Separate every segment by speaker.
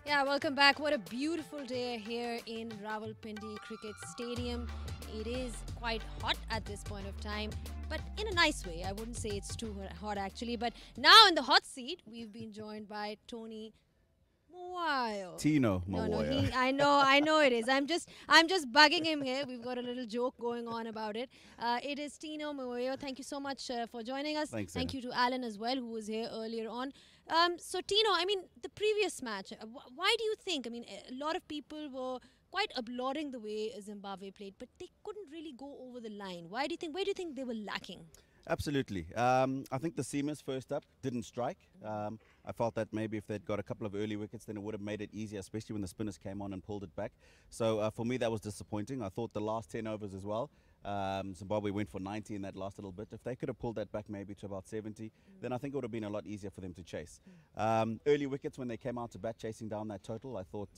Speaker 1: Yeah, welcome back. What a beautiful day here in Rawalpindi Cricket Stadium. It is quite hot at this point of time, but in a nice way. I wouldn't say it's too hot actually, but now in the hot seat, we've been joined by Tony Moyle.
Speaker 2: Tino
Speaker 1: No,
Speaker 2: Mawoya.
Speaker 1: I know it is. I'm just bugging him here. We've got a little joke going on about it. It is Tino Moyo. Thank you so much for joining us.
Speaker 2: Thanks,
Speaker 1: Thank
Speaker 2: Anna.
Speaker 1: you to Alan as well, who was here earlier on. So Tino, I mean, the previous match. Why do you think? I mean, a lot of people were quite applauding the way Zimbabwe played, but they couldn't really go over the line. Why do you think? Where do you think they were lacking?
Speaker 2: Absolutely. I think the seamers first up didn't strike. I felt that maybe if they'd got a couple of early wickets, then it would have made it easier, especially when the spinners came on and pulled it back. So for me, that was disappointing. I thought the last 10 overs as well, Zimbabwe went for 90 in that last little bit. If they could have pulled that back maybe to about 70, then I think it would have been a lot easier for them to chase. Early wickets when they came out to bat, chasing down that total, I thought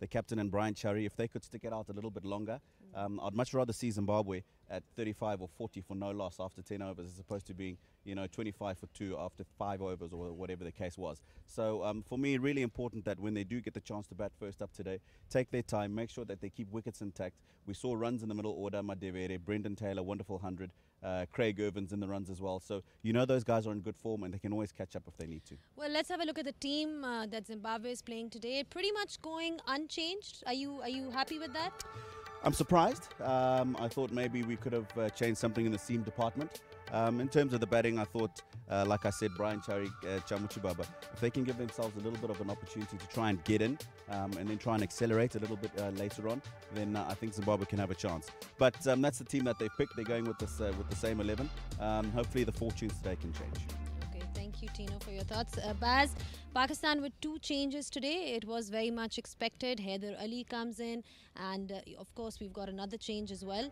Speaker 2: the captain and Brian Chari, if they could stick it out a little bit longer, I'd much rather see Zimbabwe at 35 or 40 for no loss after 10 overs as opposed to being, 25 for 2 after 5 overs or whatever the case was. So for me, really important that when they do get the chance to bat first up today, take their time, make sure that they keep wickets intact. We saw runs in the middle order, Madevere, Brendan Taylor, wonderful 100, Craig Irvins in the runs as well. So those guys are in good form and they can always catch up if they need to.
Speaker 1: Well, let's have a look at the team that Zimbabwe is playing today. Pretty much going unchanged. Are you happy with that?
Speaker 2: I'm surprised. I thought maybe we could have changed something in the seam department. In terms of the batting, I thought, like I said, Brian Chari, Chamuchibaba, if they can give themselves a little bit of an opportunity to try and get in and then try and accelerate a little bit later on, then I think Zimbabwe can have a chance. But that's the team that they've picked. They're going with the same 11. Hopefully the fortunes today can change.
Speaker 1: Okay, thank you, Tino, for your thoughts. Baz, Pakistan with 2 changes today. It was very much expected. Haider Ali comes in, and of course, we've got another change as well.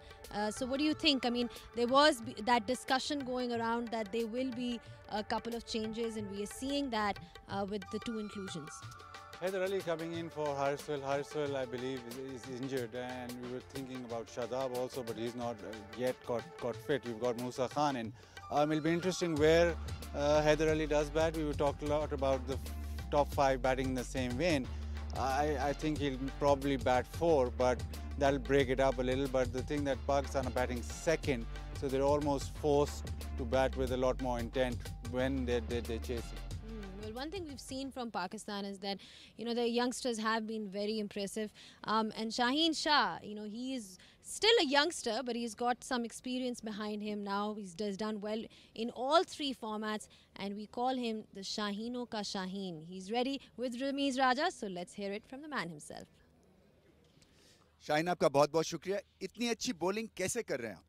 Speaker 1: So, what do you think? I mean, there was that discussion going around that there will be a couple of changes, and we are seeing that with the 2 inclusions.
Speaker 3: Haider Ali coming in for Hariswell. Hariswell, I believe, is injured, and we were thinking about Shadab also, but he's not yet got fit. We've got Musa Khan in. It'll be interesting where Haider Ali does bat. We will talk a lot about the top 5 batting in the same vein. I think he'll probably bat 4, but that'll break it up a little. But the thing that Pakistan are batting second, so they're almost forced to bat with a lot more intent when they're chasing.
Speaker 1: Well, one thing we've seen from Pakistan is that, the youngsters have been very impressive. And Shaheen Shah, he is still a youngster, but he's got some experience behind him now. He's done well in all 3 formats, and we call him the Shaheeno ka Shaheen. He's ready with Ramiz Raja, so let's hear it from the man himself.
Speaker 4: Shaheen आपका बहुत बहुत शुक्रिया इतनी अच्छी bowling कैसे कर रहे हैं आप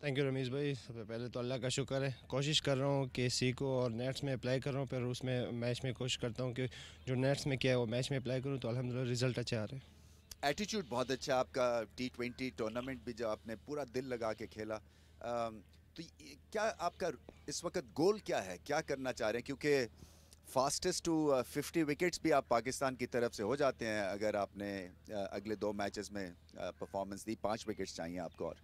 Speaker 5: थैंक यू रमीज़ भाई सबसे पहले तो अल्लाह का शुक्र है कोशिश कर रहा हूँ कि सी को और नेट्स में अप्लाई कर रहा हूँ फिर उसमें मैच में कोशिश करता हूँ कि जो नेट्स में किया है वो मैच में अप्लाई करूँ तो अल्हम्दुलिल्लाह रिजल्ट अच्छे आ रहे हैं
Speaker 4: एटीट्यूड बहुत अच्छा आपका T20 टूर्नामेंट भी जो आपने पूरा दिल लगा के खेला तो क्या आपका इस वक्त गोल क्या है क्या करना चाह रहे हैं क्योंकि फास्टेस्ट टू 50 विकेट्स भी आप पाकिस्तान की तरफ से हो जाते हैं अगर आपने अगले 2 मैचेस में परफॉर्मेंस दी 5 विकेट्स चाहिए आपको और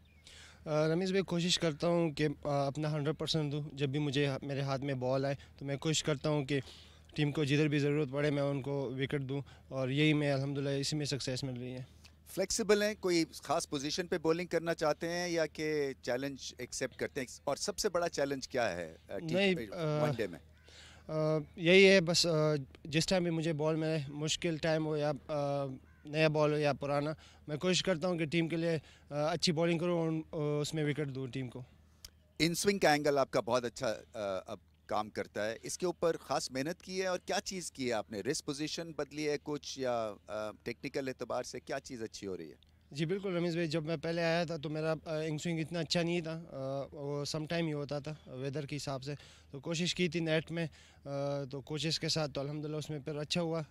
Speaker 5: रमीज़ भाई कोशिश करता हूँ कि अपना 100% दूँ जब भी मुझे मेरे हाथ में बॉल आए तो मैं कोशिश करता हूँ कि टीम को जिधर भी ज़रूरत पड़े मैं उनको विकेट दूँ और यही मैं अल्हम्दुलिल्लाह इसी में सक्सेस मिल रही है
Speaker 4: फ्लेक्सिबल हैं कोई ख़ास पोजीशन पे बॉलिंग करना चाहते हैं या कि चैलेंज एक्सेप्ट करते हैं और सबसे बड़ा चैलेंज क्या है वनडे में
Speaker 5: यही है बस जिस टाइम भी मुझे बॉल मिले मुश्किल टाइम हो या नया बॉल हो या पुराना मैं कोशिश करता हूँ कि टीम के लिए अच्छी बॉलिंग करूँ और उसमें विकेट दूँ टीम को
Speaker 4: इन स्विंग का एंगल आपका बहुत अच्छा अब काम करता है इसके ऊपर ख़ास मेहनत की है और क्या चीज़ की है आपने रेस्ट पोजीशन बदली है कुछ या टेक्निकल एतबार से क्या चीज़ अच्छी हो रही है
Speaker 5: जी बिल्कुल रमीज़ भाई जब मैं पहले आया था तो मेरा इंग स्विंग इतना अच्छा नहीं था वो सम टाइम ही होता था वेदर के हिसाब से तो कोशिश की थी नेट में तो कोशिश के साथ तो अल्हम्दुलिल्लाह उसमें फिर अच्छा हुआ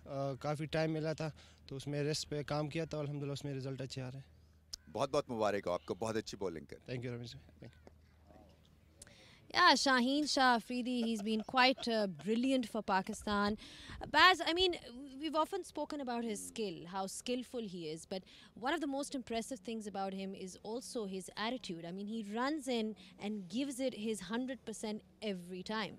Speaker 5: काफ़ी टाइम मिला था तो उसमें रेस्ट पे काम किया था अल्हम्दुलिल्लाह उसमें रिजल्ट अच्छे आ रहे हैं
Speaker 4: बहुत बहुत मुबारक हो आपको बहुत अच्छी बॉलिंग कर
Speaker 5: थैंक यू रमीज़ भाई
Speaker 1: Yeah, Shaheen Shah Afridi, he's been quite brilliant for Pakistan. Baz, I mean, we've often spoken about his skill, how skillful he is, but one of the most impressive things about him is also his attitude. I mean, he runs in and gives it his 100% every time.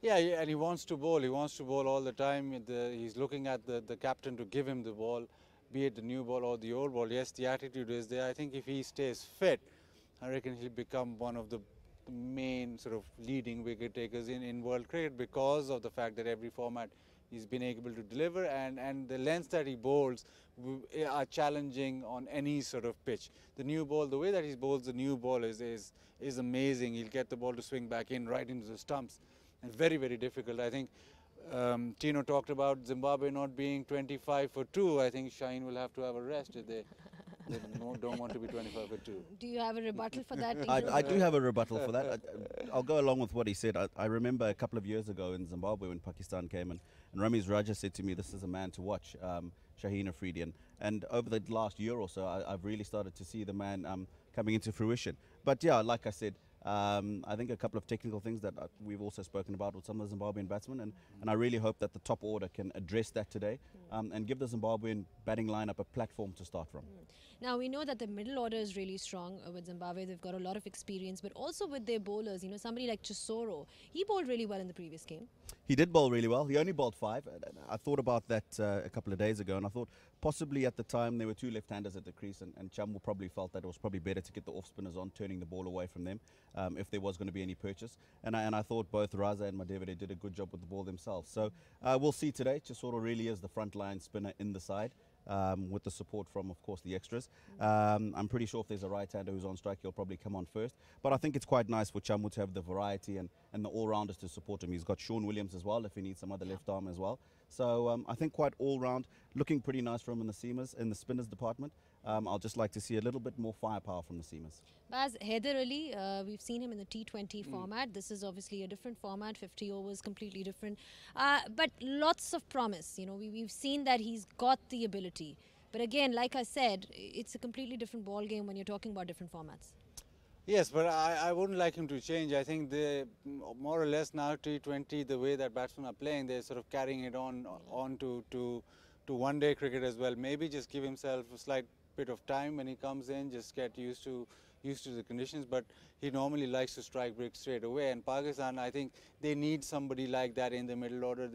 Speaker 3: Yeah, and he wants to bowl. He wants to bowl all the time. He's looking at the captain to give him the ball, be it the new ball or the old ball. Yes, the attitude is there. I think if he stays fit, I reckon he'll become one of the main sort of leading wicket takers in world cricket, because of the fact that every format he's been able to deliver, and the lengths that he bowls are challenging on any sort of pitch. The new ball, the way that he bowls the new ball is amazing. He'll get the ball to swing back in right into the stumps. And very, very difficult. I think Tino talked about Zimbabwe not being 25 for 2. I think Shaheen will have to have a rest if they don't want to be 25 for 2.
Speaker 1: Do you have a rebuttal for that?
Speaker 2: I do have a rebuttal for that. I'll go along with what he said. I remember a couple of years ago in Zimbabwe when Pakistan came in, and Ramiz Raja said to me, "This is a man to watch, Shaheen Afridi." And over the last year or so, I've really started to see the man coming into fruition. But yeah, like I said, I think a couple of technical things that we've also spoken about with some of the Zimbabwean batsmen, and I really hope that the top order can address that today and give the Zimbabwean batting lineup a platform to start from.
Speaker 1: Now, we know that the middle order is really strong with Zimbabwe. They've got a lot of experience, but also with their bowlers. You know, somebody like Chisoro, he bowled really well in the previous game.
Speaker 2: He did bowl really well. He only bowled 5. I thought about that a couple of days ago, and I thought possibly at the time there were 2 left-handers at the crease, and Chambu probably felt that it was probably better to get the off-spinners on, turning the ball away from them if there was going to be any purchase. And I thought both Raza and Madevide did a good job with the ball themselves. So we'll see today. Chisoro really is the front-line spinner in the side. With the support from, of course, the extras. I'm pretty sure if there's a right-hander who's on strike, he'll probably come on first. But I think it's quite nice for Chambu to have the variety and the all-rounders to support him. He's got Sean Williams as well if he needs some other left arm as well. So I think quite all-round, looking pretty nice from him in the spinners department. I'll just like to see a little bit more firepower from the seamers.
Speaker 1: Baz, Haider Ali, we've seen him in the T20 format. This is obviously a different format, 50 overs, completely different. But lots of promise. You know, we've seen that he's got the ability. But again, like I said, it's a completely different ball game when you're talking about different formats.
Speaker 3: Yes, but I wouldn't like him to change. I think they more or less now T20, the way that batsmen are playing, they're sort of carrying it on to one-day cricket as well. Maybe just give himself a slight bit of time when he comes in, just get used to the conditions, but he normally likes to strike break straight away. And Pakistan, I think they need somebody like that in the middle order.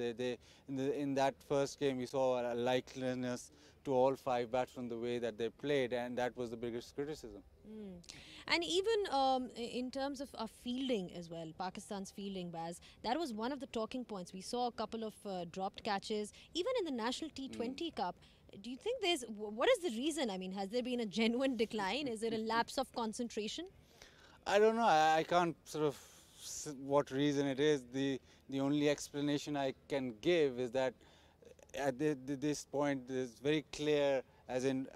Speaker 3: In that first game, we saw a likeliness to all 5 batsmen the way that they played, and that was the biggest criticism.
Speaker 1: And even in terms of our fielding as well, Pakistan's fielding, Baz, that was one of the talking points. We saw a couple of dropped catches, even in the National T20 Cup. Do you think what is the reason? I mean, has there been a genuine decline? Is it a lapse of concentration?
Speaker 3: I don't know. I can't sort of what reason it is. The only explanation I can give is that at this point it's very clear, as in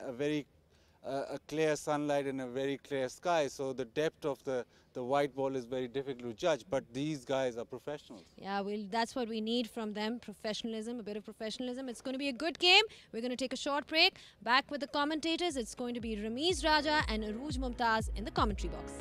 Speaker 3: a clear sunlight and a very clear sky. So the depth of the white ball is very difficult to judge. But these guys are professionals.
Speaker 1: Yeah, well, that's what we need from them. Professionalism, a bit of professionalism. It's going to be a good game. We're going to take a short break. Back with the commentators. It's going to be Ramiz Raja and Arooj Mumtaz in the commentary box.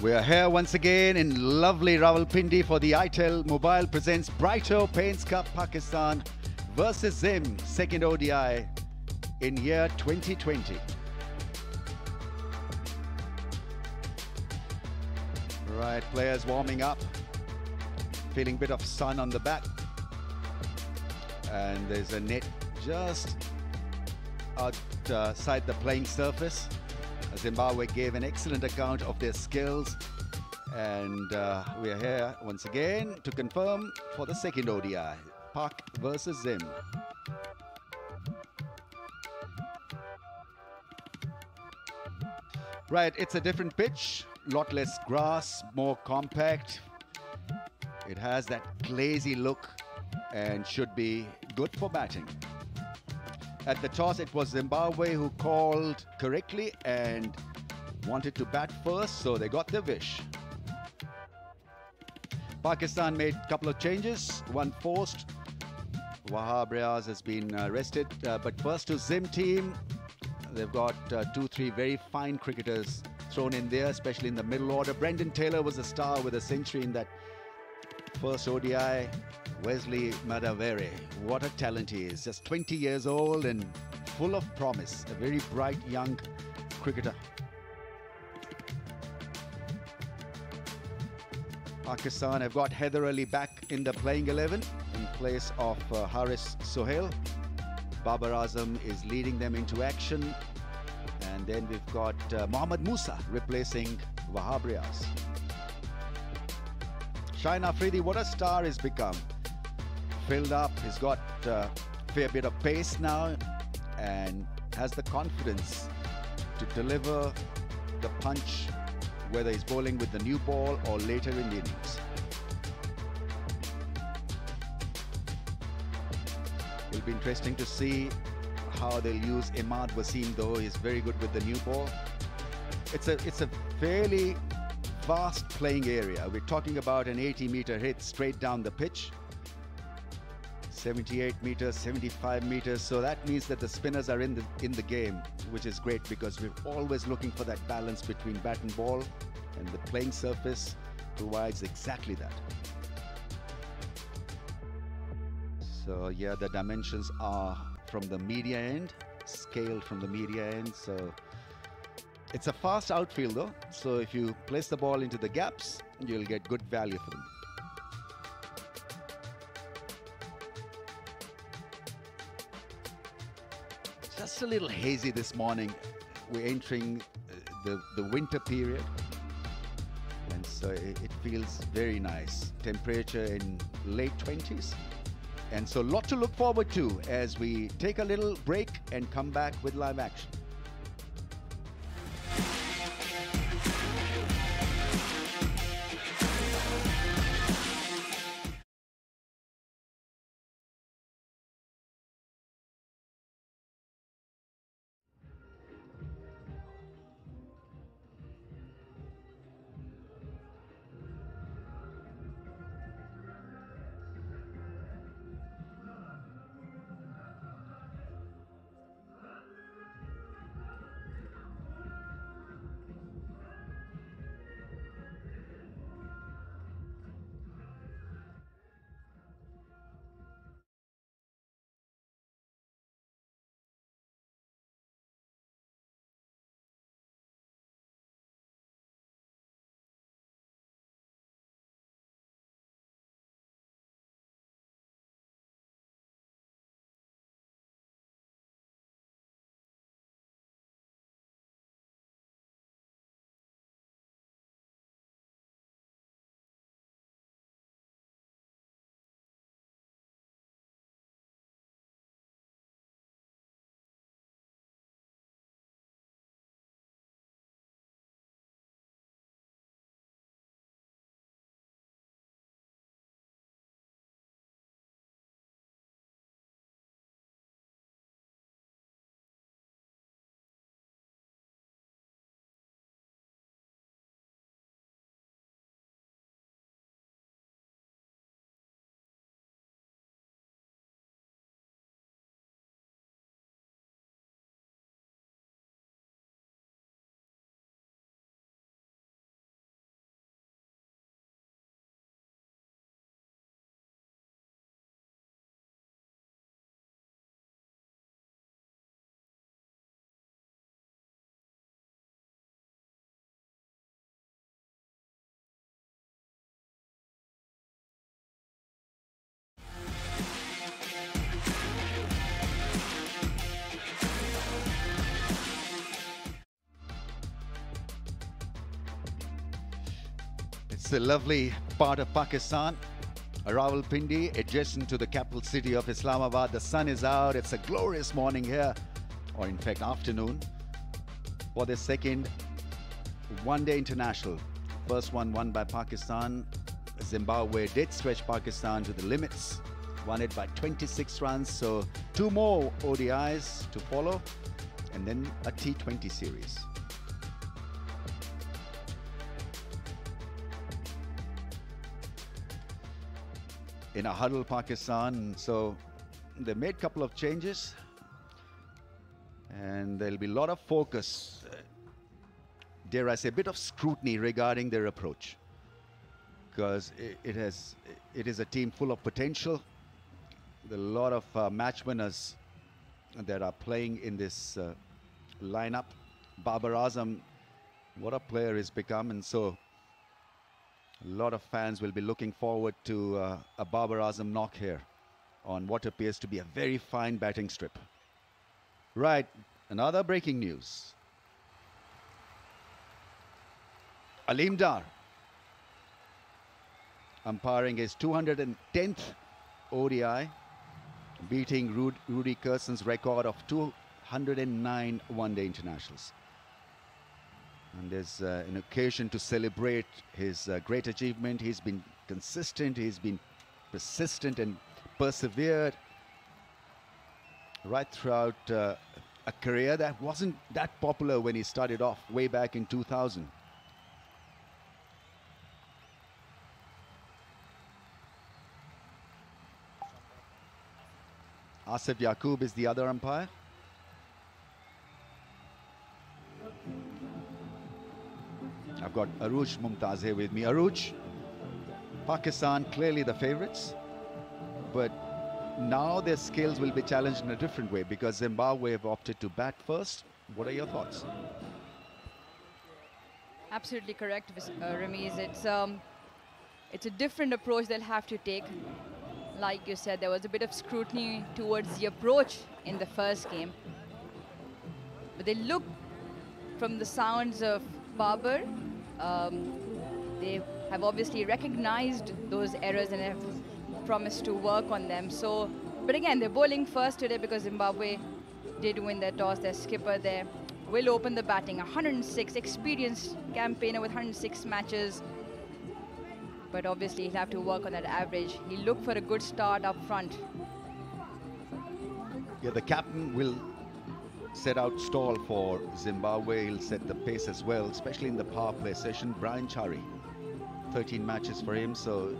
Speaker 4: We are here once again in lovely Rawalpindi for the ITEL Mobile presents Brighto Paints Cup Pakistan versus Zim, second ODI in year 2020. Right, players warming up, feeling a bit of sun on the back. And there's a net just outside the playing surface. Zimbabwe gave an excellent account of their skills, and we are here once again to confirm for the second ODI, Pak versus Zim. Right, it's a different pitch, lot less grass, more compact. It has that glazy look and should be good for batting. At the toss, it was Zimbabwe who called correctly and wanted to bat first, so they got their wish. Pakistan made a couple of changes, one forced. Wahab Riaz has been rested, but first to Zim team, they've got 2-3 very fine cricketers thrown in there, especially in the middle order. Brendan Taylor was a star with a century in that first ODI. Wesley Madavere, what a talent he is, just 20 years old and full of promise, a very bright young cricketer. Pakistan have got Haider Ali back in the playing 11 in place of Haris Sohail. Babar Azam is leading them into action, and then we've got Mohammad Musa replacing Wahab Riaz. Shaheen Afridi, what a star he's become. Filled up, he's got a fair bit of pace now and has the confidence to deliver the punch, whether he's bowling with the new ball or later in the innings. It'll be interesting to see how they'll use Imad Wasim, though he's very good with the new ball. It's a fairly vast playing area. We're talking about an 80-meter hit straight down the pitch. 78 meters, 75 meters, so that means that the spinners are in the game, which is great because we're always looking for that balance between bat and ball, and the playing surface provides exactly that. So yeah, the dimensions are from the media end, scaled from the media end, so it's a fast outfield though, so if you place the ball into the gaps, you'll get good value for them. Just a little hazy this morning. We're entering the winter period, and so it feels very nice. Temperature in late 20s, and so a lot to look forward to as we take a little break and come back with live action. It's a lovely part of Pakistan. Rawalpindi, adjacent to the capital city of Islamabad. The sun is out. It's a glorious morning here, or in fact afternoon, for the second one-day international. First one won by Pakistan. Zimbabwe did stretch Pakistan to the limits, won it by 26 runs. So 2 more ODIs to follow, and then a T20 series. In a huddle, Pakistan, so they made a couple of changes, and there'll be a lot of focus, dare I say, a bit of scrutiny regarding their approach, because it is a team full of potential. There are a lot of match winners that are playing in this lineup. Babar Azam, what a player he's become, and so a lot of fans will be looking forward to a Babar Azam knock here on what appears to be a very fine batting strip. Right, another breaking news. Aleem Dar umpiring his 210th ODI, beating Rudy Kerson's record of 209 one-day internationals. And there's an occasion to celebrate his great achievement. He's been consistent, he's been persistent and persevered right throughout a career that wasn't that popular when he started off way back in 2000. Asif Yaqub is the other umpire. I've got Aruj Mumtaz here with me. Aruj, Pakistan clearly the favorites, but now their skills will be challenged in a different way because Zimbabwe have opted to bat first. What are your thoughts?
Speaker 6: Absolutely correct, Ramiz. It's a different approach they'll have to take. Like you said, there was a bit of scrutiny towards the approach in the first game, but they look, from the sounds of Babar, they have obviously recognized those errors and have promised to work on them. So, but again, they're bowling first today because Zimbabwe did win their toss. Their skipper there will open the batting. 106, experienced campaigner with 106 matches. But obviously he'll have to work on that average. He'll look for a good start up front.
Speaker 4: Yeah, the captain will set out stall for Zimbabwe. He'll set the pace as well, especially in the power play session. Brian Chari, 13 matches for him, so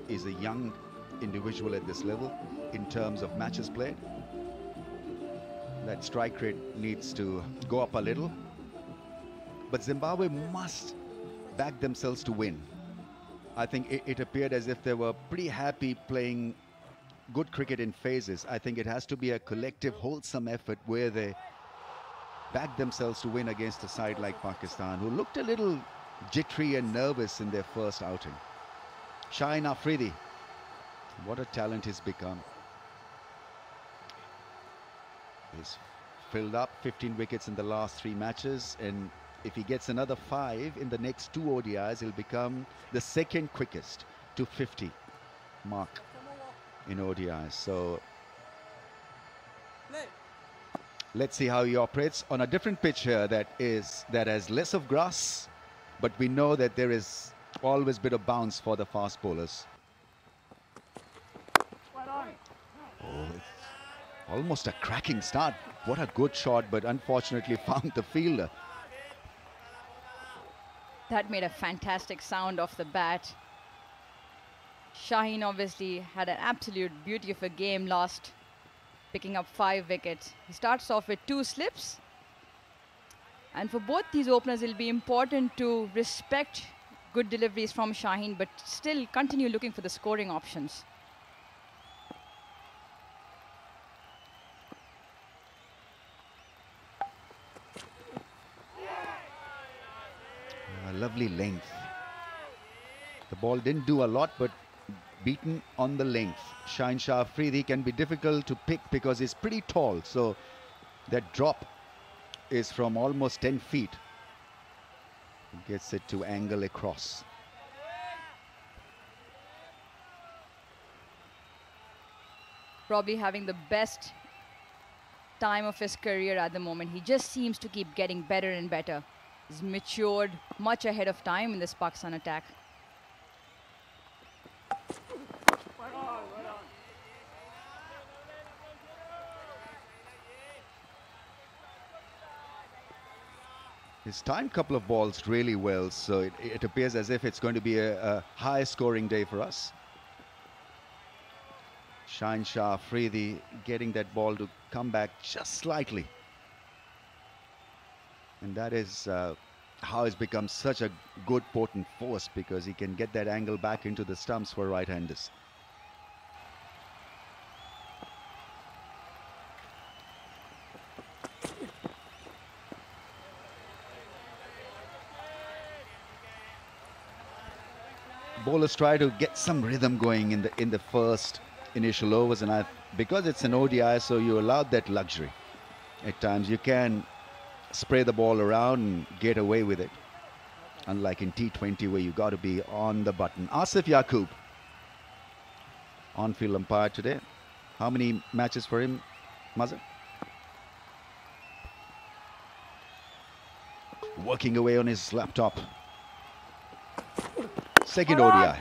Speaker 4: he's a young individual at this level in terms of matches played. That strike rate needs to go up a little, but Zimbabwe must back themselves to win. I think it appeared as if they were pretty happy playing good cricket in phases. I think it has to be a collective, wholesome effort where they back themselves to win against a side like Pakistan, who looked a little jittery and nervous in their first outing. Shaheen Afridi, what a talent he's become. He's filled up 15 wickets in the last 3 matches, and if he gets another 5 in the next 2 ODIs, he'll become the second quickest to 50 mark in ODIs. So let's see how he operates on a different pitch here that has less of grass, but we know that there is always a bit of bounce for the fast bowlers. Oh, it's almost a cracking start. What a good shot, but unfortunately found the fielder.
Speaker 6: That made a fantastic sound off the bat. Shaheen obviously had an absolute beauty of a game last, picking up 5 wickets. He starts off with 2 slips. And for both these openers, it'll be important to respect good deliveries from Shaheen, but still continue looking for the scoring options.
Speaker 4: Lovely length. The ball didn't do a lot, but beaten on the length. Shaheen Shah Afridi can be difficult to pick because he's pretty tall, so that drop is from almost 10 feet. Gets it to angle across.
Speaker 6: probably having the best time of his career at the moment. He just seems to keep getting better and better. He's matured much ahead of time in this Pakistan attack.
Speaker 4: He's timed a couple of balls really well, so it appears as if it's going to be a high-scoring day for us. Shaheen Shah Afridi getting that ball to come back just slightly. And that is how he's become such a good, potent force, because he can get that angle back into the stumps for right-handers. Bowlers try to get some rhythm going in the first initial overs, and because it's an ODI, so you're allowed that luxury. At times you can spray the ball around and get away with it, unlike in T20 where you got to be on the button. Asif Yaqub, on-field umpire today. How many matches for him, Mazhar? Working away on his laptop. Second ODI.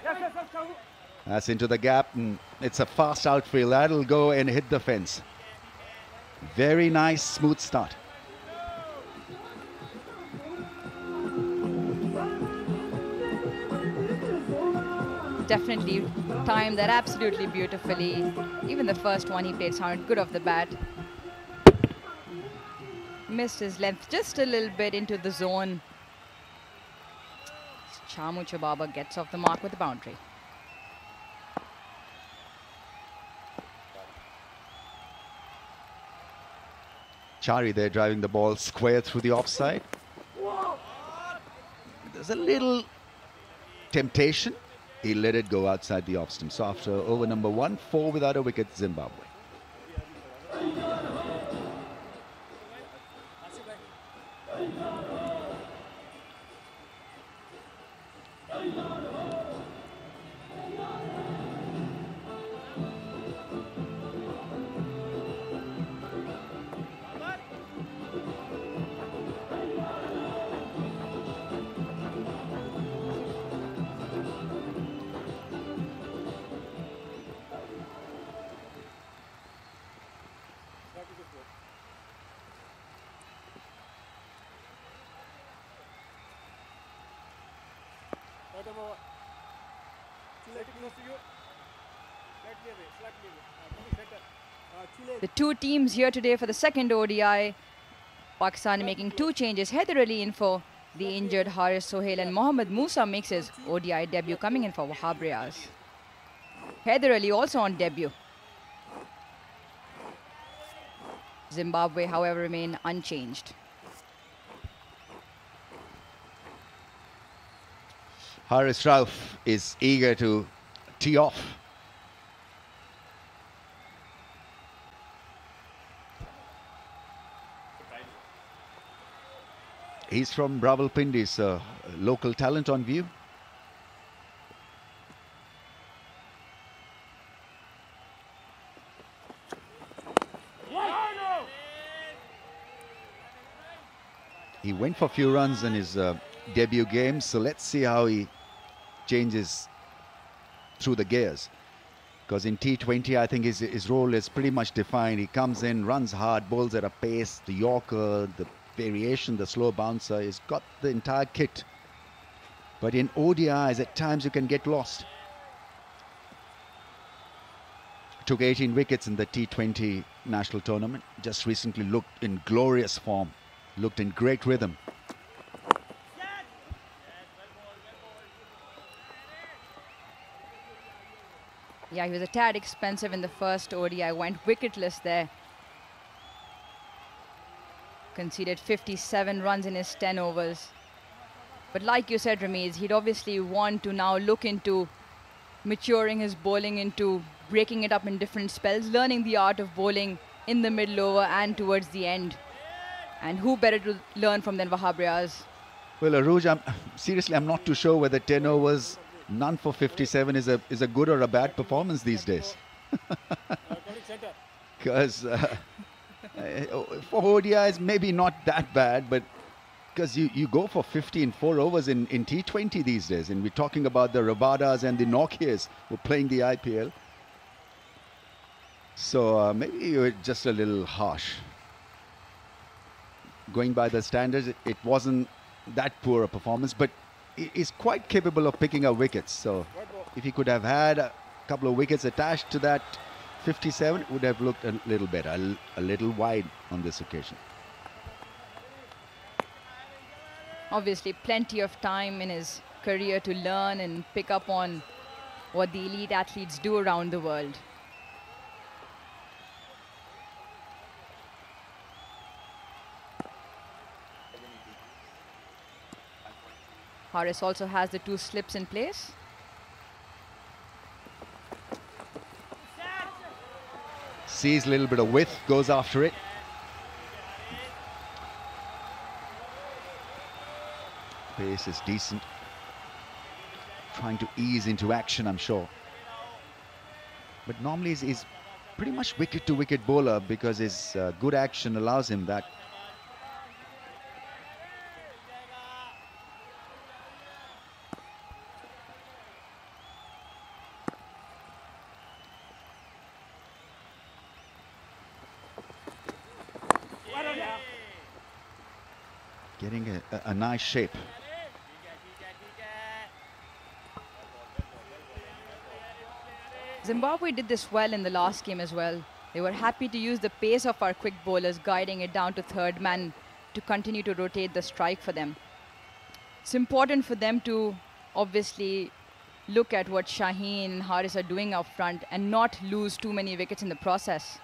Speaker 4: That's into the gap, and it's a fast outfield. That'll go and hit the fence. Very nice, smooth start.
Speaker 6: Definitely timed that absolutely beautifully. Even the first one he played sounded good off the bat. Missed his length just a little bit into the zone. Chamu Chababa gets off the mark with a boundary.
Speaker 4: Chari there driving the ball square through the offside. There's a little temptation. He let it go outside the off stump. So after over number 1, 4 without a wicket, Zimbabwe.
Speaker 6: The two teams here today for the second ODI. Pakistan making 2 changes. Haider Ali in for the injured Haris Sohail, and Mohammad Musa makes his ODI debut, coming in for Wahab Riaz. Haider Ali also on debut. Zimbabwe, however, remain unchanged.
Speaker 4: Haris Rauf is eager to tee off. He's from Rawalpindi, so local talent on view. He went for a few runs in his debut game, so let's see how he changes through the gears. Because in T20, I think his role is pretty much defined. He comes in, runs hard, bowls at a pace, the Yorker, the variation, the slow bouncer. He's got the entire kit. But in ODIs, at times you can get lost. Took 18 wickets in the T20 national tournament. Just recently looked in glorious form. Looked in great rhythm.
Speaker 6: Yeah, he was a tad expensive in the first ODI. Went wicketless there. Conceded 57 runs in his 10 overs. But like you said, Ramiz, he'd obviously want to now look into maturing his bowling, into breaking it up in different spells, learning the art of bowling in the middle over and towards the end. And who better to learn from than Wahab Riaz?
Speaker 4: Well, Aruj, seriously, I'm not too sure whether 10 overs, none for 57 is a good or a bad performance these days. Because for ODIs, maybe not that bad, but because you go for 50 in 4 overs in T20 these days, and we're talking about the Rabadas and the Nokias who are playing the IPL. So maybe you're just a little harsh. Going by the standards, it wasn't that poor a performance, but he's quite capable of picking up wickets. So if he could have had a couple of wickets attached to that 57, it would have looked a little better, a little wide on this occasion.
Speaker 6: Obviously, plenty of time in his career to learn and pick up on what the elite athletes do around the world. Haris also has the 2 slips in place.
Speaker 4: Sees a little bit of width, goes after it. Pace is decent. Trying to ease into action, I'm sure. But normally he's pretty much wicket-to-wicket bowler because his good action allows him that. Getting a nice shape.
Speaker 6: Zimbabwe did this well in the last game as well. They were happy to use the pace of our quick bowlers, guiding it down to third man to continue to rotate the strike for them. It's important for them to obviously look at what Shaheen and Haris are doing up front and not lose too many wickets in the process.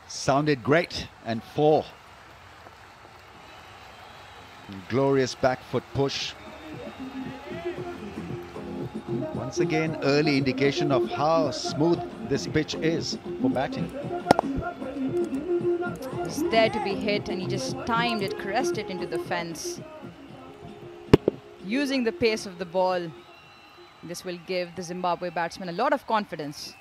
Speaker 4: Sounded great, and 4. Glorious back foot push. Once again, early indication of how smooth this pitch is for batting.
Speaker 6: It's there to be hit, and he just timed it, caressed it into the fence. Using the pace of the ball, this will give the Zimbabwe batsman a lot of confidence.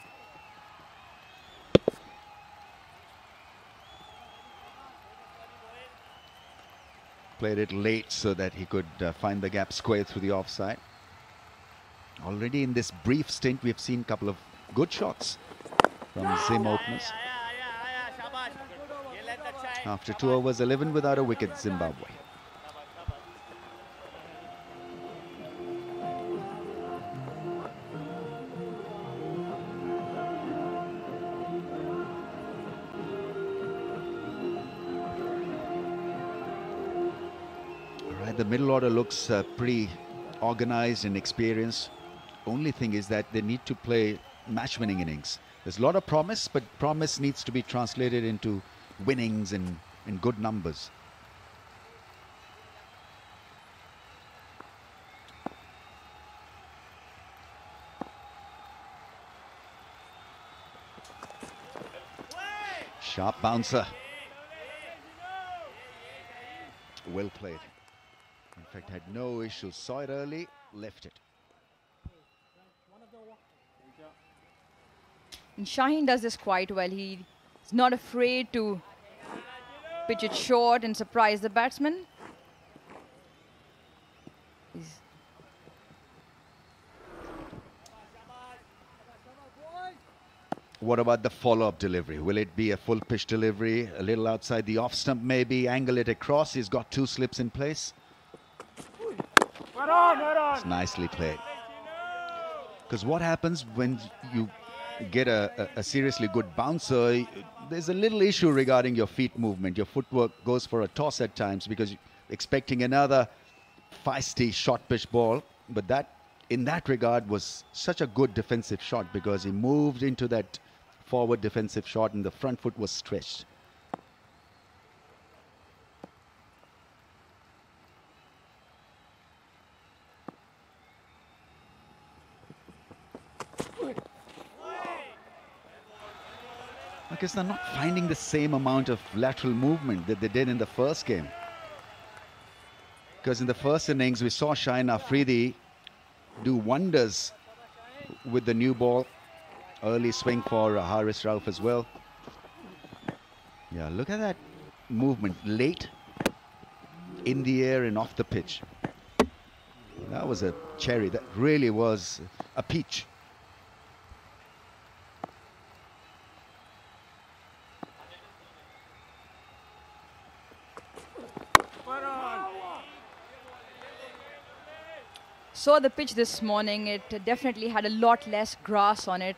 Speaker 4: Played it late so that he could find the gap square through the offside. Already in this brief stint, we've seen a couple of good shots from Zim openers. After 2 overs, 11 without a wicket, Zimbabwe. The middle order looks pretty organized and experienced. Only thing is that they need to play match-winning innings. There's a lot of promise, but promise needs to be translated into winnings and good numbers. Sharp bouncer. Well played. In fact, had no issues. Saw it early, left it.
Speaker 6: And Shaheen does this quite well. He's not afraid to pitch it short and surprise the batsman.
Speaker 4: What about the follow-up delivery? Will it be a full pitch delivery, a little outside the off stump maybe, angle it across? He's got 2 slips in place. It's nicely played. Because what happens when you get a seriously good bouncer, there's a little issue regarding your feet movement. Your footwork goes for a toss at times because you're expecting another feisty short pitch ball. But that, in that regard, was such a good defensive shot because he moved into that forward defensive shot and the front foot was stretched. Because they're not finding the same amount of lateral movement that they did in the first game. Because in the first innings, we saw Shaheen Afridi do wonders with the new ball. Early swing for Haris Rauf as well. Yeah, look at that movement. Late, in the air and off the pitch. That was a cherry. That really was a peach.
Speaker 6: Saw the pitch this morning. It definitely had a lot less grass on it.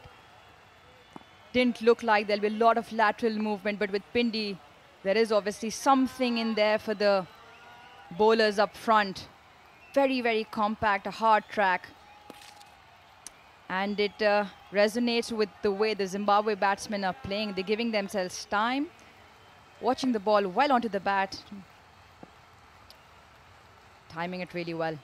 Speaker 6: Didn't look like there'll be a lot of lateral movement, but with Pindi, there is obviously something in there for the bowlers up front. Very, very compact, a hard track. And it resonates with the way the Zimbabwe batsmen are playing. They're giving themselves time, watching the ball well onto the bat, timing it really well.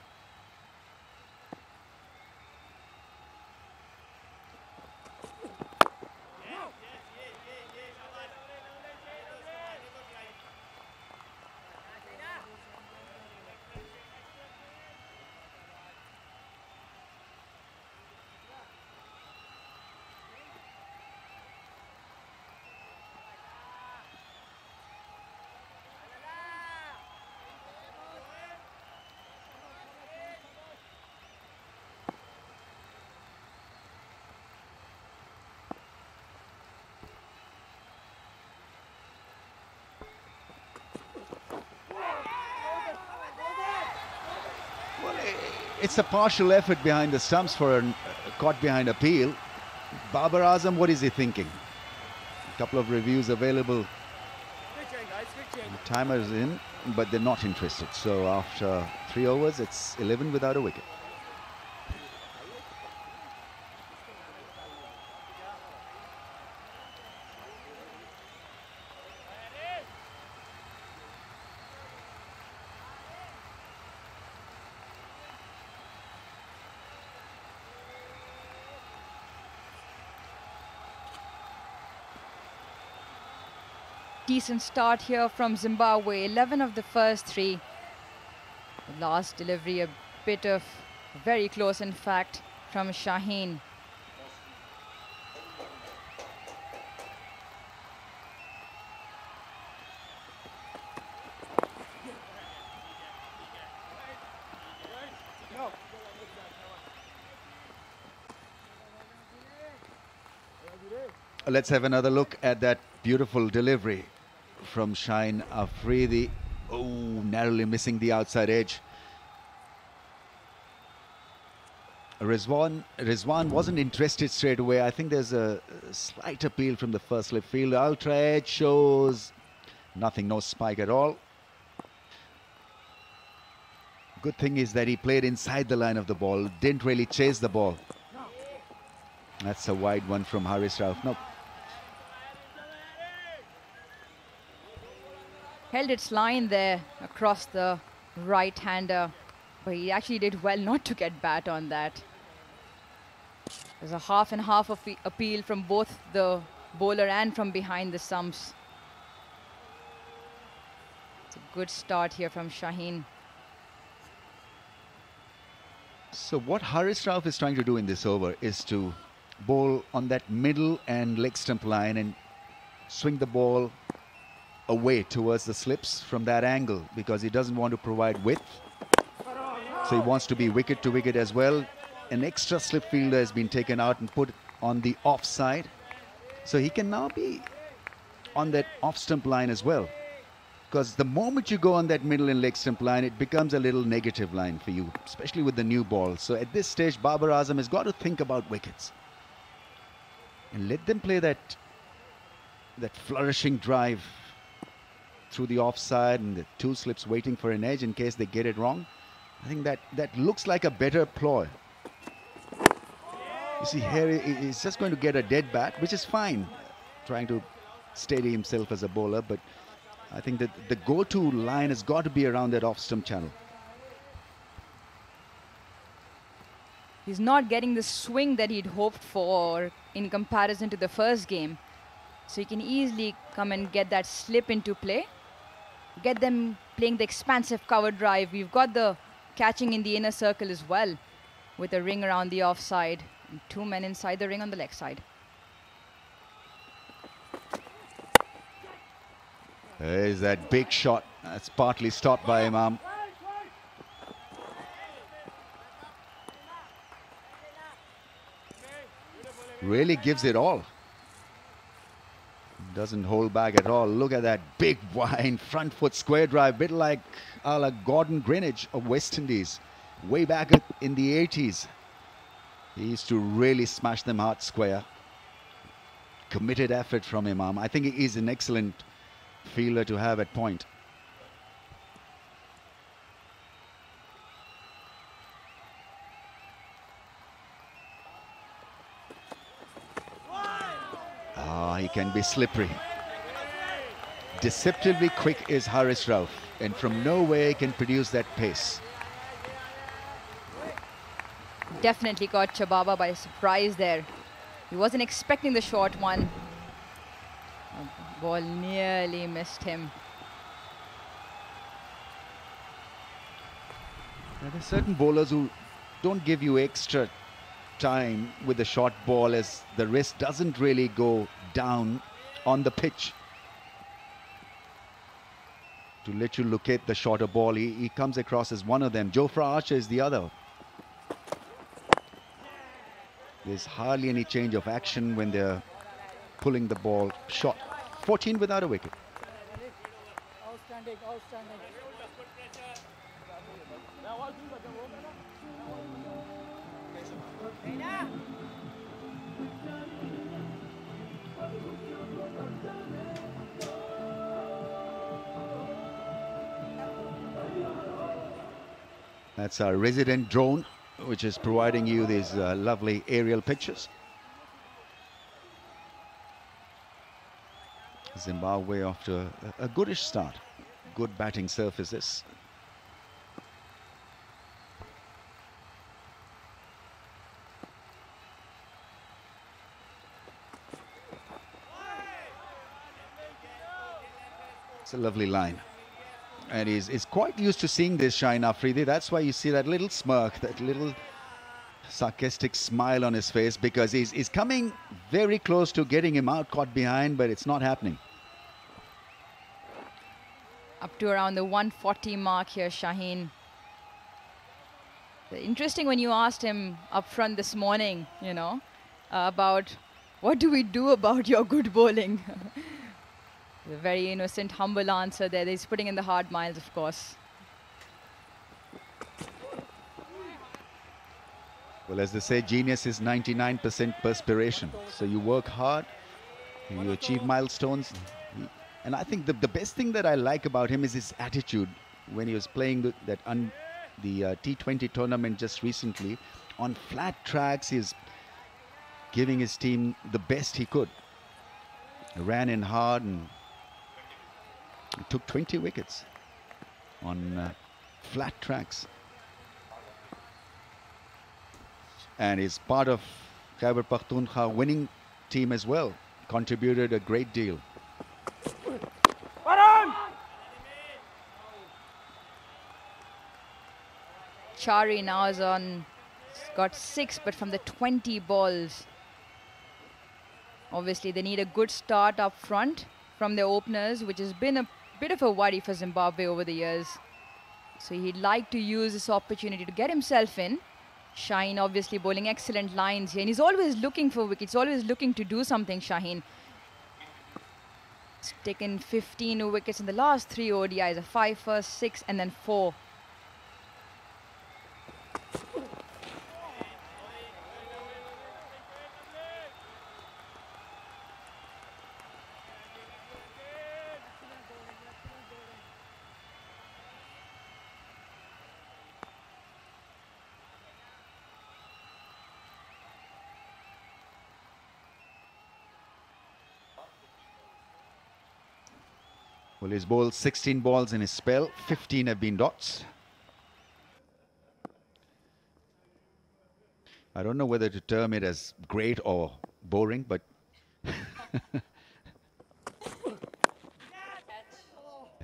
Speaker 4: It's a partial effort behind the stumps for a caught behind appeal. Babar Azam, what is he thinking? A couple of reviews available. The timer is in, but they're not interested. So after 3 overs, it's 11 without a wicket.
Speaker 6: Decent start here from Zimbabwe. 11 of the first 3. The last delivery a bit of very close, in fact, from Shaheen.
Speaker 4: Let's have another look at that beautiful delivery from Shaheen Afridi. Oh, narrowly missing the outside edge. Rizwan wasn't interested straight away. I think there's a slight appeal from the first slip field. Ultra edge shows nothing, no spike at all. Good thing is that he played inside the line of the ball, didn't really chase the ball. That's a wide one from Haris Rauf. No.
Speaker 6: Held its line there across the right-hander, but he actually did well not to get bat on that. There's a half and half of appeal from both the bowler and from behind the stumps. It's a good start here from Shaheen.
Speaker 4: So what Haris Rauf is trying to do in this over is to bowl on that middle and leg stump line and swing the ball away towards the slips from that angle, because he doesn't want to provide width. So he wants to be wicket to wicket as well. An extra slip fielder has been taken out and put on the offside. So he can now be on that off stump line as well. Because the moment you go on that middle and leg stump line, it becomes a little negative line for you, especially with the new ball. So at this stage, Babar Azam has got to think about wickets. And let them play that flourishing drive through the offside and the 2 slips waiting for an edge in case they get it wrong. I think that looks like a better ploy. You see here, he's just going to get a dead bat, which is fine, trying to steady himself as a bowler, but I think that the go-to line has got to be around that off-stump channel.
Speaker 6: He's not getting the swing that he'd hoped for in comparison to the first game. So he can easily come and get that slip into play. get them playing the expansive cover drive. We've got the catching in the inner circle as well, with a ring around the offside and 2 men inside the ring on the leg side.
Speaker 4: There's that big shot. That's partly stopped by Imam. Really gives it all. Doesn't hold back at all. Look at that big wide front foot square drive, bit like a la Gordon Greenidge of West Indies, way back in the 80s. He used to really smash them hard square. Committed effort from Imam. I think he is an excellent fielder to have at point. He can be slippery. Deceptively quick is Haris Rauf, and from nowhere he can produce that pace.
Speaker 6: Definitely caught Chababa by surprise there. He wasn't expecting the short one. The ball nearly missed him.
Speaker 4: Now, there are certain bowlers who don't give you extra time with the short ball, as the wrist doesn't really go down on the pitch to let you locate the shorter ball. He comes across as one of them. Jofra Archer is the other. There's hardly any change of action when they're pulling the ball short. 14 without a wicket.
Speaker 7: Outstanding, outstanding.
Speaker 4: That's our resident drone, which is providing you these lovely aerial pictures. Zimbabwe after a goodish start. Good batting surfaces. It's a lovely line. And he's quite used to seeing this, Shaheen Afridi. That's why you see that little smirk, that little sarcastic smile on his face, because he's coming very close to getting him out, caught behind, but it's not happening.
Speaker 6: Up to around the 140 mark here, Shaheen. Interesting when you asked him up front this morning, you know, about what do we do about your good bowling? A very innocent, humble answer there. He's putting in the hard miles, of course.
Speaker 4: Well, as they say, genius is 99% perspiration. So you work hard, you achieve milestones. And I think the best thing that I like about him is his attitude. When he was playing the T20 tournament just recently, on flat tracks, he's giving his team the best he could. He ran in hard and took 20 wickets on flat tracks. And is part of Khyber Pakhtunkhwa winning team as well. Contributed a great deal.
Speaker 6: Chari now is on, got 6, but from the 20 balls. Obviously, they need a good start up front from their openers, which has been a bit of a worry for Zimbabwe over the years. So he'd like to use this opportunity to get himself in. Shaheen obviously bowling excellent lines here, and he's always looking for wickets, always looking to do something, Shaheen. He's taken 15 wickets in the last 3 ODIs, a 5 first, 6 and then 4.
Speaker 4: Well, he's bowled 16 balls in his spell, 15 have been dots. I don't know whether to term it as great or boring, but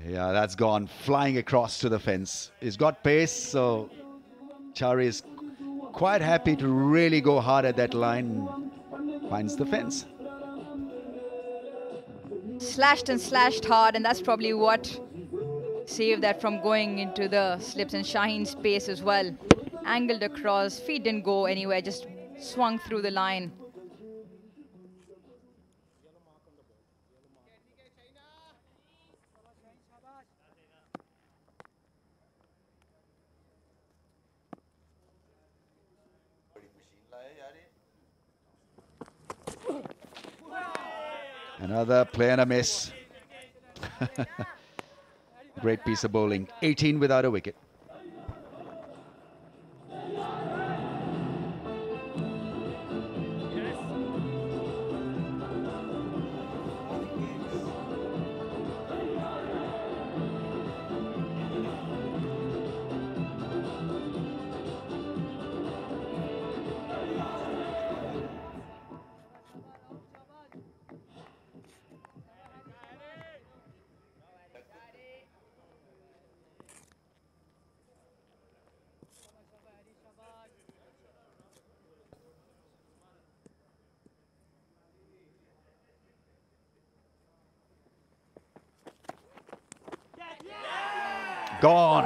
Speaker 4: Yeah, that's gone flying across to the fence. He's got pace, so Chari is quite happy to really go hard at that line. Finds the fence.
Speaker 6: Slashed and slashed hard, and that's probably what saved that from going into the slips. And Shaheen's pace as well. Angled across, feet didn't go anywhere, just swung through the line.
Speaker 4: Another play and a miss. Great piece of bowling. 18 without a wicket. Gone.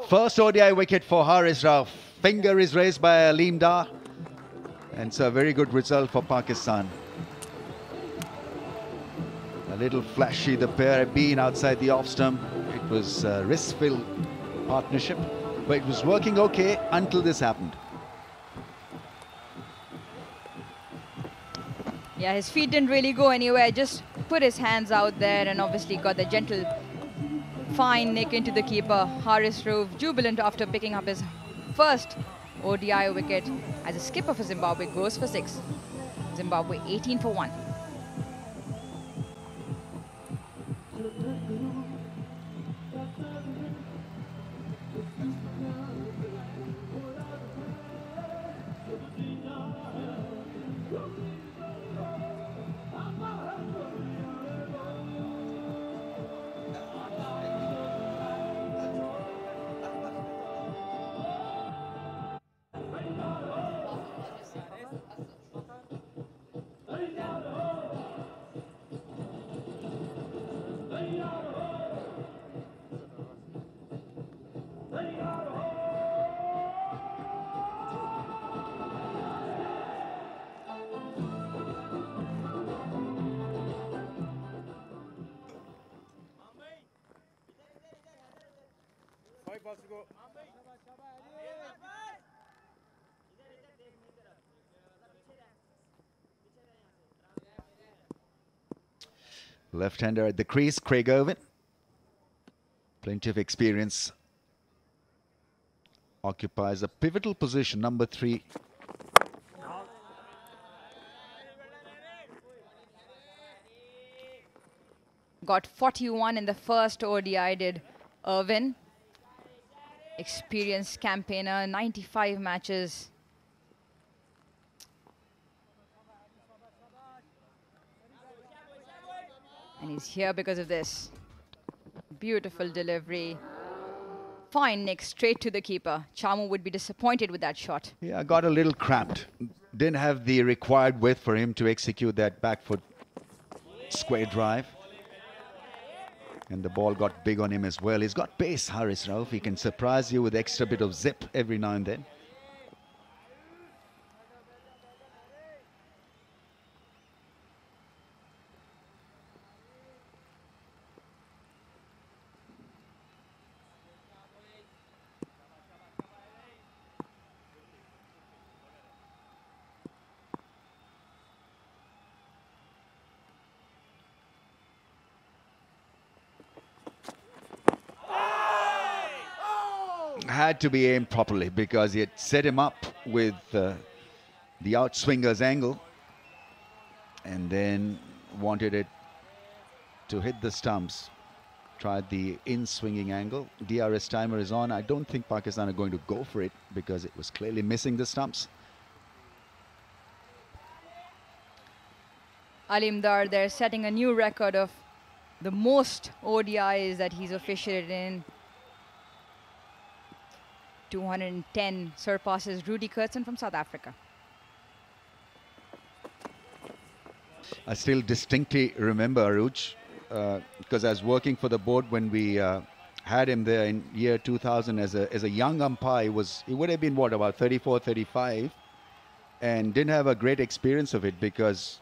Speaker 4: First ODI wicket for Haris Rauf. Finger is raised by Aleem Dar. And it's a very good result for Pakistan. A little flashy, the pair had been outside the off stump. It was a risk-filled partnership, but it was working okay until this happened.
Speaker 6: Yeah, his feet didn't really go anywhere, just put his hands out there and obviously got the gentle fine nick into the keeper. Haris Rauf jubilant after picking up his first ODI wicket as a skipper for Zimbabwe goes for 6. Zimbabwe 18 for 1.
Speaker 4: Left-hander at the crease, Craig Irwin. Plenty of experience. Occupies a pivotal position, number 3.
Speaker 6: Got 41 in the first ODI, did Irwin. Experienced campaigner, 95 matches. And he's here because of this. Beautiful delivery. Fine nick straight to the keeper. Chamu would be disappointed with that shot.
Speaker 4: Yeah, got a little cramped. Didn't have the required width for him to execute that back foot square drive. And the ball got big on him as well. He's got pace, Haris Rauf. He can surprise you with extra bit of zip every now and then. Had to be aimed properly because he had set him up with the outswinger's angle and then wanted it to hit the stumps. Tried the in-swinging angle. DRS timer is on. I don't think Pakistan are going to go for it because it was clearly missing the stumps.
Speaker 6: Aleem Dar there setting a new record of the most ODIs that he's officiated in. 210 surpasses Rudy Kurtzen from South Africa.
Speaker 4: I still distinctly remember Aruj, because I was working for the board when we had him there in year 2000 as a young umpire. He would have been what, about 34, 35, and didn't have a great experience of it because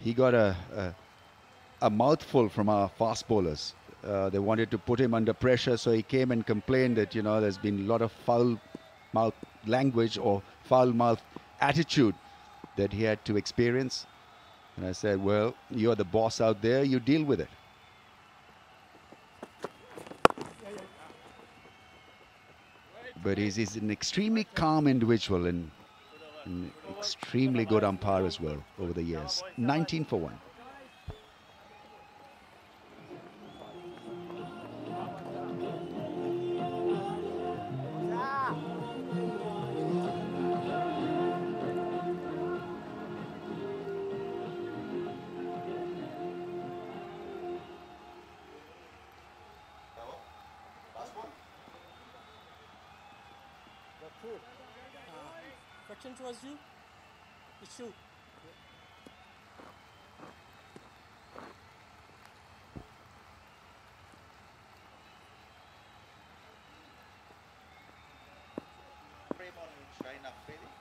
Speaker 4: he got a mouthful from our fast bowlers. They wanted to put him under pressure, so he came and complained that, you know, there's been a lot of foul mouth language or foul mouth attitude that he had to experience. And I said, well, you're the boss out there, you deal with it. But he's an extremely calm individual and an extremely good umpire as well over the years. 19 for 1.
Speaker 7: Question towards you. It's you.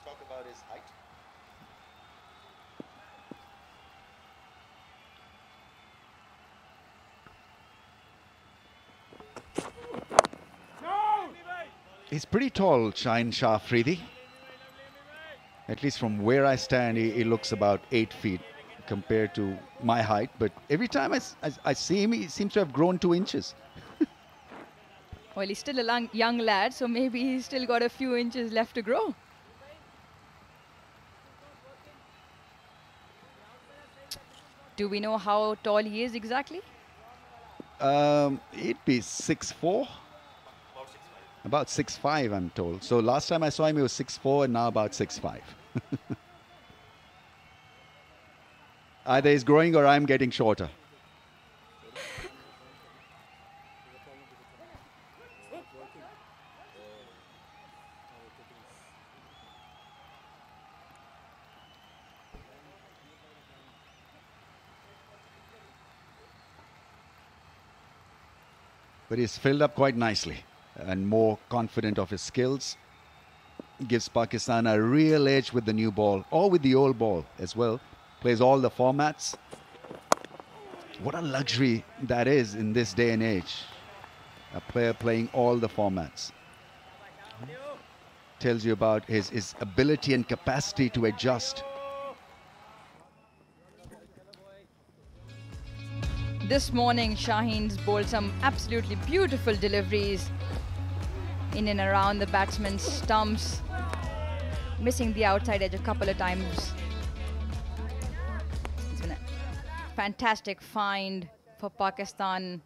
Speaker 4: Talk about his height. He's pretty tall, Shaheen Shah Afridi. At least from where I stand, he looks about 8 feet compared to my height. But every time I see him, he seems to have grown 2 inches.
Speaker 6: Well, he's still a young lad, so maybe he's still got a few inches left to grow. Do we know how tall he is exactly?
Speaker 4: He'd be 6'4". About 6'5", I'm told. So last time I saw him, he was 6'4", and now about 6'5". Either he's growing or I'm getting shorter. But he's filled up quite nicely and more confident of his skills. Gives Pakistan a real edge with the new ball, or with the old ball as well. Plays all the formats. What a luxury that is in this day and age. A player playing all the formats. Tells you about his ability and capacity to adjust.
Speaker 6: This morning, Shaheen's bowled some absolutely beautiful deliveries in and around the batsman's stumps, missing the outside edge a couple of times. It's been a fantastic find for Pakistan.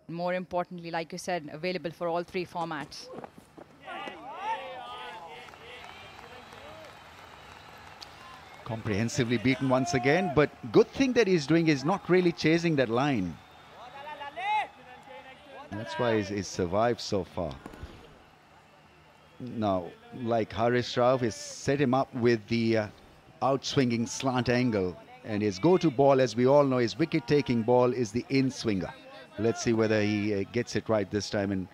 Speaker 6: More importantly, like you said, available for all 3 formats.
Speaker 4: Comprehensively beaten once again, but good thing that he's doing is not really chasing that line. That's why he's survived so far. Now, like Harish Rauf, he's set him up with the outswinging slant angle, and his go-to ball, as we all know, his wicket-taking ball is the in-swinger. Let's see whether he gets it right this time and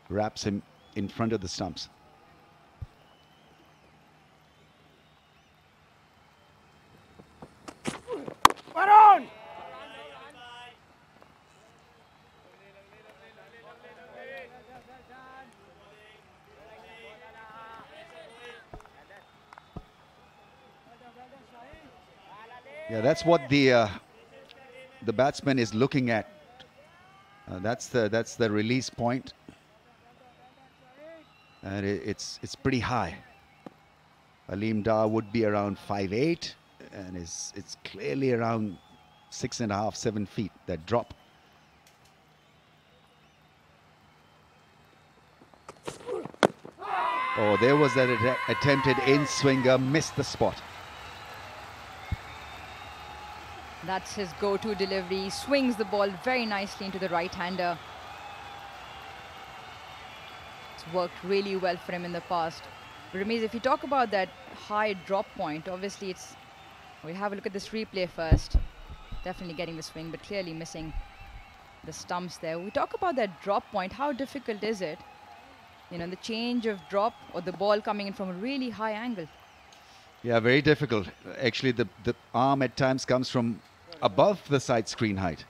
Speaker 4: wraps him in front of the stumps.
Speaker 7: Maroon!
Speaker 4: Yeah, that's what the batsman is looking at. That's the release point, and it's pretty high. Aleem Dar would be around 5'8", and it's clearly around 6.5, 7 feet, that drop. Oh, there was that attempted in-swinger, missed the spot.
Speaker 6: That's his go-to delivery. He swings the ball very nicely into the right-hander. It's worked really well for him in the past. But Rameez, if you talk about that high drop point, obviously it's... We have a look at this replay first. Definitely getting the swing, but clearly missing the stumps there. We talk about that drop point. How difficult is it? You know, the change of drop or the ball coming in from a really high angle.
Speaker 4: Yeah, very difficult. Actually, the arm at times comes from above the side screen height.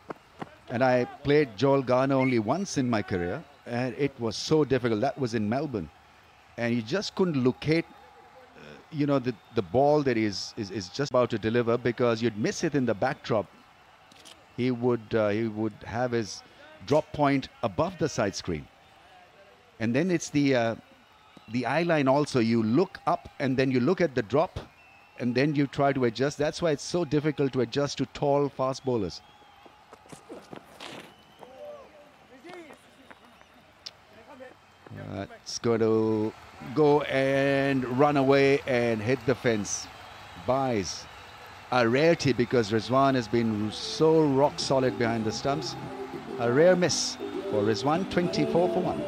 Speaker 4: And I played Joel Garner only once in my career, and it was so difficult. That was in Melbourne. And you just couldn't locate, you know, the ball that is just about to deliver, because you'd miss it in the backdrop. He would have his drop point above the side screen. And then it's the eye line also. You look up and then you look at the drop and then you try to adjust. That's why it's so difficult to adjust to tall, fast bowlers. It's going to go and run away and hit the fence. Buys a rarity because Rizwan has been so rock solid behind the stumps. A rare miss for Rizwan, 24 for 1.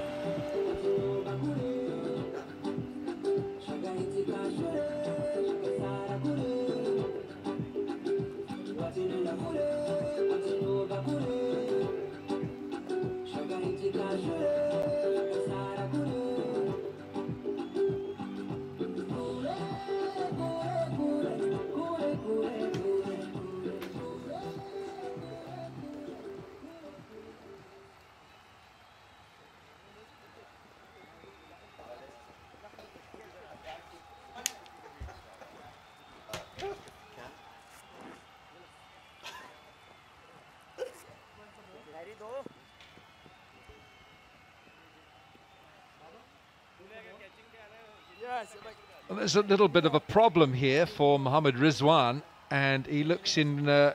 Speaker 8: Well, there's a little bit of a problem here for Mohammad Rizwan, and he looks in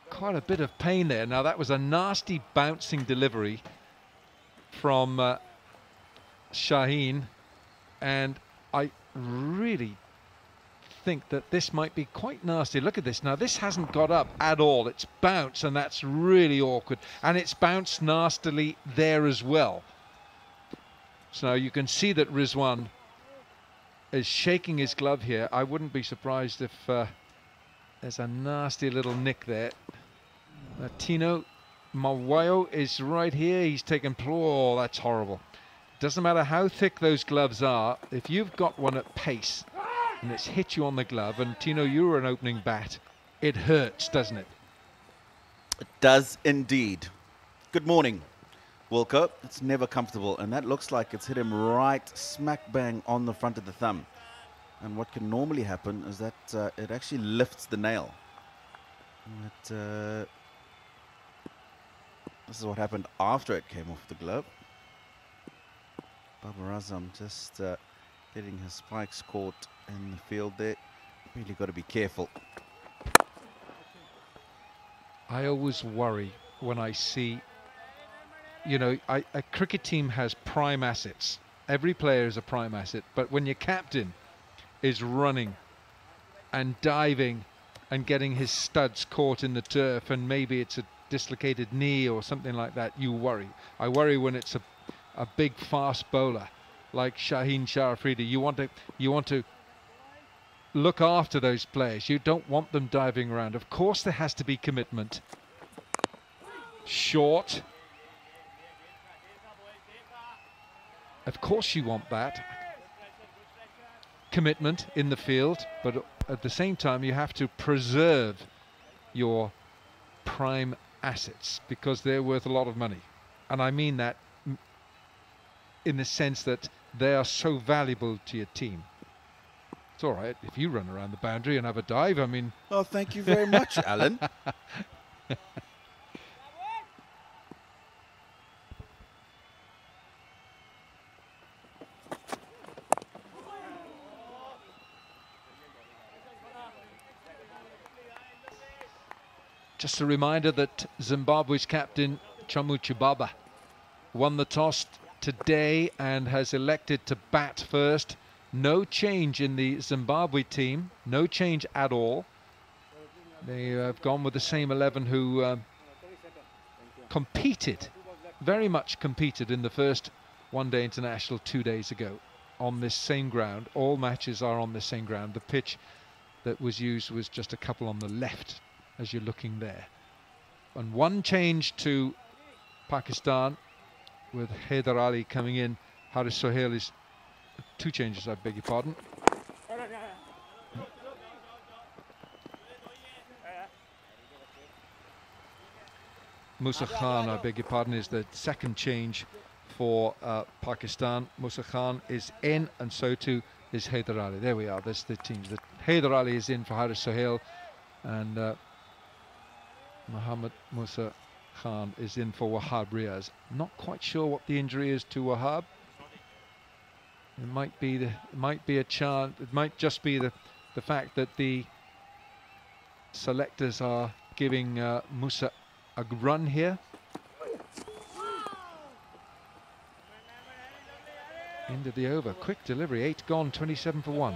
Speaker 8: quite a bit of pain there. Now, that was a nasty bouncing delivery from Shaheen, and I really think that this might be quite nasty. Look at this. Now, this hasn't got up at all. It's bounced, and that's really awkward. And it's bounced nastily there as well. So you can see that Rizwan is shaking his glove here. I wouldn't be surprised if there's a nasty little nick there. Tino Mawayo is right here. He's taken... Oh, that's horrible. Doesn't matter how thick those gloves are. If you've got one at pace and it's hit you on the glove, and Tino, you were an opening bat, it hurts, doesn't it?
Speaker 2: It does indeed. Good morning, Wilco. It's never comfortable, and that looks like it's hit him right smack bang on the front of the thumb. And what can normally happen is that it actually lifts the nail. This is what happened after it came off the glove. Babar Azam just getting his spikes caught in the field there. Really got to be careful.
Speaker 8: I always worry when I see, you know, a cricket team has prime assets. Every player is a prime asset, but when your captain is running and diving and getting his studs caught in the turf, and maybe it's a dislocated knee or something like that, you worry. I worry when it's a big fast bowler like Shaheen Shah Afridi. You want to look after those players. You don't want them diving around. Of course there has to be commitment. Short. Of course you want that commitment in the field, but at the same time you have to preserve your prime assets because they're worth a lot of money. And I mean that in the sense that they are so valuable to your team. It's all right if you run around the boundary and have a dive. I mean...
Speaker 2: Oh, thank you very much, Alan.
Speaker 8: Just a reminder that Zimbabwe's captain, Chamu Chibaba, won the toss today and has elected to bat first. No change in the Zimbabwe team, no change at all. They have gone with the same 11 who competed, very much competed in the first one-day international 2 days ago on this same ground. All matches are on the same ground. The pitch that was used was just a couple on the left as you're looking there. And one change to Pakistan with Haider Ali coming in. Haris Sohail is 2 changes, I beg your pardon. Musa Khan, I beg your pardon, is the second change for Pakistan. Musa Khan is in, and so too is Haider Ali. There we are, that's the teams. Haider Ali is in for Haris Sohail, and Mohammad Musa Khan is in for Wahab Riaz. Not quite sure what the injury is to Wahab. It might be a chance. It might just be the fact that the selectors are giving Musa a run here. End of the over. Quick delivery. 8 gone. 27 for 1.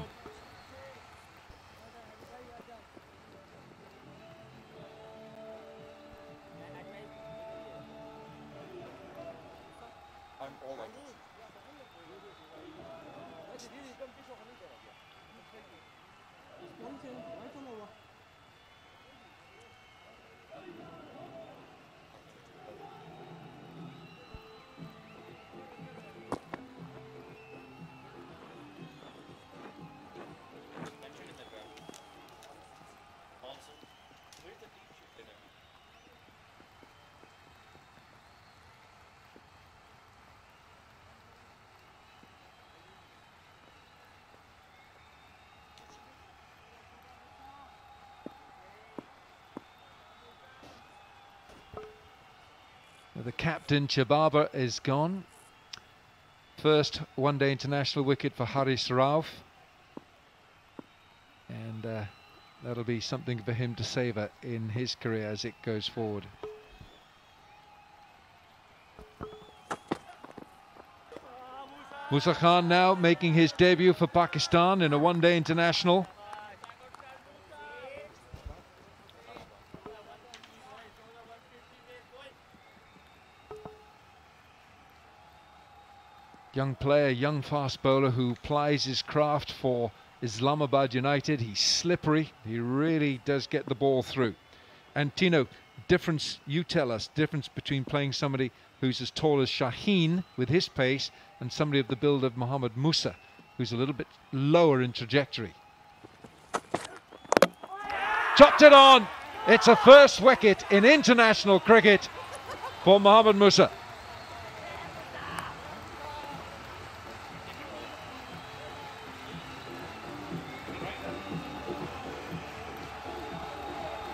Speaker 8: The captain, Chababa, is gone. First one-day international wicket for Haris Rauf. And that'll be something for him to savour in his career as it goes forward. Musa Khan now making his debut for Pakistan in a one-day international. Young player, young fast bowler who plies his craft for Islamabad United. He's slippery. He really does get the ball through. And Tino, difference, you tell us, difference between playing somebody who's as tall as Shaheen with his pace and somebody of the build of Mohammad Musa, who's a little bit lower in trajectory. Chopped it on. It's a first wicket in international cricket for Mohammad Musa.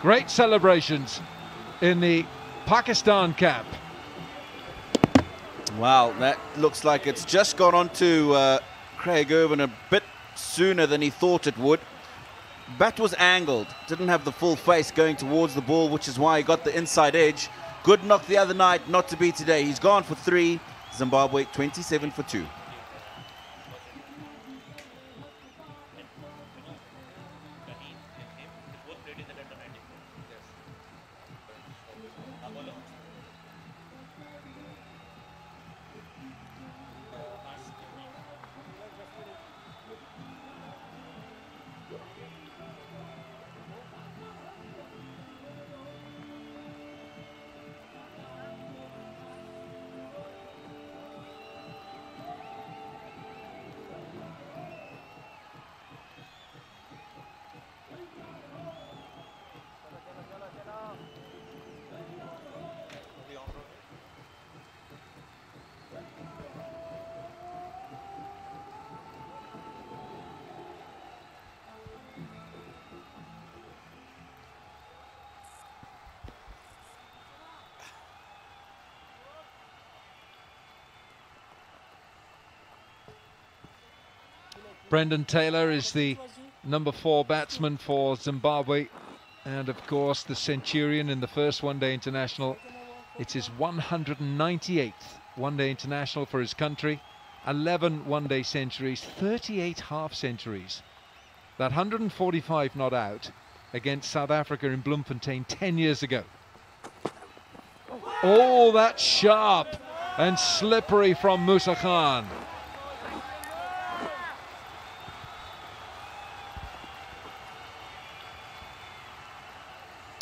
Speaker 8: Great celebrations in the Pakistan camp.
Speaker 2: Wow, that looks like it's just gone on to Craig Irvin a bit sooner than he thought it would. Bat was angled, didn't have the full face going towards the ball, which is why he got the inside edge. Good knock the other night, not to be today. He's gone for 3. Zimbabwe 27 for 2.
Speaker 8: Brendan Taylor is the number 4 batsman for Zimbabwe, and of course the centurion in the first one-day international. It's his 198th one-day international for his country. 11 one-day centuries, 38 half centuries. That 145 not out against South Africa in Bloemfontein 10 years ago. Oh, that's sharp and slippery from Musa Khan.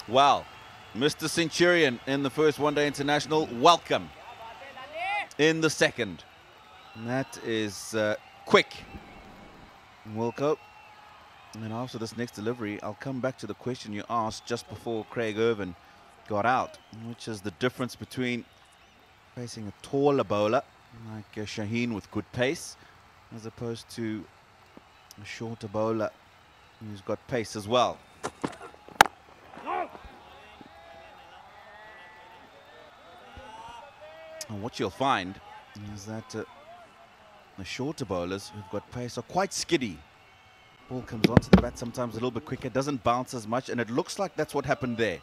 Speaker 2: Wow, Mr. Centurion in the first one-day international, welcome in the second. And that is quick. Wilco. And after this next delivery, I'll come back to the question you asked just before Craig Irvin got out, which is the difference between facing a taller bowler like Shaheen with good pace as opposed to a shorter bowler who's got pace as well. And what you'll find is that the shorter bowlers who've got pace are quite skiddy. Ball comes onto the bat sometimes a little bit quicker, doesn't bounce as much, and it looks like that's what happened there.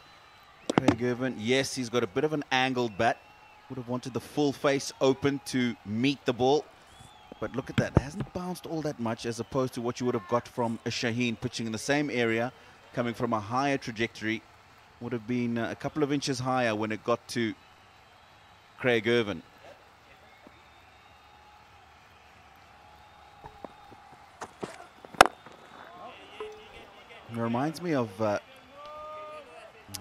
Speaker 2: Craig Irvin, yes, he's got a bit of an angled bat. Would have wanted the full face open to meet the ball. But look at that, it hasn't bounced all that much as opposed to what you would have got from a Shaheen pitching in the same area, coming from a higher trajectory. Would have been a couple of inches higher when it got to Craig Irvin. It reminds me of a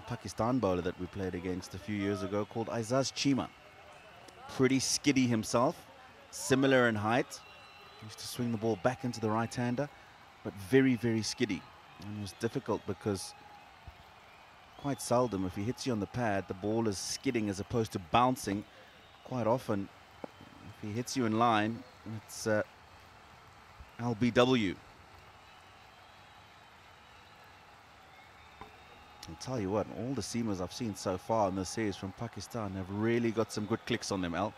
Speaker 2: Pakistan bowler that we played against a few years ago called Aizaz Cheema. Pretty skiddy himself, similar in height. Used to swing the ball back into the right-hander, but very, very skiddy. And it was difficult because quite seldom, if he hits you on the pad, the ball is skidding as opposed to bouncing. Quite often, if he hits you in line, it's LBW. I'll tell you what, all the seamers I've seen so far in this series from Pakistan have really got some good clicks on them, Al.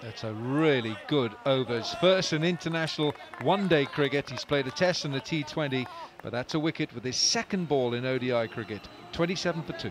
Speaker 8: That's a really good overs. First in international one-day cricket. He's played a test and a T20, but that's a wicket with his second ball in ODI cricket. 27 for 2.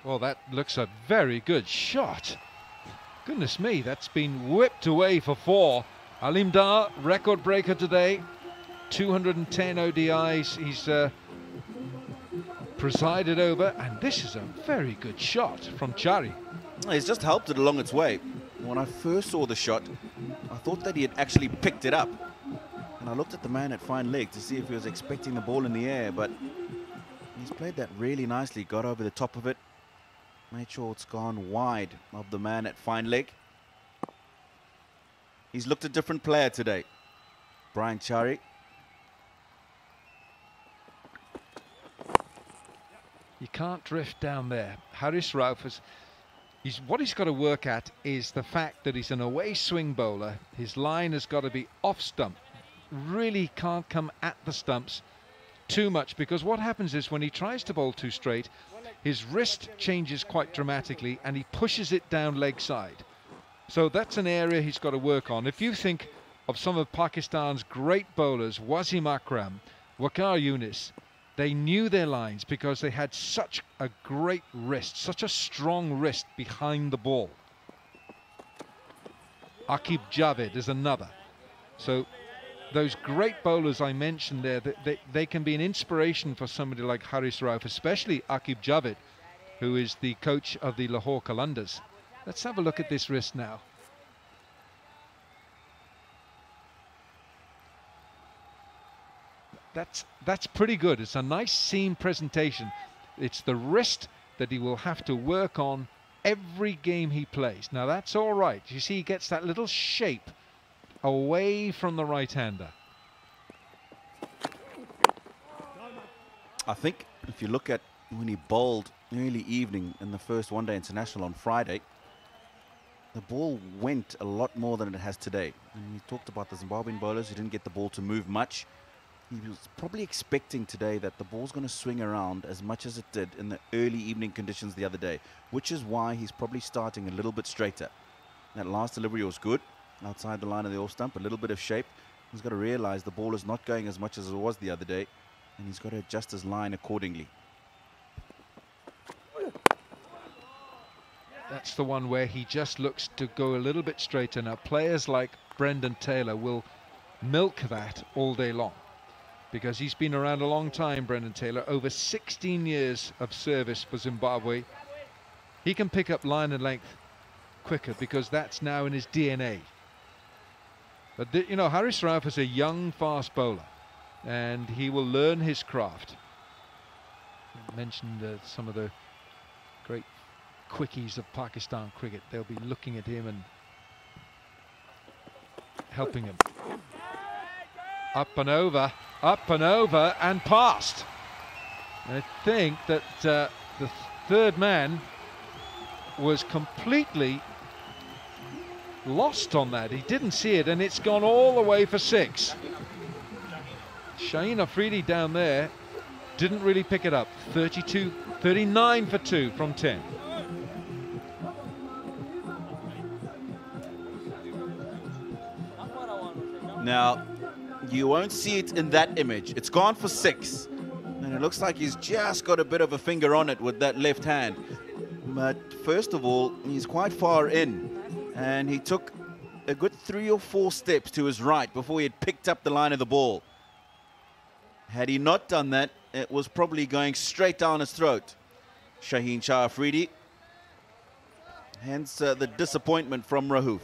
Speaker 8: Well, that looks a very good shot. Goodness me, that's been whipped away for 4. Alim Dar, record breaker today. 210 ODIs he's presided over, and this is a very good shot from Chari.
Speaker 2: He's just helped it along its way. When I first saw the shot, I thought that he had actually picked it up. And I looked at the man at fine leg to see if he was expecting the ball in the air, but he's played that really nicely, got over the top of it. Made sure it's gone wide of the man at fine leg. He's looked a different player today, Brian Chari.
Speaker 8: You can't drift down there. Haris Rauf, what he's got to work at is the fact that he's an away swing bowler. His line has got to be off stump. Really can't come at the stumps too much, because what happens is when he tries to bowl too straight, his wrist changes quite dramatically and he pushes it down leg side. So that's an area he's got to work on. If you think of some of Pakistan's great bowlers, Wasim Akram, Waqar Younis, they knew their lines because they had such a great wrist, such a strong wrist behind the ball. Aqib Javed is another. So those great bowlers I mentioned there, they can be an inspiration for somebody like Haris Rauf, especially Aqib Javed, who is the coach of the Lahore Qalandars. Let's have a look at this wrist now. That's pretty good. It's a nice seam presentation. It's the wrist that he will have to work on every game he plays. Now that's all right. You see, he gets that little shape away from the right-hander.
Speaker 2: I think if you look at when he bowled early evening in the first one-day international on Friday, the ball went a lot more than it has today. And we talked about the Zimbabwean bowlers who didn't get the ball to move much. He was probably expecting today that the ball's going to swing around as much as it did in the early evening conditions the other day, which is why he's probably starting a little bit straighter. That last delivery was good, outside the line of the off stump, a little bit of shape. He's got to realize the ball is not going as much as it was the other day, and he's got to adjust his line accordingly.
Speaker 8: That's the one where he just looks to go a little bit straighter. Now, players like Brendan Taylor will milk that all day long, because he's been around a long time, Brendan Taylor, over 16 years of service for Zimbabwe. He can pick up line and length quicker because that's now in his DNA. But, you know, Haris Rauf is a young fast bowler, and he will learn his craft. I mentioned some of the great quickies of Pakistan cricket. They'll be looking at him and helping him. Up and over, and past. I think that the third man was completely lost on that. He didn't see it, and it's gone all the way for 6. Shaheen Afridi down there didn't really pick it up. 39 for 2 from 10.
Speaker 2: Now, you won't see it in that image. It's gone for 6. And it looks like he's just got a bit of a finger on it with that left hand. But first of all, he's quite far in. And he took a good 3 or 4 steps to his right before he had picked up the line of the ball. Had he not done that, it was probably going straight down his throat. Shaheen Shah Afridi. Hence the disappointment from Rauf.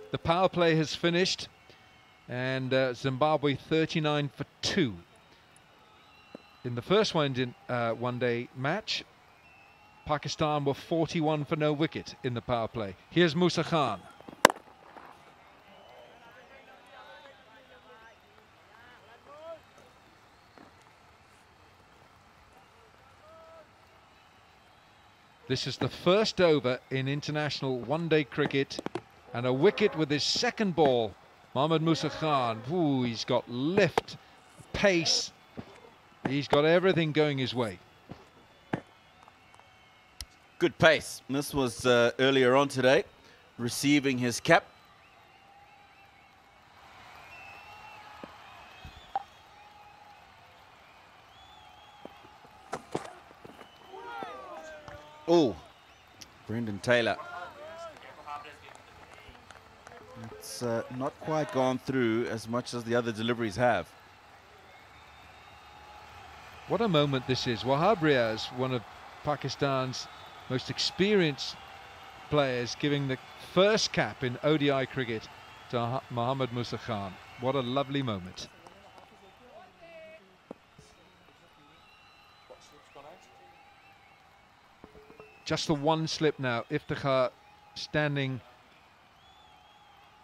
Speaker 8: The power play has finished, and Zimbabwe 39 for 2. In the first one-day match, Pakistan were 41 for no wicket in the power play. Here's Musa Khan. This is the first over in international one-day cricket, and a wicket with his second ball. Mohammad Musa Khan, ooh, he's got lift, pace, he's got everything going his way.
Speaker 2: Good pace. This was earlier on today, receiving his cap. Oh, Brendan Taylor. It's not quite gone through as much as the other deliveries have.
Speaker 8: What a moment this is. Wahab Riaz, one of Pakistan's most experienced players, giving the first cap in ODI cricket to Mohammad Musa Khan. What a lovely moment. Just the one slip now. Iftikhar standing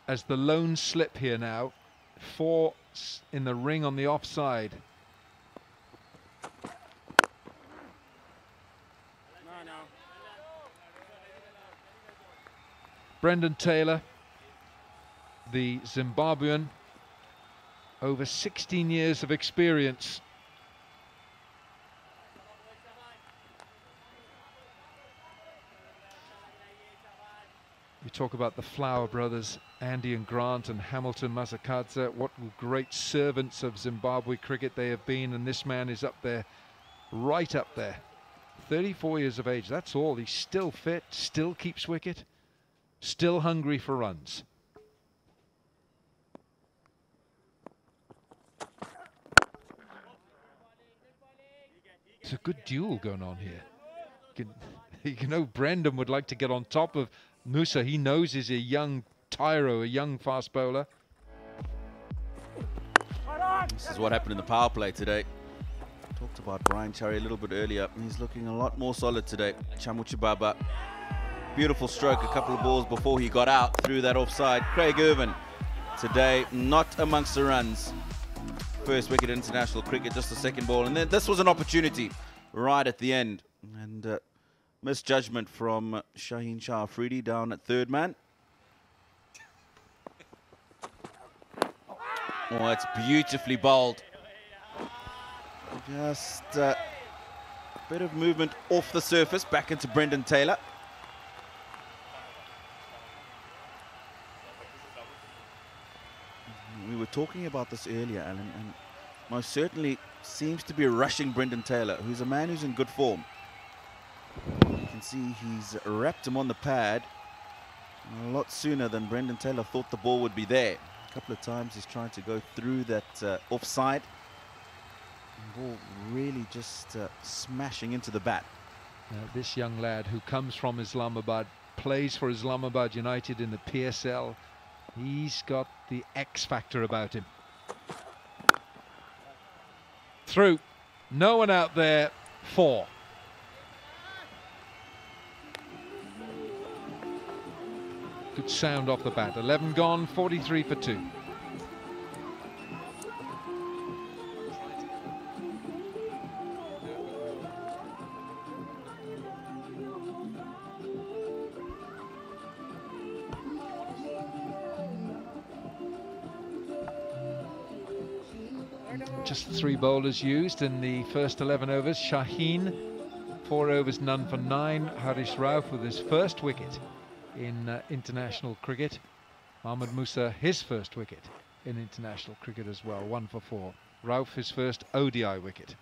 Speaker 8: as the lone slip here now. 4 in the ring on the offside. Brendan Taylor, the Zimbabwean, over 16 years of experience. You talk about the Flower brothers, Andy and Grant and Hamilton Masakadze. What great servants of Zimbabwe cricket they have been, and this man is up there, right up there. 34 years of age, that's all. He's still fit, still keeps wicket, still hungry for runs. It's a good duel going on here. You know, Brendan would like to get on top of Musa. He knows he's a young tyro, a young fast bowler.
Speaker 2: This is what happened in the power play today. Talked about Brian Cherry a little bit earlier. He's looking a lot more solid today. Chamuchibaba Beautiful stroke, a couple of balls before he got out through that offside. Craig Irvin today not amongst the runs. First wicket in international cricket, just the second ball. And then this was an opportunity right at the end. And misjudgment from Shaheen Shah Afridi down at third man. Oh, it's beautifully bowled. Just a bit of movement off the surface, back into Brendan Taylor. We were talking about this earlier, Alan, and most certainly seems to be rushing Brendan Taylor, who's a man who's in good form. You can see he's wrapped him on the pad a lot sooner than Brendan Taylor thought the ball would be there. A couple of times he's trying to go through that offside. And ball really just smashing into the bat.
Speaker 8: This young lad who comes from Islamabad, plays for Islamabad United in the PSL. He's got the X factor about him. Through. No one out there. 4. Good sound off the bat. 11 gone, 43 for 2. Just 3 bowlers used in the first 11 overs. Shaheen, 4 overs, none for 9. Harish Rauf with his first wicket in international cricket. Mahmoud Musa, his first wicket in international cricket as well, 1 for 4. Rauf, his first ODI wicket.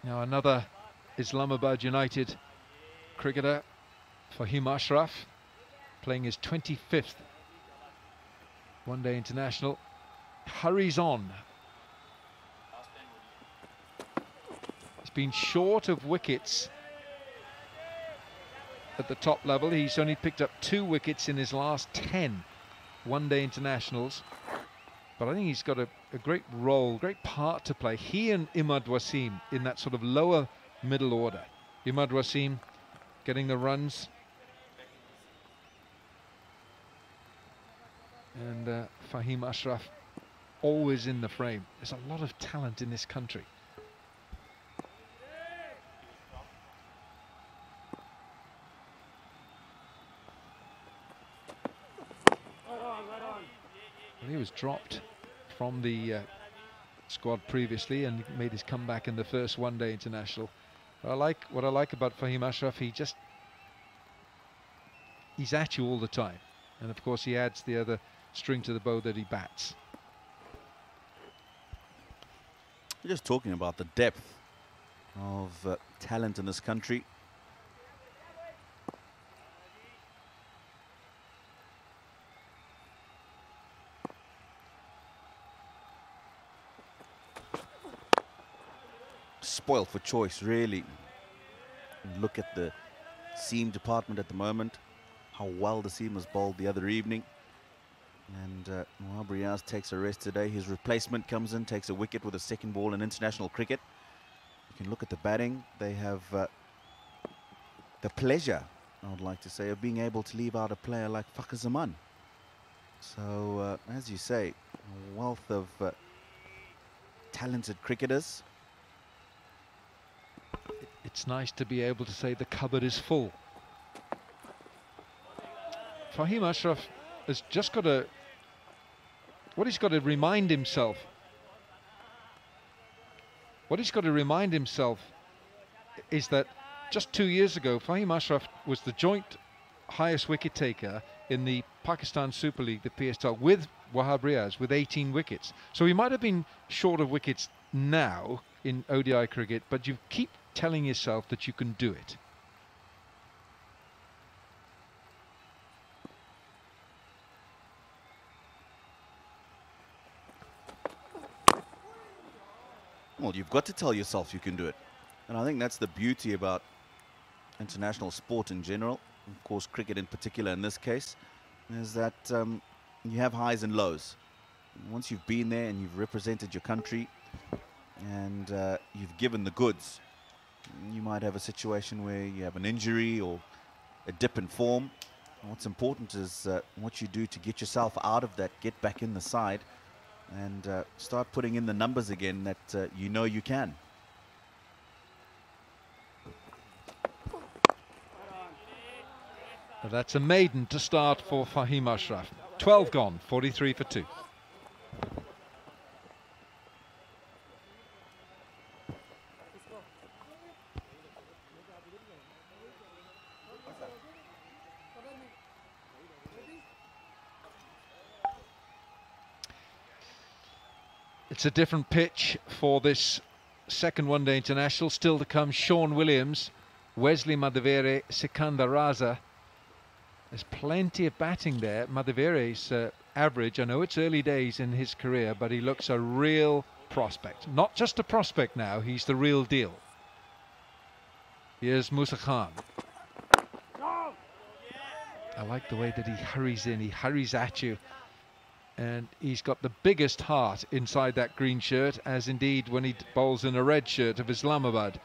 Speaker 8: Now another Islamabad United cricketer, Fahim Ashraf, playing his 25th one-day international, hurries on. He's been short of wickets at the top level. He's only picked up 2 wickets in his last 10 one-day internationals. But I think he's got a great role, great part to play. He and Imad Wasim in that sort of lower middle order. Imad Wasim getting the runs. And Fahim Ashraf always in the frame. There's a lot of talent in this country. He was dropped from the squad previously and made his comeback in the first one-day international. What I like about Fahim Ashraf, he's at you all the time, and of course he adds the other string to the bow that he bats.
Speaker 2: We're just talking about the depth of talent in this country. Spoiled for choice, really. Look at the seam department at the moment, how well the seam was bowled the other evening. And Wahab Riaz takes a rest today. His replacement comes in, takes a wicket with a second ball in international cricket. You can look at the batting. They have the pleasure, I would like to say, of being able to leave out a player like Fakhar Zaman. So, as you say, a wealth of talented cricketers.
Speaker 8: It's nice to be able to say the cupboard is full. Fahim Ashraf has just got to... What he's got to remind himself... is that just 2 years ago, Fahim Ashraf was the joint highest wicket taker in the Pakistan Super League, the PSL, with Wahab Riaz, with 18 wickets. So he might have been short of wickets now in ODI cricket, but you keep telling yourself that you can do it.
Speaker 2: Well, you've got to tell yourself you can do it. And I think that's the beauty about international sport in general. of course cricket in particular in this case, is that you have highs and lows. Once you've been there and you've represented your country and you've given the goods, you might have a situation where you have an injury or a dip in form. What's important is what you do to get yourself out of that, get back in the side and start putting in the numbers again that you know you can.
Speaker 8: That's a maiden to start for Fahim Ashraf. 12 gone, 43 for 2. It's a different pitch for this second one-day international. Still to come, Sean Williams, Wesley Madivere, Sikandar Raza. There's plenty of batting there. Madivere's average, I know it's early days in his career, but he looks a real prospect. Not just a prospect now, he's the real deal. Here's Musa Khan. I like the way that he hurries in, he hurries at you. And he's got the biggest heart inside that green shirt, as indeed when he bowls in a red shirt of Islamabad.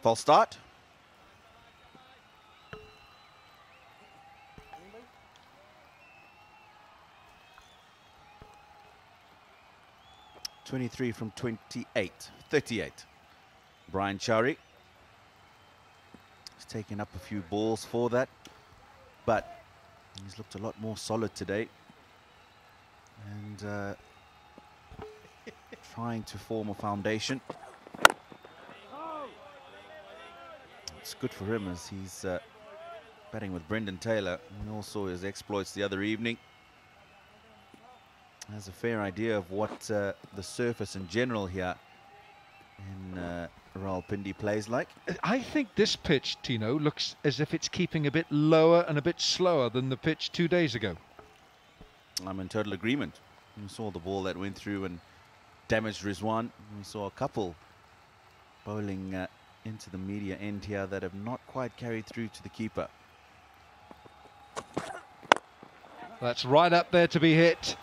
Speaker 2: False start. (23 from 28, 38). Brian Chowry has taken up a few balls for that, but he's looked a lot more solid today and trying to form a foundation. It's good for him as he's batting with Brendan Taylor. We all saw his exploits the other evening. Has a fair idea of what the surface in general here in Rawalpindi plays like.
Speaker 8: I think this pitch, Tino, looks as if it's keeping a bit lower and a bit slower than the pitch 2 days ago.
Speaker 2: I'm in total agreement. We saw the ball that went through and damaged Rizwan. We saw a couple bowling into the media end here that have not quite carried through to the keeper.
Speaker 8: That's right up there to be hit.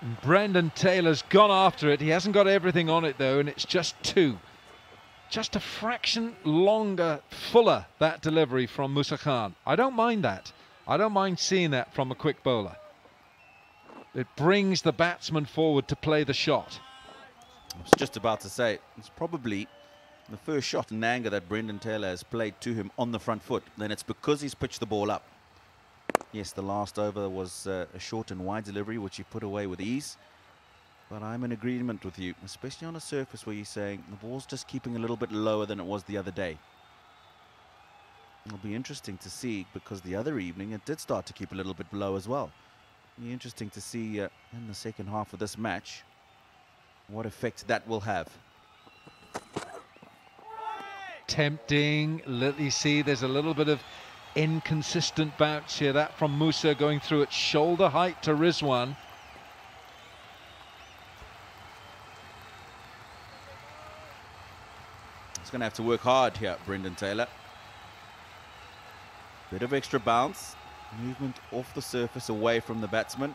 Speaker 8: And Brendan Taylor's gone after it. He hasn't got everything on it though, and it's just 2. Just a fraction longer, fuller, that delivery from Musa Khan. I don't mind that. I don't mind seeing that from a quick bowler. It brings the batsman forward to play the shot.
Speaker 2: I was just about to say, it's probably the first shot in anger that Brendan Taylor has played to him on the front foot. Then it's because he's pitched the ball up. Yes, the last over was a short and wide delivery, which he put away with ease. But I'm in agreement with you, especially on a surface where you're saying the ball's just keeping a little bit lower than it was the other day. It'll be interesting to see, because the other evening it did start to keep a little bit low as well. It'll be interesting to see in the second half of this match what effect that will have.
Speaker 8: Tempting. You see there's a little bit of inconsistent bounce here. That from Musa going through at shoulder height to Rizwan.
Speaker 2: He's going to have to work hard here, Brendan Taylor. Bit of extra bounce. Movement off the surface away from the batsman.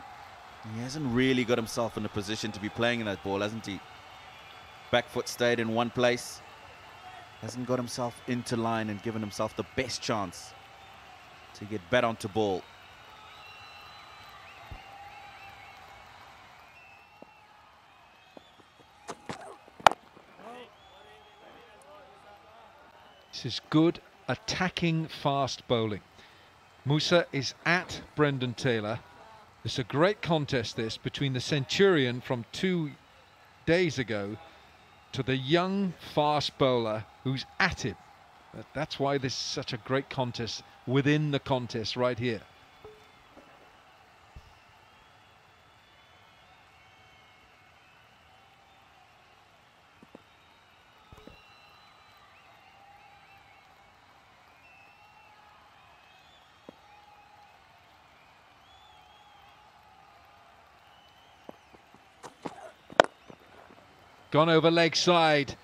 Speaker 2: He hasn't really got himself in a position to be playing in that ball, hasn't he? Back foot stayed in one place. Hasn't got himself into line and given himself the best chance to get bat onto ball.
Speaker 8: This is good attacking fast bowling. Musa is at Brendan Taylor. It's a great contest, this, between the Centurion from 2 days ago to the young fast bowler who's at him. But that's why this is such a great contest within the contest right here. Gone over leg side,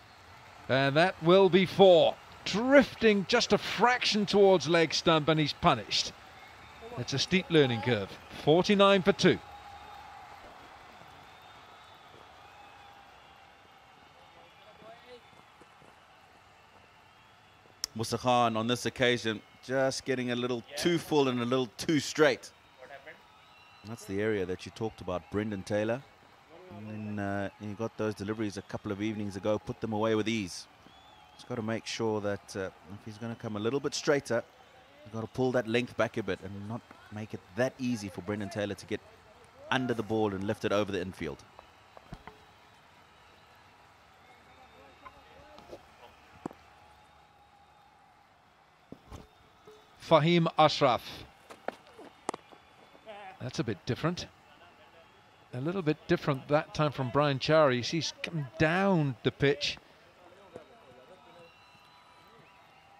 Speaker 8: and that will be 4. Drifting just a fraction towards leg stump, and he's punished. It's a steep learning curve. 49 for 2.
Speaker 2: Musa Khan on this occasion just getting a little too full and a little too straight. That's the area that you talked about, Brendan Taylor. And then he got those deliveries a couple of evenings ago, put them away with ease. He's got to make sure that if he's going to come a little bit straighter, he's got to pull that length back a bit and not make it that easy for Brendan Taylor to get under the ball and lift it over the infield.
Speaker 8: Fahim Ashraf. That's a bit different. A little bit different that time from Brian Chari. He's come down the pitch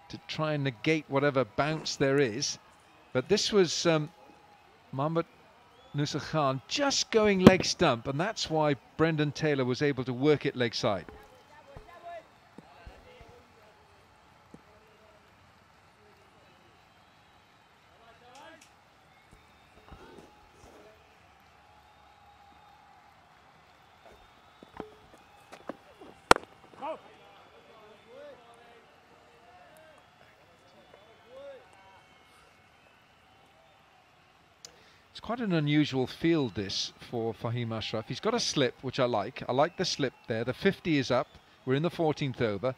Speaker 8: to try and negate whatever bounce there is. But this was Mohamed Nusa Khan just going leg stump, and that's why Brendan Taylor was able to work it leg side. It's quite an unusual field, this, for Fahim Ashraf. He's got a slip, which I like. I like the slip there. The 50 is up. We're in the 14th over.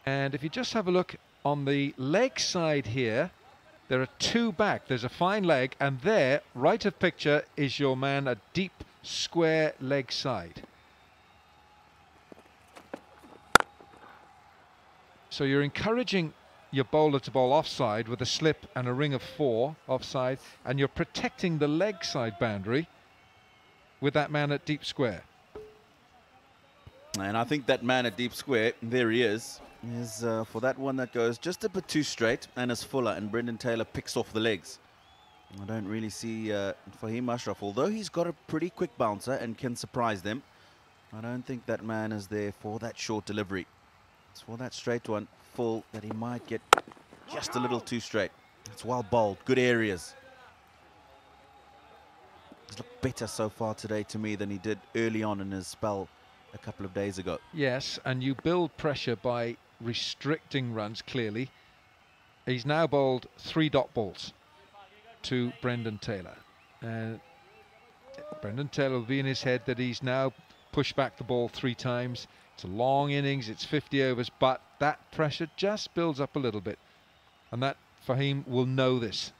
Speaker 8: And if you just have a look on the leg side here, there are 2 back. There's a fine leg, and there, right of picture, is your man, a deep square leg side. So you're encouraging your bowler to bowl offside with a slip and a ring of 4 offside, and you're protecting the leg side boundary with that man at deep square.
Speaker 2: And I think that man at deep square, there he is for that one that goes just a bit too straight and is fuller, and Brendan Taylor picks off the legs. I don't really see Fahim Ashraf, although he's got a pretty quick bouncer and can surprise them. I don't think that man is there for that short delivery. It's for that straight one, full, that he might get just a little too straight. It's well bowled, good areas. He's looked better so far today to me than he did early on in his spell a couple of days ago.
Speaker 8: Yes, and you build pressure by restricting runs, clearly. He's now bowled 3 dot balls to Brendan Taylor. And Brendan Taylor will be in his head that he's now pushed back the ball 3 times. It's a long innings, it's 50 overs, but that pressure just builds up a little bit. And that Fahim will know this.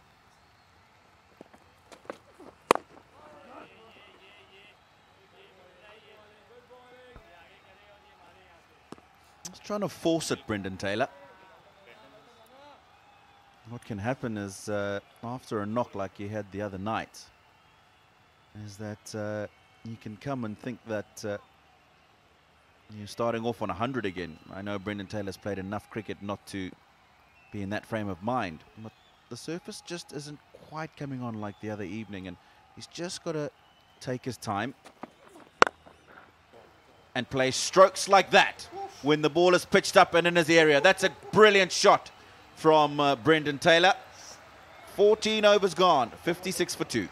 Speaker 2: He's trying to force it, Brendan Taylor. What can happen is, after a knock like he had the other night, is that you can come and think that you're starting off on 100 again. I know Brendan Taylor's played enough cricket not to be in that frame of mind, but the surface just isn't quite coming on like the other evening, and he's just got to take his time and play strokes like that when the ball is pitched up and in his area. That's a brilliant shot from Brendan Taylor. 14 overs gone, 56 for 2.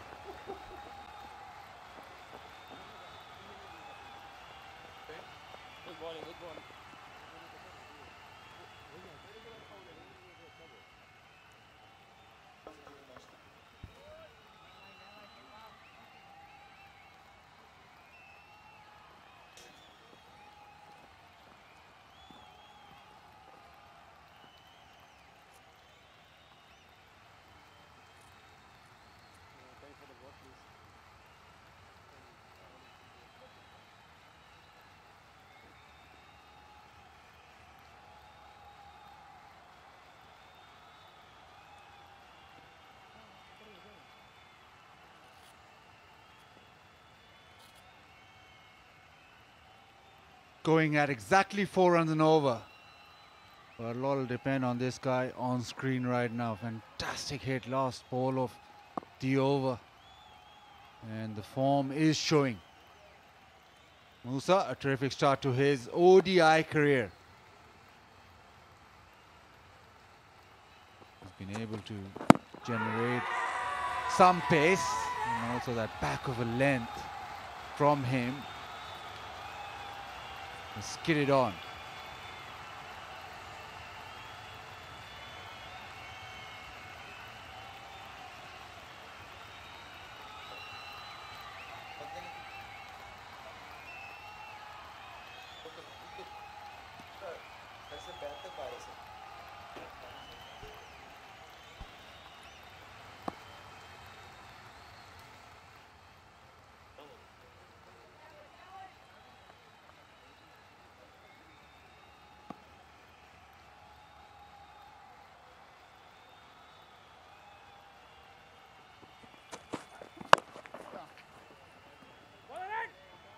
Speaker 3: going at exactly 4 runs and over. But a lot will depend on this guy on screen right now. Fantastic hit, last ball of the over. And the form is showing. Musa, a terrific start to his ODI career. He's been able to generate some pace and also that back of a length from him. Skidded on.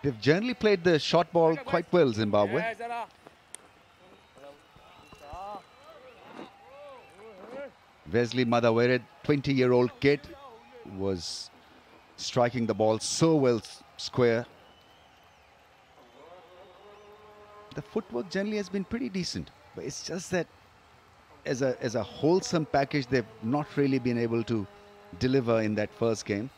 Speaker 9: They've generally played the short ball quite well, Zimbabwe. Wesley Madawere, 20-year-old kid, was striking the ball so well square. The footwork generally has been pretty decent, but it's just that as a wholesome package, they've not really been able to deliver in that first game.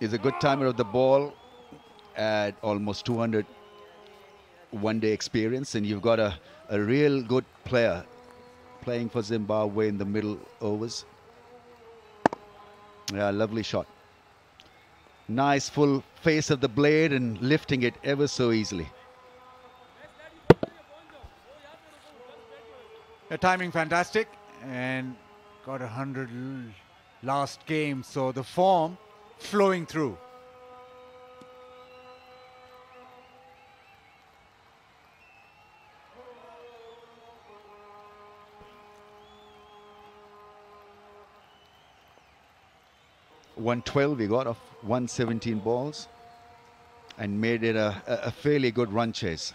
Speaker 9: He's a good timer of the ball at almost 200 one-day experience, and you've got a real good player playing for Zimbabwe in the middle overs. Yeah, lovely shot. Nice full face of the blade and lifting it ever so easily.
Speaker 3: The timing fantastic and got 100 last game, so the form flowing through.
Speaker 9: .112 we got off 117 balls and made it a fairly good run chase.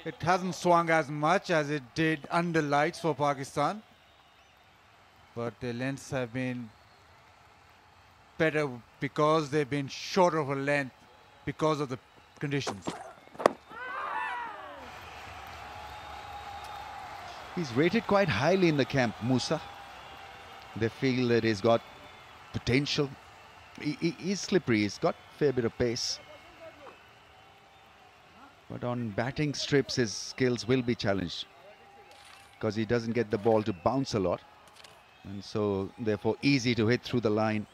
Speaker 3: It hasn't swung as much as it did under lights for Pakistan, but the lengths have been better because they've been short of a length because of the conditions.
Speaker 9: He's rated quite highly in the camp, Musa. They feel that he's got potential. He's slippery, he's got a fair bit of pace. But on batting strips, his skills will be challenged because he doesn't get the ball to bounce a lot. And so, therefore, easy to hit through the line.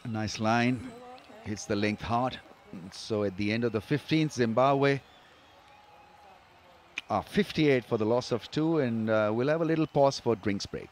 Speaker 9: A nice line, hits the length hard. So at the end of the 15th, Zimbabwe are 58 for the loss of 2, and we'll have a little pause for drinks break.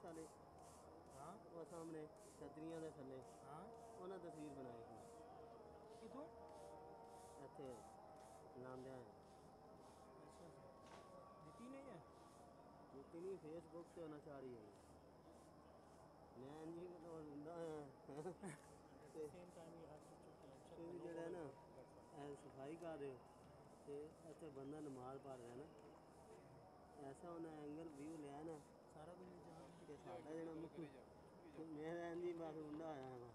Speaker 10: वाले हाँ वो सामने छतरियां दे थल्ले हाँ उन्हें तस्वीर बनाई थी किथों ਇੱਥੇ ਨਾਮ ਦੇ ਆਇਆ ਅੱਛਾ ਦਿੱਤੀ ਨਹੀਂ ਹੈ ਦਿੱਤੀ ਨਹੀਂ ਫੇਸਬੁੱਕ ਤੇ ਉਹਨਾਂ ਚਾੜੀ ਹੈ ਮੈਂ ਜੀ ਕੋਲ ਹੁੰਦਾ ਆ ਤੇ same time you have to check ਜਿਹੜਾ ਨਾ ਇਹ ਸਫਾਈ ਕਰ ਰਹੇ ਤੇ ਇੱਥੇ ਬੰਦਾ ਨਮਾਜ਼ ਪੜ੍ਹ ਰਿਹਾ ਨਾ ਐਸਾ ਉਹਨਾਂ ਐਂਗਲ ਵਿਊ ਲਿਆ ਨਾ ਸਾਰਾ ਕੁਝ ਜਹਾਂ ਕਿ ਸਾਡਾ ਜਿਹੜਾ ਮੁੱਖ ਮੈਂ ਜੀ ਬਸ ਹੁੰਦਾ ਆਇਆ ਹਾਂ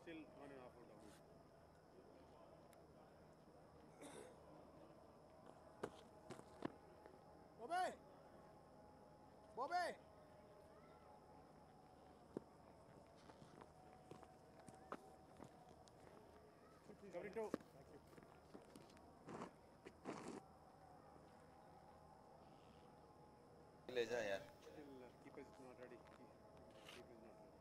Speaker 7: Still 1.5 foot down. Bobby! Bobby! Cover it too.
Speaker 4: ले जा यार
Speaker 7: Keeper is not ready. Keeper is not ready.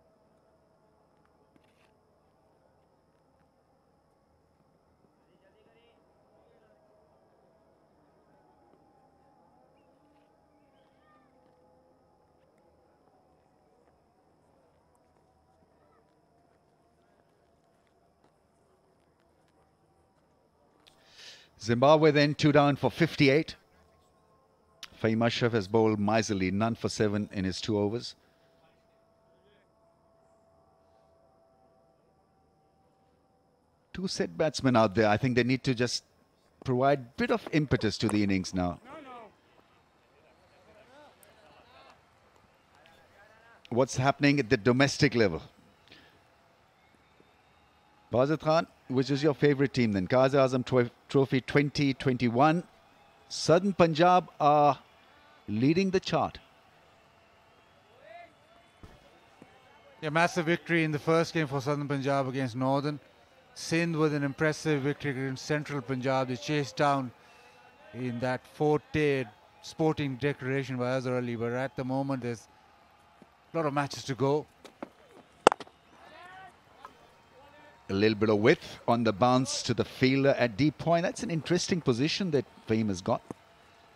Speaker 9: Zimbabwe then 2 down for 58. Fahim Ashraf has bowled miserly, none for 7 in his 2 overs. Two set batsmen out there. I think they need to just provide a bit of impetus to the innings now. What's happening at the domestic level? Bazat Khan, which is your favorite team then? Qazi-Azam Trophy 2021. Southern Punjab are leading the chart.
Speaker 3: Yeah, massive victory in the first game for Southern Punjab against Northern. Sindh with an impressive victory against Central Punjab. They chased down in that fourth-day sporting declaration by Azhar Ali, but at the moment there's a lot of matches to go.
Speaker 9: A little bit of width on the bounce to the fielder at deep point. That's an interesting position that Fahim has got.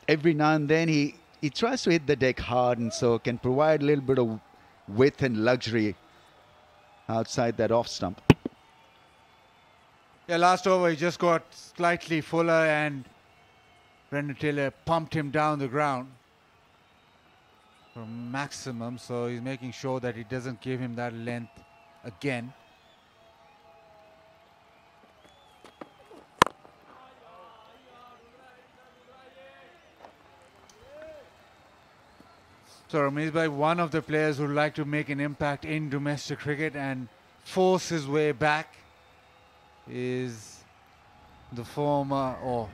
Speaker 9: Every now and then he tries to hit the deck hard and so can provide a little bit of width and luxury outside that off stump.
Speaker 3: Yeah, last over he just got slightly fuller and Brendan Taylor pumped him down the ground for maximum, so he's making sure that he doesn't give him that length again. So Ramesh Bhai, one of the players who would like to make an impact in domestic cricket and force his way back is the former or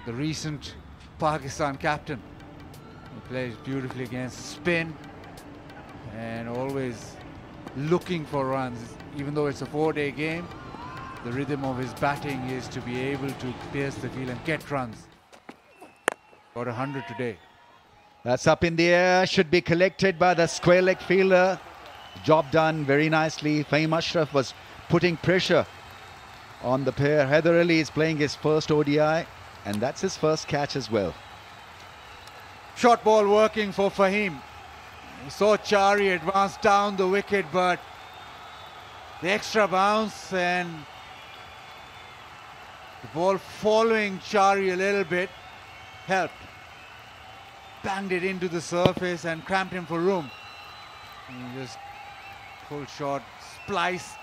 Speaker 3: the recent Pakistan captain. He plays beautifully against spin and always looking for runs. Even though it's a 4-day game, the rhythm of his batting is to be able to pierce the field and get runs. Got 100 today.
Speaker 9: That's up in the air, should be collected by the square leg fielder. Job done very nicely. Fahim Ashraf was putting pressure on the pair. Haider Ali is playing his first ODI and that's his first catch as well.
Speaker 3: Short ball working for Fahim. He saw Chari advance down the wicket, but the extra bounce and the ball following Chari a little bit helped. Banged it into the surface and cramped him for room. And just full shot, spliced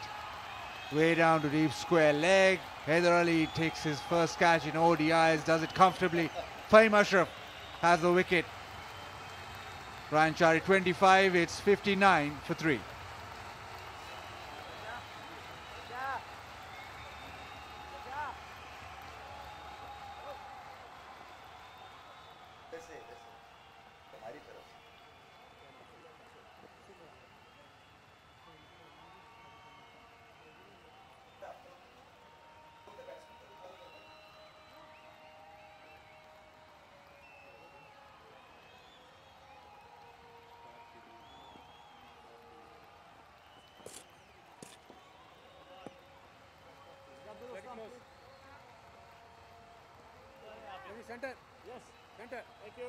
Speaker 3: way down to deep square leg. Haider Ali takes his first catch in ODIs, does it comfortably. Fahim Ashraf has the wicket. Ryan Chari 25, it's 59 for 3.
Speaker 7: Center. Yes. Center. Thank you.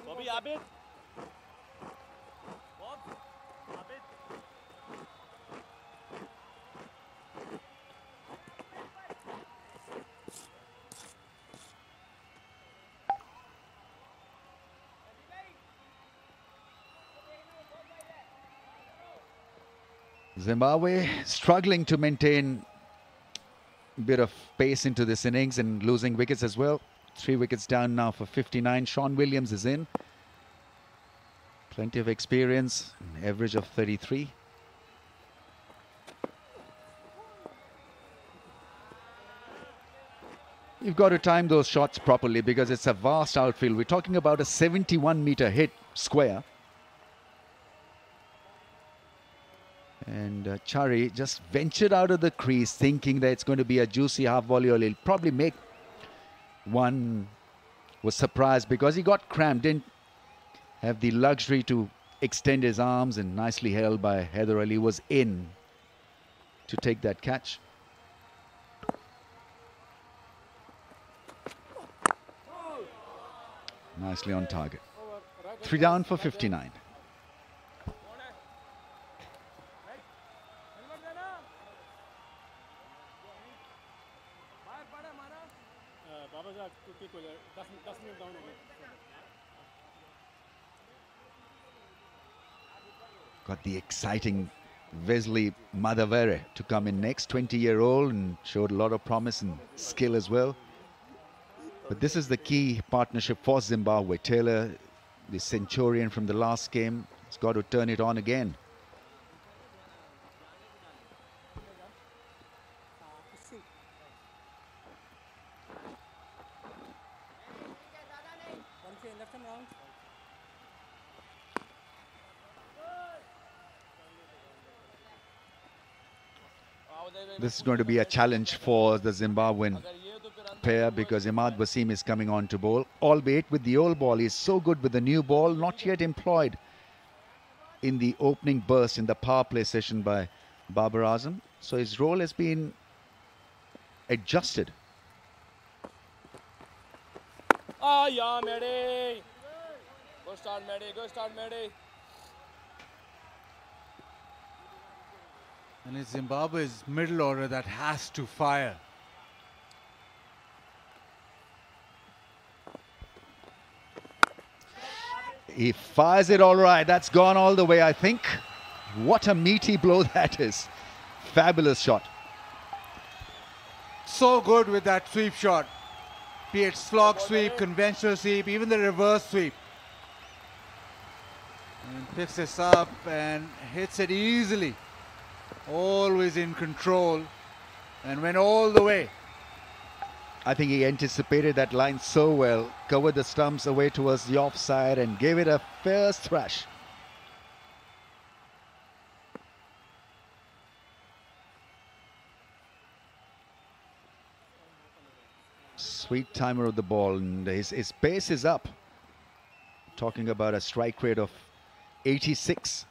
Speaker 7: Bobby Abid. Bob. Abid.
Speaker 9: Zimbabwe struggling to maintain a bit of pace into this innings and losing wickets as well. 3 wickets down now for 59. Sean Williams is in. Plenty of experience, an average of 33. You've got to time those shots properly because it's a vast outfield. We're talking about a 71-meter hit square. And Chari just ventured out of the crease thinking that it's going to be a juicy half volley or he'll probably make one. Was surprised because he got cramped, didn't have the luxury to extend his arms, and nicely held by Haider Ali was in to take that catch. Nicely on target. 3 down for 59. Got the exciting Wesley Madhavere to come in next, 20-year-old, and showed a lot of promise and skill as well. But this is the key partnership for Zimbabwe. Taylor, the centurion from the last game, has got to turn it on again. This is going to be a challenge for the Zimbabwean pair because Imad Wasim is coming on to bowl, albeit with the old ball. He's so good with the new ball, not yet employed in the opening burst in the power play session by Babar Azam. So his role has been adjusted.
Speaker 7: Ah, yeah, Mehdi. Go start, Mehdi. Go start, Mehdi.
Speaker 3: And it's Zimbabwe's middle order that has to fire.
Speaker 9: He fires it all right. That's gone all the way, I think. What a meaty blow that is. Fabulous shot.
Speaker 3: So good with that sweep shot. Be it slog sweep, conventional sweep, even the reverse sweep. And picks this up and hits it easily. Always in control and went all the way.
Speaker 9: I think he anticipated that line so well, covered the stumps away towards the offside and gave it a fierce thrash. Sweet timer of the ball, and his pace is up. Talking about a strike rate of 86.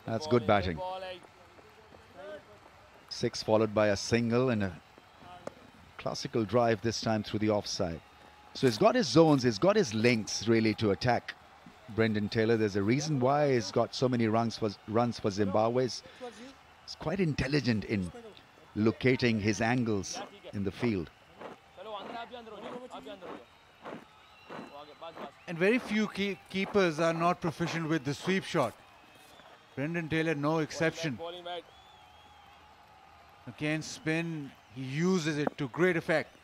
Speaker 9: That's good batting. 6 followed by a single and a classical drive this time through the offside. So he's got his zones, he's got his lengths really to attack Brendan Taylor. There's a reason why he's got so many runs for Zimbabwe. He's quite intelligent in locating his angles in the field.
Speaker 3: And very few keepers are not proficient with the sweep shot. Brendan Taylor, no exception. Again, spin, he uses it to great effect.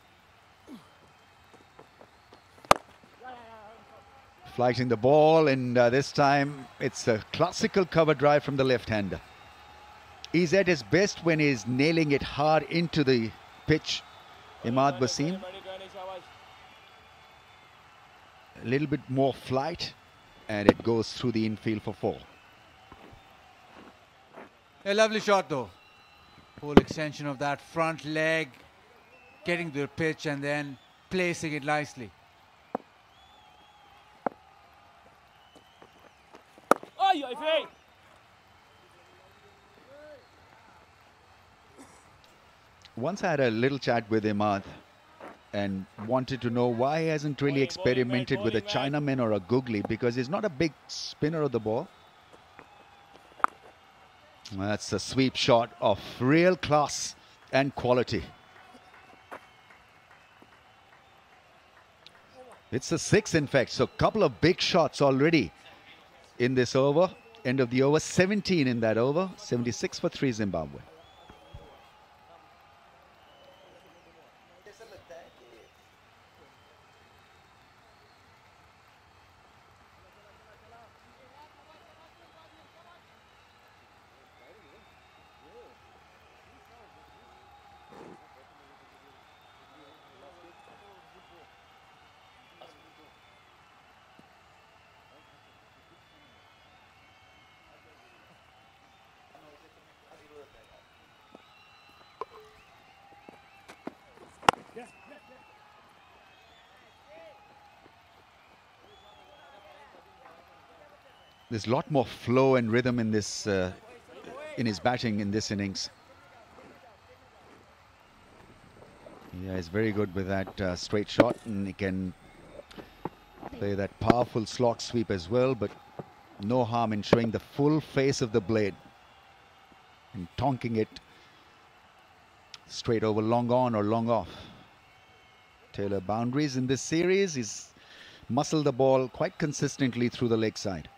Speaker 9: Flighting the ball, and this time it's a classical cover drive from the left-hander. He's at his best when he's nailing it hard into the pitch. Imad Wasim. A little bit more flight, and it goes through the infield for 4.
Speaker 3: A lovely shot though. Whole extension of that front leg, getting to the pitch and then placing it nicely.
Speaker 9: once I had a little chat with Imad and wanted to know why he hasn't really experimented with a Chinaman or a googly, because he's not a big spinner of the ball. That's a sweep shot of real class and quality. It's a 6, in fact, so a couple of big shots already in this over. End of the over, 17 in that over, 76 for 3 Zimbabwe. There's a lot more flow and rhythm in this, in his batting in this innings. Yeah, he's very good with that straight shot, and he can play that powerful slog sweep as well, but no harm in showing the full face of the blade and tonking it straight over long on or long off. Taylor boundaries in this series. He's muscled the ball quite consistently through the leg side.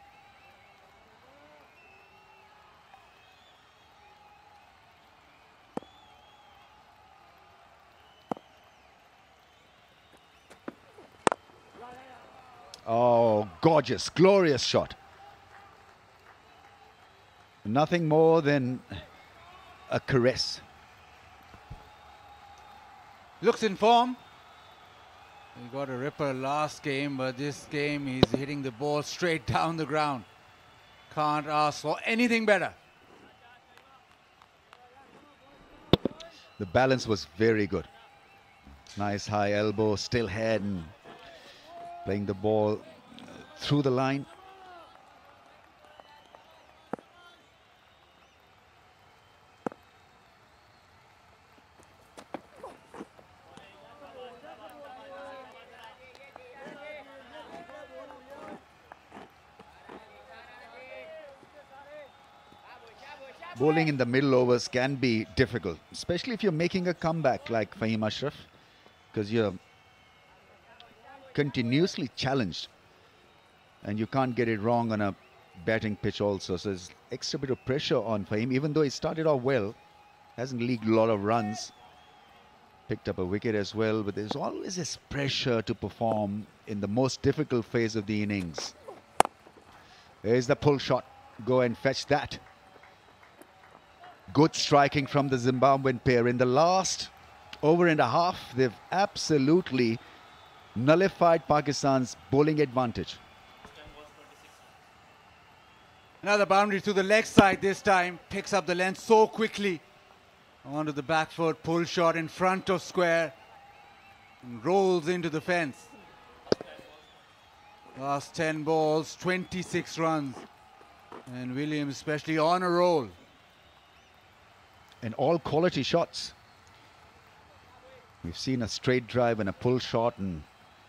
Speaker 9: Oh, gorgeous, glorious shot. Nothing more than a caress.
Speaker 3: Looks in form. He got a ripper last game, but this game he's hitting the ball straight down the ground. Can't ask for anything better.
Speaker 9: The balance was very good. Nice high elbow, still head, and playing the ball through the line. Bowling in the middle overs can be difficult, especially if you're making a comeback like Fahim Ashraf, because you're continuously challenged and you can't get it wrong on a batting pitch also. So there's extra bit of pressure on Fahim, even though he started off well, hasn't leaked a lot of runs, picked up a wicket as well, but there's always this pressure to perform in the most difficult phase of the innings. There's the pull shot, go and fetch that. Good striking from the Zimbabwean pair. In the last over and a half, they've absolutely nullified Pakistan's bowling advantage.
Speaker 3: Another boundary to the leg side this time. Picks up the length so quickly. Onto the back foot, pull shot in front of square. And rolls into the fence. Last 10 balls, 26 runs. And Williams especially on a roll.
Speaker 9: And all quality shots. We've seen a straight drive and a pull shot and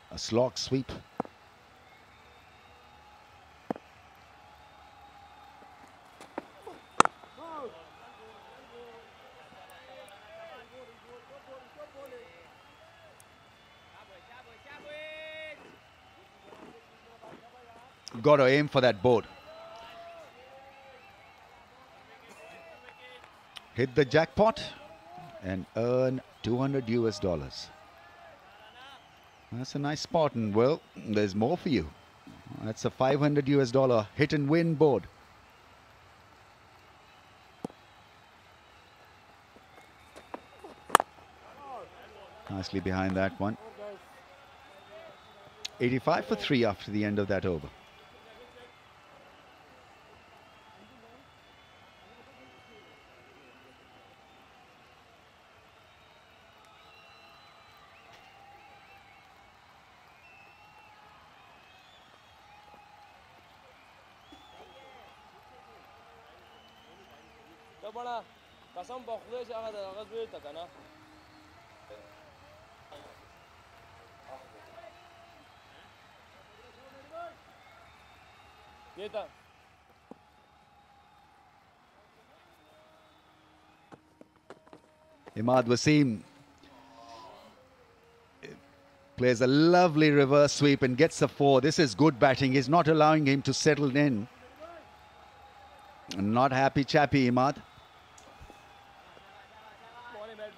Speaker 9: a slog sweep. Got to aim for that board. Hit the jackpot and earn $200 US. That's a nice spot, and well, there's more for you. That's a $500 US hit and win board. Nicely behind that one. 85 for 3 after the end of that over.
Speaker 7: कसम बख्दे से आगा दरगज में तकना ये था
Speaker 9: Imad Wasim plays a lovely reverse sweep and gets a 4. This is good batting. He's not allowing him to settle in. Not happy chappy, Imad.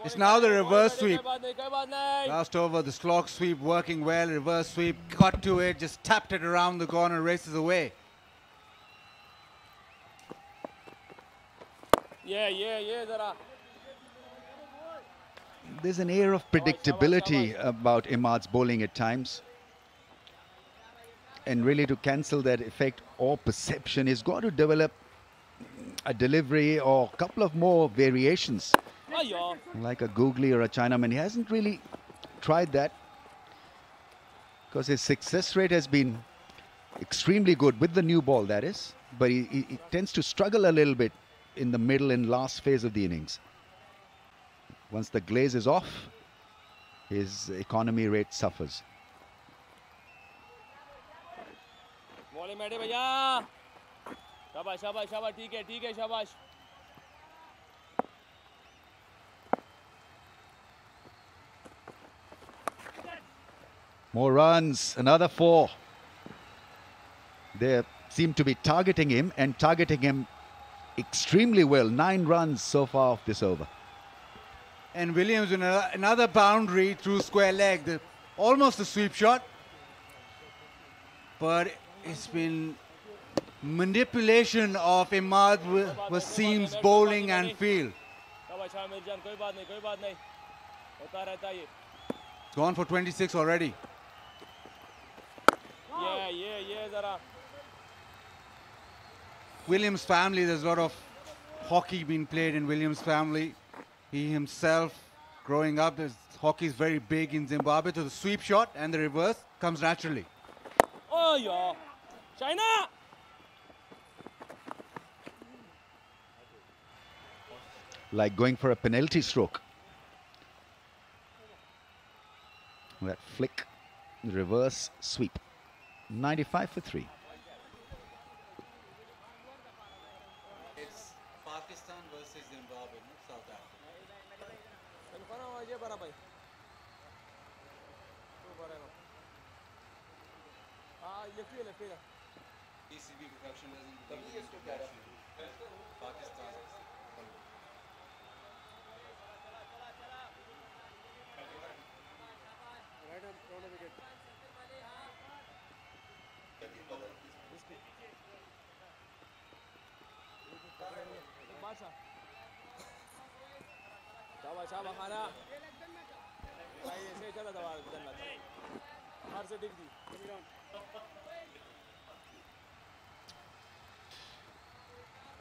Speaker 3: It's now the reverse sweep. Last over, the slog sweep working well. Reverse sweep, got to it, just tapped it around the corner, races away.
Speaker 7: ये जरा
Speaker 9: There's an air of predictability about Imad's bowling at times. And really to cancel that effect or perception, he's got to develop a delivery or a couple of more variations. Like a googly or a Chinaman. He hasn't really tried that because his success rate has been extremely good with the new ball, that is. But he tends to struggle a little bit in the middle and last phase of the innings. Once the glaze is off, his economy rate suffers.
Speaker 7: Bowling बैठे भैया शाबाश शाबाश शाबाश ठीक है शाबाश
Speaker 9: More runs, another 4. They seem to be targeting him and targeting him extremely well. 9 runs so far off this over.
Speaker 3: And Williams with another boundary through square leg. Almost a sweep shot. But it's been manipulation of Imad Wasim's bowling and field. It's gone for 26 already. Williams family, there's a lot of hockey being played in Williams family. He himself, growing up, hockey is very big in Zimbabwe, so the sweep shot and the reverse comes naturally.
Speaker 7: Oh yeah, China!
Speaker 9: Like going for a penalty stroke. That flick, reverse sweep. 95 for 3.
Speaker 3: It's Pakistan versus Zimbabwe, not South Africa. PCB production doesn't Pakistan.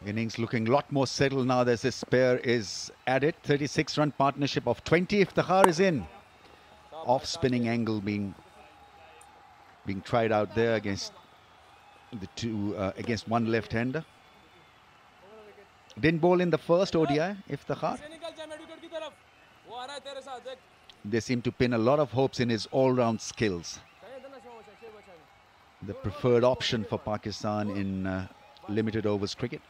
Speaker 9: Innings looking a lot more settled now. There's this pair is added. 36-run partnership of 20. Iftikhar is in. Off-spinning angle being tried out there against the two against one left-hander. Didn't bowl in the first ODI, Iftikhar. They seem to pin a lot of hopes in his all-round skills. The preferred option for Pakistan in limited overs cricket.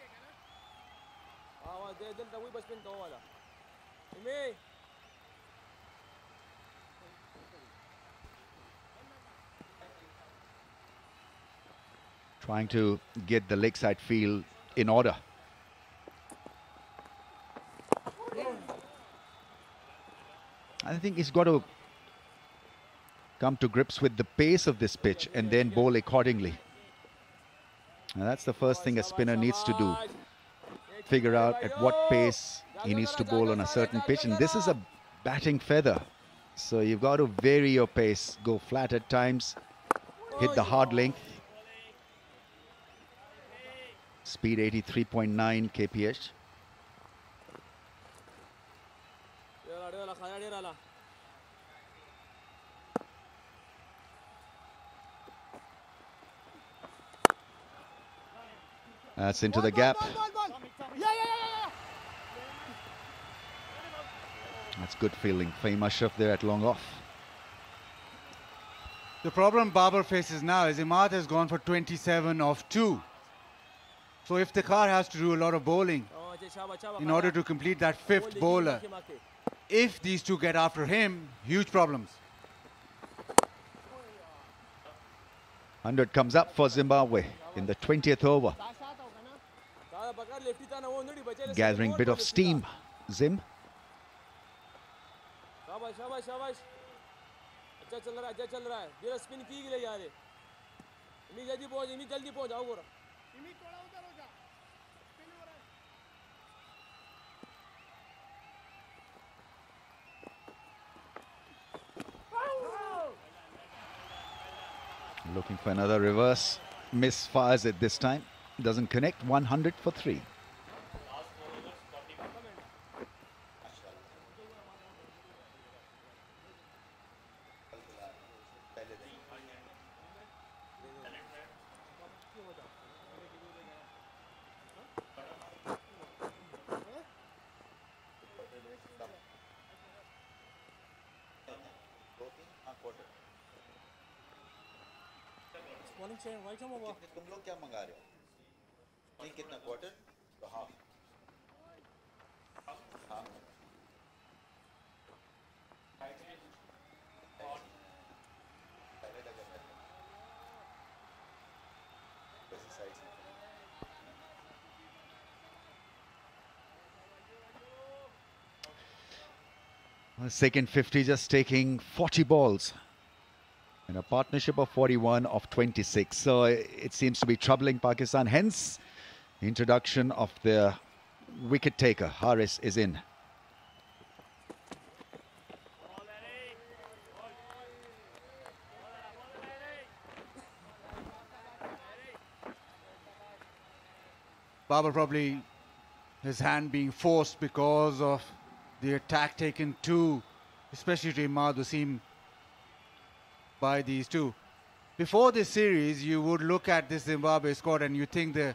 Speaker 9: Trying to get the leg side field in order. I think he's got to come to grips with the pace of this pitch and then bowl accordingly. Now that's the first thing a spinner needs to do. Figure out at what pace he needs to bowl on a certain pitch. And this is a batting feather. So you've got to vary your pace. Go flat at times. Hit the hard length. Speed 83.9 kph. That's into the gap. That's good fielding. Fahim Ashraf there at long off.
Speaker 3: The problem Babar faces now is Imad has gone for 27 of 2. So Iftikhar has to do a lot of bowling in order to complete that fifth bowler. If these two get after him, huge problems.
Speaker 9: 100 comes up for Zimbabwe in the 20th over. Gathering bit of steam, Zim. Looking for another reverse. Misfires it this time. Doesn't connect. 100 for 3.
Speaker 4: तुम लोग क्या मंगा रहे हो? नहीं कितना quarter? तो half. Half.
Speaker 9: Second 50 just taking 40 balls. In a partnership of 41 of 26. So it seems to be troubling Pakistan. Hence, introduction of the wicket taker. Haris is in.
Speaker 3: Babar probably his hand being forced because of the attack taken to, especially to Imad Wasim, by these two. Before this series, you would look at this Zimbabwe squad and you think the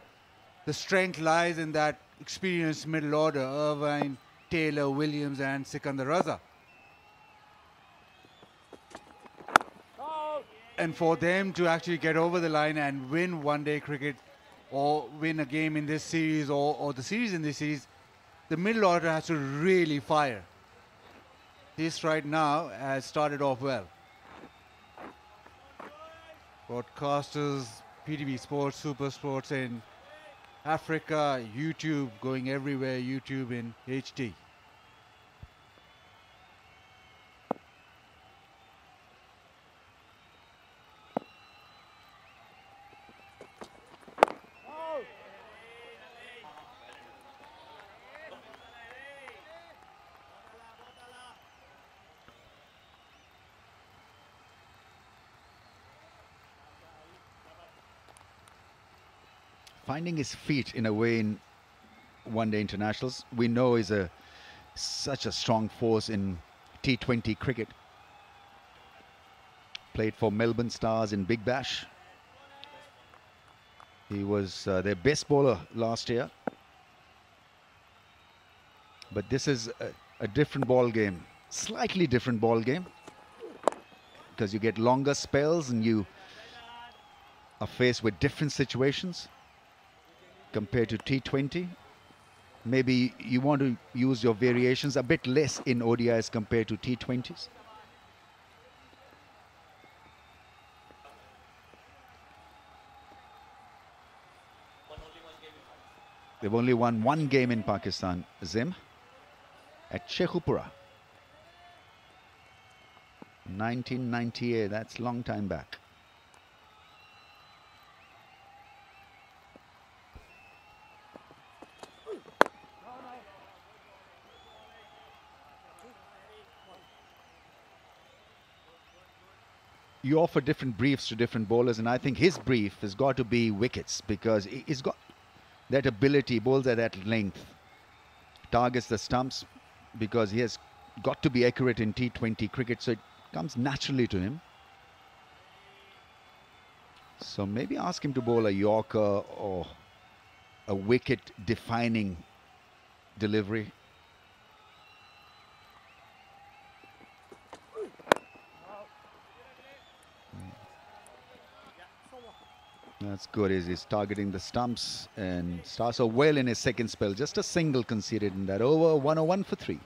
Speaker 3: strength lies in that experienced middle order, Irvine, Taylor, Williams and Sikandar Raza. And for them to actually get over the line and win one-day cricket or win a game in this series or the series in this series, the middle order has to really fire. This right now has started off well. Broadcasters, PTV Sports, Super Sports in Africa, YouTube, going everywhere, YouTube in HD.
Speaker 9: Finding his feet in a way in one-day internationals, we know is such a strong force in T20 cricket. Played for Melbourne Stars in Big Bash. He was their best bowler last year. But this is a different ball game, slightly different ball game, because you get longer spells and you are faced with different situations compared to T20. Maybe you want to use your variations a bit less in ODIs compared to T20s. They've only won one game in Pakistan, Zim, at Sheikhupura. 1998, that's a long time back. You offer different briefs to different bowlers, and I think his brief has got to be wickets, because he's got that ability, bowls at that length, targets the stumps, because he has got to be accurate in T20 cricket, so it comes naturally to him. So maybe ask him to bowl a Yorker or a wicket-defining delivery. That's good. He's targeting the stumps and starts off well in his second spell. Just a single conceded in that over. 101 for 3.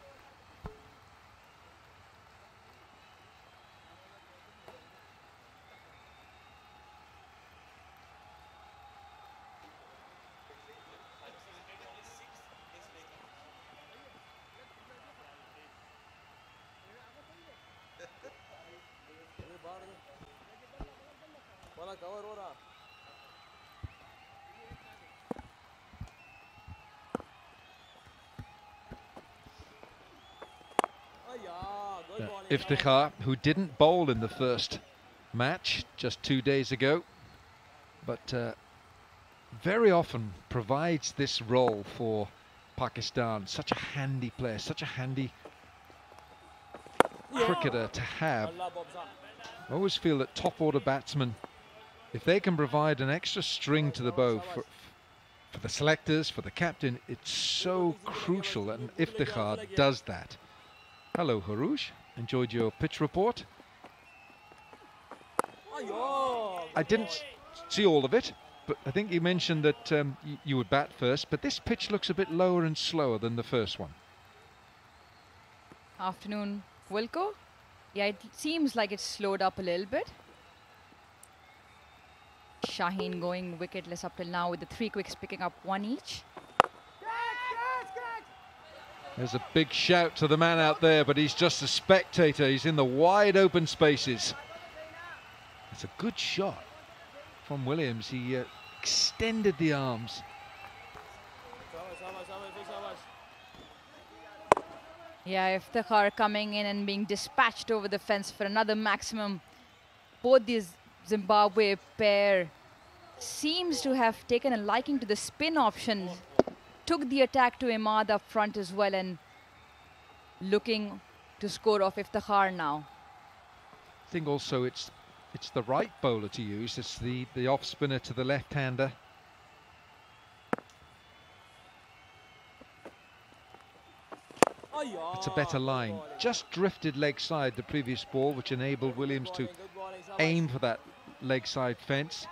Speaker 8: Iftikhar, who didn't bowl in the first match just 2 days ago, but very often provides this role for Pakistan. Such a handy player, such a handy cricketer to have. I always feel that top order batsmen, if they can provide an extra string to the bow for the selectors, for the captain, it's so crucial, and Iftikhar does that. Hello, Haroush. Enjoyed your pitch report. I didn't see all of it, but I think you mentioned that you would bat first, but this pitch looks a bit lower and slower than the first one.
Speaker 6: Afternoon, Wilco. Yeah, it seems like it's slowed up a little bit. Shaheen going wicketless up till now with the 3 quicks picking up 1 each.
Speaker 8: There's a big shout to the man out there, but he's just a spectator. He's in the wide open spaces. It's a good shot from Williams. He extended the arms.
Speaker 6: Yeah, Iftikhar coming in and being dispatched over the fence for another maximum. Both these Zimbabwe pair seems to have taken a liking to the spin option. Took the attack to Imad up front as well and looking to score off Iftikhar now.
Speaker 8: I think also it's the right bowler to use. It's the off spinner to the left-hander. It's a better line. Just drifted leg side the previous ball, which enabled Williams to aim for that leg side fence.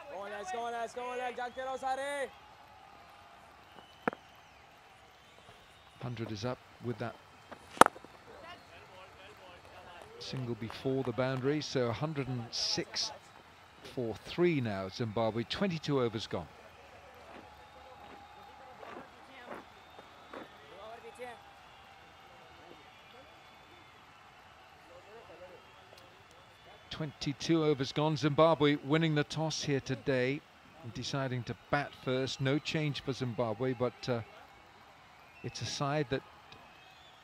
Speaker 8: 100 is up with that single before the boundary, so 106 for 3 now. Zimbabwe, 22 overs gone. .22 overs gone. Zimbabwe winning the toss here today, deciding to bat first. No change for Zimbabwe, but it's a side that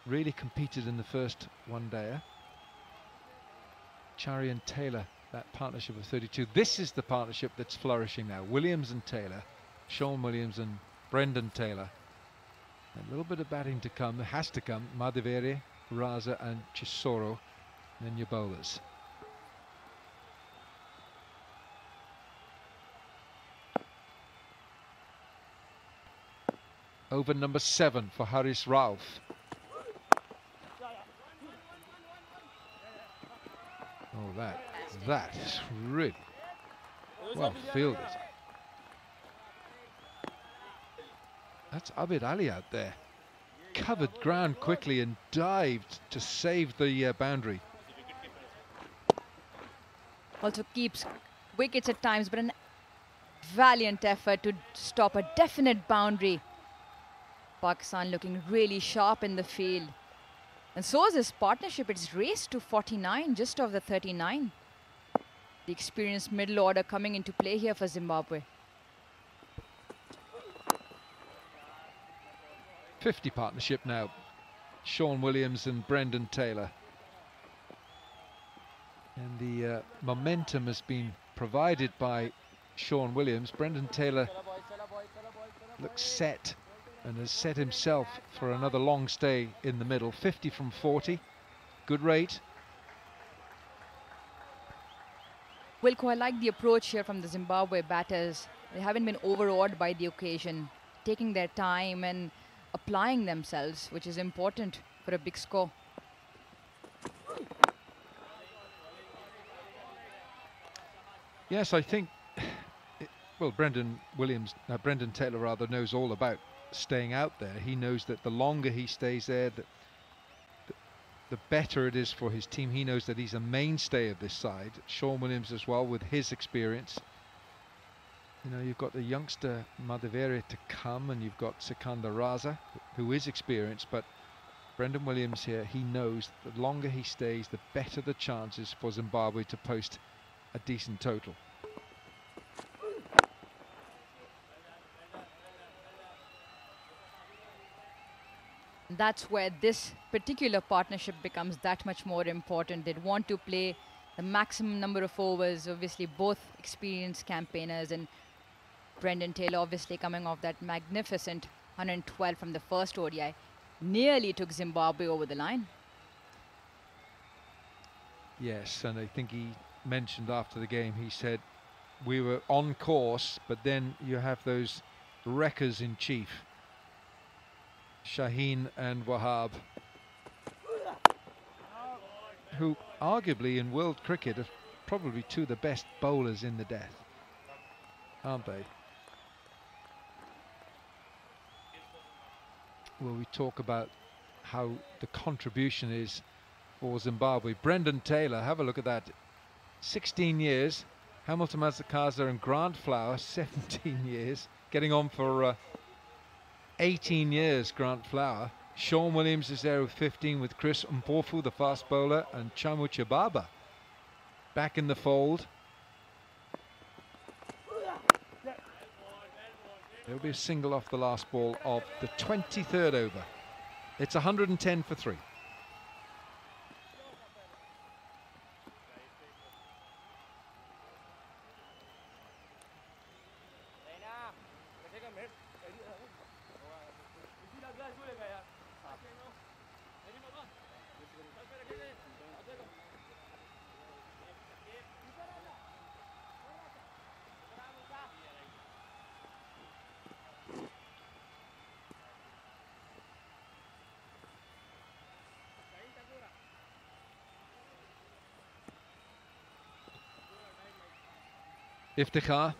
Speaker 8: really competed in the first one-dayer. Chari and Taylor, that partnership of 32. This is the partnership that's flourishing now. Williams and Taylor, Sean Williams and Brendan Taylor. A little bit of batting to come, there has to come. Madivere, Raza and Chisoro, and then your bowlers. Over number 7 for Haris Rauf. Oh, that is really well fielded. That's Abid Ali out there. Covered ground quickly and dived to save the boundary.
Speaker 6: Also keeps wickets at times, but an valiant effort to stop a definite boundary. Pakistan looking really sharp in the field. And so is his partnership. It's raced to 49, just off the 39. The experienced middle order coming into play here for Zimbabwe.
Speaker 8: 50 partnership now. Sean Williams and Brendan Taylor. And the momentum has been provided by Sean Williams. Brendan Taylor looks set and has set himself for another long stay in the middle. 50 from 40, good rate.
Speaker 6: Wilco, I like the approach here from the Zimbabwe batters. They haven't been overawed by the occasion, taking their time and applying themselves, which is important for a big score.
Speaker 8: Yes, I think Well, Brendan Taylor rather, knows all about staying out there. He knows that the longer he stays there, the better it is for his team. He knows that he's a mainstay of this side. Sean Williams as well, with his experience. You know, you've got the youngster Madhaveri to come, and you've got Sikandar Raza, who is experienced, but Brendan Williams here, he knows that the longer he stays, the better the chances for Zimbabwe to post a decent total.
Speaker 6: That's where this particular partnership becomes that much more important. They'd want to play the maximum number of overs. Obviously, both experienced campaigners, and Brendan Taylor obviously coming off that magnificent 112 from the first ODI. Nearly took Zimbabwe over the line.
Speaker 8: Yes, and I think he mentioned after the game, he said, we were on course, but then you have those wreckers in chief, Shaheen and Wahab, who arguably in world cricket are probably two of the best bowlers in the death, aren't they? Well, we talk about how the contribution is for Zimbabwe. Brendan Taylor, have a look at that. 16 years. Hamilton Mazakaza and Grant Flower, 17 years. Getting on for 18 years, Grant Flower. Sean Williams is there with 15, with Chris Mpofu, the fast bowler, and Chamu Chibaba back in the fold. There'll be a single off the last ball of the 23rd over. It's 110 for 3. Iftikhar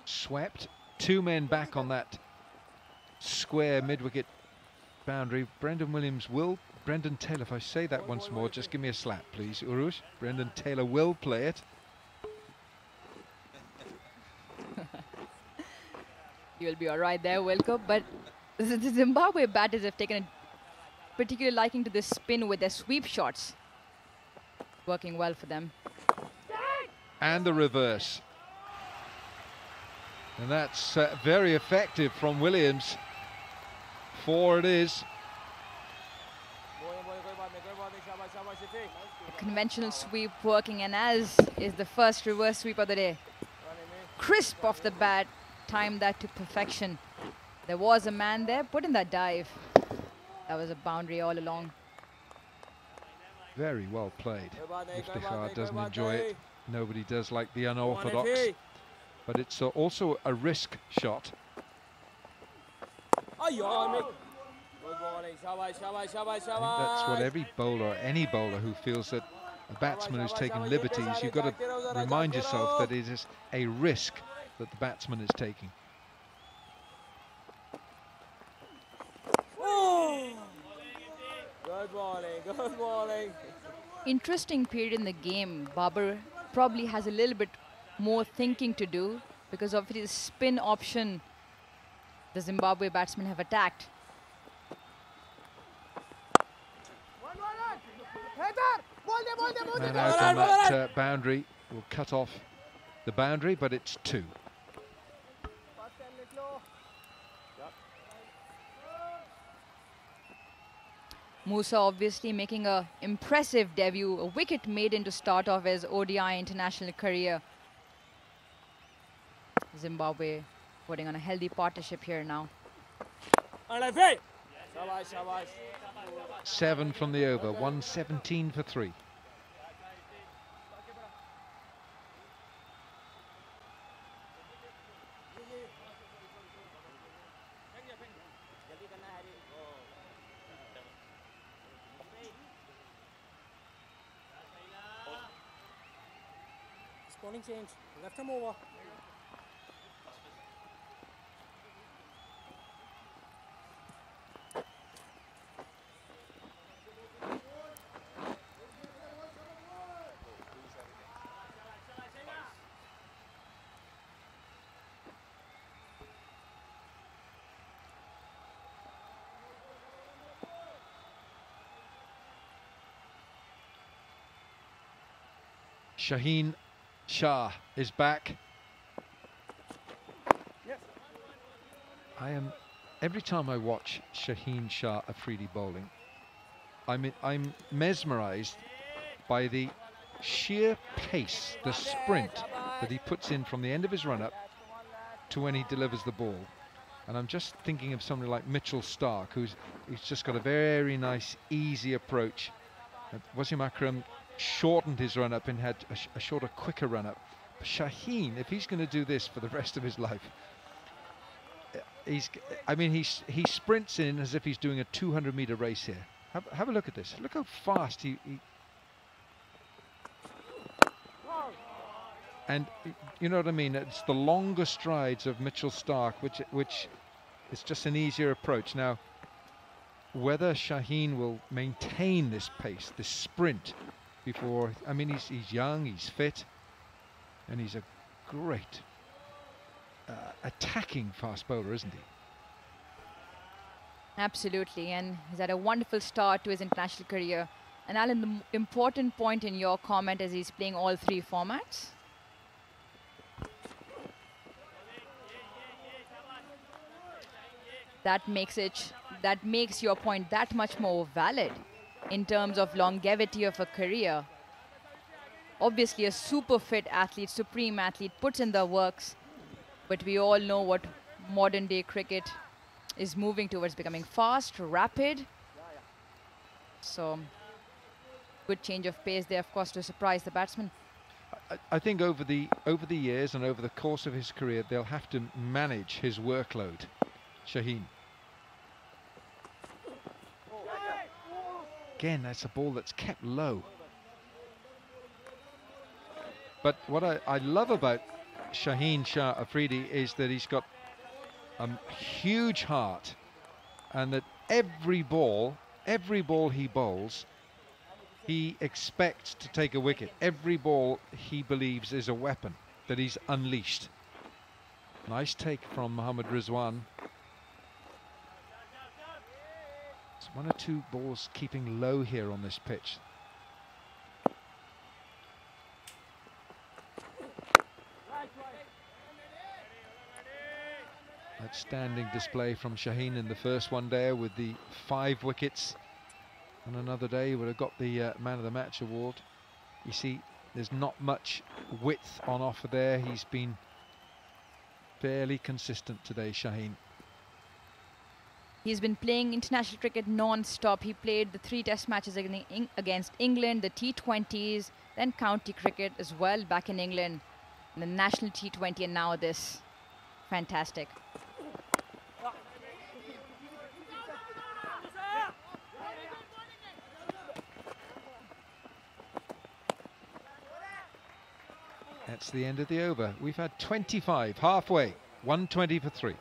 Speaker 8: swept, 2 men back on that square mid-wicket boundary. Brendan Taylor, if I say that once more, just give me a slap please, Urush. Brendan Taylor will play it.
Speaker 6: You'll be all right there, Wilco. But the Zimbabwe batters have taken a particular liking to this spin with their sweep shots. Working well for them.
Speaker 8: And the reverse. And that's very effective from Williams. 4 it is.
Speaker 6: A conventional sweep working, and as is the first reverse sweep of the day. Crisp off the bat, timed that to perfection. There was a man there, put in that dive. That was a boundary all along.
Speaker 8: Very well played. Iftikhar doesn't enjoy it. Nobody does like the unorthodox. But it's also a risk shot. I think that's what every bowler, any bowler who feels that a batsman who's taking liberties, you've got to remind yourself that it is a risk that the batsman is taking.
Speaker 7: Good bowling, good bowling.
Speaker 6: Interesting period in the game. Babar probably has a little bit more thinking to do, because of his spin option the Zimbabwe batsmen have attacked.
Speaker 8: Man out on that boundary will cut off the boundary, but it's 2.
Speaker 6: Musa obviously making an impressive debut, a wicket maiden to start off his ODI international career. Zimbabwe putting on a healthy partnership here now.
Speaker 8: 7 from the over, 117 for 3.
Speaker 10: Spawning change. Left him over.
Speaker 8: Shaheen Shah is back. Every time I watch Shaheen Shah Afridi bowling, I'm mesmerized by the sheer pace, the sprint that he puts in from the end of his run-up to when he delivers the ball. And I'm just thinking of somebody like Mitchell Starc, who's just got a very nice, easy approach. Wasim Akram shortened his run-up and had a shorter, quicker run-up. Shaheen, if he's going to do this for the rest of his life, he sprints in as if he's doing a 200-meter race here. Have a look at this. Look how fast he and you know what I mean. It's the longer strides of Mitchell Starc, which is just an easier approach. Now, whether Shaheen will maintain this pace, this sprint, before, I mean, he's young, he's fit, and he's a great attacking fast bowler, isn't he?
Speaker 6: Absolutely, and he's had a wonderful start to his international career. And Alan, the important point in your comment is he's playing all three formats. That makes your point that much more valid in terms of longevity of a career. Obviously, a super fit athlete, supreme athlete, puts in the works, but we all know what modern day cricket is moving towards, becoming fast, rapid. So, good change of pace there, of course, to surprise the batsman.
Speaker 8: I think over the years and over the course of his career, they'll have to manage his workload. Shaheen. Again, that's a ball that's kept low. But what I love about Shaheen Shah Afridi is that he's got a huge heart, and that every ball he bowls, he expects to take a wicket. Every ball he believes is a weapon that he's unleashed. Nice take from Mohammad Rizwan. It's one or two balls keeping low here on this pitch. Outstanding display from Shaheen in the first one there with the 5 wickets. On another day he would have got the Man of the Match award. You see, there's not much width on offer there. He's been fairly consistent today, Shaheen.
Speaker 6: He's been playing international cricket non-stop. He played the 3 test matches against England, the T20s, then county cricket as well back in England, and the national T20, and now this. Fantastic.
Speaker 8: That's the end of the over. We've had 25, halfway, 120 for 3.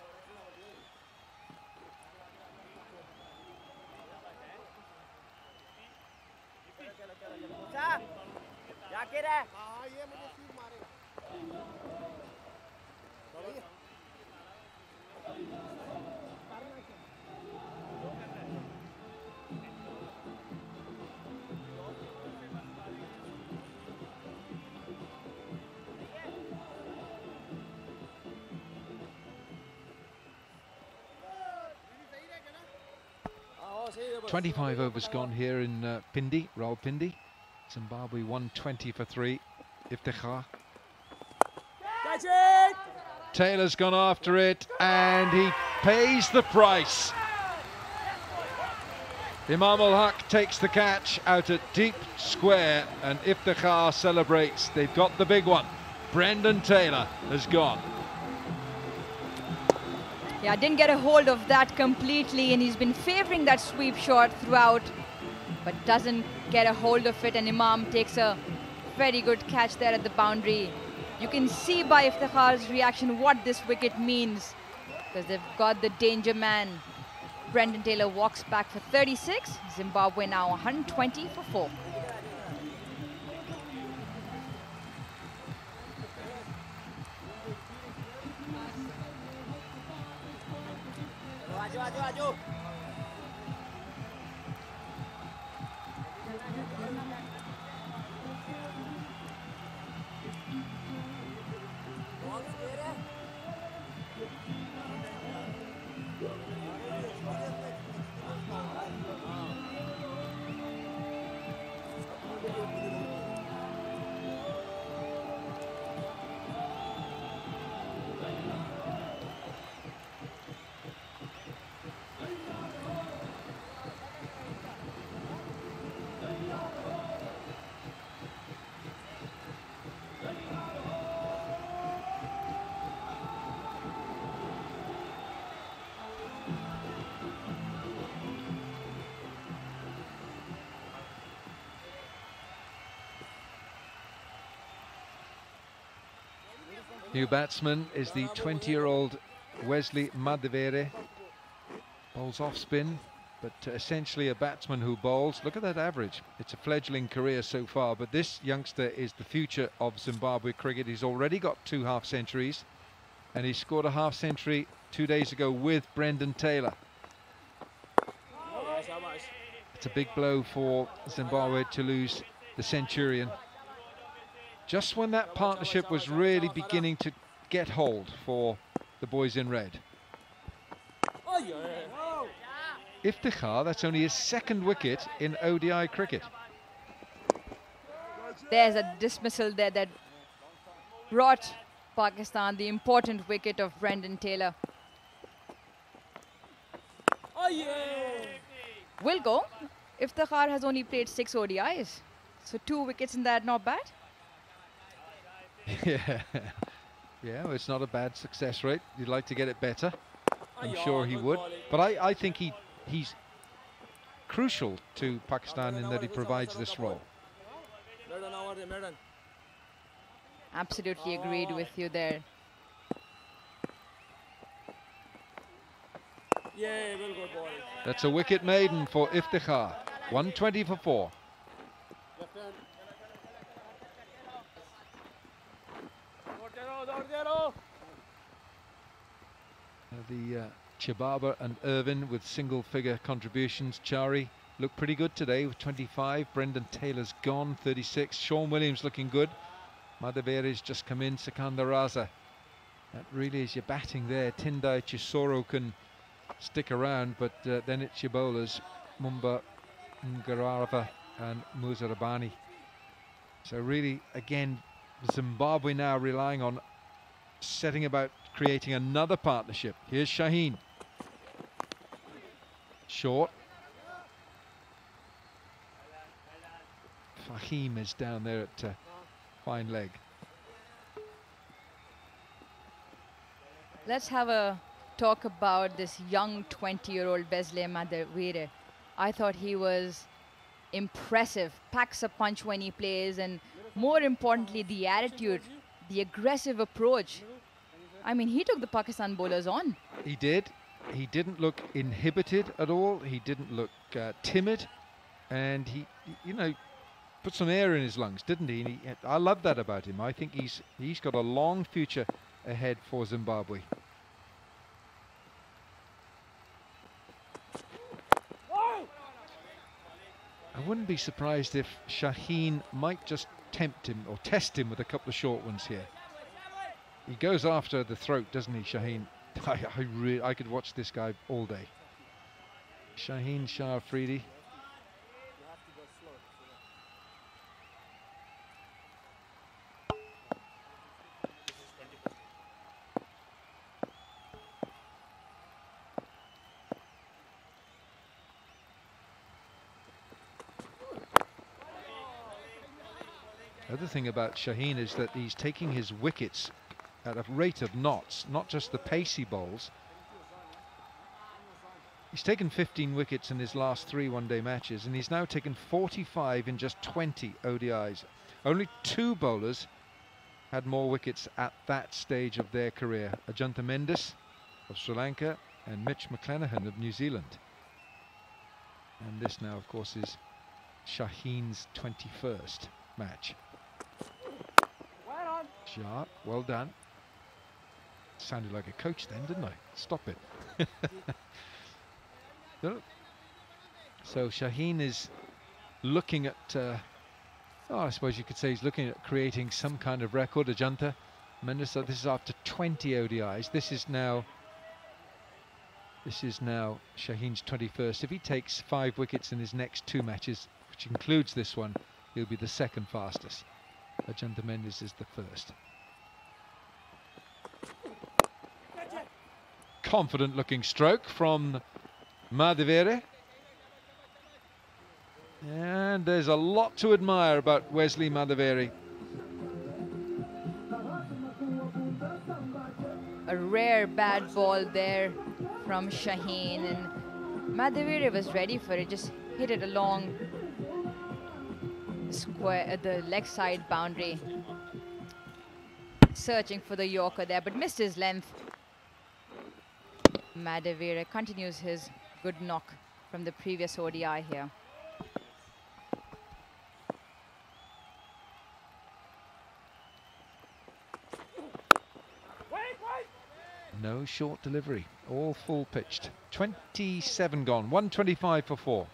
Speaker 8: .25 overs gone here in Pindi, Rawalpindi. Zimbabwe 120 for 3. Iftikhar. Taylor's gone after it, and he pays the price. Imam ul-Haq takes the catch out at deep square, and Iftikhar celebrates. They've got the big one. Brendan Taylor has gone.
Speaker 6: Yeah, didn't get a hold of that completely, and he's been favouring that sweep shot throughout, but doesn't get a hold of it, and Imam takes a very good catch there at the boundary. You can see by Iftikhar's reaction what this wicket means, because they've got the danger man. Brendan Taylor walks back for 36. Zimbabwe now 120 for 4.
Speaker 8: New batsman is the 20-year-old Wesley Madivere. Bowls off spin, but essentially a batsman who bowls. Look at that average. It's a fledgling career so far, but this youngster is the future of Zimbabwe cricket. He's already got 2 half-centuries, and he scored a half-century 2 days ago with Brendan Taylor. It's a big blow for Zimbabwe to lose the centurion. Just when that partnership was really beginning to get hold for the boys in red. Iftikhar, that's only his 2nd wicket in ODI cricket.
Speaker 6: There's a dismissal there that brought Pakistan the important wicket of Brendan Taylor. Will go. Iftikhar has only played 6 ODIs, so 2 wickets in that, not bad.
Speaker 8: Yeah, well, it's not a bad success rate. You'd like to get it better. I'm sure he would. But I think he's crucial to Pakistan in that he provides this role.
Speaker 6: Absolutely agreed with you there.
Speaker 8: That's a wicket maiden for Iftikhar. 120 for 4. The Chibaba and Irvin with single-figure contributions. Chari looked pretty good today with 25. Brendan Taylor's gone, 36. Sean Williams looking good. Madavere's just come in. Sikandar Raza. That really is your batting there. Tindai Chisoro can stick around, but then it's your bowlers, Mumba Ngarava and Muzarabani. So really, again, Zimbabwe now relying on setting about creating another partnership. Here's Shaheen. Short. Fahim is down there at fine leg.
Speaker 6: Let's have a talk about this young 20-year-old Wesley Madivere. I thought he was impressive. Packs a punch when he plays, and more importantly, the attitude, the aggressive approach. I mean, he took the Pakistan bowlers on.
Speaker 8: He did. He didn't look inhibited at all. He didn't look timid, and he, you know, put some air in his lungs, didn't he? And I love that about him. I think he's got a long future ahead for Zimbabwe. I wouldn't be surprised if Shaheen might just tempt him or test him with a couple of short ones here. He goes after the throat, doesn't he, Shaheen? I could watch this guy all day. Shaheen Shah Afridi. The other thing about Shaheen is that he's taking his wickets at a rate of knots, not just the pacey bowls. He's taken 15 wickets in his last 3 one-day matches, and he's now taken 45 in just 20 ODIs. Only 2 bowlers had more wickets at that stage of their career. Ajantha Mendes of Sri Lanka and Mitch McClenaghan of New Zealand. And this now, of course, is Shaheen's 21st match. Shah, well done. Sounded like a coach then, didn't I? Stop it. No. So Shaheen is looking at, I suppose you could say he's looking at creating some kind of record. Ajantha Mendes, so this is after 20 ODIs. This is now Shaheen's 21st. If he takes 5 wickets in his next 2 matches, which includes this one, he'll be the second fastest. Ajantha Mendes is the first. Confident looking stroke from Madhaveri. And there's a lot to admire about Wesley Madhaveri.
Speaker 6: A rare bad ball there from Shaheen, and Madhaveri was ready for it, just hit it along square at the leg side boundary, searching for the Yorker there, but missed his length. Madhaveri continues his good knock from the previous ODI here.
Speaker 8: No short delivery, all full pitched. 27 gone, 125 for 4.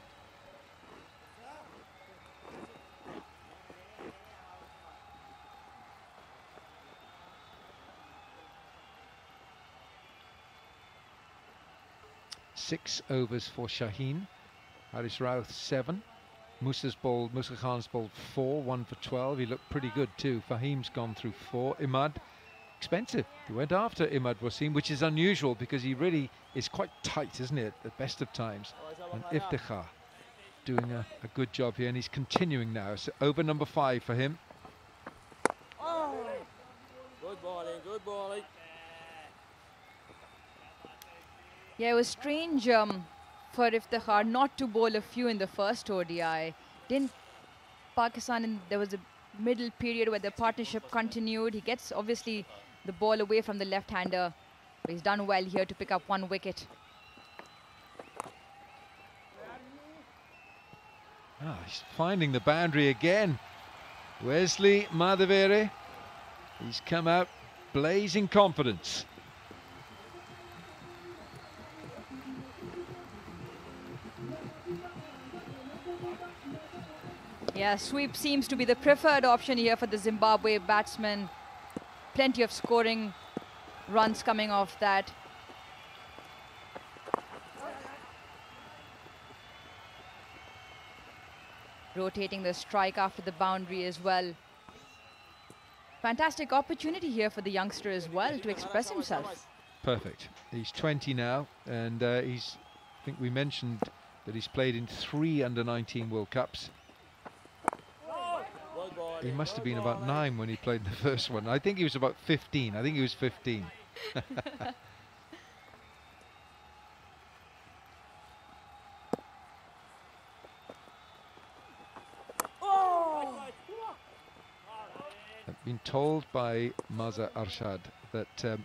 Speaker 8: Six overs for Shaheen. Haris Routh 7. Musa Khan's bowled 4, 1 for 12. He looked pretty good too. Fahim's gone through 4. Imad, expensive. He went after Imad Wasim, which is unusual because he really is quite tight, isn't it, at the best of times. And Iftikhar doing a good job here, and he's continuing now. So over number 5 for him.
Speaker 7: Oh. Good bowling, good bowling.
Speaker 6: Yeah, it was strange for Iftikhar not to bowl a few in the first ODI. Didn't Pakistan, there was a middle period where the partnership continued. He gets obviously the ball away from the left-hander, but he's done well here to pick up 1 wicket.
Speaker 8: He's finding the boundary again. Wesley Madhaveri, he's come out blazing confidence.
Speaker 6: Yeah, sweep seems to be the preferred option here for the Zimbabwe batsmen. Plenty of scoring runs coming off that. Rotating the strike after the boundary as well. Fantastic opportunity here for the youngster as well to express himself.
Speaker 8: Perfect. He's 20 now, and I think we mentioned that he's played in 3 under-19 World Cups. He must have been about 9 when he played the first one. I think he was about 15. I think he was 15. I've been told by Maza Arshad that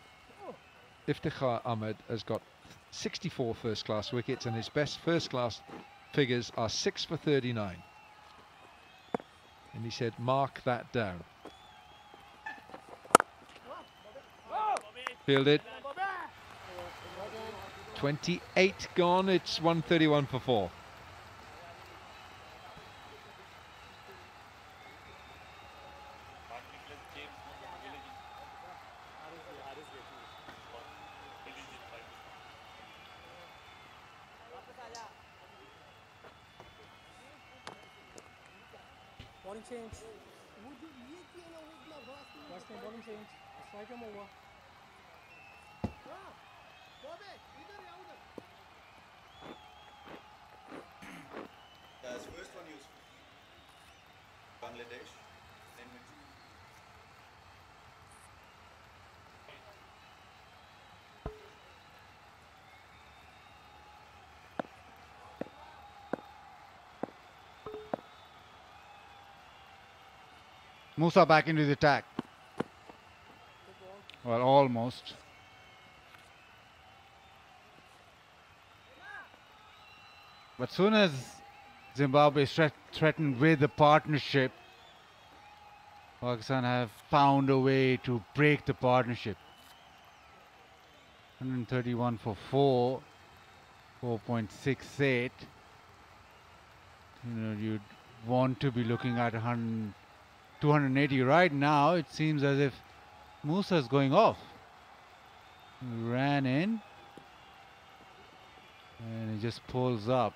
Speaker 8: Iftikhar Ahmed has got 64 first-class wickets, and his best first-class figures are 6 for 39. And he said, mark that down. Fielded. 28 gone, it's 131 for 4.
Speaker 10: Bowling change. First time bowling change. Strike him over.
Speaker 4: His first one was Bangladesh.
Speaker 3: Musa back into the attack.
Speaker 11: Well, almost. But soon as Zimbabwe threatened with the partnership, Pakistan have found a way to break the partnership. 131 for 4, 4.68. You know, you'd want to be looking at 280 right now. It seems as if Musa is going off. He ran in and he just pulls up.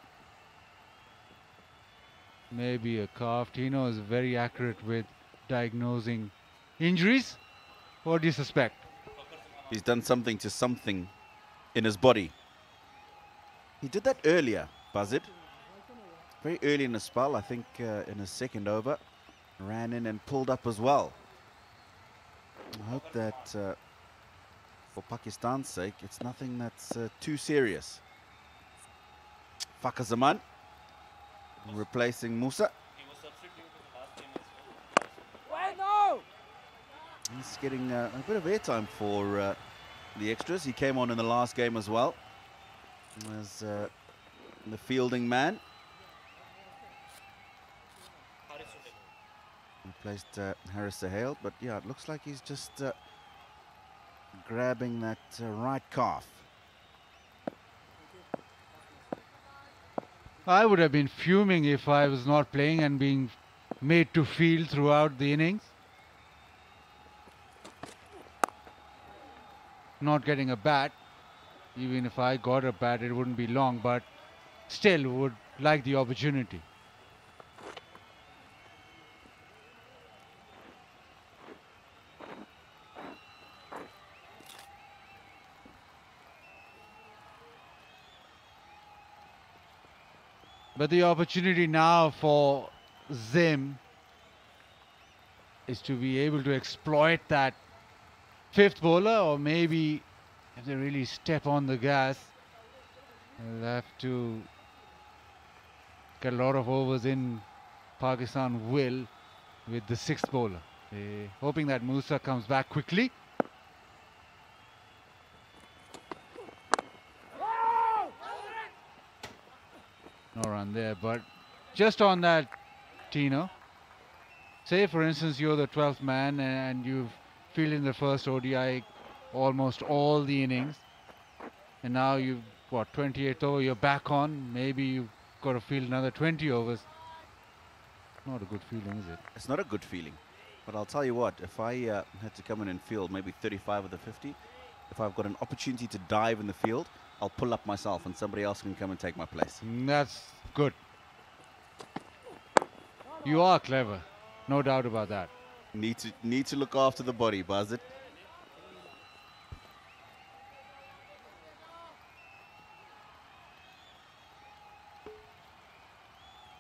Speaker 11: Maybe a calf. Tino is very accurate with diagnosing injuries. What do you suspect?
Speaker 2: He's done something to something in his body. He did that earlier, Buzzard. Very early in the spell, I think in his second over. Ran in and pulled up as well. I hope that for Pakistan's sake, it's nothing that's too serious. Fakhar Zaman replacing Musa. He's getting a bit of airtime for the extras. He came on in the last game as well as the fielding man. Replaced Harris Sahel, but yeah, it looks like he's just grabbing that right calf.
Speaker 11: I would have been fuming if I was not playing and being made to field throughout the innings. Not getting a bat. Even if I got a bat, it wouldn't be long, but still would like the opportunity. But the opportunity now for Zim is to be able to exploit that fifth bowler, or maybe if they really step on the gas, they'll have to get a lot of overs in. Pakistan will with the sixth bowler. They're hoping that Musa comes back quickly. No run there, but just on that, Tino, say for instance you're the 12th man and you've fielded in the first ODI almost all the innings, and now you've, what, 28th over, you're back on, maybe you've got to field another 20 overs. Not a good feeling, is it?
Speaker 2: It's not a good feeling, but I'll tell you what, if I had to come in and field maybe 35 of the 50, if I've got an opportunity to dive in the field, I'll pull up myself and somebody else can come and take my place.
Speaker 11: That's good. You are clever, no doubt about that.
Speaker 2: Need to look after the body, Buzzard.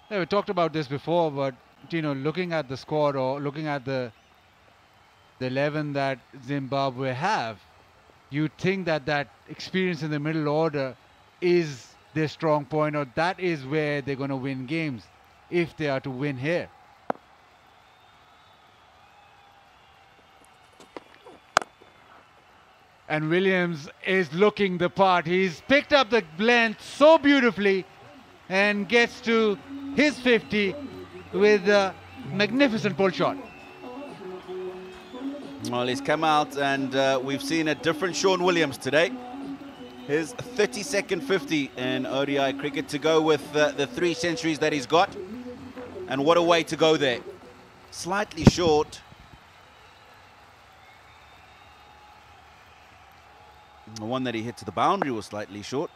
Speaker 11: Yeah, we talked about this before, but looking at the squad or looking at the 11 that Zimbabwe have, you'd think that that experience in the middle order is their strong point, or that is where they're going to win games if they are to win here. And Williams is looking the part. He's picked up the length so beautifully and gets to his 50 with a magnificent pull shot.
Speaker 2: Well, he's come out and we've seen a different Sean Williams today. His 32nd 50 in ODI cricket to go with the 3 centuries that he's got. And what a way to go there. Slightly short. The one that he hit to the boundary was slightly short.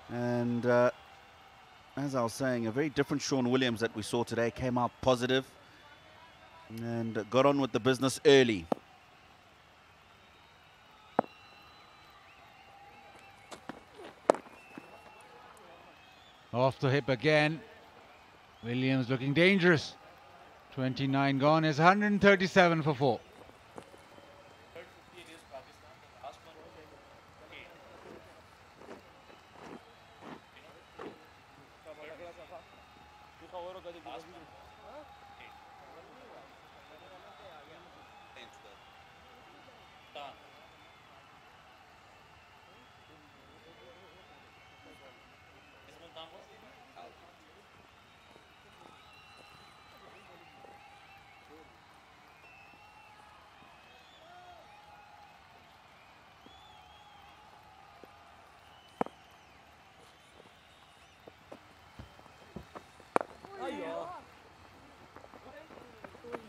Speaker 2: And as I was saying, a very different Sean Williams that we saw today. Came out positive and got on with the business early.
Speaker 11: Off the hip again. Williams looking dangerous. 29 gone is 137 for 4.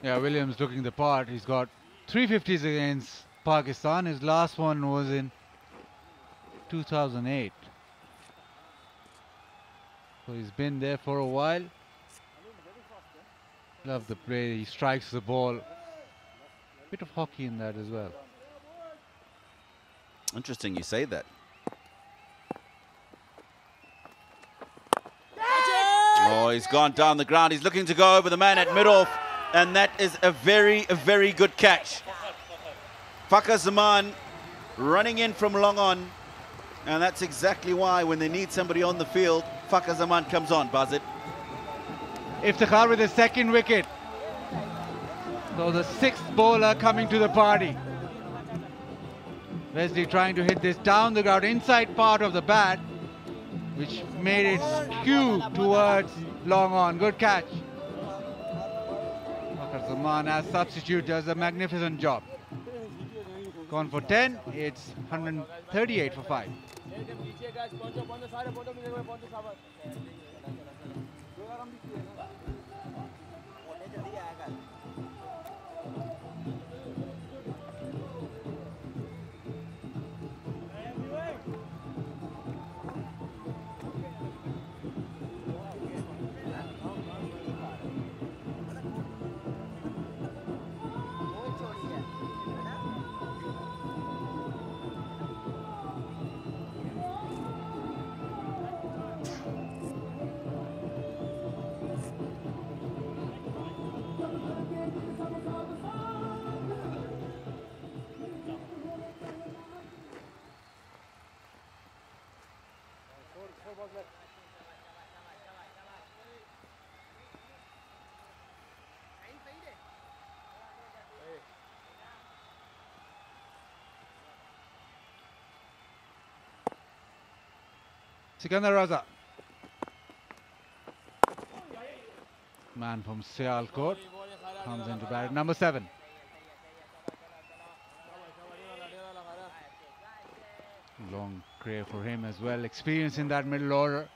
Speaker 11: Yeah, Williams looking the part. He's got 350s against Pakistan. His last one was in 2008. So he's been there for a while. Love the play. He strikes the ball. Bit of hockey in that as well.
Speaker 2: Interesting you say that. Oh, he's gone down the ground. He's looking to go over the man at mid-off. And that is a very good catch. Fakhr Zaman running in from long on. And that's exactly why when they need somebody on the field, Fakhr Zaman comes on, Bazit.
Speaker 11: Iftikhar with the second wicket. So the sixth bowler coming to the party. Wesley trying to hit this down the ground, inside part of the bat, which made it skew towards long on. Good catch. Fakhr Zaman as substitute does a magnificent job. Gone for 10, it's 138 for 5. Sikandar Raza. Man from Sialkot comes into bat. Number 7. Long career for him as well. Experience in that middle order.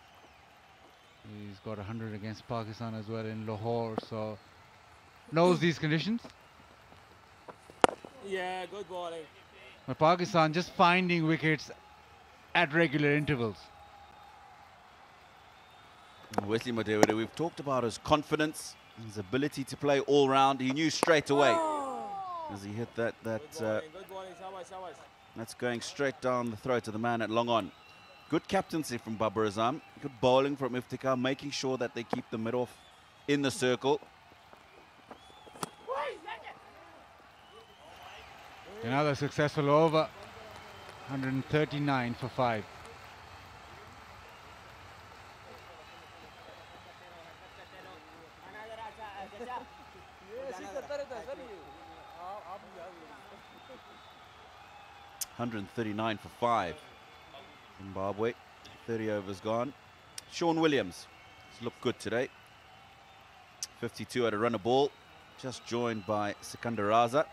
Speaker 11: He's got 100 against Pakistan as well in Lahore, so knows these conditions.
Speaker 7: Yeah, good bowling.
Speaker 11: But Pakistan just finding wickets at regular intervals.
Speaker 2: Wesley Madewere, we've talked about his confidence, his ability to play all round. He knew straight away as he hit that that's going straight down the throat of the man at long on. Good captaincy from Babar Azam. Good bowling from Iftikhar, making sure that they keep the mid-off in the circle.
Speaker 11: Another successful over. 139 for 5.
Speaker 2: $139 for 5. Zimbabwe, 30 overs gone. Sean Williams has looked good today. 52 at a run a ball, just joined by Sikandar Raza.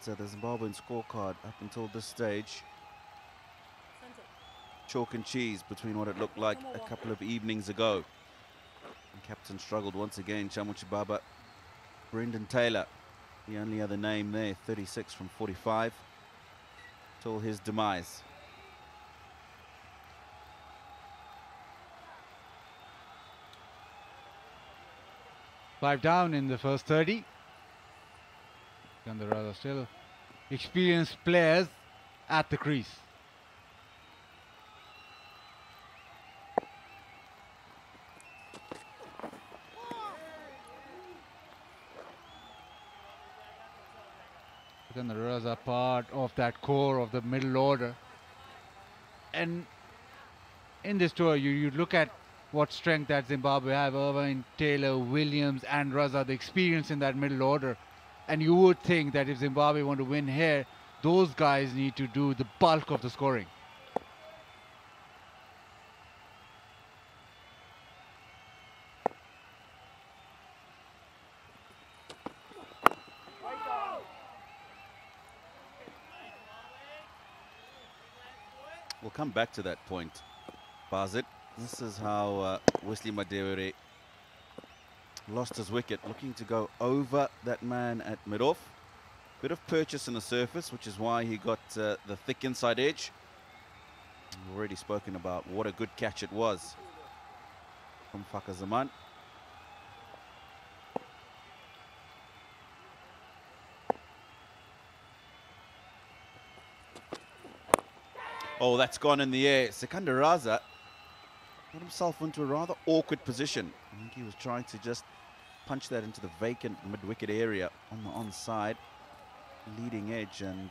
Speaker 2: The Zimbabwean scorecard up until this stage, chalk and cheese between what it looked like a couple of evenings ago. And captain struggled once again, Chamuchi Baba. Brendan Taylor, the only other name there, 36 from 45, till his demise.
Speaker 11: Five down in the first 30. And there are still experienced players at the crease. Then the Raza are part of that core of the middle order. And in this tour, you look at what strength that Zimbabwe have: Irvine, Taylor, Williams and Raza, the experience in that middle order. And you would think that if Zimbabwe want to win here, those guys need to do the bulk of the scoring.
Speaker 2: We'll come back to that point, Bazit. This is how Wesley Madewere lost his wicket, looking to go over that man at mid-off. Bit of purchase in the surface, which is why he got the thick inside edge. We've already spoken about what a good catch it was from Fakhar Zaman. Oh, that's gone in the air. Sikandar Raza got himself into a rather awkward position. I think he was trying to just punch that into the vacant mid-wicket area on the onside, leading edge, and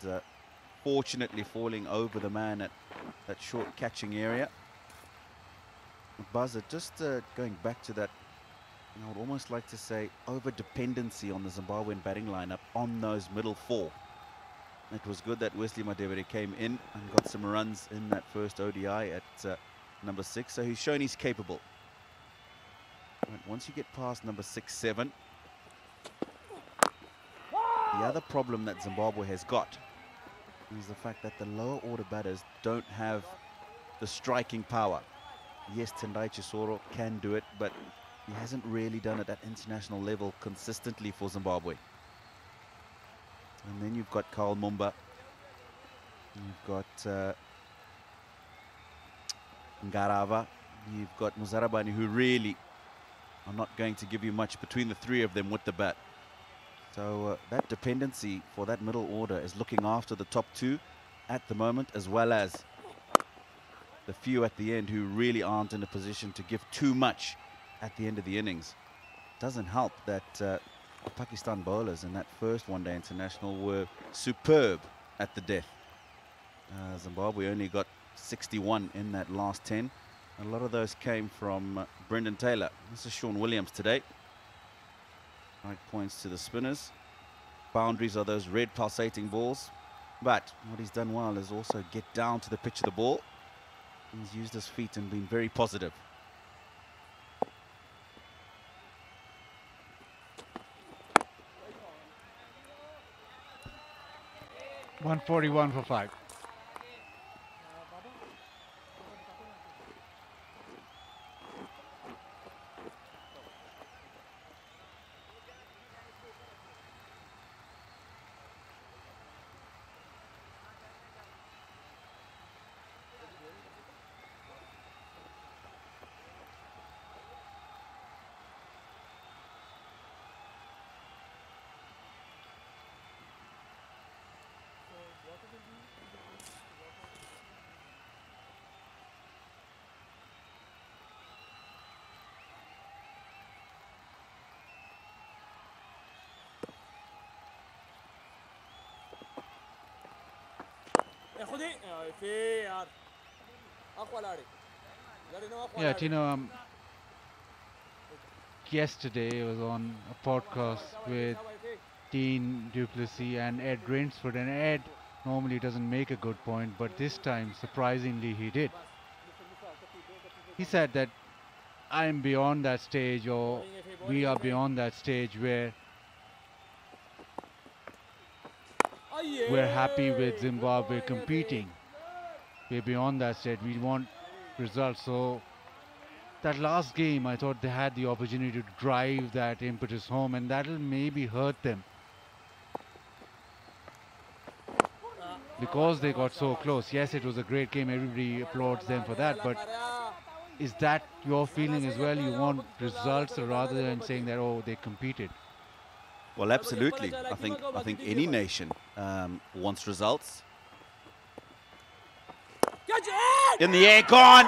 Speaker 2: fortunately falling over the man at that short catching area. Buzzer, just going back to that, I would almost like to say over-dependency on the Zimbabwean batting lineup on those middle four. It was good that Wesley Madevere came in and got some runs in that first ODI at number 6, so he's shown he's capable. But once you get past number 6, 7, the other problem that Zimbabwe has got is the fact that the lower order batters don't have the striking power. Yes, Tendai Chisoro can do it, but he hasn't really done it at international level consistently for Zimbabwe. And then you've got Karl Mumba, you've got Ngarava, you've got Muzarabani, who really are not going to give you much between the three of them with the bat. So that dependency for that middle order is looking after the top two at the moment, as well as the few at the end who really aren't in a position to give too much at the end of the innings. Doesn't help that the Pakistan bowlers in that first one-day international were superb at the death. Zimbabwe only got 61 in that last 10. A lot of those came from Brendan Taylor. This is Sean Williams today. 5 points to the spinners. Boundaries are those red pulsating balls. But what he's done well is also get down to the pitch of the ball. He's used his feet and been very positive.
Speaker 11: $141 for 5. Yeah, Tino, yesterday I was on a podcast with Dean Duplessis and Ed Rainsford, and Ed normally doesn't make a good point, but this time, surprisingly, he did. He said that I'm beyond that stage, or we are beyond that stage where we're happy with Zimbabwe competing. We're beyond that stage. We want results. So that last game, I thought they had the opportunity to drive that impetus home, and that'll maybe hurt them because they got so close. Yes, it was a great game. Everybody applauds them for that. But is that your feeling as well? You want results rather than saying that, oh, they competed?
Speaker 2: Well, absolutely. I think any nation wants results. In the air, gone.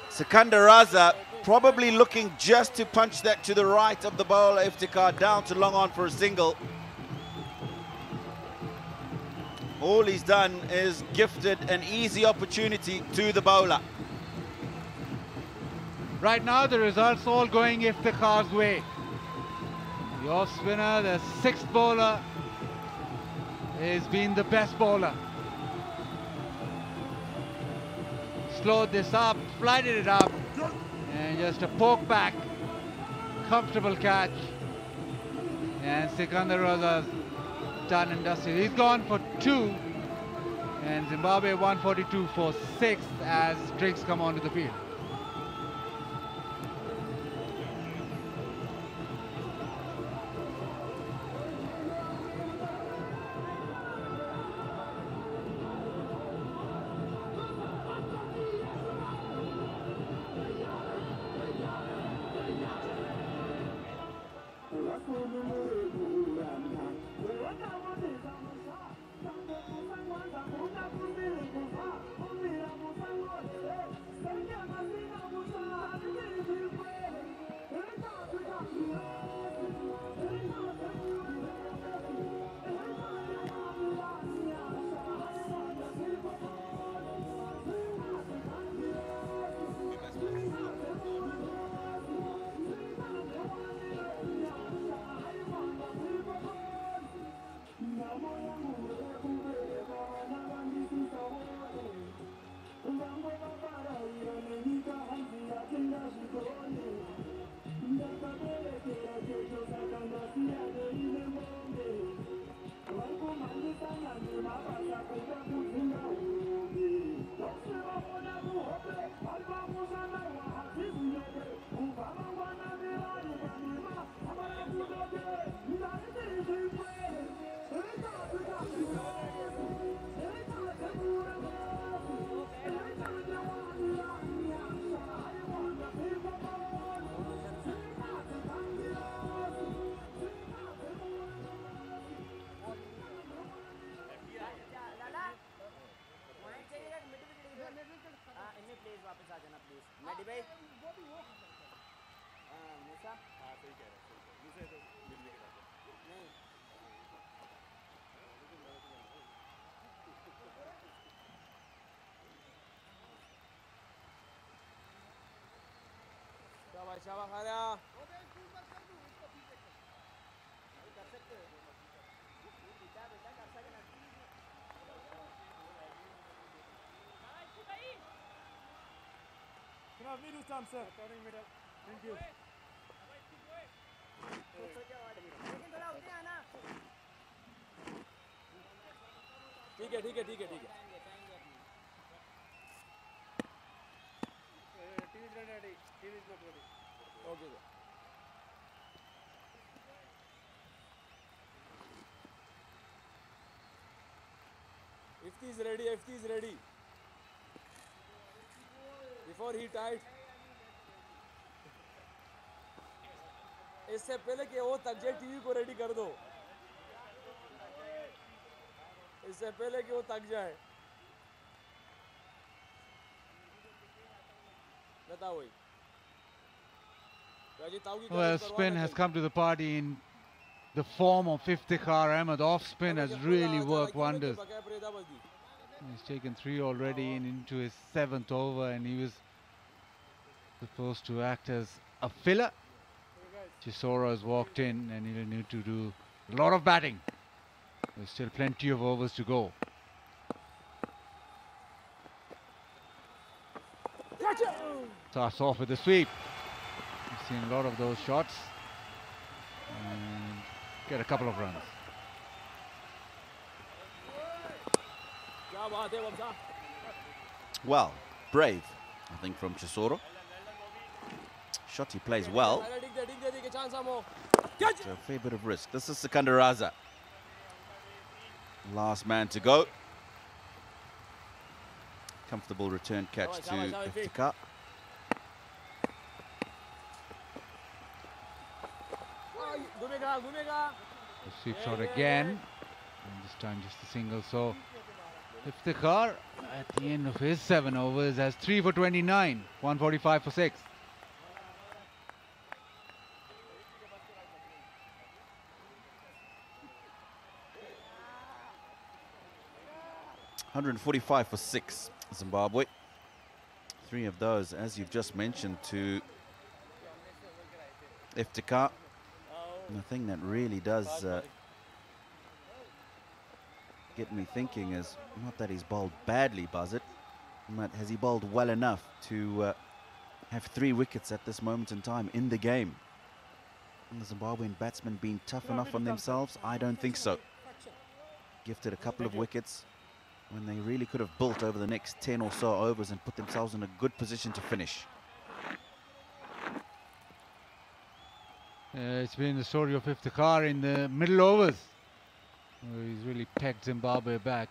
Speaker 2: Sikandar Raza probably looking just to punch that to the right of the bowler. Iftikhar down to long on for a single. All he's done is gifted an easy opportunity to the bowler.
Speaker 11: Right now, the results all going Iftikhar's way. Your spinner, the sixth bowler, has been the best bowler. Slowed this up, flighted it up, and just a poke back, comfortable catch. And Sikandar Raza's done and dusted. He's gone for 2, and Zimbabwe 142 for 6 as Driggs come onto the field.
Speaker 7: ठीक है ठीक है ठीक है ठीक है okay FT is ready before he tied इससे पहले कि वो तक जाए टीवी को रेडी कर दो इससे पहले कि वो तक जाए बताओ भाई
Speaker 11: Well, spin has come to the party in the form of Iftikhar Ahmed. Off spin has really worked wonders. He's taken 3 already and into his 7th over, and he was supposed to act as a filler. Chisora has walked in, and he'll need to do a lot of batting. There's still plenty of overs to go. Starts off with a sweep. We've seen a lot of those shots and get a couple of runs.
Speaker 2: Well, brave, I think, from Chisora. Shot he plays well. So a fair bit of risk. This is Sikandar Raza. Last man to go. Comfortable return catch to Iftikhar.
Speaker 11: The sweep shot again, and this time just a single. So Iftikhar at the end of his 7 overs has 3 for 29, 145 for 6.
Speaker 2: $145 for 6, Zimbabwe. 3 of those, as you've just mentioned, to Iftikhar. And the thing that really does get me thinking is not that he's bowled badly, Buzzard, but has he bowled well enough to have 3 wickets at this moment in time in the game? And the Zimbabwean batsmen been tough enough on themselves? I don't think so. Gifted a couple of wickets when they really could have built over the next 10 or so overs and put themselves in a good position to finish.
Speaker 11: It's been the story of Iftikhar in the middle overs, where he's really pegged Zimbabwe back.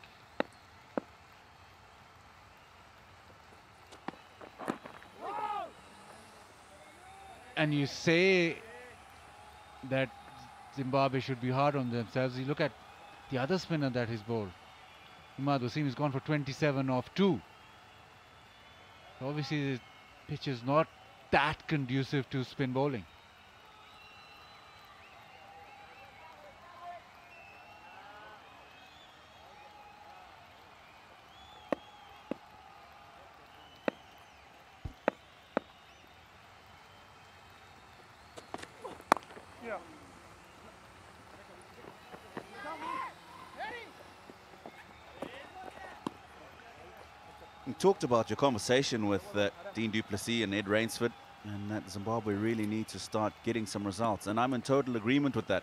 Speaker 11: And you say that Zimbabwe should be hard on themselves. You look at the other spinner that he's bowled. Imad Wasim has gone for 27 off 2. So obviously the pitch is not that conducive to spin bowling.
Speaker 2: You talked about your conversation with Dean du Plessis and Ed Rainsford, and that Zimbabwe really need to start getting some results, and I'm in total agreement with that.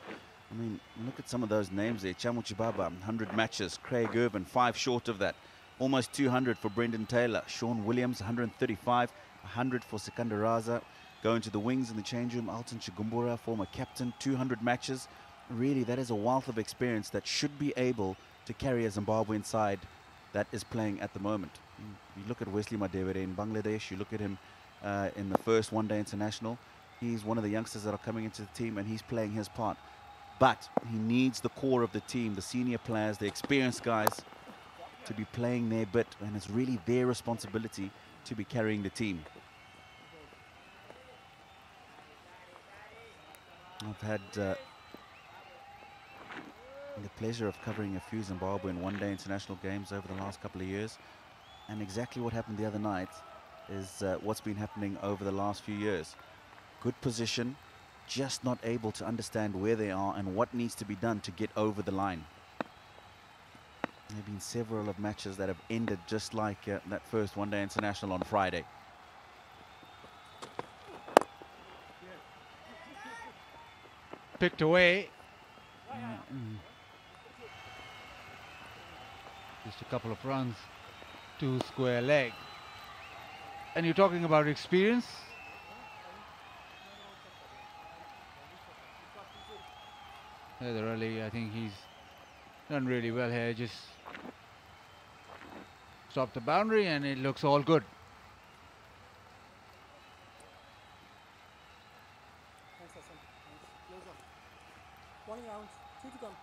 Speaker 2: I mean, look at some of those names there. Chamu Chibaba, 100 matches. Craig Irvin, 5 short of that. Almost 200 for Brendan Taylor. Sean Williams, 135. 100 for Sikandar Raza. Going to the wings in the change room, Alton Chigumbura, former captain, 200 matches. Really, that is a wealth of experience that should be able to carry a Zimbabwean side that is playing at the moment. You look at Wesley Madevere in Bangladesh, you look at him in the first one-day international. He's one of the youngsters that are coming into the team, and he's playing his part. But he needs the core of the team, the senior players, the experienced guys, to be playing their bit, and it's really their responsibility to be carrying the team. I've had the pleasure of covering a few Zimbabwean one-day international games over the last couple of years, and exactly what happened the other night is what's been happening over the last few years. Good position, just not able to understand where they are and what needs to be done to get over the line. There have been several of matches that have ended just like that first one-day international on Friday.
Speaker 11: Picked away. Just a couple of runs to square leg. And you're talking about experience. Heather Ali, I think he's done really well here. Just stopped the boundary and it looks all good.
Speaker 10: Thanks, Hassan. Thanks. Close up. 20 rounds. 2 to come.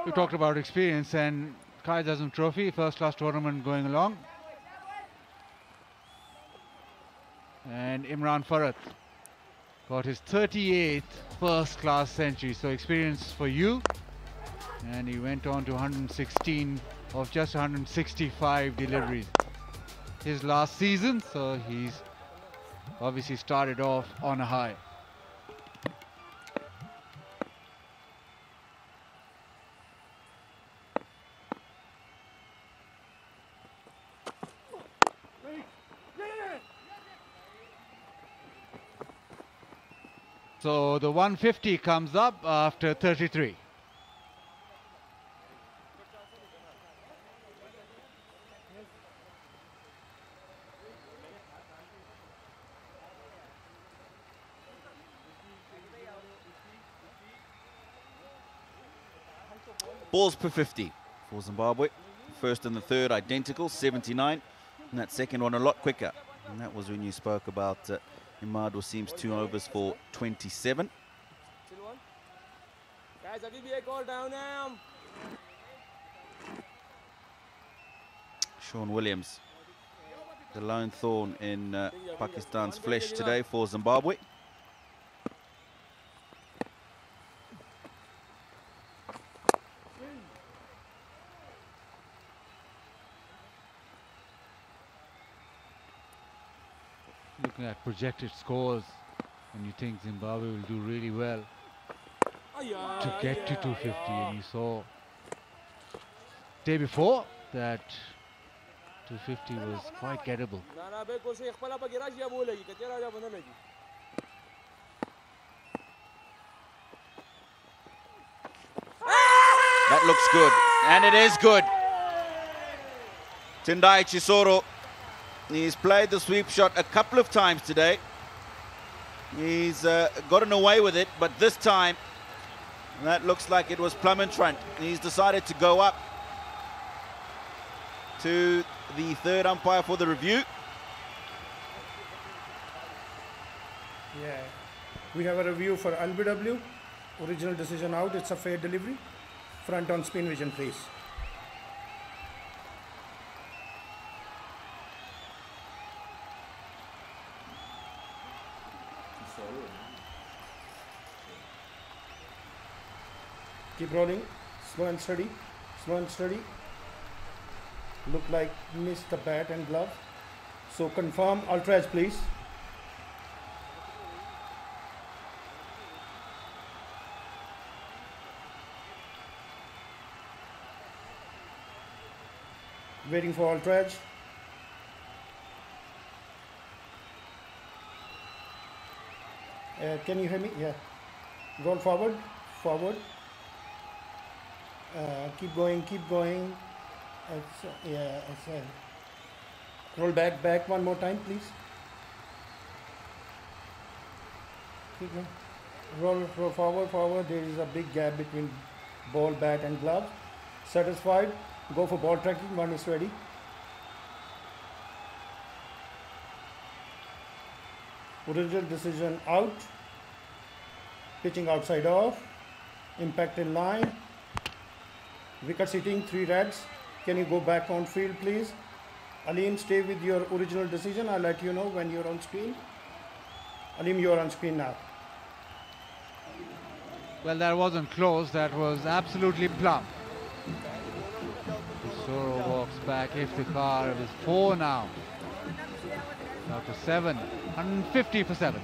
Speaker 11: We talked about experience and Qaid Azam Trophy, first class tournament going along. And Imran Farhat got his 38th first class century, so experience for you. And he went on to 116 of just 165 deliveries his last season, so he's obviously started off on a high. So the 150 comes up after 33.
Speaker 2: Balls per 50 for Zimbabwe. First and the third identical, 79. And that second one a lot quicker. And that was when you spoke about Imad Wasim's 2 overs for 27.
Speaker 7: Guys, I'll give you a call down now.
Speaker 2: Sean Williams, the lone thorn in Pakistan's flesh today for Zimbabwe.
Speaker 11: Looking at projected scores, and you think Zimbabwe will do really well to get to 250, and you saw day before that 250 was quite gettable.
Speaker 2: That looks good, and it is good. Tendai Chisoro, he's played the sweep shot a couple of times today. He's gotten away with it, but this time, that looks like it was plumb in front. He's decided to go up to the third umpire for the review.
Speaker 12: Yeah, we have a review for LBW. Original decision out. It's a fair delivery. Front on spin vision, please. Keep rolling. Slow and steady. Slow and steady. Look like missed the bat and glove. So confirm ultra edge, please. Waiting for ultra edge. Can you hear me? Yeah. Roll forward. Forward. Keep going. Keep going. Yeah. Roll back. Back one more time, please. Keep going. Roll forward. Forward. There is a big gap between ball, bat, and glove. Satisfied? Go for ball tracking. One is ready. Original decision out. Pitching outside off. Impact in line. Wicket sitting, 3 reds. Can you go back on field, please? Aleem, stay with your original decision. I'll let you know when you're on screen. Aleem, you're on screen now.
Speaker 11: Well, that wasn't close. That was absolutely plumb. Soro walks back. Iftikhar is 4 now. Now to 7. 150 for 7.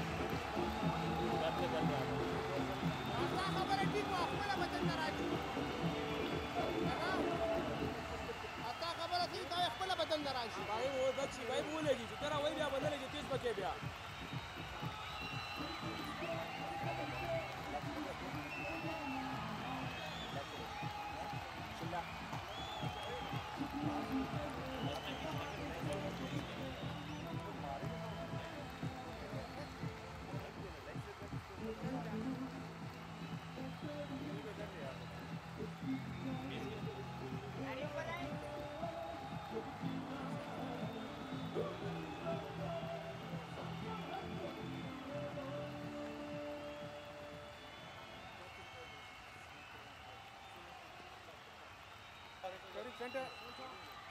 Speaker 7: Center.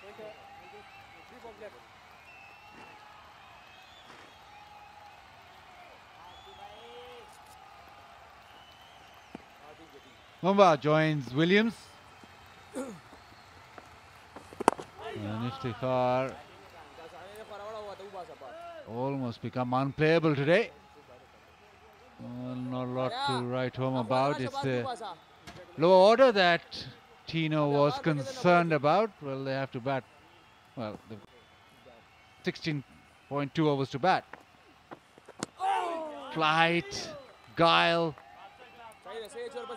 Speaker 7: 3 box left.
Speaker 11: Mumba joins Williams. And Iftikhar almost become unplayable today. Well, not a lot to write home about. It's the lower order that Tino was concerned about. Well, they have to bat. Well, 16.2 overs to bat. Flight, guile.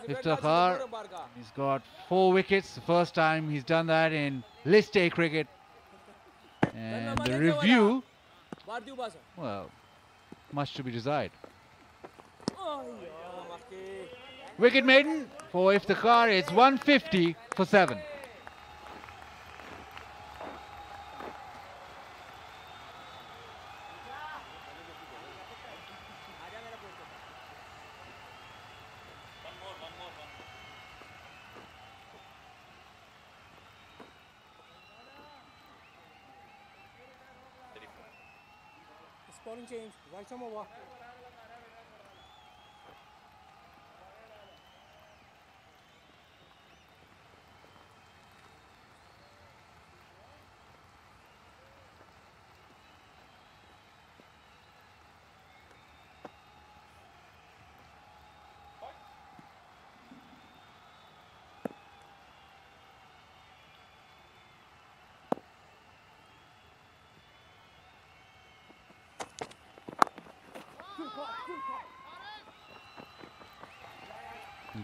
Speaker 11: Iftikhar, he's got 4 wickets. The first time he's done that in List A cricket. And the review, well, much to be desired. Wicket maiden for Iftikhar, it's 150 for 7.
Speaker 7: Spawning change, right some over.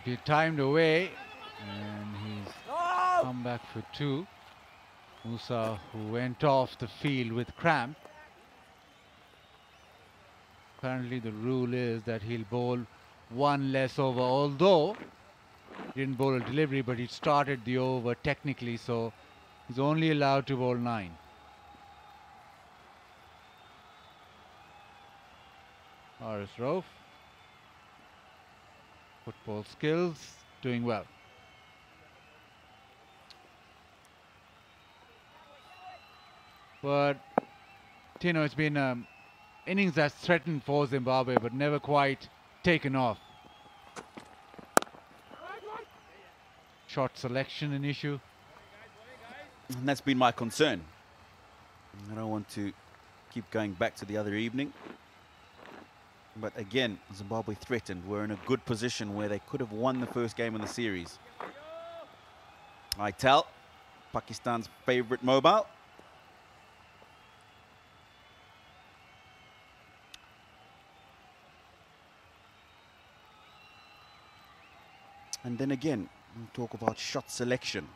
Speaker 11: He timed away and he's come back for 2. Musa, who went off the field with cramp. Apparently the rule is that he'll bowl 1 less over, although he didn't bowl a delivery, but he started the over technically, so he's only allowed to bowl 9. Haris Rauf. Football skills, doing well. But, you know, it's been an innings that's threatened for Zimbabwe, but never quite taken off. Shot selection an issue.
Speaker 2: And that's been my concern. I don't want to keep going back to the other evening. But again, Zimbabwe threatened. We're in a good position where they could have won the first game in the series. Aitel, Pakistan's favorite mobile. And then again, we talk about shot selection.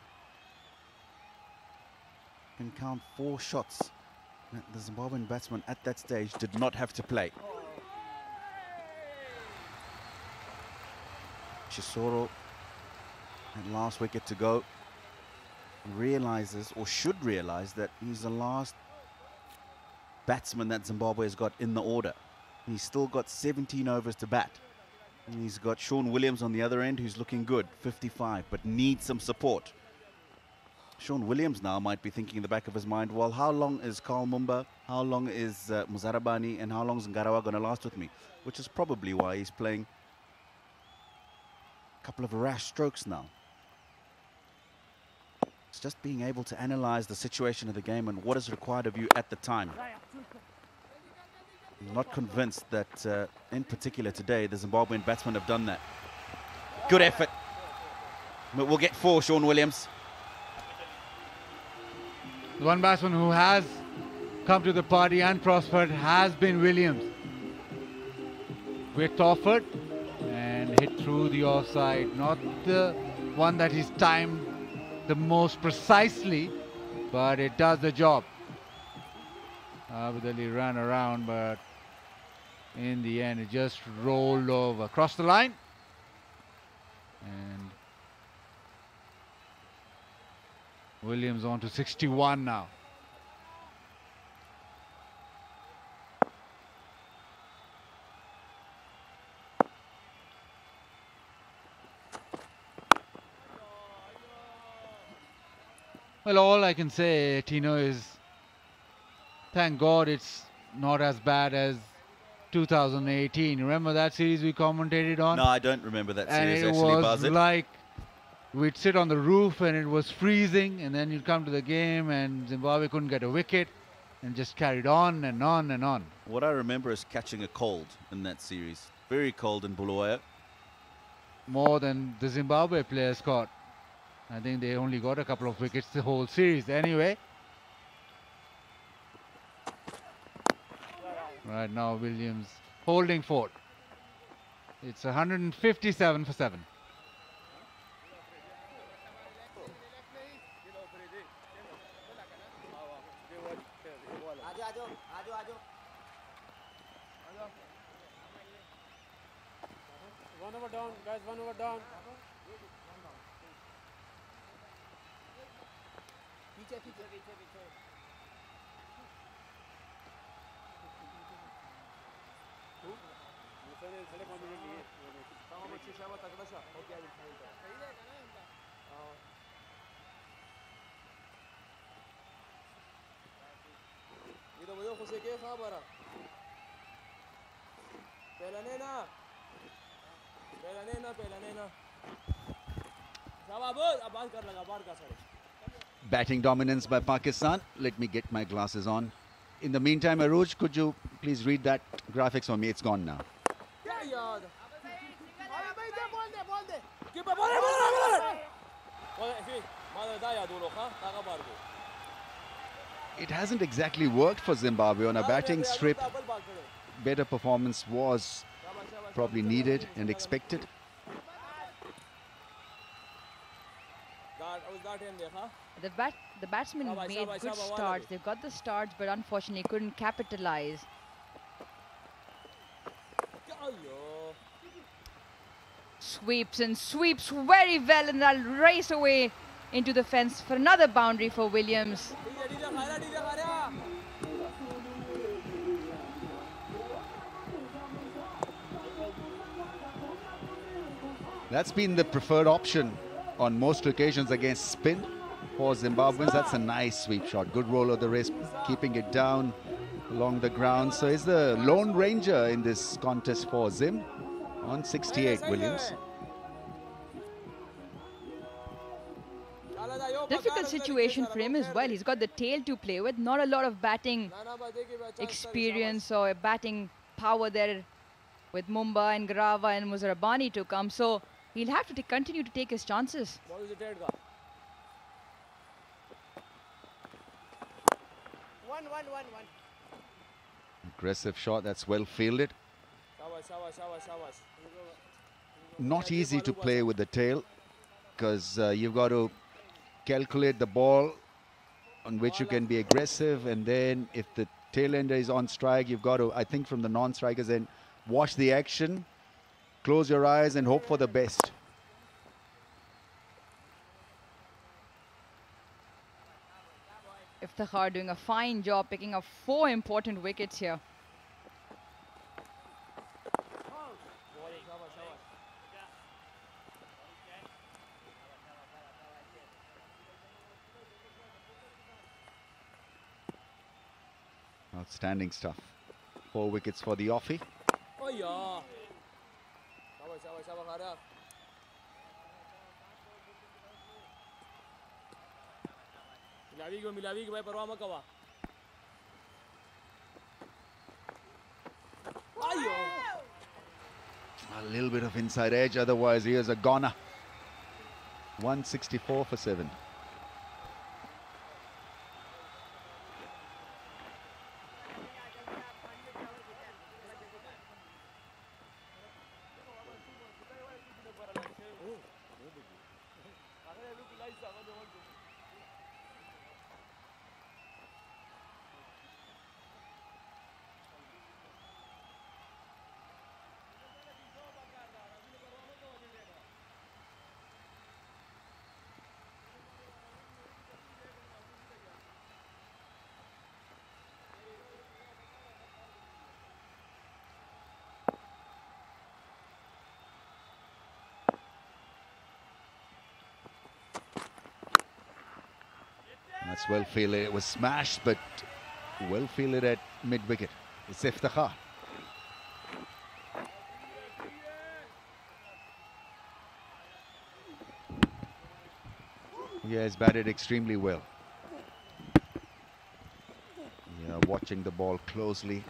Speaker 2: You can count 4 shots that the Zimbabwean batsman at that stage did not have to play. Chisoro, at last wicket to go, realizes, or should realize, that he's the last batsman that Zimbabwe has got in the order. He's still got 17 overs to bat. And he's got Sean Williams on the other end, who's looking good, 55, but needs some support. Sean Williams now might be thinking in the back of his mind, well, how long is Karl Mumba, how long is Muzarabani, and how long is Ngarawa going to last with me? Which is probably why he's playing A couple of rash strokes now. It's just being able to analyze the situation of the game and what is required of you at the time. I'm not convinced that, in particular today, the Zimbabwean batsmen have done that. Good effort. But we'll get 4, Sean Williams.
Speaker 11: The one batsman who has come to the party and prospered has been Williams. Width offered and hit through the offside. Not the one that he's timed the most precisely, but it does the job. Abid Ali ran around, but in the end it just rolled over across the line. And Williams on to 61 now. Well, all I can say, Tino, is thank God it's not as bad as 2018. Remember that series we commentated on?
Speaker 2: No, I don't remember that series,
Speaker 11: and it
Speaker 2: actually,
Speaker 11: was
Speaker 2: Bazit.
Speaker 11: like we'd sit on the roof and it was freezing, and then you'd come to the game and Zimbabwe couldn't get a wicket and just carried on and on and on.
Speaker 2: What I remember is catching a cold in that series. Very cold in Bulawayo.
Speaker 11: More than the Zimbabwe players caught. I think they only got a couple of wickets the whole series anyway. Right now Williams holding fort. It's 157 for 7.
Speaker 10: One over down, guys, 1 over down.
Speaker 9: Batting dominance by Pakistan. Let me get my glasses on. In the meantime, Aruj, could you please read that graphics for me? It's gone now. It hasn't exactly worked for Zimbabwe on a batting strip. Better performance was probably needed and expected.
Speaker 6: The batsmen made good starts. They've got the starts, but unfortunately couldn't capitalize. Sweeps and sweeps very well, and they'll race away into the fence for another boundary for Williams.
Speaker 9: That's been the preferred option on most occasions against spin for Zimbabweans. That's a nice sweep shot. Good roll of the wrist, keeping it down along the ground. So he's the lone ranger in this contest for Zim on 68, Williams.
Speaker 6: Difficult situation for him as well. He's got the tail to play with. Not a lot of batting experience or batting power there with Mumba and Grava and Muzarabani to come. So he'll have to continue to take his chances.
Speaker 10: One.
Speaker 9: Aggressive shot, that's well fielded. Not easy to play with the tail because you've got to calculate the ball on which you can be aggressive, and then if the tail ender is on strike, you've got to, I think from the non-strikers, then watch the action, close your eyes and hope for the best.
Speaker 6: Iftikhar doing a fine job picking up 4 important wickets here.
Speaker 9: Outstanding stuff. 4 wickets for the offie. A little bit of inside edge, otherwise he is a goner. 164 for 7. That's well fielded. It was smashed, but well fielded at mid-wicket. It's Iftikhar. He has batted extremely well. Yeah, watching the ball closely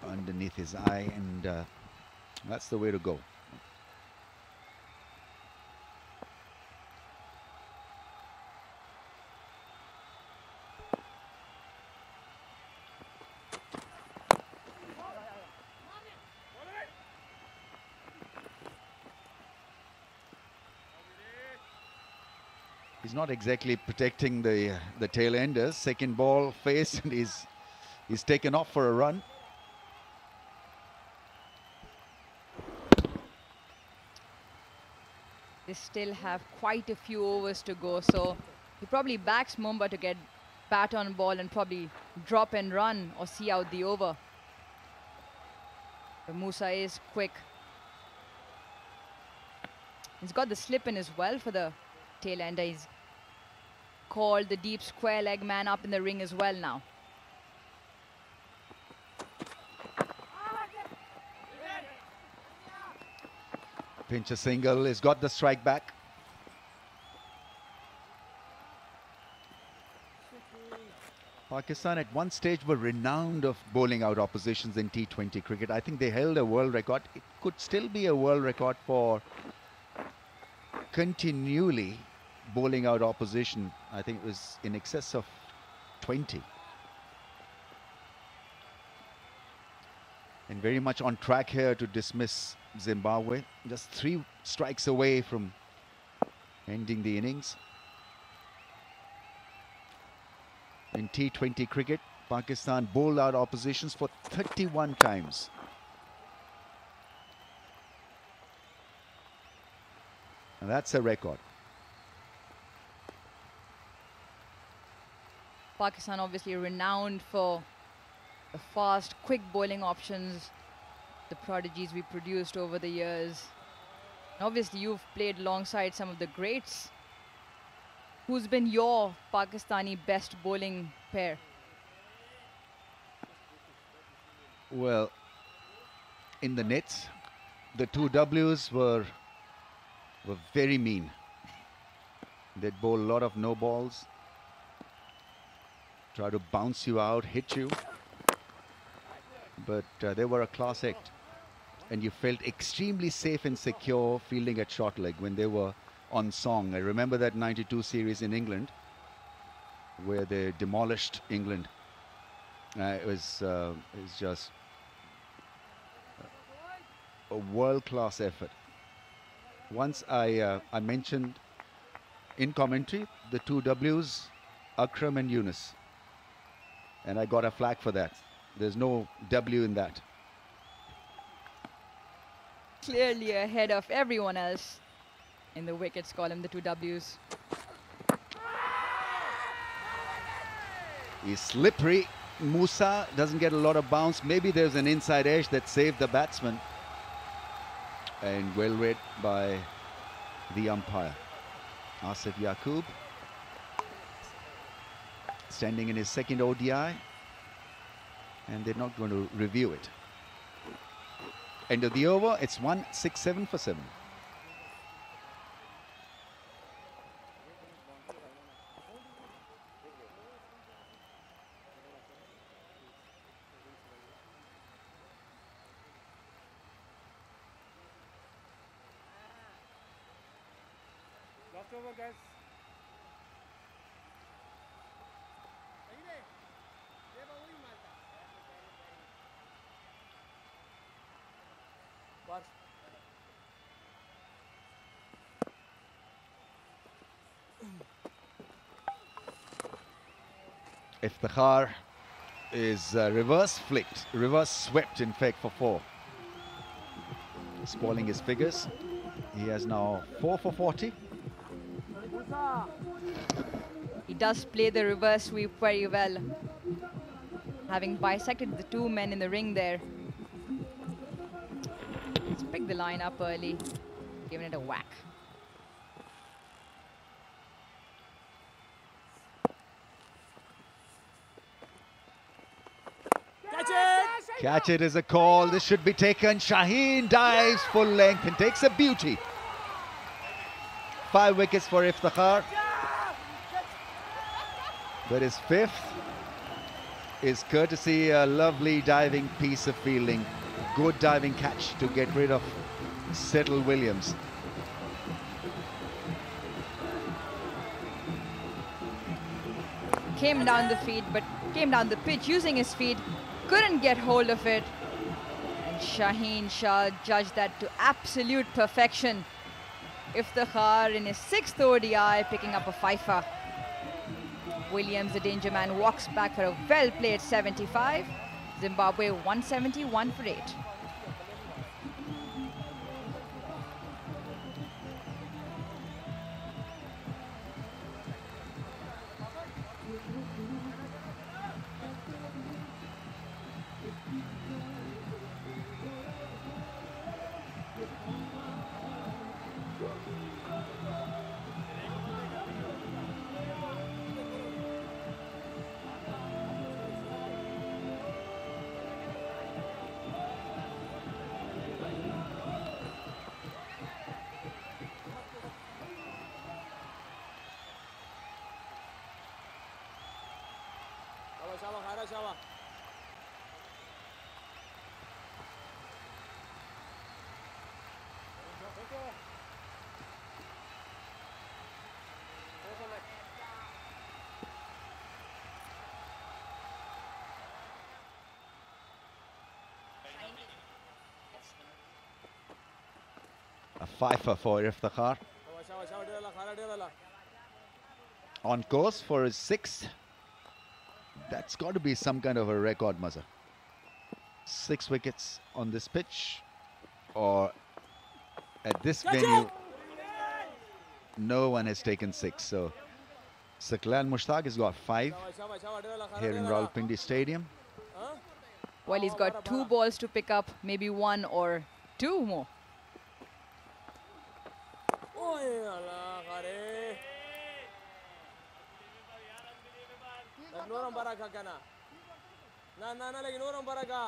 Speaker 9: underneath his eye, and that's the way to go. He's not exactly protecting the tail enders. Second ball faced, and he's taken off for a run.
Speaker 6: They still have quite a few overs to go, so he probably backs Mumba to get bat on ball and probably drop and run or see out the over. But Musa is quick. He's got the slip in as well for the tail ender. He's called the deep square leg man up in the ring as well now.
Speaker 9: Pinch a single, he's got the strike back. Pakistan at one stage were renowned of bowling out oppositions in T20 cricket. I think they held a world record. It could still be a world record for continually bowling out opposition. I think it was in excess of 20. And very much on track here to dismiss Zimbabwe. Just 3 strikes away from ending the innings. In T20 cricket, Pakistan bowled out oppositions for 31 times. And that's a record.
Speaker 6: Pakistan obviously renowned for the fast, quick bowling options, the prodigies we produced over the years. And obviously you've played alongside some of the greats. Who's been your Pakistani best bowling pair?
Speaker 9: Well, in the nets, the 2 Ws were very mean. They'd bowl a lot of no balls, try to bounce you out, hit you. But they were a class act. And you felt extremely safe and secure fielding at short leg when they were on song. I remember that 92 series in England where they demolished England. It was just a world-class effort. Once I mentioned in commentary the 2 Ws, Akram and Yunus, and I got a flag for that. There's no W in that.
Speaker 6: Clearly ahead of everyone else in the wickets column, the 2 Ws.
Speaker 9: He's slippery. Musa doesn't get a lot of bounce. Maybe there's an inside edge that saved the batsman. And well read by the umpire. Asif Yaqub, standing in his second ODI. And they're not going to review it. End of the over, it's 167 for 7. Iftikhar is reverse flicked, reverse swept in fact for 4. Spoiling his figures. He has now 4 for 40.
Speaker 6: He does play the reverse sweep very well, having bisected the 2 men in the ring there. Let's pick the line up early, giving it a whack.
Speaker 9: Catch it is a call. This should be taken. Shaheen dives full length and takes a beauty. 5 wickets for Iftikhar. But his 5th is courtesy a lovely diving piece of fielding. Good diving catch to get rid of Settle Williams.
Speaker 6: Came down the feet, but came down the pitch using his feet. Couldn't get hold of it. And Shaheen Shah judged that to absolute perfection. Iftikhar in his 6th ODI picking up a fifer. Williams, the danger man, walks back for a well-played 75. Zimbabwe 171 for 8.
Speaker 9: A fifer for Iftikhar. On course for his 6th. That's got to be some kind of a record, Mazza. 6 wickets on this pitch, or at this venue, no one has taken 6. So Saklan Mushtaq has got 5 here in Rawalpindi Stadium.
Speaker 6: Well, he's got 2 balls to pick up, maybe 1 or 2 more.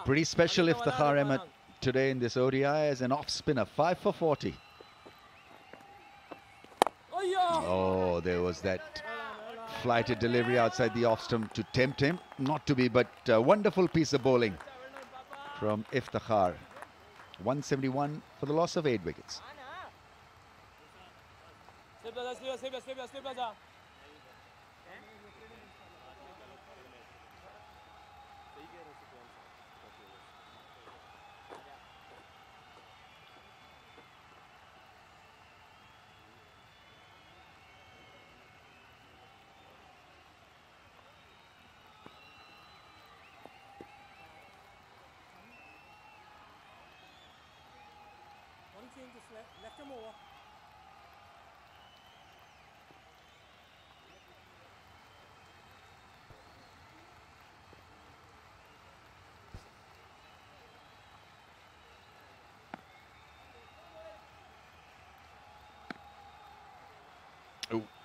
Speaker 9: Pretty special Iftikhar Ahmed today in this ODI as an off spinner, 5 for 40. Oh, there was that flighted delivery outside the off stump to tempt him. Not to be, but a wonderful piece of bowling from Iftikhar. 171 for the loss of 8 wickets.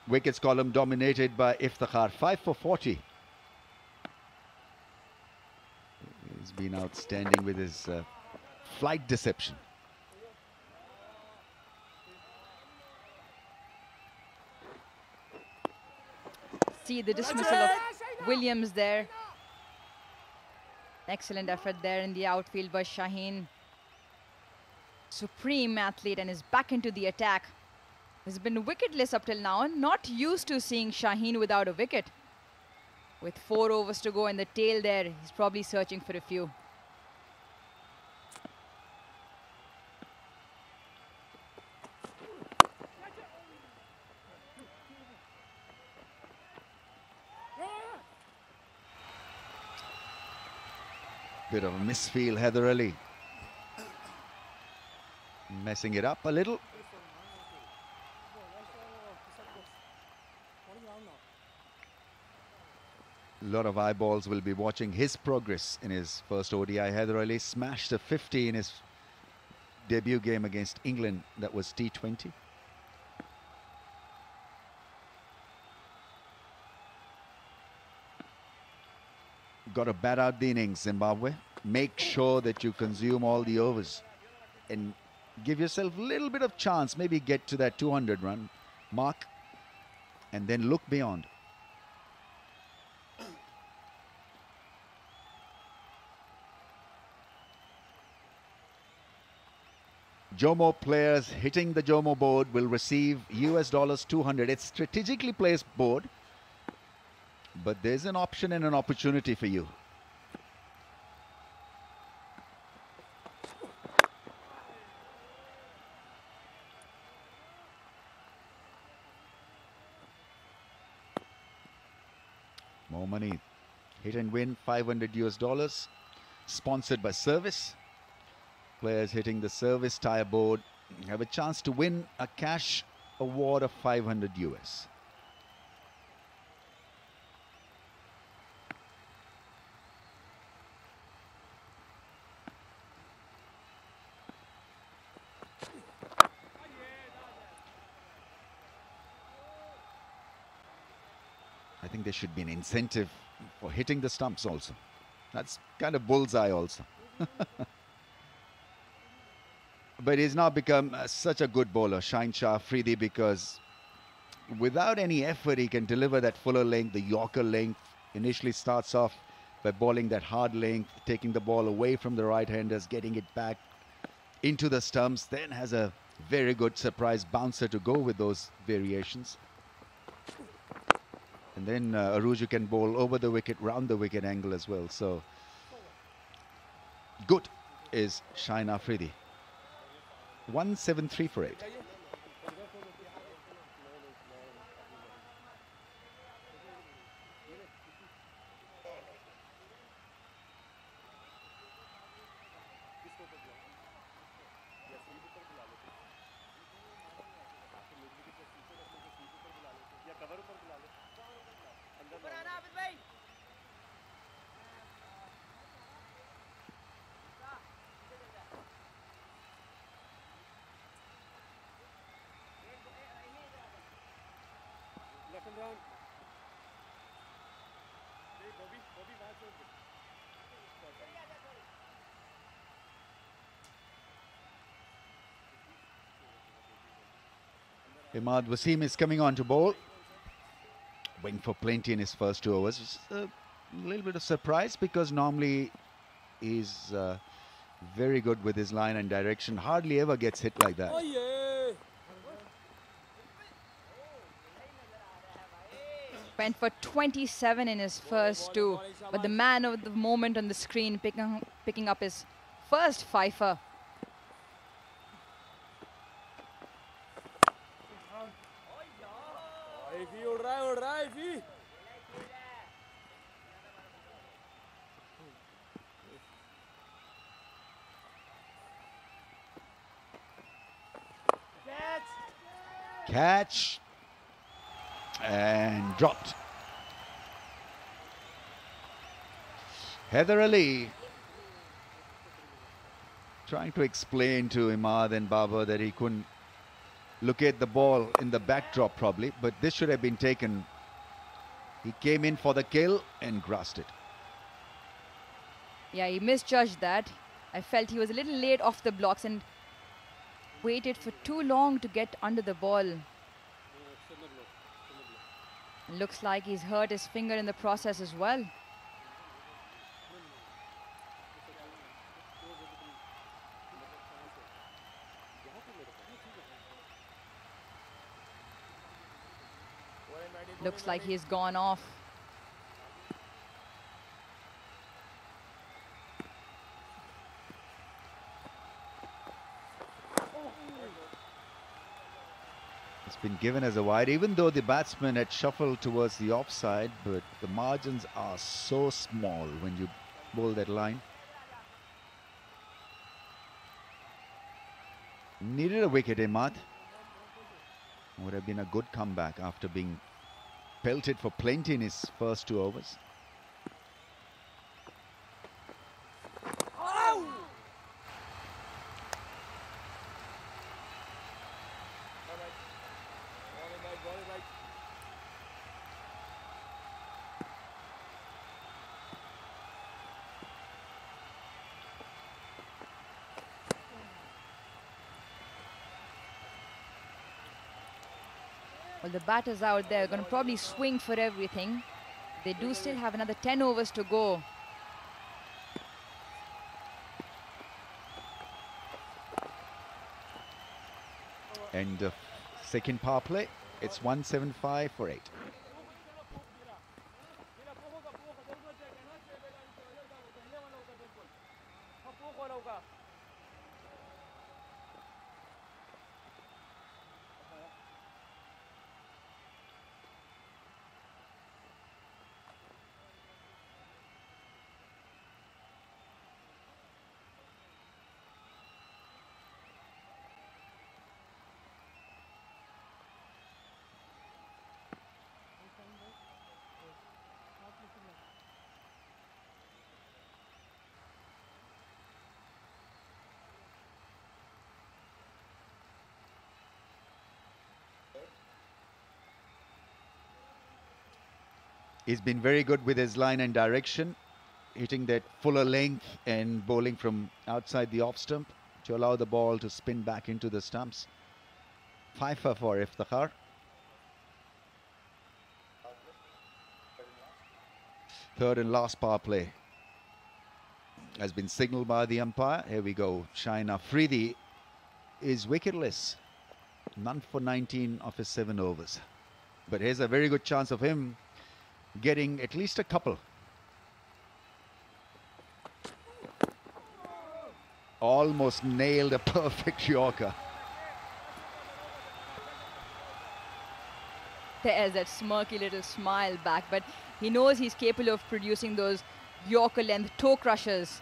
Speaker 9: Wickets column dominated by Iftikhar, 5 for 40. He's been outstanding with his flight deception.
Speaker 6: See the dismissal of Williams there. Excellent effort there in the outfield by Shaheen. Supreme athlete and is back into the attack. He's been wicketless up till now, and not used to seeing Shaheen without a wicket. With 4 overs to go in the tail there, he's probably searching for a few.
Speaker 9: Bit of a misfeel, Heather Ali. Messing it up a little. A lot of eyeballs will be watching his progress in his first ODI. Heather Ali smashed a 50 in his debut game against England. That was T20. Got to bat out the innings, Zimbabwe. Make sure that you consume all the overs and give yourself a little bit of chance. Maybe get to that 200 run mark and then look beyond. Jomo players hitting the Jomo board will receive US dollars 200. It's strategically placed board, but there's an option and an opportunity for you. More money. Hit and win 500 US dollars. Sponsored by Service. Players hitting the Service tire board have a chance to win a cash award of 500 US. I think there should be an incentive for hitting the stumps also. That's kind of bullseye also. But he's now become such a good bowler, Shaheen Shah Afridi, because without any effort he can deliver that fuller length, the Yorker length. Initially starts off by bowling that hard length, taking the ball away from the right-handers, getting it back into the stumps, then has a very good surprise bouncer to go with those variations. And then Aruju can bowl over the wicket, round the wicket angle as well. So good is Shaheen Afridi. 173 for 8. Imad Wasim is coming on to bowl. Went for plenty in his first 2 overs. It's a little bit of surprise because normally he's very good with his line and direction. Hardly ever gets hit like that.
Speaker 6: Went for 27 in his first 2, but the man of the moment on the screen picking up his first fifer.
Speaker 9: Catch and dropped. Heather Ali trying to explain to Imad and Babar that he couldn't locate the ball in the backdrop probably, but this should have been taken. He came in for the kill and grasped it.
Speaker 6: Yeah, he misjudged that. I felt he was a little late off the blocks and waited for too long to get under the ball. Looks like he's hurt his finger in the process as well. Looks like he's gone off.
Speaker 9: It's been given as a wide, even though the batsman had shuffled towards the offside, but the margins are so small when you bowl that line. Needed a wicket, Imad. Would have been a good comeback after being pelted for plenty in his first 2 overs.
Speaker 6: Well, the batters out there are going to probably swing for everything. They do still have another 10 overs to go.
Speaker 9: And the second power play, it's 175 for 8. He's been very good with his line and direction, hitting that fuller length and bowling from outside the off stump to allow the ball to spin back into the stumps. 5 for Iftikhar. Third and last power play has been signaled by the umpire. Here we go. Shaheen Afridi is wicketless. None for 19 of his 7 overs. But here's a very good chance of him getting at least a couple. Almost nailed a perfect Yorker.
Speaker 6: There's that smirky little smile back, but he knows he's capable of producing those Yorker length toe crushers.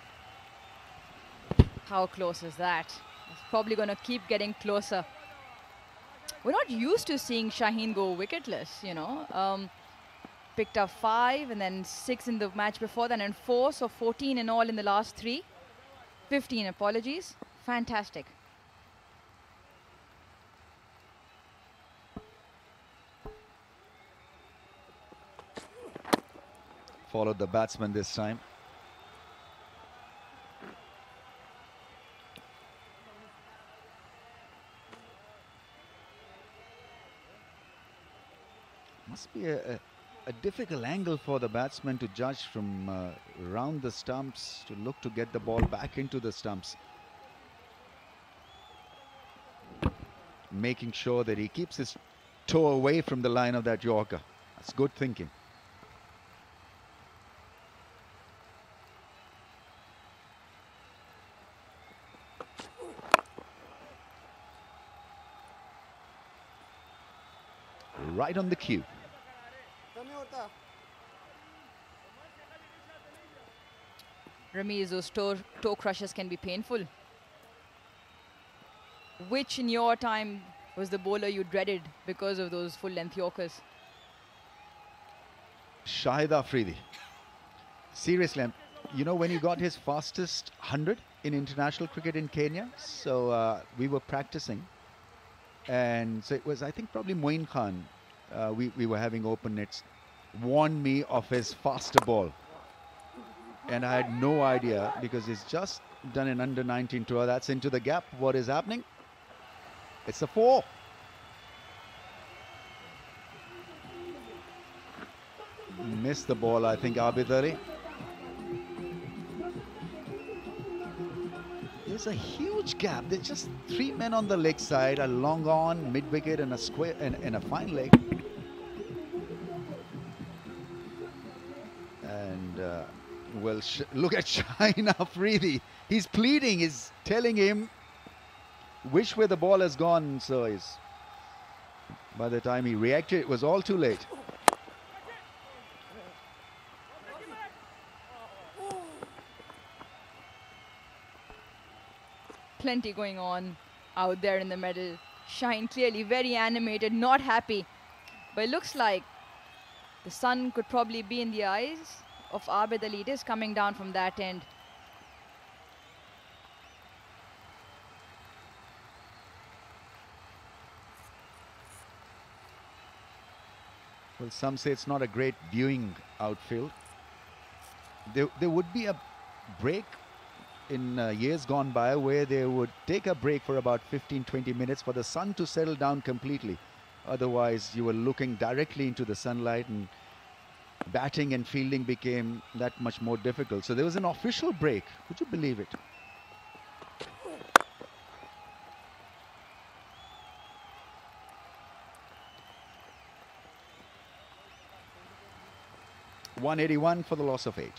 Speaker 6: How close is that? It's probably going to keep getting closer. We're not used to seeing Shaheen go wicketless, you know. Picked up 5 and then 6 in the match before that and 4, so 14 in all in the last 3. 15, apologies. Fantastic.
Speaker 9: Followed the batsman this time. Must be a difficult angle for the batsman to judge from around the stumps to look to get the ball back into the stumps. Making sure that he keeps his toe away from the line of that Yorker. That's good thinking. Right on the cue.
Speaker 6: Ramiz, those toe crushers can be painful. Which in your time was the bowler you dreaded because of those full length Yorkers?
Speaker 9: Shaheen Afridi. Seriously, you know, when he got his fastest 100 in international cricket in Kenya, so we were practicing, and so it was, I think, probably Moeen Khan. We were having open nets, warned me of his faster ball, and I had no idea because he's just done an under-19 tour. That's into the gap. What is happening? It's a 4. Missed the ball, I think, Abid Ali. There's a huge gap. There's just 3 men on the leg side, a long on, mid-wicket and a square and a fine leg. And well, look at Shaheen Afridi. He's pleading. He's telling him which way the ball has gone. So by the time he reacted, it was all too late.
Speaker 6: Plenty going on out there in the middle. Shaheen clearly very animated, not happy. But it looks like the sun could probably be in the eyes of Abid Ali. It is coming down from that end.
Speaker 9: Well, some say it's not a great viewing outfield. There would be a break in years gone by where they would take a break for about 15-20 minutes for the sun to settle down completely. Otherwise, you were looking directly into the sunlight and batting and fielding became that much more difficult. So there was an official break. Would you believe it? .181 for the loss of 8.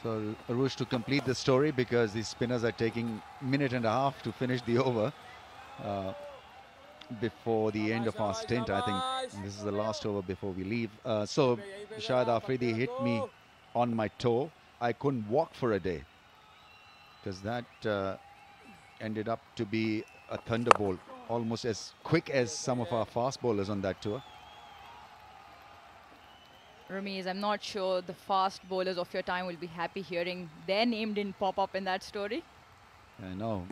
Speaker 9: So Arush, to complete the story, because these spinners are taking a minute and a half to finish the over before the end of our stint. I think this is the last over before we leave. So Shahid Afridi hit me on my toe. I couldn't walk for a day because that ended up to be a thunderbolt, almost as quick as some of our fast bowlers on that tour.
Speaker 6: Ramiz, I'm not sure the fast bowlers of your time will be happy hearing their name didn't pop up in that story.
Speaker 9: I know.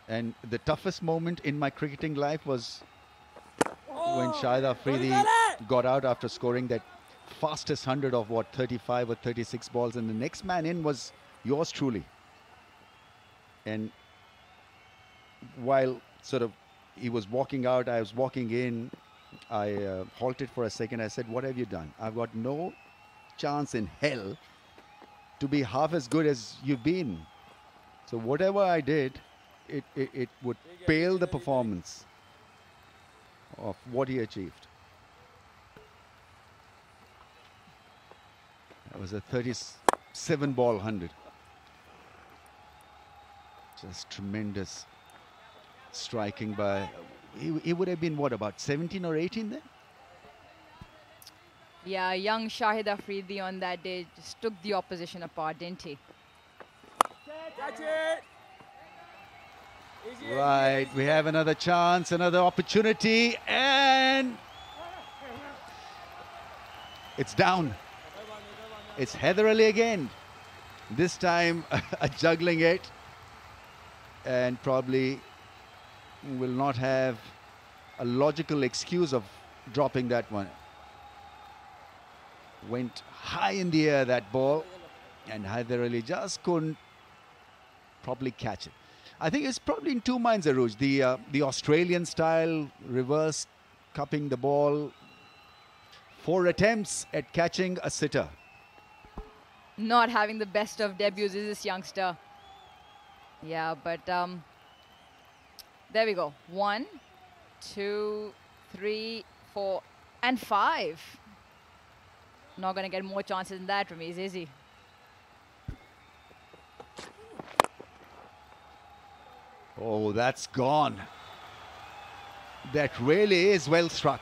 Speaker 9: And the toughest moment in my cricketing life was when Shahid Afridi got out after scoring that fastest 100 of what, 35 or 36 balls, and the next man in was yours truly. And while sort of he was walking out, I was walking in, I halted for a second. I said, what have you done? I've got no chance in hell to be half as good as you've been. So whatever I did, it would pale the performance of what he achieved. That was a 37 ball 100. Just tremendous striking by... He would have been, what, about 17 or 18 then?
Speaker 6: Yeah, young Shahid Afridi on that day just took the opposition apart, didn't he?
Speaker 7: Catch it!
Speaker 9: Right, we have another chance, another opportunity, and it's down. It's Heather Ali again. This time juggling it, and probably will not have a logical excuse of dropping that one. Went high in the air, that ball, and Heather Ali just couldn't probably catch it. I think it's probably in two minds, Aruj. The Australian style reverse cupping the ball. 4 attempts at catching a sitter.
Speaker 6: Not having the best of debuts is this youngster. Yeah, but there we go. 1, 2, 3, 4, and 5. Not going to get more chances than that from Ramiz, is he?
Speaker 9: Oh, that's gone. That really is well struck.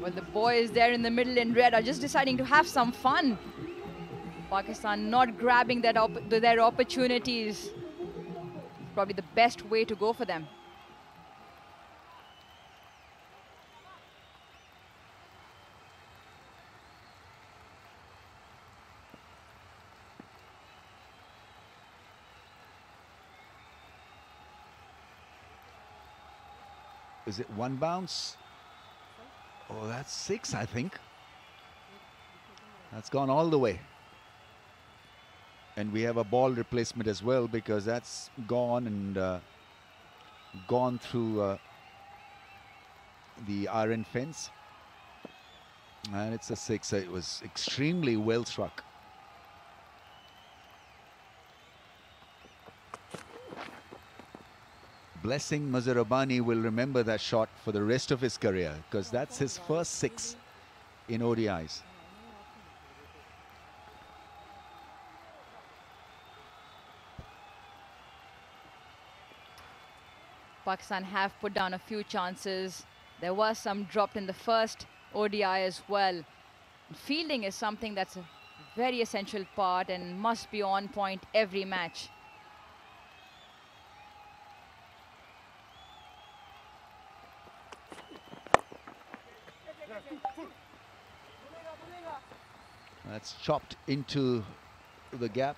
Speaker 6: Well, the boys there in the middle in red are just deciding to have some fun. Pakistan not grabbing their opportunities. Probably the best way to go for them.
Speaker 9: Is it one bounce? Oh, that's 6, I think. That's gone all the way. And we have a ball replacement as well, because that's gone and gone through the iron fence. And it's a 6. It was extremely well struck. Blessing Mazharabani will remember that shot for the rest of his career, because that's his first 6 in ODIs.
Speaker 6: Pakistan have put down a few chances. There was some dropped in the first ODI as well. Fielding is something that's a very essential part and must be on point every match.
Speaker 9: That's chopped into the gap.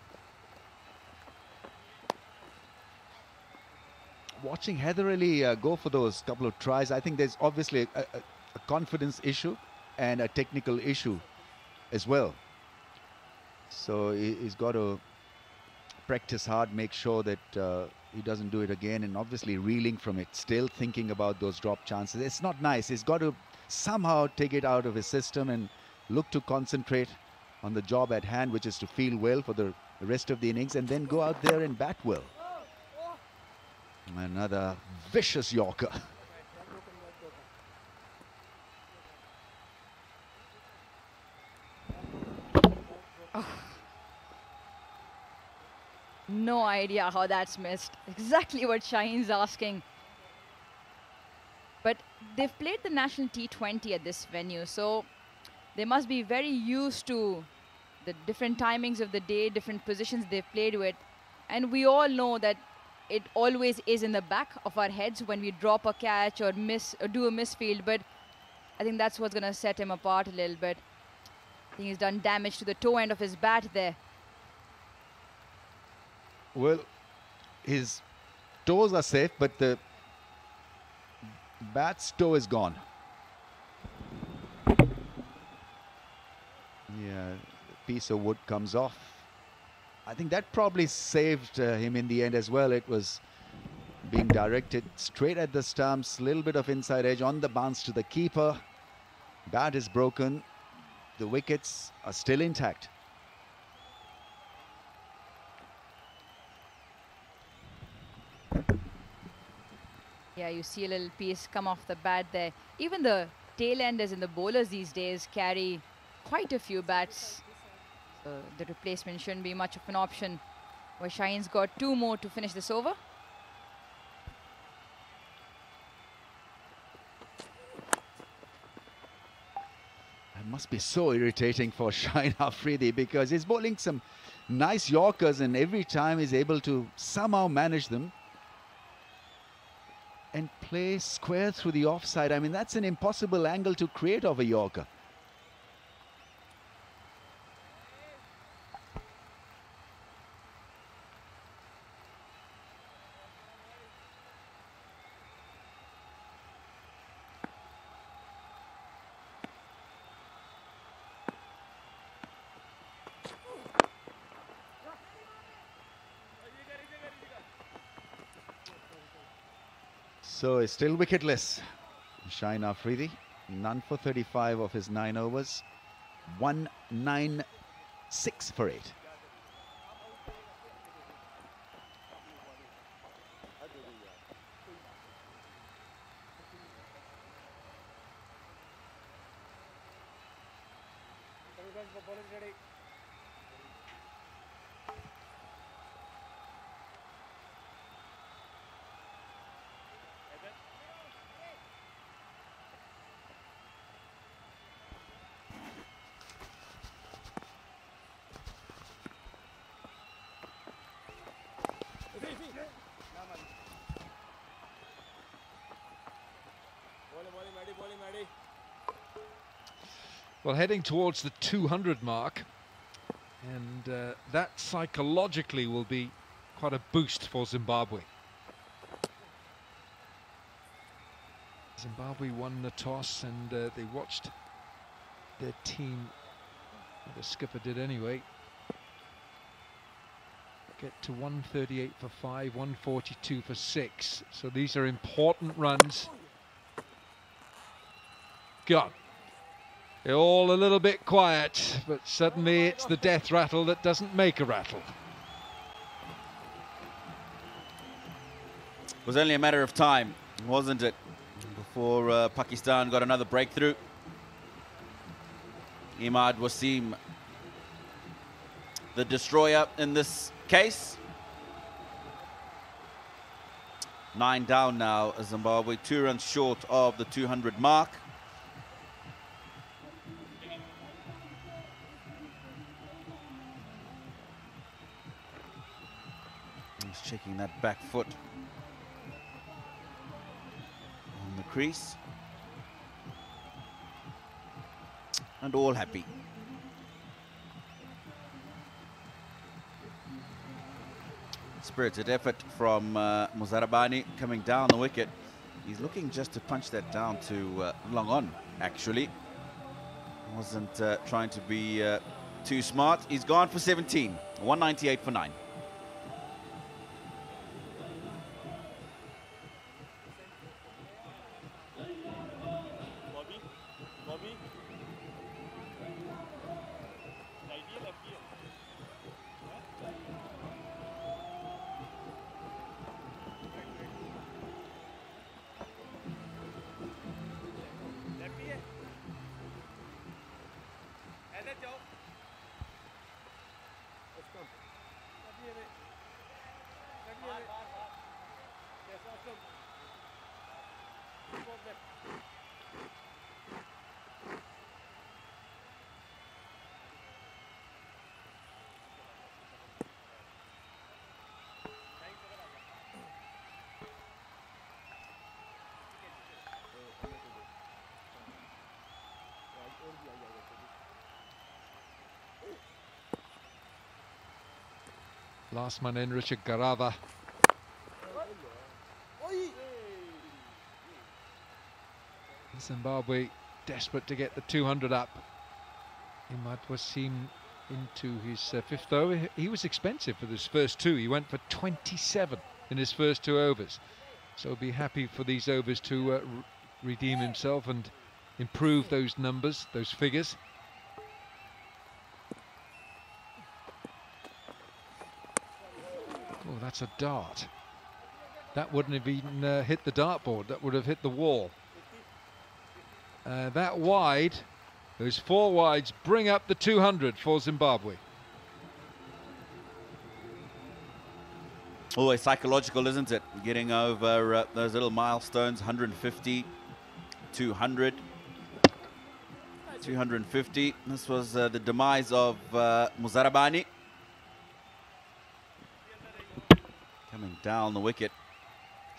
Speaker 9: Watching Heather Ali go for those couple of tries, I think there's obviously a confidence issue and a technical issue as well. So he's got to practice hard, make sure that he doesn't do it again, and obviously reeling from it, still thinking about those drop chances. It's not nice. He's got to somehow take it out of his system and look to concentrate on the job at hand, which is to field well for the rest of the innings and then go out there and bat well. Another vicious Yorker.
Speaker 6: Oh. No idea how that's missed. Exactly what Shaheen's asking. But they've played the national T20 at this venue, so they must be very used to the different timings of the day, different positions they've played with. And we all know that it always is in the back of our heads when we drop a catch or miss or do a misfield, but I think that's what's going to set him apart a little bit. I think he's done damage to the toe end of his bat there.
Speaker 9: Well, his toes are safe, but the bat's toe is gone. Yeah, a piece of wood comes off. I think that probably saved him in the end as well. It was being directed straight at the stumps, little bit of inside edge on the bounce to the keeper. Bat is broken. The wickets are still intact.
Speaker 6: Yeah, you see a little piece come off the bat there. Even the tail enders and the bowlers these days carry quite a few bats. So the replacement shouldn't be much of an option. Where Shaheen's got 2 more to finish this over.
Speaker 9: It must be so irritating for Shaheen Afridi, because he's bowling some nice Yorkers and every time he's able to somehow manage them and play square through the offside. I mean, that's an impossible angle to create of a Yorker. So he's still wicketless. Shaheen Afridi, none for 35 of his 9 overs. 196 for 8.
Speaker 8: Well, heading towards the 200 mark, and that psychologically will be quite a boost for Zimbabwe. Zimbabwe won the toss and they watched their team, the skipper did anyway, get to 138 for 5, 142 for 6. So these are important runs. God, they're all a little bit quiet, but suddenly it's the death rattle that doesn't make a rattle.
Speaker 2: It was only a matter of time, wasn't it, before Pakistan got another breakthrough. Imad Wasim, the destroyer in this case. 9 down now, Zimbabwe, 2 runs short of the 200 mark. He's checking that back foot on the crease. And all happy. Spirited effort from Muzarabani coming down the wicket. He's looking just to punch that down to long on, actually. Wasn't trying to be too smart. He's gone for 17, 198 for 9.
Speaker 8: Last man in, Richard Garava. Zimbabwe desperate to get the 200 up. Imad Wasim into his 5th over. He was expensive for this first 2. He went for 27 in his first 2 overs. So be happy for these overs to redeem himself and improve those numbers, those figures. Oh, that's a dart. That wouldn't have even hit the dartboard. That would have hit the wall. That wide, those 4 wides bring up the 200 for Zimbabwe.
Speaker 2: Always psychological, isn't it? Getting over those little milestones, 150, 200, 250. This was the demise of Muzarabani. Coming down the wicket,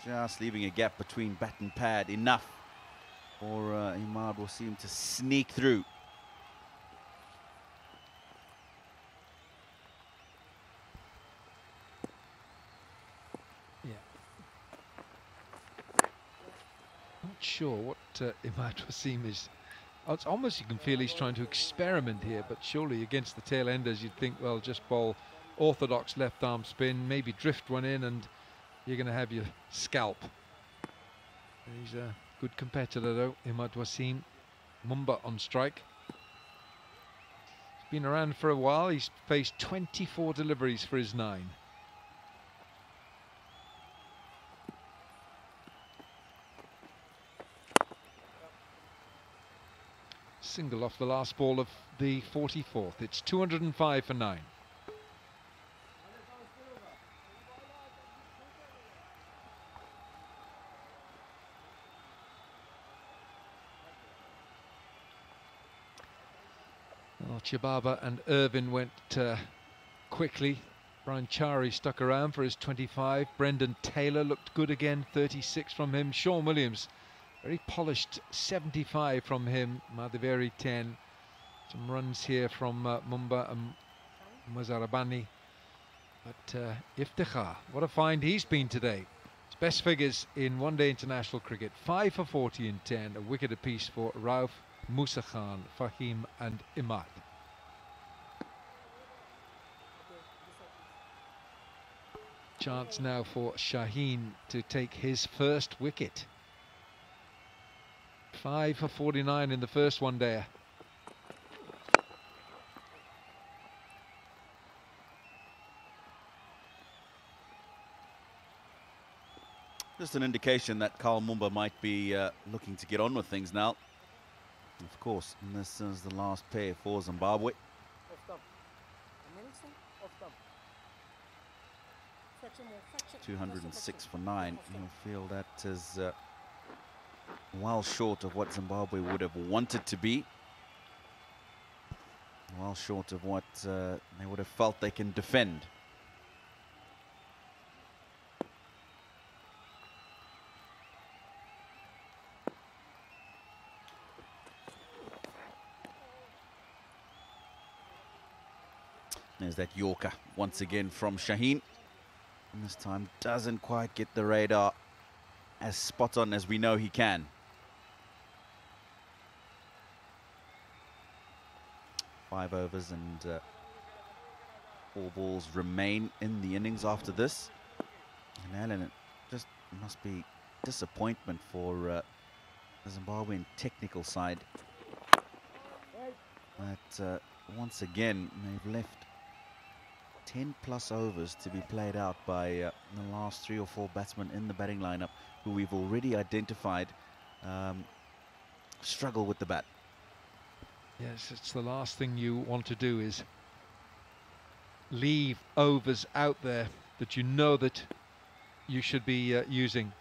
Speaker 2: just leaving a gap between bat and pad, enough for Imad Wasim to sneak through.
Speaker 8: Yeah. Not sure what Imad Wasim is. It's almost, you can feel he's trying to experiment here, but surely against the tail enders you'd think, well, just bowl orthodox left arm spin, maybe drift one in and you're going to have your scalp. He's a good competitor though, Imad Wasim. Mumba on strike. He's been around for a while. He's faced 24 deliveries for his 9. Single off the last ball of the 44th. It's 205 for 9. Well, Chibaba and Irvin went quickly. Brian Chari stuck around for his 25. Brendan Taylor looked good again, 36 from him. Sean Williams, very polished, 75 from him. Madhaveri 10. Some runs here from Mumba and Muzarabani. But Iftikhar, what a find he's been today. He's Best figures in one-day international cricket: 5 for 40 in 10, a wicket apiece for Rauf, Musa Khan, Fahim and Imad. Chance now for Shaheen to take his first wicket. 5 for 49 in the first one-dayer.
Speaker 2: Just an indication that Karl Mumba might be looking to get on with things now. Of course, this is the last pair for Zimbabwe. 206 for 9. You feel that is well short of what Zimbabwe would have wanted to be. Well short of what they would have felt they can defend. There's that Yorker once again from Shaheen. And this time doesn't quite get the radar as spot on as we know he can. Five overs and 4 balls remain in the innings after this. And Alan, it just must be disappointment for the Zimbabwean technical side. But once again, they've left 10 plus overs to be played out by the last 3 or 4 batsmen in the batting lineup, who we've already identified struggle with the bat.
Speaker 8: Yes, it's the last thing you want to do, is leave overs out there that you know that you should be using.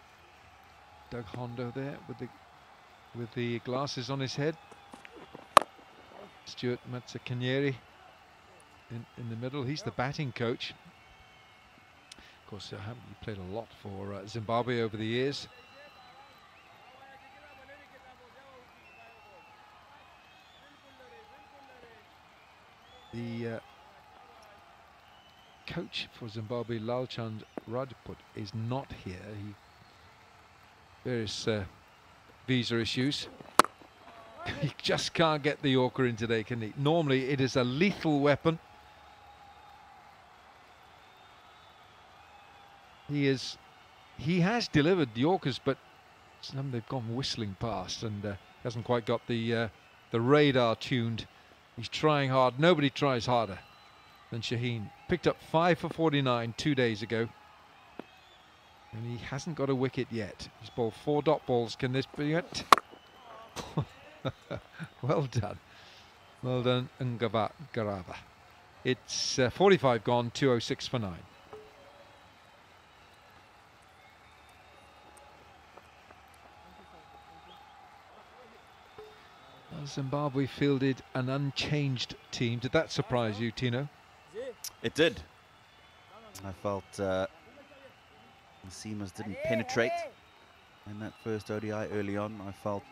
Speaker 8: Doug Hondo there with the glasses on his head. Stuart Matsakanyeri in the middle. He's the batting coach. Of course, he played a lot for Zimbabwe over the years. The coach for Zimbabwe, Lalchand Rajput, is not here. Various visa issues. He just can't get the Yorker in today, can he? Normally it is a lethal weapon. He has delivered the Yorkers, but some they've gone whistling past, and hasn't quite got the radar tuned. He's trying hard. Nobody tries harder than Shaheen. Picked up 5 for 49 2 days ago, and he hasn't got a wicket yet. He's bowled 4 dot balls. Can this be it? Well done. Well done, Garava. It's 45 gone, 206 for 9. Well, Zimbabwe fielded an unchanged team. Did that surprise you, Tino?
Speaker 2: It did. I felt the seamers didn't penetrate in that first ODI early on. I felt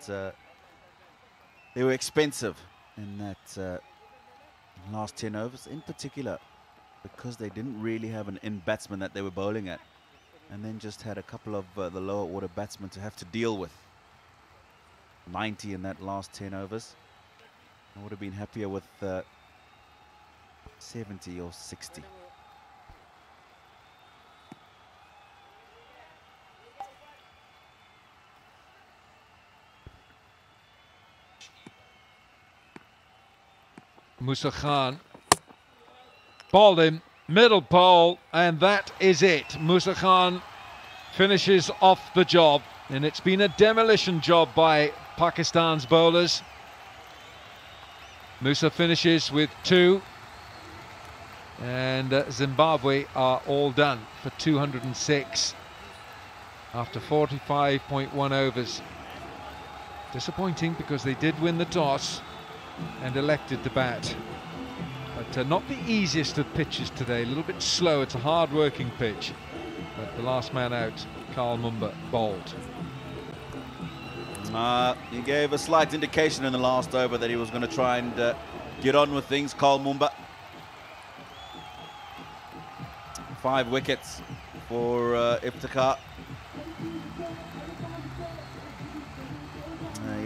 Speaker 2: they were expensive in that last 10 overs, in particular because they didn't really have an in batsman that they were bowling at, and then just had a couple of the lower order batsmen to have to deal with. 90 in that last 10 overs. I would have been happier with 70 or 60.
Speaker 8: Musa Khan bowled him, middle pole, and that is it. Musa Khan finishes off the job, and it's been a demolition job by Pakistan's bowlers. Musa finishes with 2, and Zimbabwe are all done for 206 after 45.1 overs. Disappointing because they did win the toss and elected to bat, but not the easiest of pitches today. A little bit slow. It's a hard-working pitch, but the last man out, Karl Mumba, bowled.
Speaker 2: He gave a slight indication in the last over that he was going to try and get on with things. Karl Mumba. 5 wickets for Iftikhar.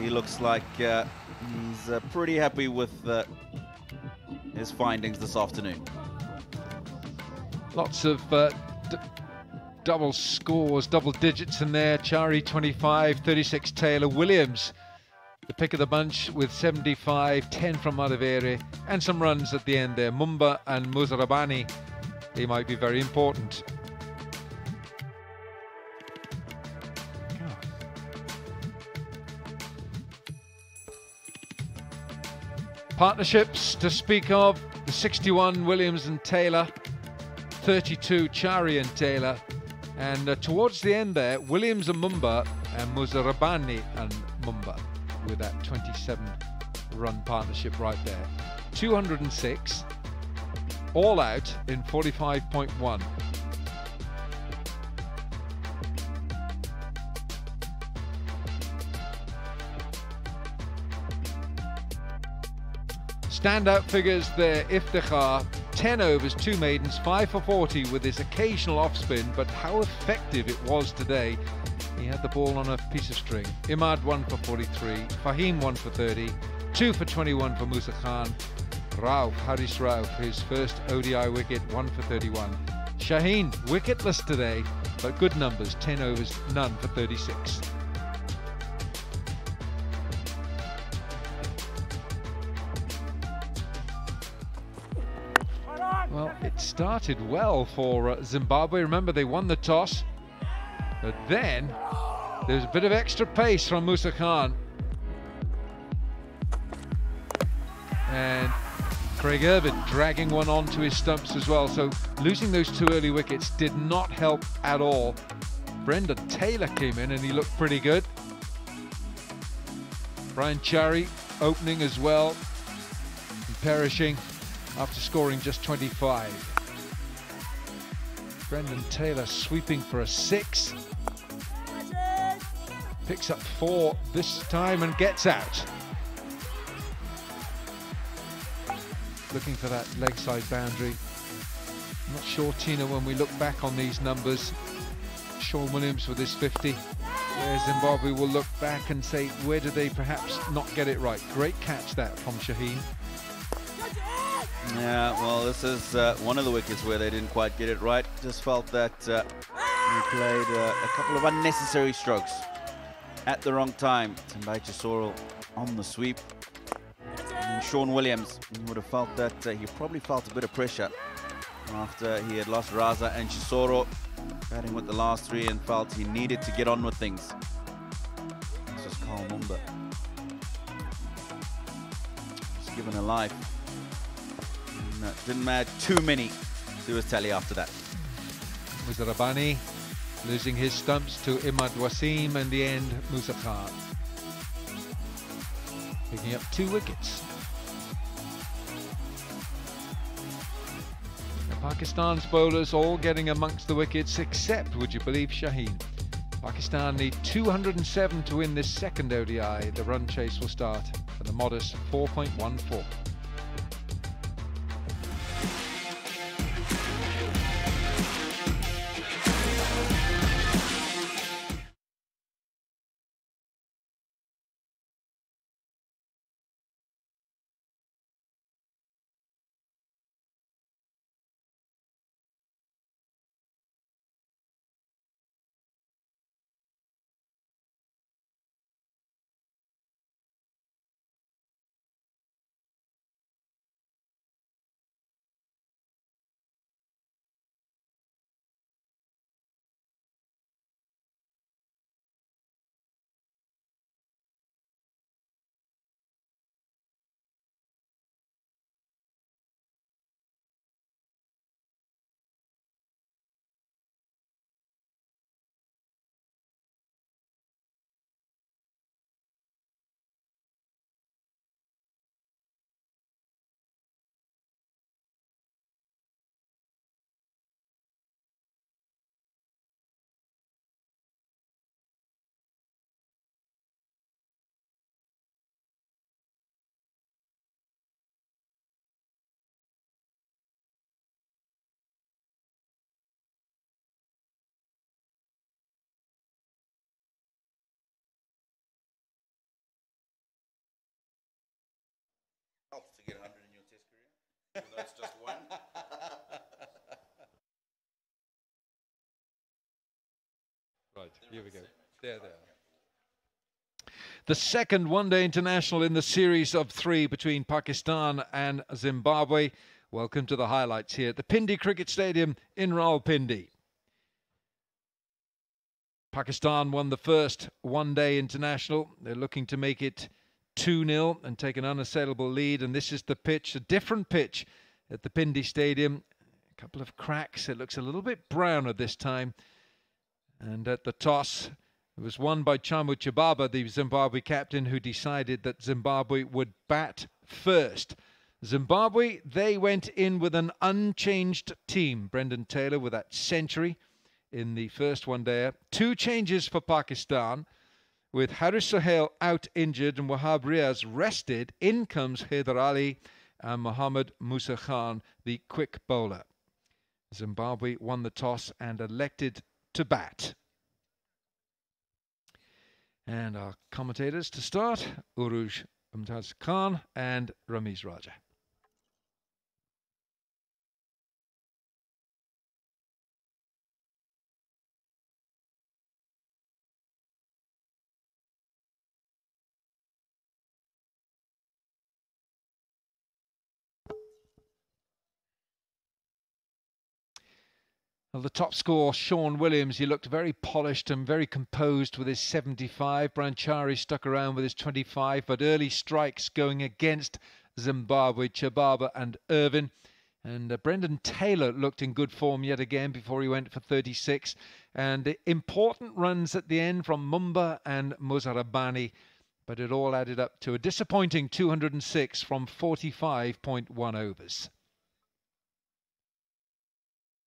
Speaker 2: he looks like he's pretty happy with his findings this afternoon.
Speaker 8: Lots of double scores, double digits in there. Chari 25, 36 Taylor. Williams, the pick of the bunch with 75, 10 from Madavere, and some runs at the end there. Mumba and Muzarabani, they might be very important. Partnerships to speak of, the 61 Williams and Taylor, 32 Chari and Taylor, and towards the end there, Williams and Mumba and Muzarabani and Mumba with that 27-run partnership right there. 206, all out in 45.1. Standout figures there, Iftikhar, 10 overs, 2 maidens, 5 for 40 with his occasional off spin, but how effective it was today. He had the ball on a piece of string. Imad 1 for 43, Fahim 1 for 30, 2 for 21 for Musa Khan. Rauf, Haris Rauf, his first ODI wicket, 1 for 31. Shaheen, wicketless today, but good numbers, 10 overs, none for 36. Well, it started well for Zimbabwe. Remember, they won the toss, but then there's a bit of extra pace from Musa Khan. And Craig Irvin dragging one onto his stumps as well. So losing those 2 early wickets did not help at all. Brendan Taylor came in and he looked pretty good. Brian Chari opening as well and perishing after scoring just 25. Brendan Taylor sweeping for a 6. Picks up 4 this time and gets out. Looking for that leg side boundary. I'm not sure, Tina, when we look back on these numbers, Sean Williams with his 50, where Zimbabwe will look back and say, where did they perhaps not get it right? Great catch that from Shaheen.
Speaker 2: Yeah, well, this is one of the wickets where they didn't quite get it right. Just felt that he played a couple of unnecessary strokes at the wrong time. Tendai Chisoro on the sweep. And Sean Williams would have felt that he probably felt a bit of pressure after he had lost Raza and Chisoro, batting with the last 3, and felt he needed to get on with things. This was Carl Mumba. He's given a life. No, didn't add too many to his tally after that.
Speaker 8: Muzarabani losing his stumps to Imad Wasim, and the end Musa Khan picking up 2 wickets. Now, Pakistan's bowlers all getting amongst the wickets except, would you believe, Shaheen. Pakistan need 207 to win this second ODI. The run chase will start at a modest 4.14.
Speaker 2: helps to get 100 in your test career, even though it's just one.
Speaker 8: Right, here we go. There they are. The second one-day international in the series of 3 between Pakistan and Zimbabwe. Welcome to the highlights here at the Pindi Cricket Stadium in Rawalpindi. Pakistan won the first one-day international. They're looking to make it 2-0 and take an unassailable lead. And this is the pitch, a different pitch at the Pindi Stadium. A couple of cracks. It looks a little bit browner this time. And at the toss, it was won by Chamu Chibaba, the Zimbabwe captain, who decided that Zimbabwe would bat first. Zimbabwe, they went in with an unchanged team. Brendan Taylor with that century in the first one-dayer. 2 changes for Pakistan. With Haris Sohail out injured and Wahab Riaz rested, in comes Haider Ali and Mohammad Musa Khan, the quick bowler. Zimbabwe won the toss and elected to bat. And our commentators to start, Uruj Mumtaz Khan and Ramiz Raja. Well, the top scorer, Sean Williams, he looked very polished and very composed with his 75. Branchari stuck around with his 25, but early strikes going against Zimbabwe, Chibaba and Irvin. And Brendan Taylor looked in good form yet again before he went for 36. And important runs at the end from Mumba and Muzarabani, but it all added up to a disappointing 206 from 45.1 overs.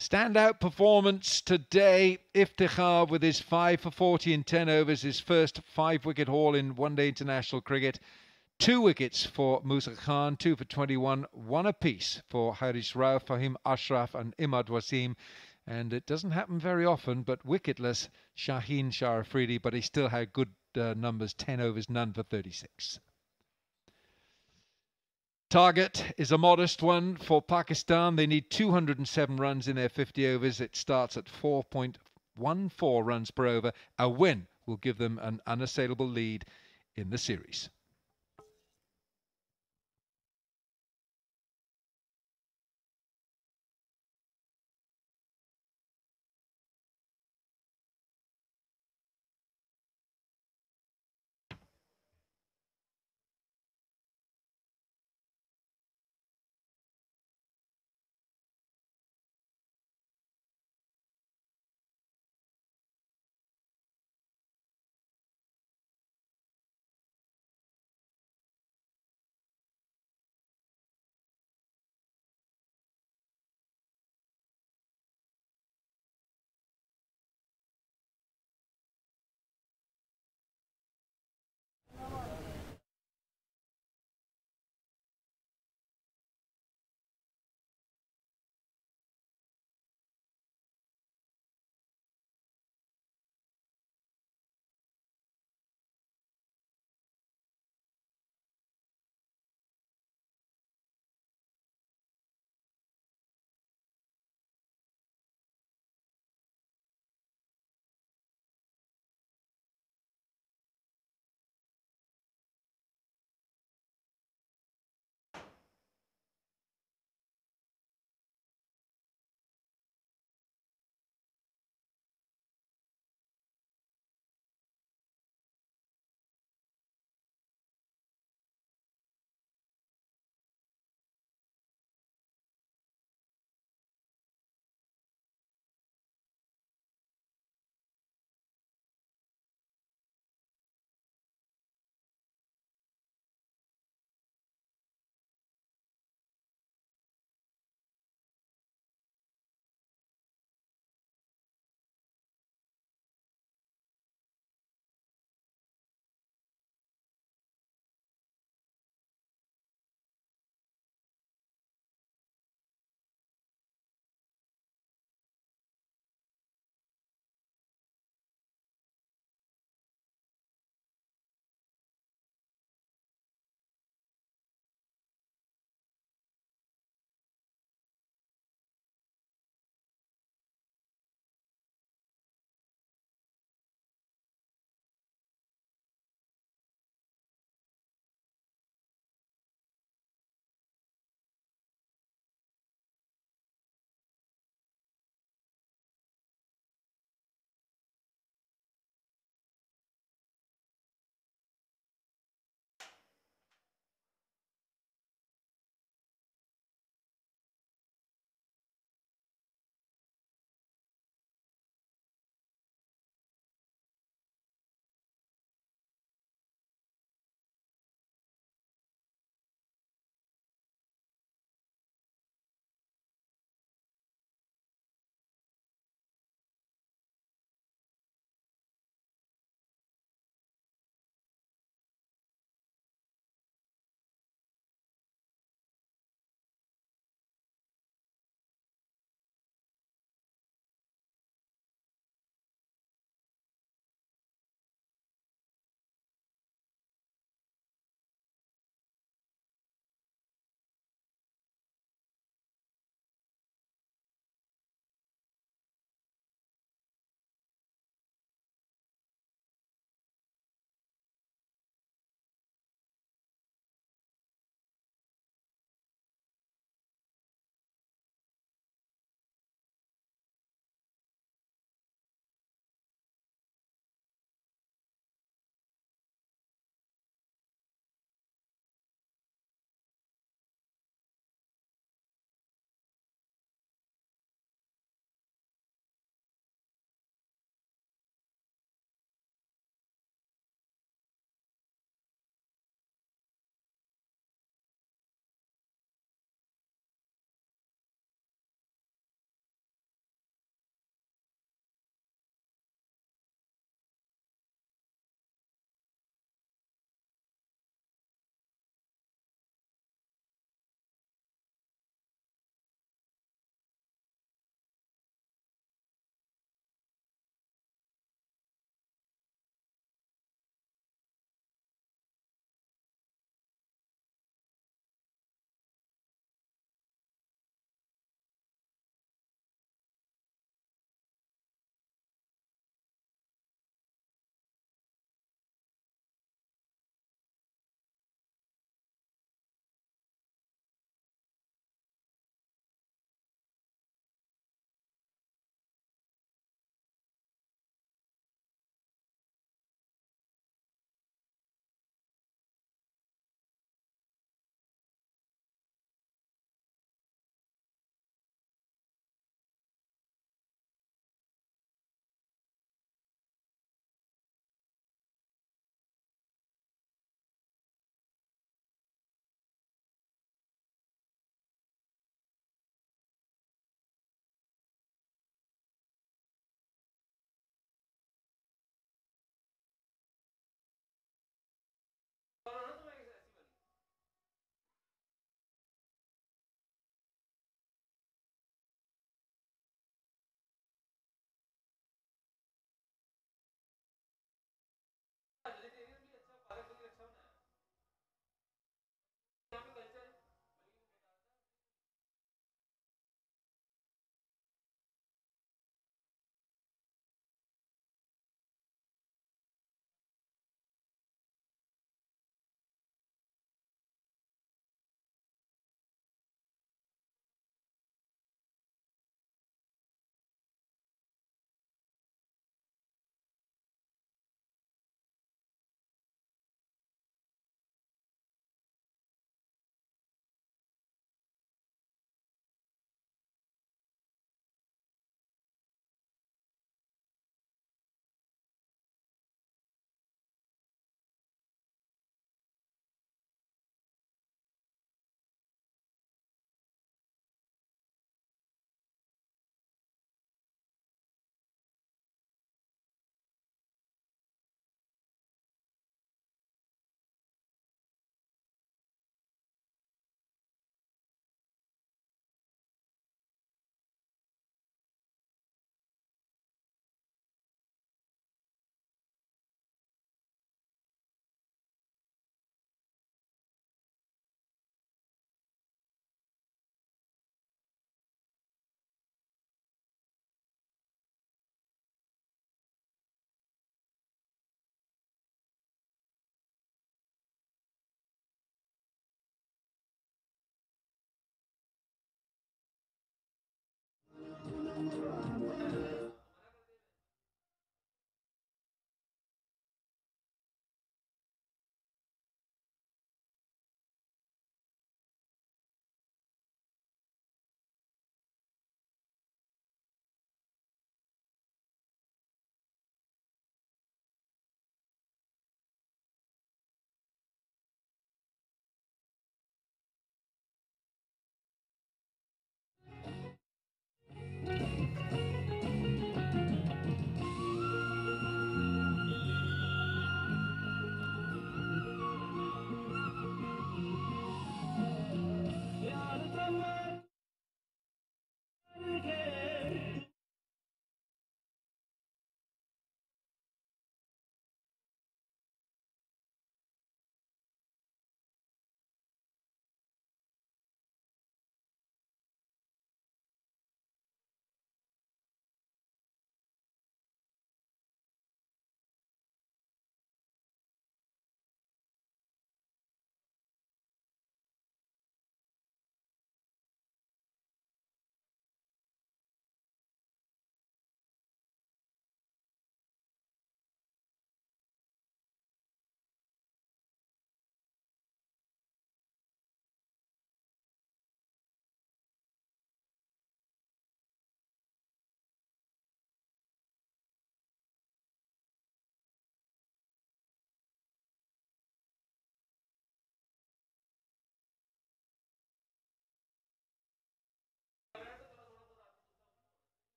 Speaker 8: Standout performance today, Iftikhar with his 5 for 40 in 10 overs, his first 5-wicket haul in one-day international cricket. 2 wickets for Musa Khan, 2 for 21, 1 apiece for Harish Rao, Fahim Ashraf and Imad Wasim. And it doesn't happen very often, but wicketless Shaheen Shah Afridi, but he still had good numbers, 10 overs, none for 36. Target is a modest one for Pakistan. They need 207 runs in their 50 overs. It starts at 4.14 runs per over. A win will give them an unassailable lead in the series.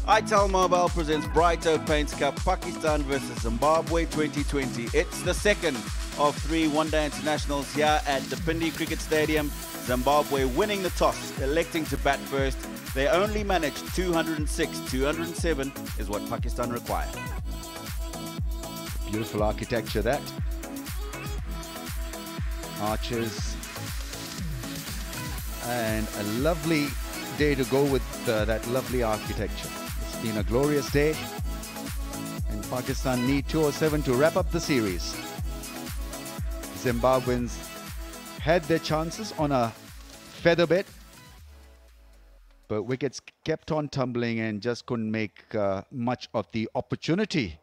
Speaker 2: ITEL Mobile presents Brighto Paints Cup Pakistan versus Zimbabwe 2020. It's the second of 3 one-day internationals here at the Pindi Cricket Stadium. Zimbabwe winning the toss, electing to bat first. They only managed 206. 207 is what Pakistan require.
Speaker 9: Beautiful architecture, that. Archers. And a lovely day to go with that lovely architecture. It's been a glorious day, and Pakistan need 207 to wrap up the series. Zimbabweans had their chances on a feather bed, but wickets kept on tumbling and just couldn't make much of the opportunity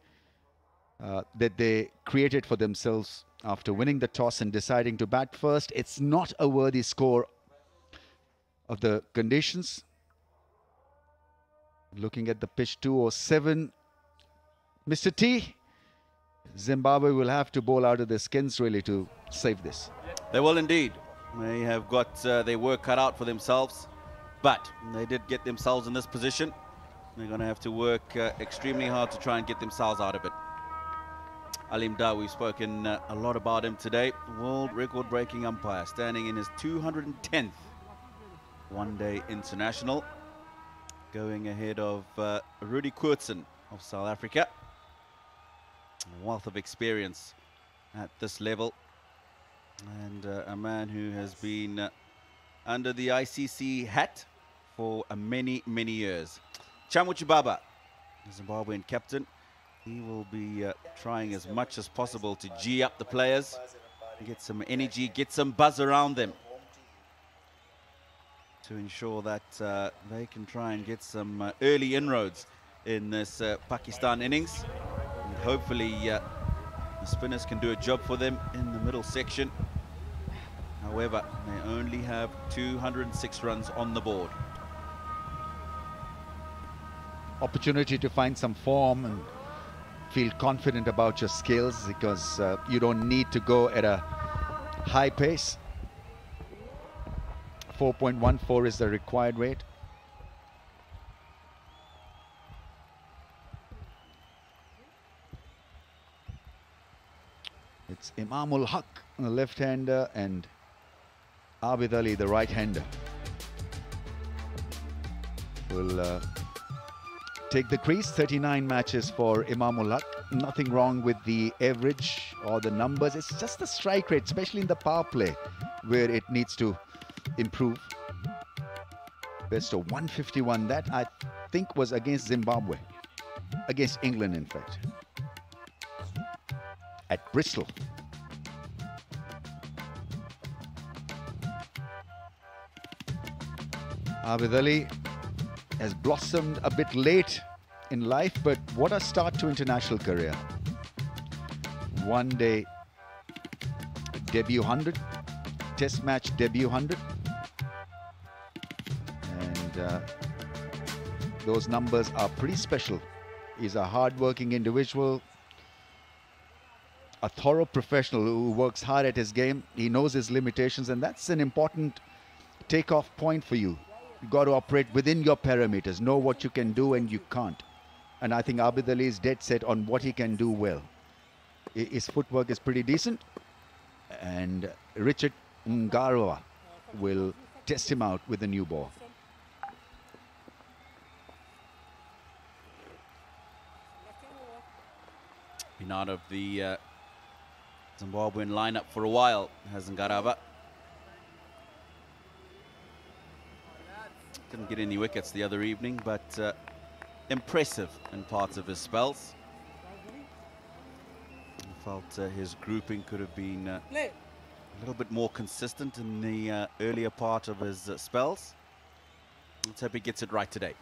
Speaker 9: that they created for themselves after winning the toss and deciding to bat first. It's not a worthy score of the conditions. Looking at the pitch, 207. Mr. T, Zimbabwe will have to bowl out of their skins really to save this.
Speaker 2: They will indeed. They have got their work cut out for themselves, but they did get themselves in this position. They're going to have to work extremely hard to try and get themselves out of it. Alim Dar, we've spoken a lot about him today. World record-breaking umpire, standing in his 210th one-day international, going ahead of Rudy Koertsen of South Africa. A wealth of experience at this level, and a man who has been under the ICC hat for many, many years. Chamuchi Baba, the Zimbabwean captain, he will be trying as much as possible to G up the players, get some energy, get some buzz around them, to ensure that they can try and get some early inroads in this Pakistan innings. And hopefully the spinners can do a job for them in the middle section. However, they only have 206 runs on the board.
Speaker 9: Opportunity to find some form and feel confident about your skills, because you don't need to go at a high pace. 4.14 is the required rate. It's Imamul Haq, the left-hander, and Abid Ali, the right-hander, will take the crease. 39 matches for Imamul Haq. Nothing wrong with the average or the numbers. It's just the strike rate, especially in the power play, where it needs to improve. Best of 151. That, I think, was against Zimbabwe. Against England, in fact. At Bristol. Abid Ali has blossomed a bit late in life, but what a start to international career. One day debut 100, test match debut 100. And those numbers are pretty special. He's a hard-working individual, a thorough professional who works hard at his game. He knows his limitations, and that's an important takeoff point for you. You've got to operate within your parameters, know what you can do and you can't. And I think Abid Ali is dead set on what he can do well. His footwork is pretty decent, and Richard Ngarwa will test him out with the new ball.
Speaker 2: Been out of the Zimbabwean lineup for a while, hasn't Ngarwa. Didn't get any wickets the other evening, but impressive in parts of his spells. I felt his grouping could have been a little bit more consistent in the earlier part of his spells. Let's hope he gets it right today.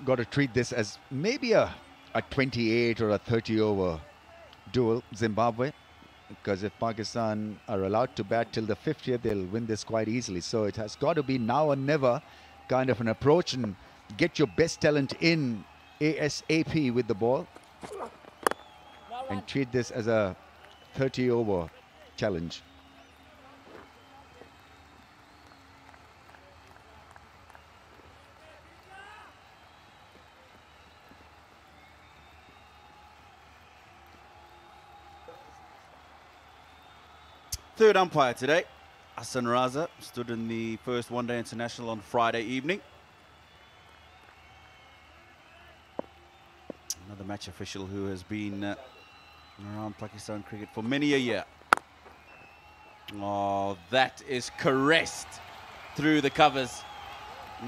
Speaker 9: Got to treat this as maybe a 28 or a 30 over duel, Zimbabwe, because if Pakistan are allowed to bat till the 50th, they'll win this quite easily. So it has got to be now or never kind of an approach, and get your best talent in ASAP with the ball and treat this as a 30-over challenge.
Speaker 2: Third umpire today, Hassan Raza, stood in the first one-day international on Friday evening. Another match official who has been around Pakistan cricket for many a year. Oh, that is caressed through the covers.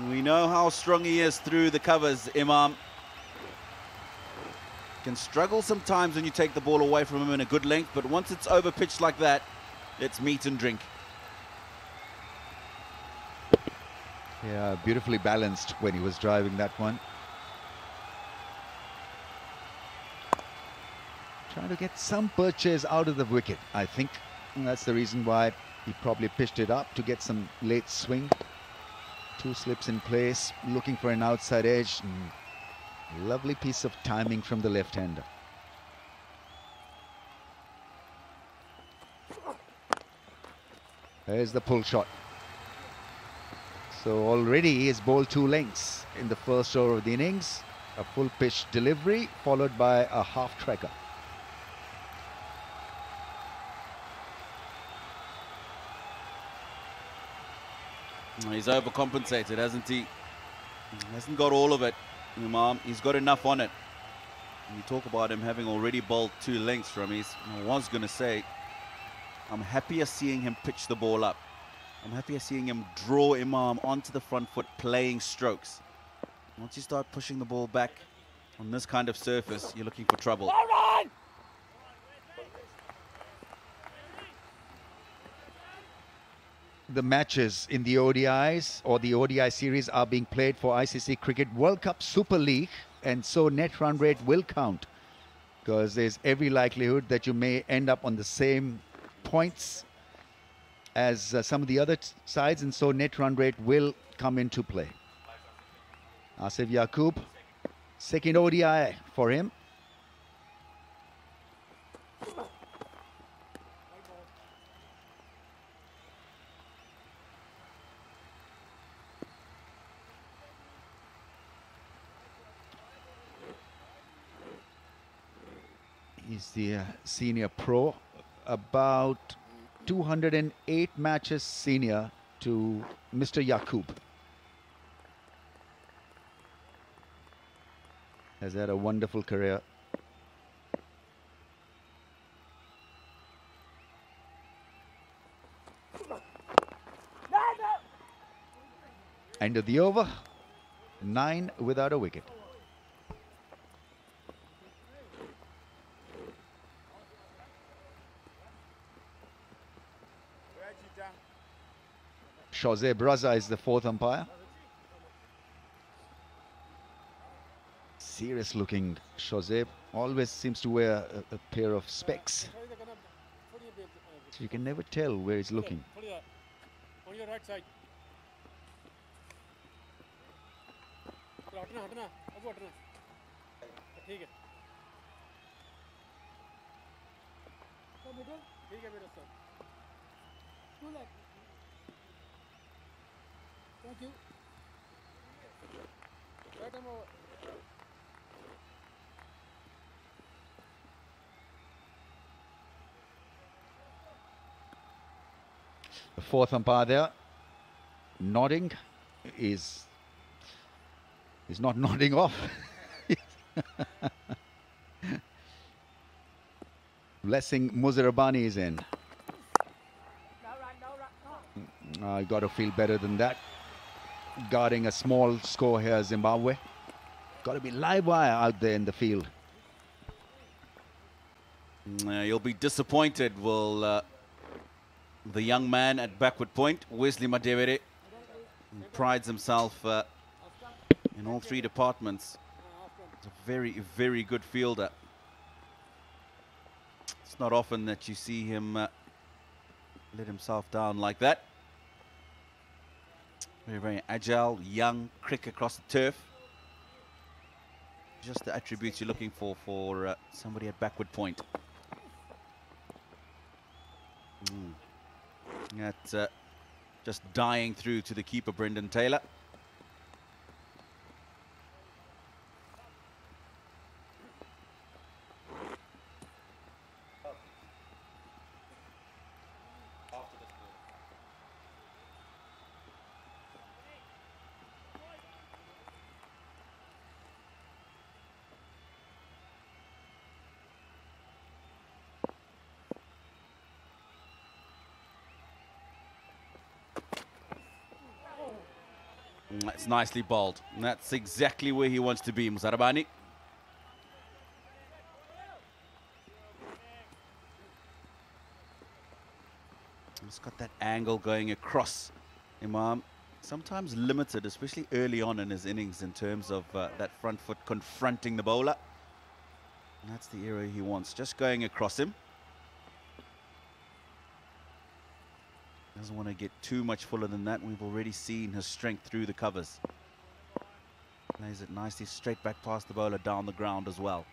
Speaker 2: We know how strong he is through the covers, Imam. Can struggle sometimes when you take the ball away from him in a good length, but once it's over pitched like that, it's meat and drink.
Speaker 9: Yeah, beautifully balanced when he was driving that one. Trying to get some purchase out of the wicket, I think. And that's the reason why he probably pitched it up to get some late swing. Two slips in place, looking for an outside edge. Lovely piece of timing from the left-hander. There's the pull shot. So already he has bowled 2 lengths in the first over of the innings. A full pitch delivery followed by a half tracker.
Speaker 2: He's overcompensated, hasn't he? He hasn't got all of it, Imam. He's got enough on it. You talk about him having already bowled 2 lengths from his. I was going to say, I'm happier seeing him pitch the ball up. I'm happier seeing him draw Imam onto the front foot playing strokes. Once you start pushing the ball back on this kind of surface, you're looking for trouble.
Speaker 9: The matches in the ODIs or the ODI series are being played for ICC Cricket World Cup Super League, and so net run rate will count, because there's every likelihood that you may end up on the same points as some of the other sides, and so net run rate will come into play. Asif Yaqub, second ODI for him. He's the senior pro, about 208 matches senior to Mr. Yaqub. Has had a wonderful career. End of the over, 9 without a wicket. Jose Braza is the fourth umpire. Serious looking Jose, always seems to wear a pair of specs. So you can never tell where he's looking.
Speaker 13: On your right side. Thank you. Right arm over.
Speaker 9: The fourth umpire there, nodding, is not nodding off. Blessing Muzarabani is in. I got to feel better than that. Guarding a small score here, Zimbabwe. Got to be live wire out there in the field.
Speaker 2: You'll be disappointed, will the young man at backward point, Wesley Madevere, prides himself in all 3 departments. He's a very, very good fielder. It's not often that you see him let himself down like that. Very, very agile, young, quick across the turf. just the attributes you're looking for somebody at backward point. That's just dying through to the keeper, Brendan Taylor. That's nicely bowled. And that's exactly where he wants to be, Muzarabani. He's got that angle going across. Imam, sometimes limited, especially early on in his innings in terms of that front foot confronting the bowler. And that's the area he wants, just going across him. Doesn't want to get too much fuller than that. We've already seen his strength through the covers. Plays it nicely straight back past the bowler down the ground as well.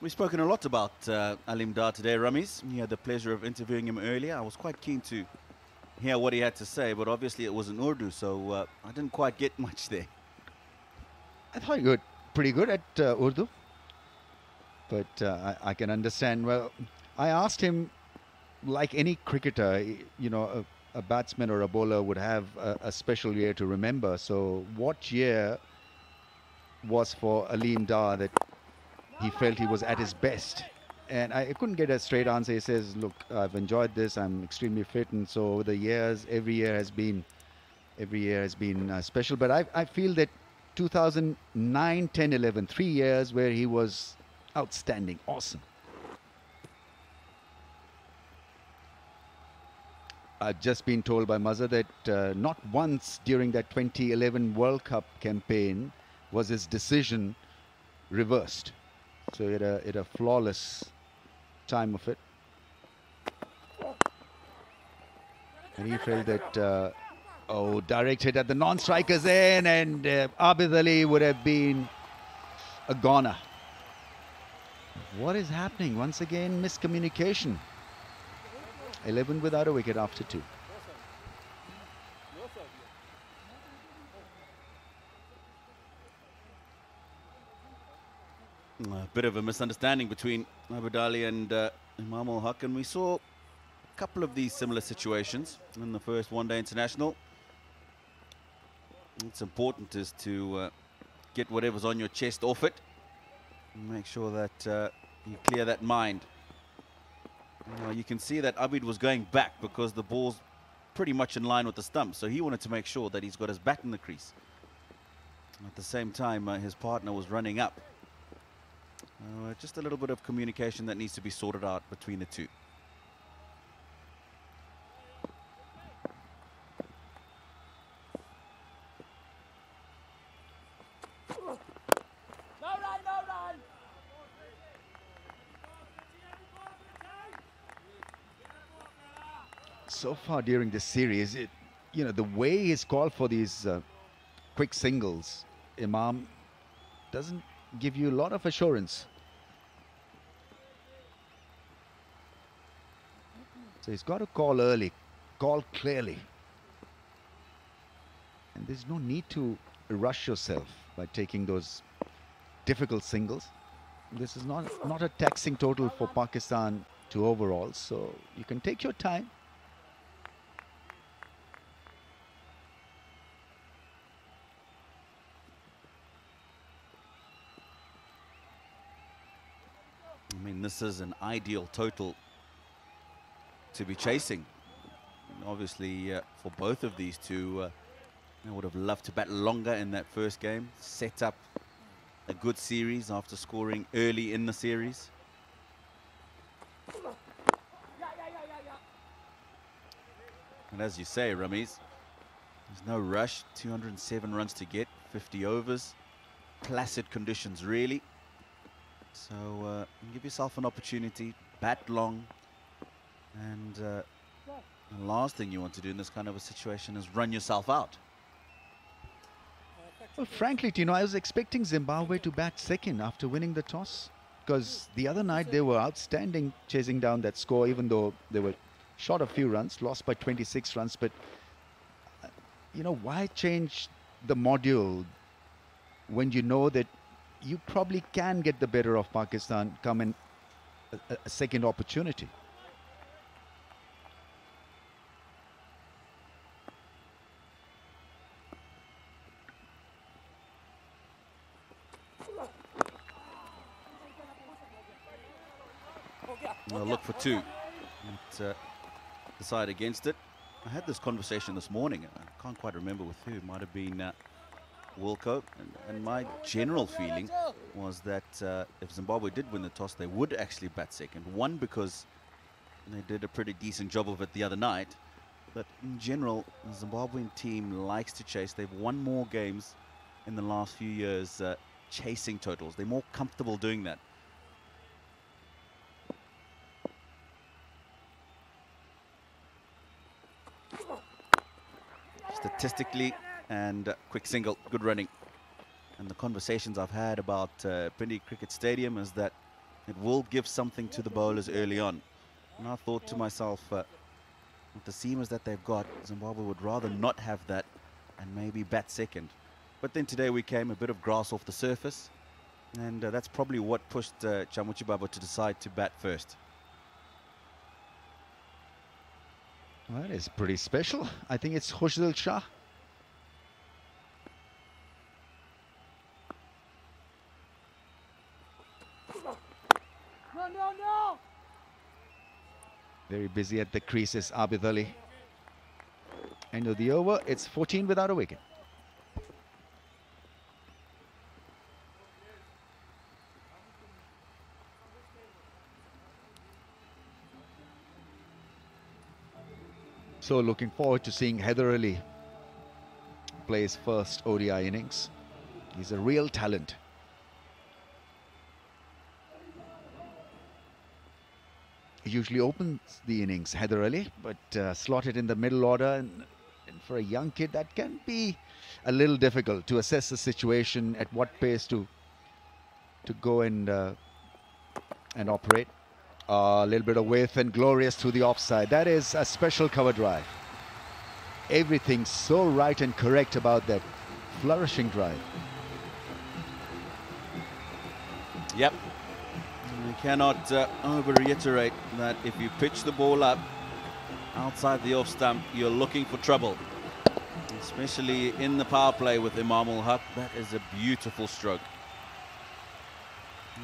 Speaker 2: We've spoken a lot about Alim Dar today, Rameez. We had the pleasure of interviewing him earlier. I was quite keen to hear what he had to say, but obviously it was in Urdu, so I didn't quite get much there.
Speaker 9: I thought you were pretty good at Urdu, but I can understand. Well, I asked him, like any cricketer, you know, a batsman or a bowler would have a special year to remember. So what year was for Alim Dar that he felt he was at his best? And I couldn't get a straight answer. He says, look, I've enjoyed this. I'm extremely fit. And so over the years, every year has been special. But I feel that 2009, 10, 11, 3 years where he was outstanding, awesome. I've just been told by Mazhar that not once during that 2011 World Cup campaign was his decision reversed. So he had a flawless time of it. And he felt that oh, direct hit at the non-strikers end, and Abid Ali would have been a goner. What is happening? Once again, miscommunication. 11 without a wicket after 2.
Speaker 2: A bit of a misunderstanding between Abid Ali and Imam ul Haq, and we saw a couple of these similar situations in the first one-day international. It's important is to get whatever's on your chest off it and make sure that you clear that mind. Now you can see that Abid was going back because the ball's pretty much in line with the stump, so he wanted to make sure that he's got his bat in the crease. At the same time, his partner was running up. Just a little bit of communication that needs to be sorted out between the two.
Speaker 9: So far during this series, you know, the way he's called for these quick singles, Imam doesn't give you a lot of assurance. So he's got to call early, call clearly. And there's no need to rush yourself by taking those difficult singles. This is not a taxing total for Pakistan to overall, so you can take your time.
Speaker 2: I mean, this is an ideal total to be chasing. Obviously, for both of these two, I would have loved to bat longer in that first game, set up a good series after scoring early in the series. And as you say, Rameez, there's no rush. 207 runs to get, 50 overs, placid conditions really. So give yourself an opportunity, bat long, And the last thing you want to do in this kind of a situation is run yourself out.
Speaker 9: Well, frankly, Tino, I was expecting Zimbabwe to bat second after winning the toss, because the other night they were outstanding chasing down that score, even though they were short a few runs, lost by 26 runs. But, you know, why change the module when you know that you probably can get the better of Pakistan come in a second opportunity?
Speaker 2: I'll look for two and decide against it. I had this conversation this morning. I can't quite remember with who. It might have been Wilco. And my general feeling was that if Zimbabwe did win the toss, they would actually bat second. One, because they did a pretty decent job of it the other night. But in general, the Zimbabwean team likes to chase. They've won more games in the last few years chasing totals. They're more comfortable doing that. Statistically, and quick single, good running. And the conversations I've had about Pindi Cricket Stadium is that it will give something to the bowlers early on. And I thought to myself, with the seamers that they've got, Zimbabwe would rather not have that and maybe bat second. But then today we came a bit of grass off the surface, and that's probably what pushed Chamuchi Baba to decide to bat first.
Speaker 9: Well, that is pretty special. I think it's Khushdil Shah.
Speaker 13: No.
Speaker 9: Very busy at the creases, Abid Ali. End of the over, it's 14 without a wicket. So looking forward to seeing Haider Ali play his first ODI innings. He's a real talent. He usually opens the innings, Haider Ali, but slotted in the middle order, and for a young kid that can be a little difficult to assess the situation, at what pace to go and operate. A little bit of width and glorious through the offside. That is a special cover drive. Everything so right and correct about that flourishing drive.
Speaker 2: Yep. You cannot over-reiterate that if you pitch the ball up outside the off stump, you're looking for trouble. Especially in the power play with Imam ul-Haq. That is a beautiful stroke.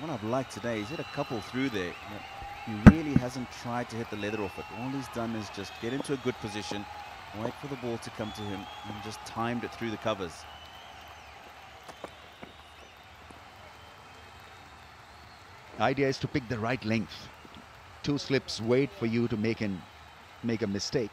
Speaker 2: What I've liked today is hit a couple through there. He really hasn't tried to hit the leather off it. All he's done is just get into a good position, wait for the ball to come to him, and just timed it through the covers.
Speaker 9: Idea is to pick the right length. Two slips wait for you to make a mistake.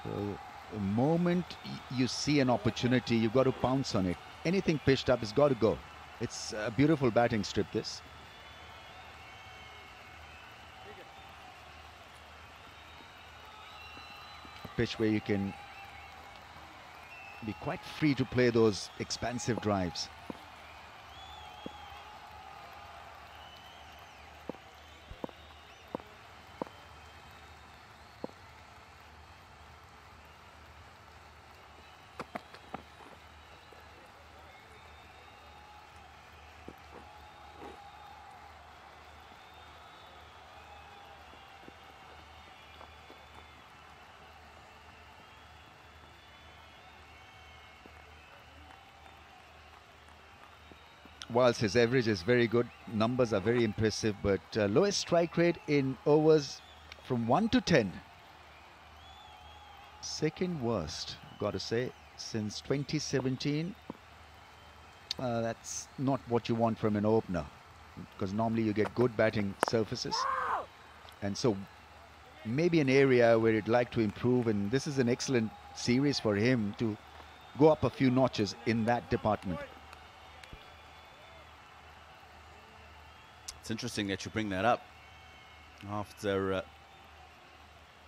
Speaker 9: So the moment you see an opportunity, you've got to pounce on it. Anything pitched up has got to go. It's a beautiful batting strip, this. A pitch where you can be quite free to play those expansive drives. Whilst his average is very good, numbers are very impressive, but lowest strike rate in overs from 1 to 10. Second worst, got to say, since 2017. That's not what you want from an opener, because normally you get good batting surfaces. And so maybe an area where he'd like to improve, and this is an excellent series for him to go up a few notches in that department.
Speaker 2: It's interesting that you bring that up. After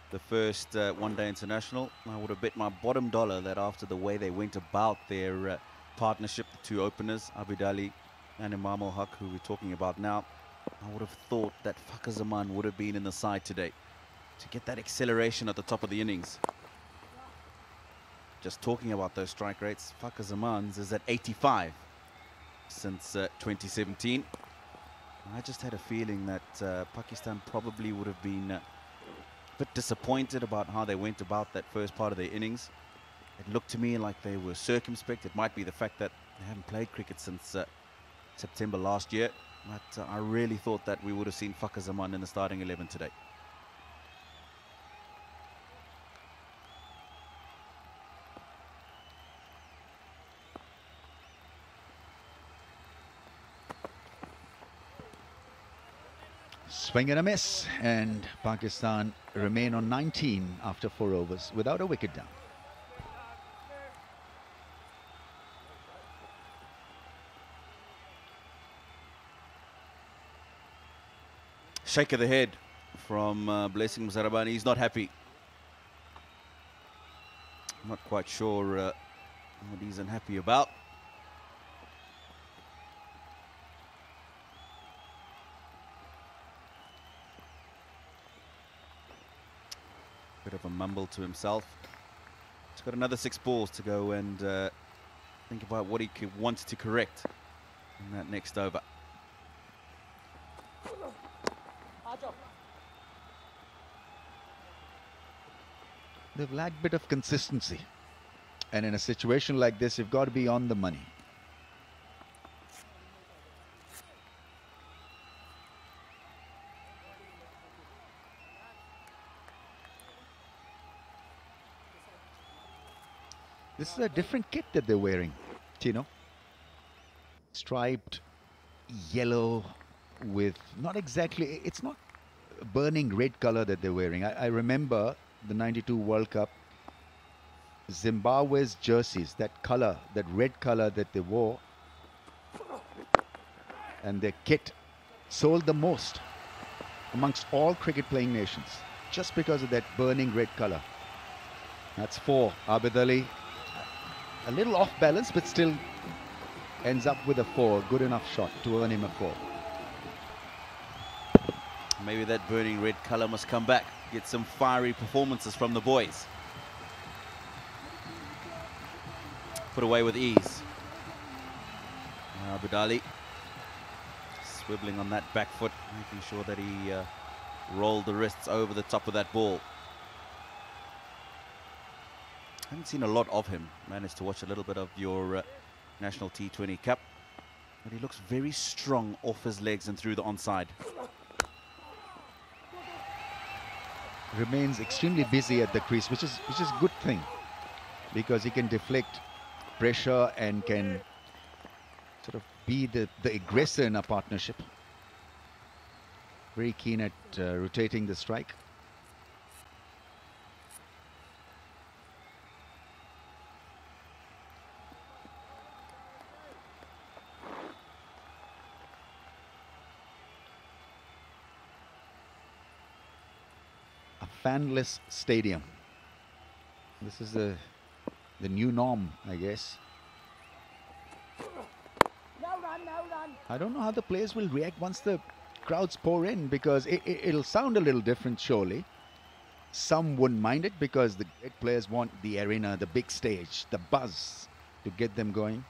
Speaker 2: the first one-day international, I would have bet my bottom dollar that after the way they went about their partnership, the two openers, Abidali and Imam Al Haq, who we're talking about now, I would have thought that Fakhar Zaman would have been in the side today to get that acceleration at the top of the innings. Just talking about those strike rates, Fakhar Zaman's is at 85 since 2017. I just had a feeling that Pakistan probably would have been a bit disappointed about how they went about that first part of their innings. It looked to me like they were circumspect. It might be the fact that they haven't played cricket since September last year, but I really thought that we would have seen Fakhar Zaman in the starting 11 today.
Speaker 9: Swing and a miss, and Pakistan remain on 19 after 4 overs without a wicket down.
Speaker 2: Shake of the head from Blessing Muzarabani. He's not happy. I'm not quite sure what he's unhappy about. Bit of a mumble to himself. He's got another 6 balls to go and think about what he wants to correct in that next over.
Speaker 9: They've lacked a bit of consistency, and in a situation like this, you've got to be on the money. This is a different kit that they're wearing, Tino. Striped yellow with not exactly, it's not a burning red color that they're wearing. I remember the 92 World Cup, Zimbabwe's jerseys, that color, that red color that they wore, and their kit sold the most amongst all cricket playing nations, just because of that burning red color. That's 4. Abid Ali, a little off balance, but still ends up with a 4. Good enough shot to earn him a 4.
Speaker 2: Maybe that burning red color must come back. Get some fiery performances from the boys. Put away with ease. Abid Ali swiveling on that back foot, making sure that he rolled the wrists over the top of that ball. I haven't seen a lot of him. Managed to watch a little bit of your National T20 Cup, but he looks very strong off his legs and through the onside.
Speaker 9: Remains extremely busy at the crease, which is a good thing, because he can deflect pressure and can sort of be the aggressor in a partnership. Very keen at rotating the strike. Fanless stadium. This is the new norm, I guess. I don't know how the players will react once the crowds pour in, because it'll sound a little different, surely. Some wouldn't mind it because the great players want the arena, the big stage, the buzz to get them going.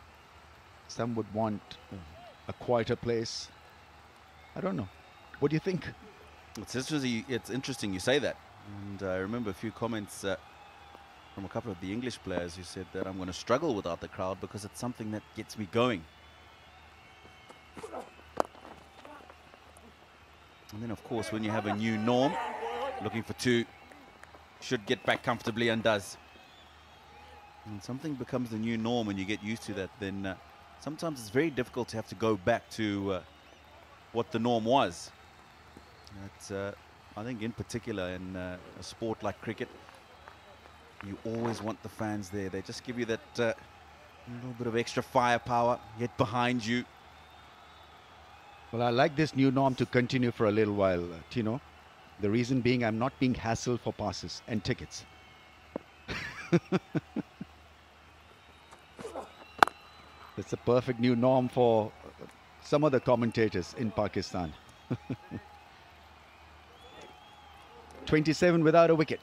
Speaker 9: Some would want a quieter place. I don't know. What do you think?
Speaker 2: It's interesting you say that. And I remember a few comments from a couple of the English players who said that I'm going to struggle without the crowd because it's something that gets me going. And then, of course, when you have a new norm, looking for 2, should get back comfortably and does. And something becomes the new norm when you get used to that, then sometimes it's very difficult to have to go back to what the norm was. I think in particular in a sport like cricket, you always want the fans there. They just give you that little bit of extra firepower, get behind you.
Speaker 9: Well, I like this new norm to continue for a little while, Tino. The reason being I'm not being hassled for passes and tickets. It's a perfect new norm for some of the commentators in Pakistan. 27 without a wicket.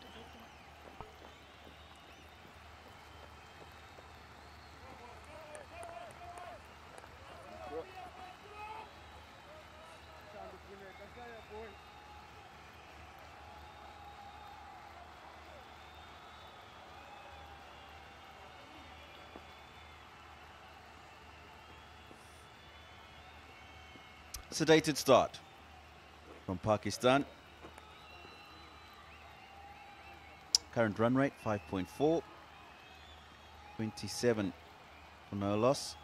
Speaker 2: Sedated start from Pakistan. Current run rate 5.4. 27 for no loss.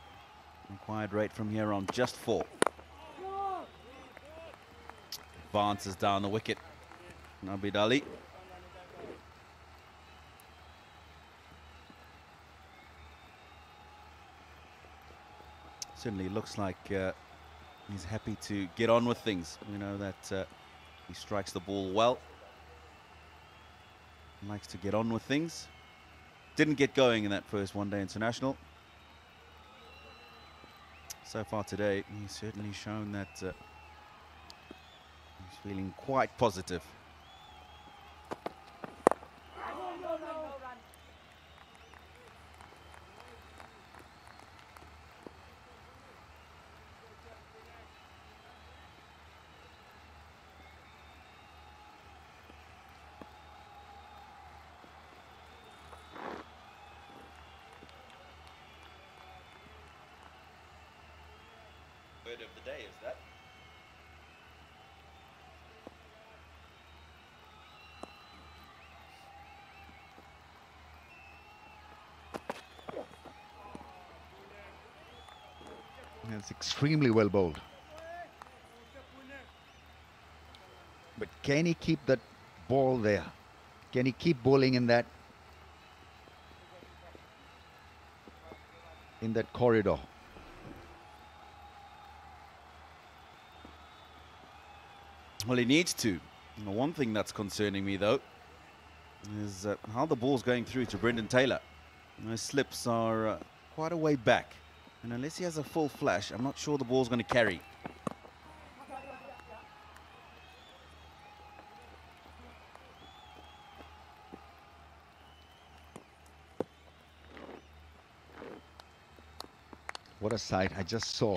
Speaker 2: Required rate from here on just 4. Advances down the wicket. Abid Ali. Certainly looks like he's happy to get on with things. We know that he strikes the ball well. Likes to get on with things. Didn't get going in that first one-day international. So far today, he's certainly shown that he's feeling quite positive. Word of the day is that.
Speaker 9: It's extremely well bowled. But can he keep that ball there? Can he keep bowling in that corridor?
Speaker 2: Well, he needs to. One thing that's concerning me, though, is how the ball's going through to Brendan Taylor. Those slips are quite a way back. And unless he has a full flash, I'm not sure the ball's going to carry.
Speaker 9: What a sight. I just saw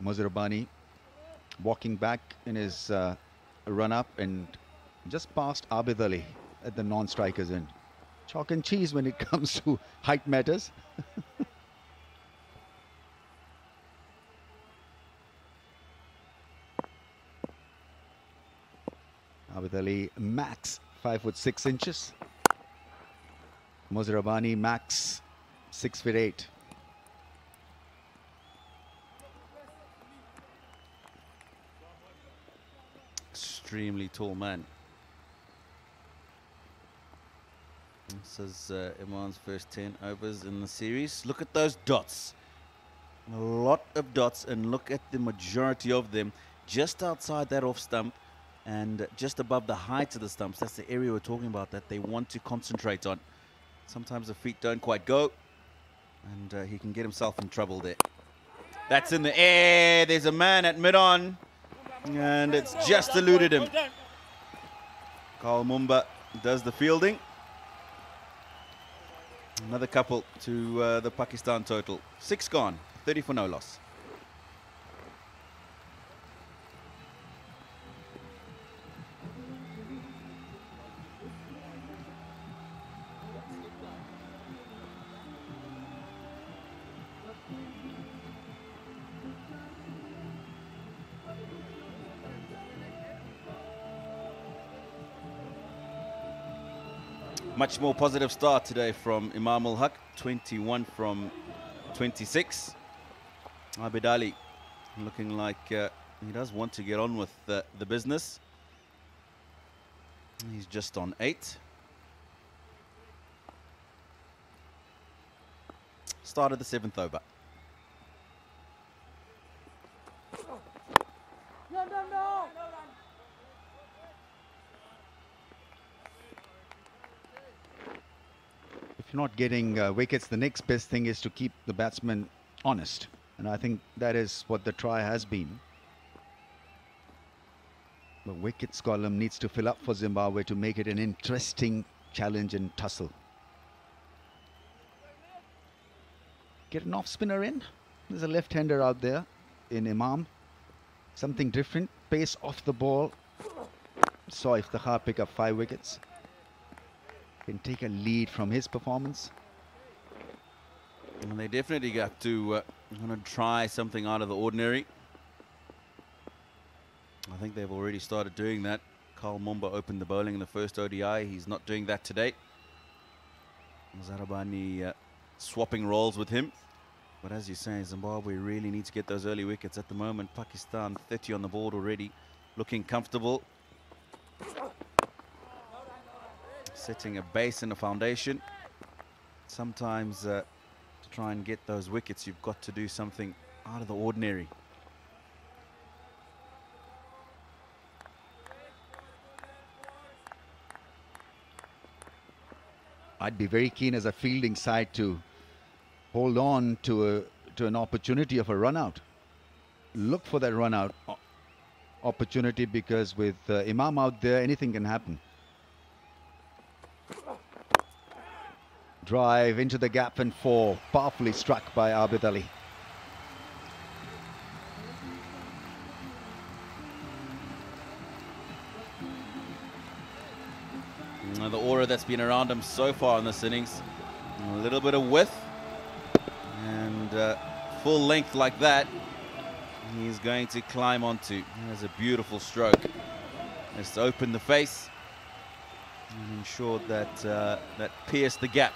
Speaker 9: Muzarabani walking back in his run-up and just past Abid Ali at the non-strikers end. Chalk and cheese when it comes to height matters. Abid Ali max 5'6". Muzarabani max 6'8".
Speaker 2: Extremely tall man. This is Imran's first 10 overs in the series. Look at those dots. A lot of dots, and look at the majority of them just outside that off stump and just above the height of the stumps. That's the area we're talking about that they want to concentrate on. Sometimes the feet don't quite go, and he can get himself in trouble there. That's in the air. There's a man at mid-on, and it's just eluded him. Karl Mumba does the fielding. Another couple to the Pakistan total. 6 gone, 30 for no loss. Much more positive start today from Imam Ul Haq, 21 from 26. Abid Ali looking like he does want to get on with the business. He's just on 8. Start of the 7th over.
Speaker 9: not getting wickets, the next best thing is to keep the batsman honest. And I think that is what the try has been. The wickets column needs to fill up for Zimbabwe to make it an interesting challenge and tussle. Get an off-spinner in. There's a left-hander out there in Imam. Something different. Pace off the ball. Saw Iftikhar pick up 5 wickets. Can take a lead from his performance.
Speaker 2: And they definitely got to try something out of the ordinary. I think they've already started doing that. Karl Mumba opened the bowling in the first ODI. He's not doing that today. Zarabani swapping roles with him. But as you say, Zimbabwe really needs to get those early wickets. At the moment, Pakistan 30 on the board already, looking comfortable. Setting a base and a foundation. Sometimes to try and get those wickets, you've got to do something out of the ordinary.
Speaker 9: I'd be very keen as a fielding side to hold on to an opportunity of a run out. Look for that run out opportunity, because with Imam out there, anything can happen. Drive into the gap and 4, powerfully struck by Abid Ali.
Speaker 2: The aura that's been around him so far in this innings, a little bit of width, and full length like that, he's going to climb onto. He has a beautiful stroke. Just open the face and ensure that that pierced the gap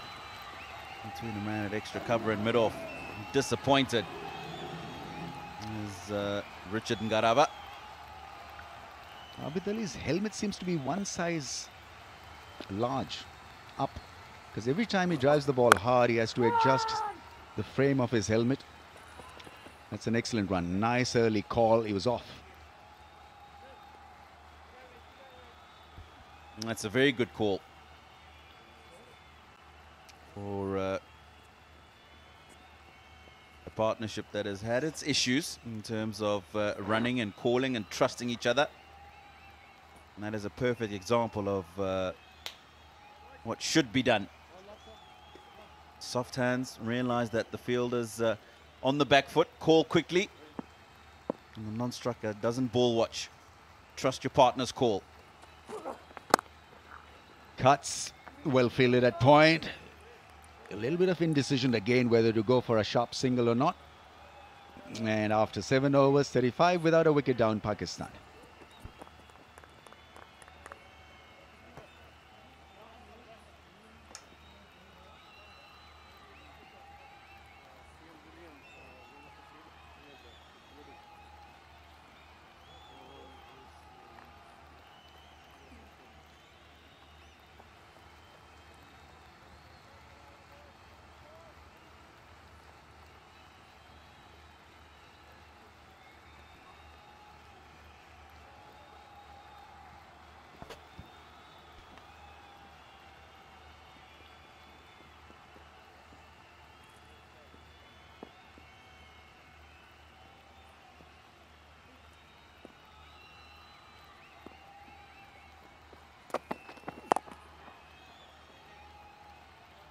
Speaker 2: between the man at extra cover and mid-off. Disappointed is Richard Ngarava.
Speaker 9: Abid Ali's helmet seems to be one size large up, because every time he drives the ball hard, he has to adjust the frame of his helmet. That's an excellent run. Nice early call. He was off.
Speaker 2: That's a very good call for a partnership that has had its issues in terms of running and calling and trusting each other. And that is a perfect example of what should be done. Soft hands, realize that the fielder's on the back foot, call quickly. And the non-striker doesn't ball watch. Trust your partner's call.
Speaker 9: Cuts, well fielded at point. A little bit of indecision again whether to go for a sharp single or not. And after 7 overs, 35 without a wicket down, Pakistan.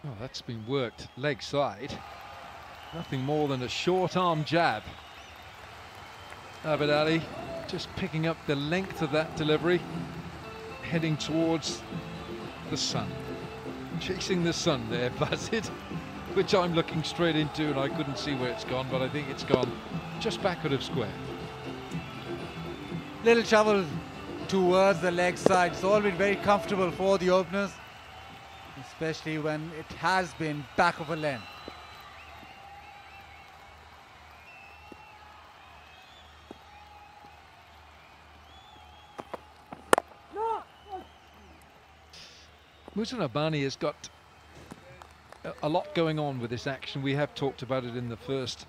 Speaker 8: Oh, that's been worked leg side. Nothing more than a short arm jab. Abid Ali just picking up the length of that delivery, heading towards the sun. Chasing the sun there, Basit, which I'm looking straight into, and I couldn't see where it's gone, but I think it's gone just backward of square.
Speaker 11: Little trouble towards the leg side. It's all been very comfortable for the openers, especially when it has been back of a length.
Speaker 8: Musa Rabbani has got a lot going on with this action. We have talked about it in the first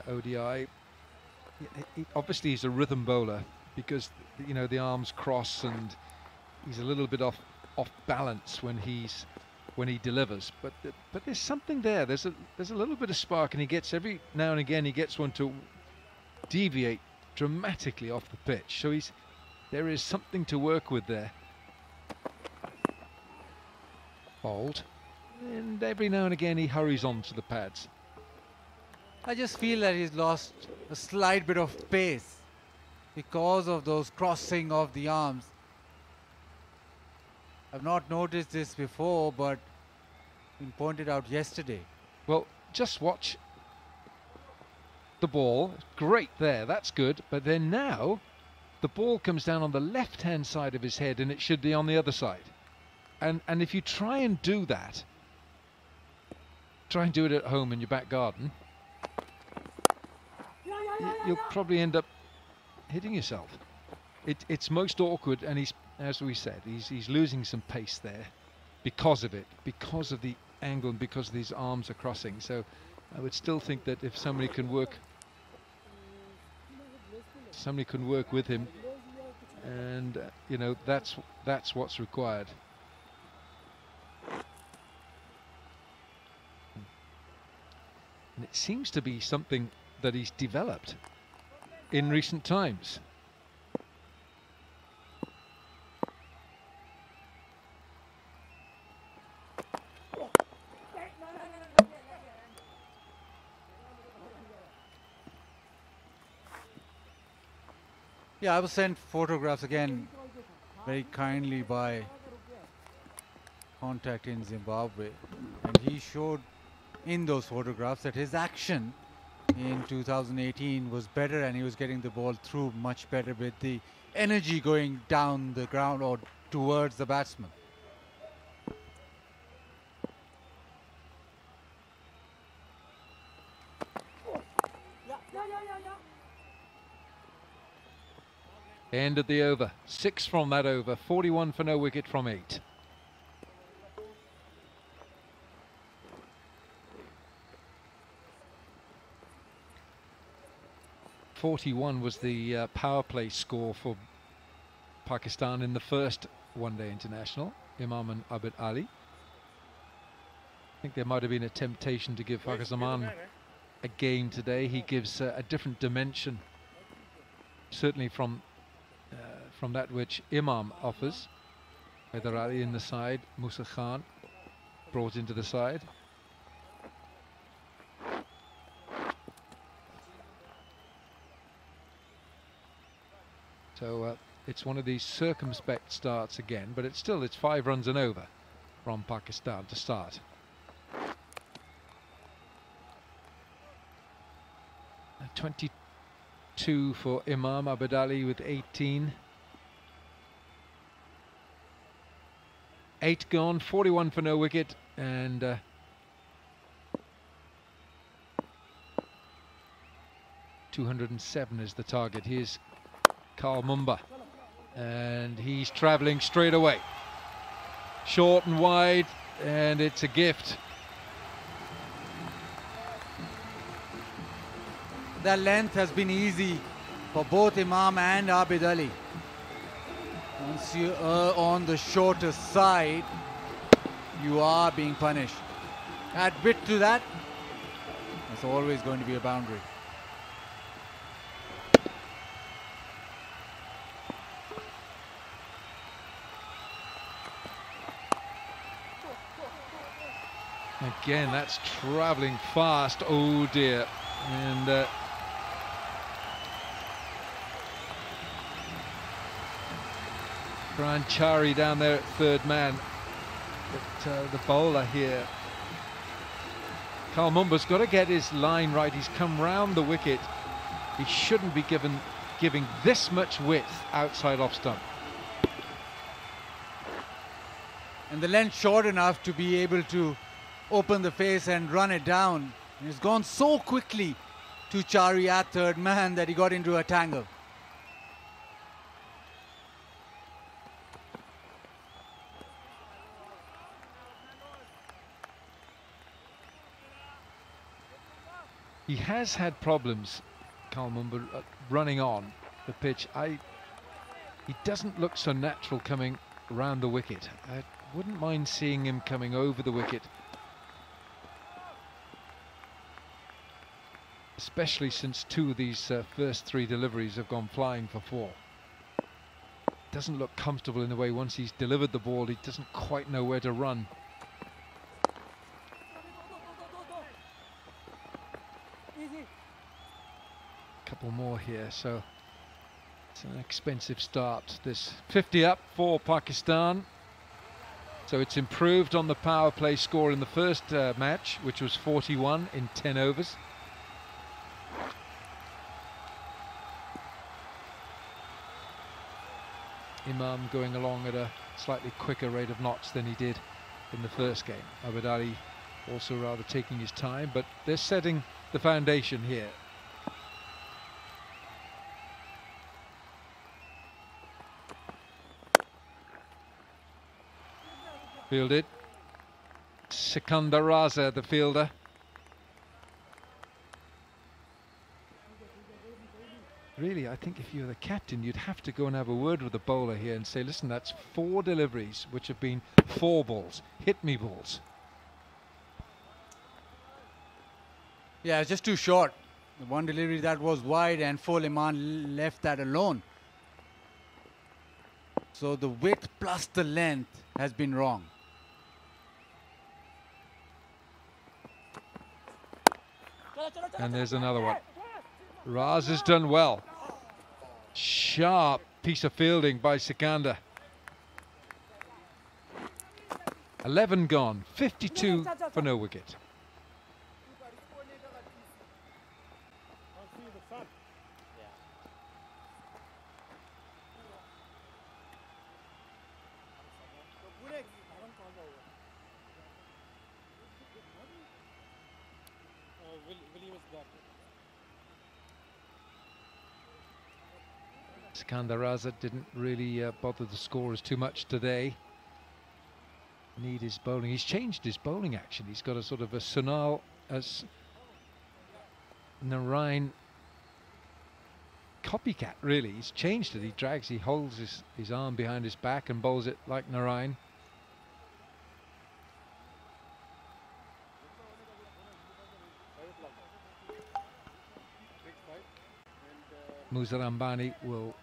Speaker 8: ODI. Obviously he's a rhythm bowler because, you know, the arms cross and he's a little bit off balance when he's when he delivers, but there's something there. There's a little bit of spark, and he gets every now and again he gets one to deviate dramatically off the pitch. So there is something to work with there. Bold, and every now and again he hurries on to the pads.
Speaker 11: I just feel that he's lost a slight bit of pace because of those crossing of the arms. I've not noticed this before, but been pointed out yesterday.
Speaker 8: Well, just watch the ball. Great there, that's good. But then now the ball comes down on the left-hand side of his head, and it should be on the other side. And if you try and do that, try and do it at home in your back garden, you'll probably end up hitting yourself. It's most awkward, and he's, as we said, he's losing some pace there because of it, because of the angle, and because these arms are crossing. So I would still think that if somebody can work with him, and you know, that's what's required. And it seems to be something that he's developed in recent times.
Speaker 11: Yeah, I was sent photographs again very kindly by Contact in Zimbabwe, and he showed in those photographs that his action in 2018 was better, and he was getting the ball through much better with the energy going down the ground or towards the batsman.
Speaker 8: End of the over. 6 from that over. 41 for no wicket from 8. .41 was the power play score for Pakistan in the first one-day international. Imam and Abid Ali. I think there might have been a temptation to give Fakhar Zaman a game today. He gives a different dimension, certainly from that which Imam offers. Hyder Ali in the side, Musa Khan brought into the side. So it's one of these circumspect starts again, but it's 5 runs and over from Pakistan to start. A 22 for Imam, Abid Ali with 18. 8 gone, 41 for no wicket, and 207 is the target. Here's Karl Mumba, and he's travelling straight away. Short and wide, and it's a gift.
Speaker 11: The length has been easy for both Imam and Abid Ali. Once you are on the shorter side, you are being punished. Add bit to that, there's always going to be a boundary.
Speaker 8: Again, that's travelling fast. Oh dear. And Brian Chari down there at third man. But the bowler here, Karl Mumba's got to get his line right. He's come round the wicket. He shouldn't be giving this much width outside off stump.
Speaker 11: And the length short enough to be able to open the face and run it down. And it's gone so quickly to Chari at third man that he got into a tangle.
Speaker 8: He has had problems, Karl Mumba, running on the pitch. He doesn't look so natural coming around the wicket. Wouldn't mind seeing him coming over the wicket, especially since 2 of these first 3 deliveries have gone flying for 4. Doesn't look comfortable in the way once he's delivered the ball, he doesn't quite know where to run. Couple more here, so it's an expensive start. This 50 up for Pakistan. So it's improved on the power play score in the first match, which was 41 in 10 overs. Imam going along at a slightly quicker rate of knots than he did in the first game. Abid also rather taking his time, but they're setting the foundation here. Fielded. Sikandar Raza, the fielder. Really, I think if you're the captain, you'd have to go and have a word with the bowler here and say, listen, that's 4 deliveries which have been 4 balls. Hit me balls.
Speaker 11: Yeah, it's just too short. The one delivery that was wide and full, Iman left that alone. So the width plus the length has been wrong.
Speaker 8: And there's another one. Raz has done well. Sharp piece of fielding by Sikandar. 11 gone, 52 for no wicket. Sikandar Raza didn't really bother the scorers too much today. Need his bowling. He's changed his bowling action. He's got a sort of a Sunal as Narain copycat, really. He's changed it. He holds his arm behind his back and bowls it like Narain. Musa Rambani will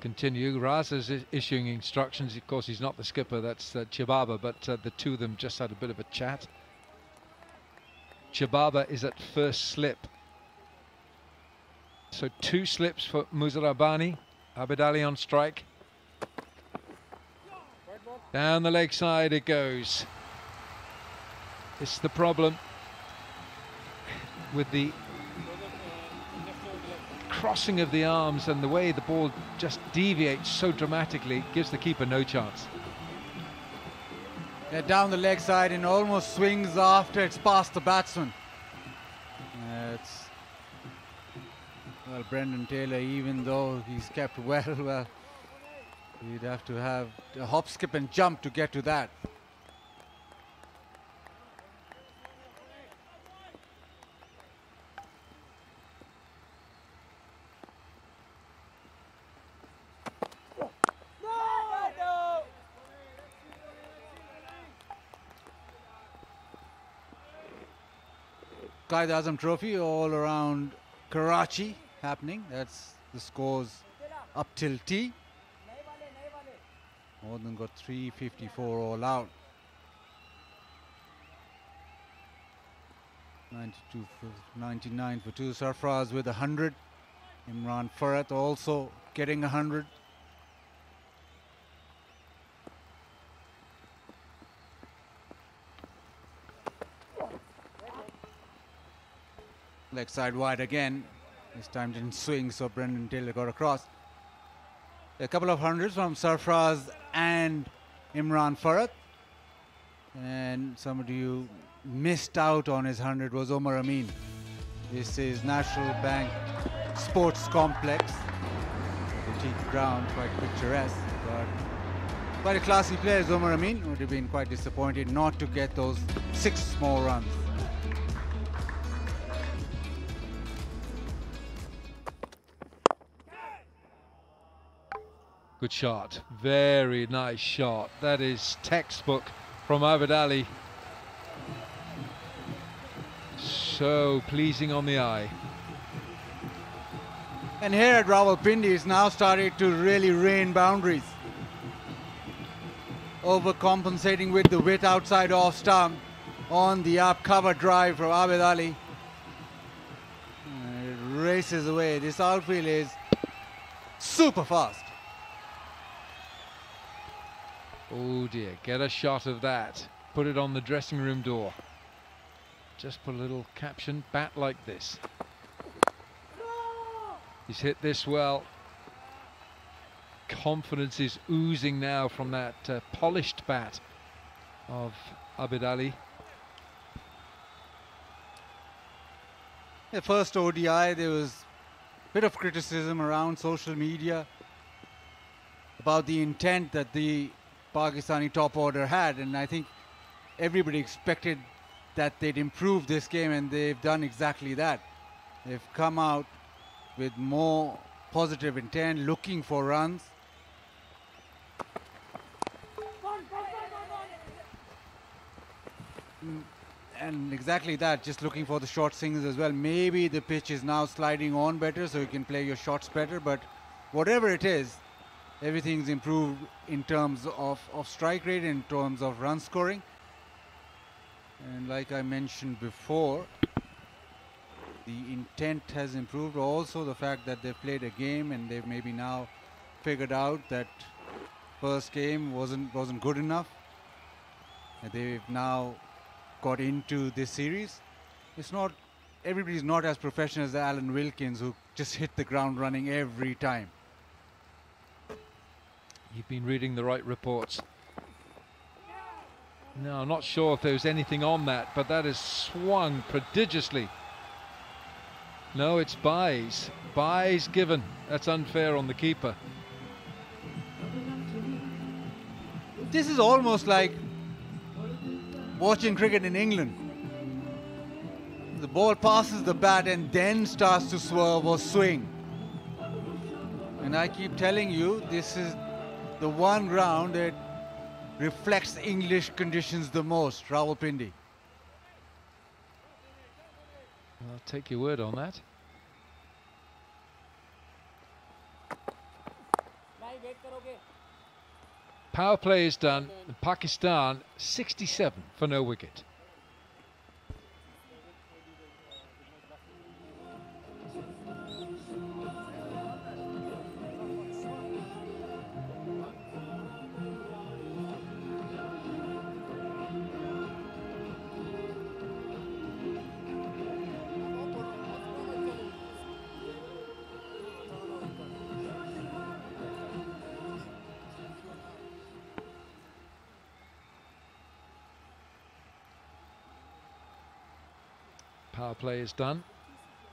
Speaker 8: continue. Raz is issuing instructions. Of course, he's not the skipper, that's Chibaba, but the 2 of them just had a bit of a chat. Chibaba is at first slip. So 2 slips for Musa Rambani. Abid Ali on strike. Down the leg side it goes. It's the problem with the crossing of the arms and the way the ball just deviates so dramatically, gives the keeper no chance.
Speaker 11: Yeah, down the leg side and almost swings after it's past the batsman. Well, Brendan Taylor, even though he's kept well, he'd have to have a hop, skip and jump to get to that. Qaid Azam Trophy all around Karachi happening. That's the scores up till tea. More than got 354 all out. 92 for 99 for 2. Sarfraz with 100. Imran Farhat also getting 100. Leg side wide again. This time didn't swing, so Brendan Taylor got across. A couple of hundreds from Sarfraz and Imran Farhat. And somebody who missed out on his 100 was Omar Amin. This is National Bank Sports Complex. Boutique ground, quite picturesque. But quite a classy player, Omar Amin. Would have been quite disappointed not to get those 6 small runs.
Speaker 8: Good shot. Very nice shot. That is textbook from Abid Ali. So pleasing on the eye.
Speaker 11: And here at Rawalpindi is now started to really rain boundaries. Overcompensating with the width outside off stump on the up cover drive from Abid Ali. And it races away. This outfield is super fast.
Speaker 8: Oh dear, get a shot of that. Put it on the dressing room door. Just put a little caption, bat like this. He's hit this well. Confidence is oozing now from that polished bat of Abid Ali.
Speaker 11: The first ODI, there was a bit of criticism around social media about the intent that the Pakistani top order had, and I think everybody expected that they'd improve this game, and they've done exactly that. They've come out with more positive intent, looking for runs. And exactly that, just looking for the short singles as well. Maybe the pitch is now sliding on better, so you can play your shots better, but whatever it is, everything's improved in terms of strike rate, in terms of run scoring. And like I mentioned before, the intent has improved. Also the fact that they've played a game and they've maybe now figured out that first game wasn't good enough. And they've now got into this series. It's not, everybody's not as professional as Alan Wilkins, who just hit the ground running every time.
Speaker 8: You've been reading the right reports. No, I'm not sure if there's anything on that, but that is swung prodigiously. No, it's buys. Buys given. That's unfair on the keeper.
Speaker 11: This is almost like watching cricket in England. The ball passes the bat and then starts to swerve or swing. And I keep telling you, this is the one ground that reflects English conditions the most, Rawalpindi.
Speaker 8: I'll take your word on that. Power play is done. Pakistan 67 for no wicket. Power play is done.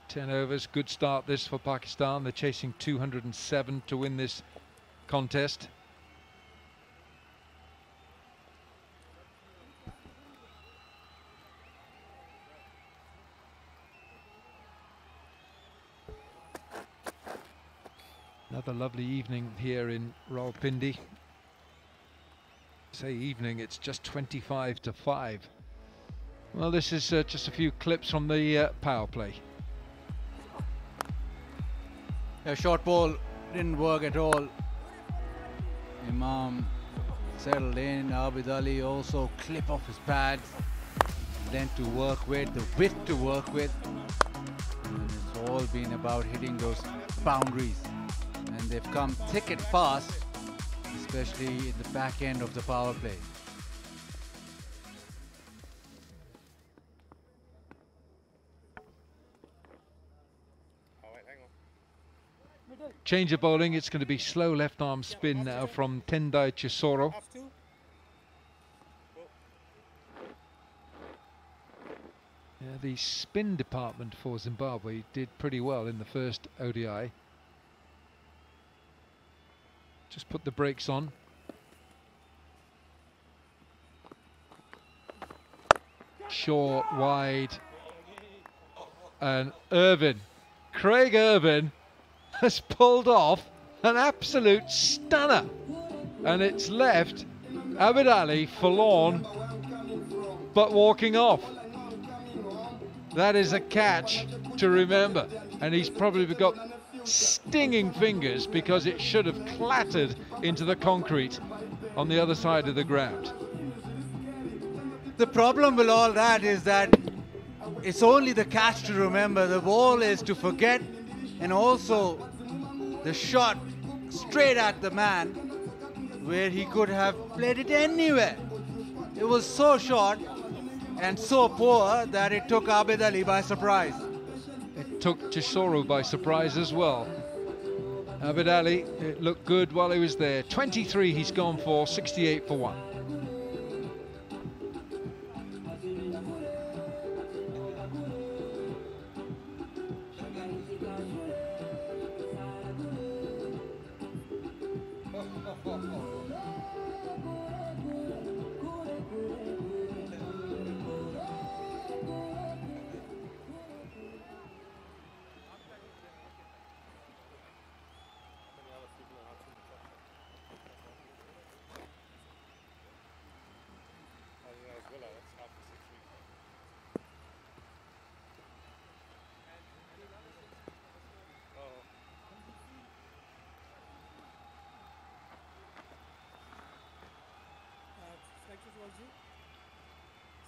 Speaker 8: 10 overs, good start this for Pakistan. They're chasing 207 to win this contest. Another lovely evening here in Rawalpindi. Say evening, it's just 25 to 5. Well, this is just a few clips from the power play.
Speaker 11: A short ball didn't work at all. Imam settled in. Abid Ali also clip off his pads. Then to work with, the width to work with. And it's all been about hitting those boundaries. And they've come thick and fast, especially in the back end of the power play.
Speaker 8: Change of bowling, it's going to be slow left arm spin now from Tendai Chisoro. Yeah, the spin department for Zimbabwe did pretty well in the first ODI. Just put the brakes on. Short, wide. And Irvin, Craig Irvin, has pulled off an absolute stunner. And it's left Abid Ali forlorn, but walking off. That is a catch to remember. And he's probably got stinging fingers because it should have clattered into the concrete on the other side of the ground.
Speaker 11: The problem with all that is that it's only the catch to remember. The ball is to forget, and also the shot straight at the man where he could have played it anywhere. It was so short and so poor that it took Abid Ali by surprise.
Speaker 8: It took Chisoro by surprise as well. Abid Ali, it looked good while he was there. 23 he's gone for, 68 for 1.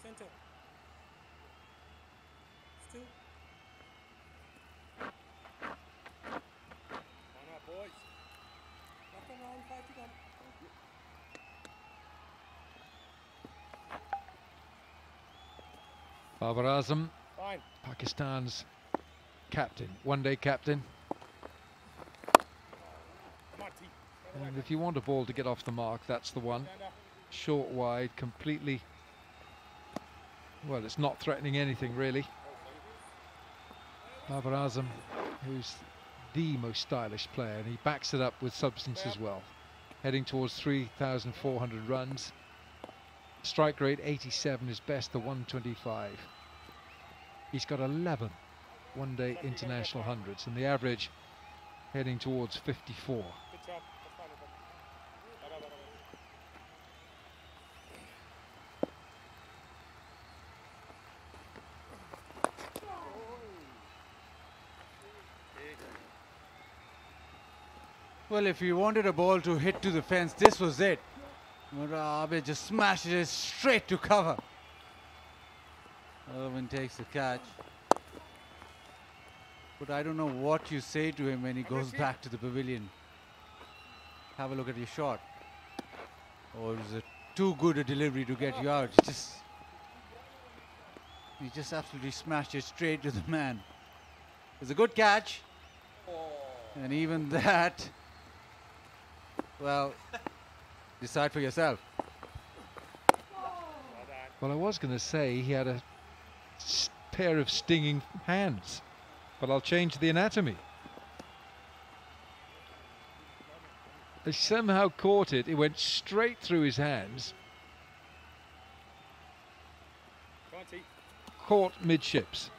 Speaker 13: Center. Still. On up, boys. Left and round, 5 to come.
Speaker 8: Babar Azam,
Speaker 13: Fine.
Speaker 8: Pakistan's captain, one-day captain. And if you want a ball to get off the mark, that's the one. Short, wide, completely. Well, it's not threatening anything really. Babar Azam, who's the most stylish player, and he backs it up with substance as well. Heading towards 3,400 runs. Strike rate 87, his best the 125. He's got 11 one-day international hundreds, and the average heading towards 54.
Speaker 11: Well, if you wanted a ball to hit to the fence, this was it. Abid just smashes it straight to cover. Irwin takes the catch. But I don't know what you say to him when he goes back to the pavilion. Have a look at your shot. Or is it too good a delivery to get you out? He just absolutely smashed it straight to the man. It's a good catch. And even that, well, decide for yourself.
Speaker 8: Well, I was going to say he had a pair of stinging hands, but I'll change the anatomy. He somehow caught it. It went straight through his hands. Caught midships.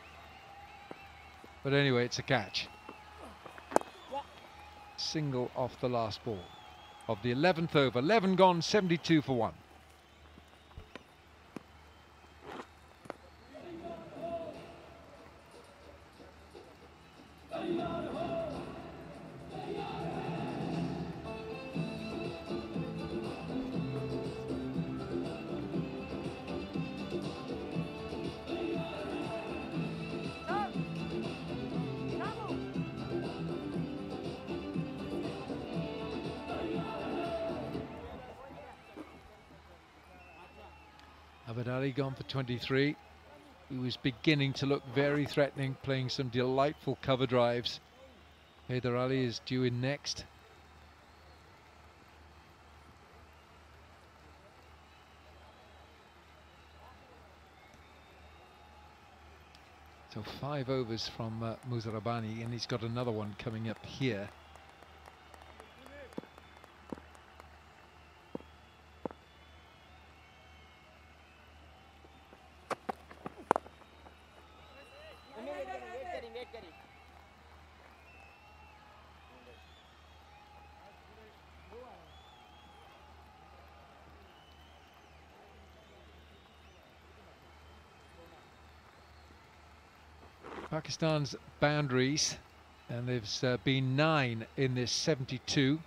Speaker 8: But anyway, it's a catch. Single off the last ball of the 11th over. 11 gone, 72 for 1. Abid Ali gone for 23. He was beginning to look very threatening, playing some delightful cover drives. Haider Ali is due in next. So 5 overs from Muzarabani, and he's got another one coming up here. Pakistan's boundaries, and there's been 9 in this 72.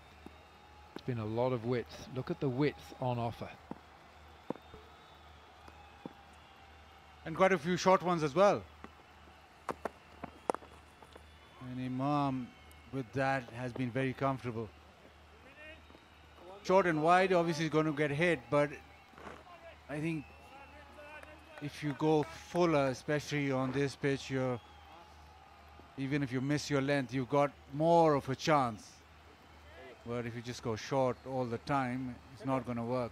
Speaker 8: It's been a lot of width. Look at the width on offer.
Speaker 11: And quite a few short ones as well. And Imam with that has been very comfortable. Short and wide obviously is going to get hit, but I think if you go fuller, especially on this pitch, even if you miss your length, you've got more of a chance. But if you just go short all the time, it's not going to work.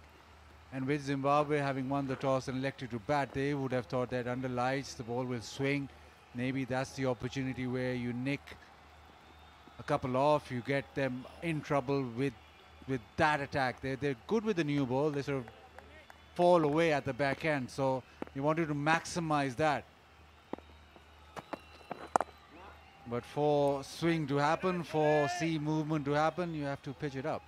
Speaker 11: And with Zimbabwe having won the toss and elected to bat, they would have thought that under lights the ball will swing. Maybe that's the opportunity where you nick a couple off, you get them in trouble with that attack. They're good with the new ball. They sort of fall away at the back end. So you wanted to maximize that. But for swing to happen, for sea movement to happen, you have to pitch it up.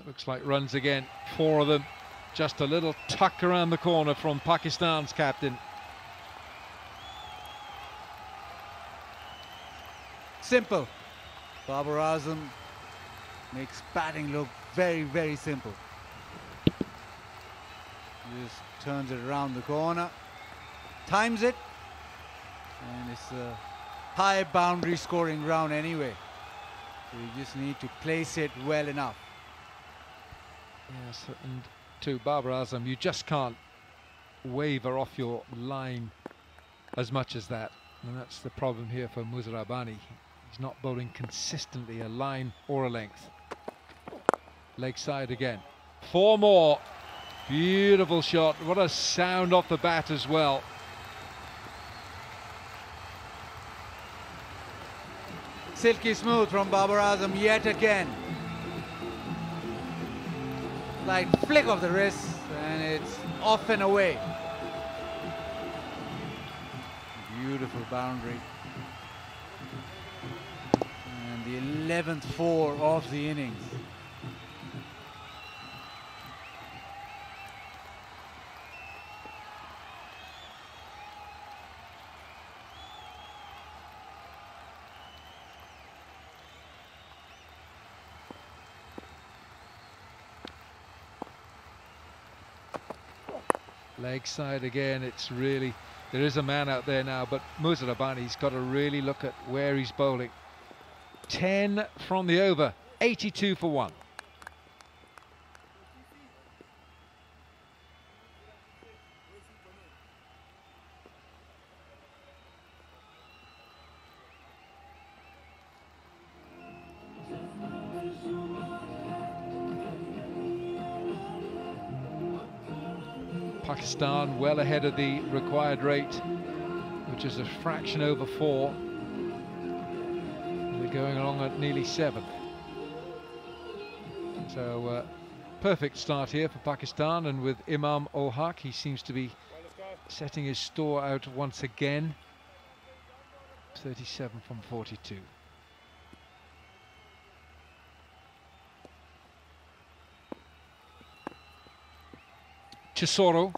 Speaker 8: Looks like runs again, 4 of them. Just a little tuck around the corner from Pakistan's captain.
Speaker 11: Simple. Babar Azam makes batting look very, very simple. Just turns it around the corner, times it, and it's a high boundary scoring round anyway. So you just need to place it well enough.
Speaker 8: Yes, and to Babar Azam, you just can't waver off your line as much as that. And that's the problem here for Muzarabani. He's not bowling consistently a line or a length. Leg side again. 4 more. Beautiful shot. What a sound off the bat as well.
Speaker 11: Silky smooth from Babar Azam yet again. Like flick of the wrist, and it's off and away. Beautiful boundary. And the 11th 4 of the innings.
Speaker 8: Leg side again. It's really, there is a man out there now, but Muzarabani's got to really look at where he's bowling. 10 from the over, 82 for 1. Pakistan well ahead of the required rate, which is a fraction over 4. They're going along at nearly 7. So perfect start here for Pakistan, and with Imam ul Haq, he seems to be setting his store out once again. 37 from 42. Chisoro.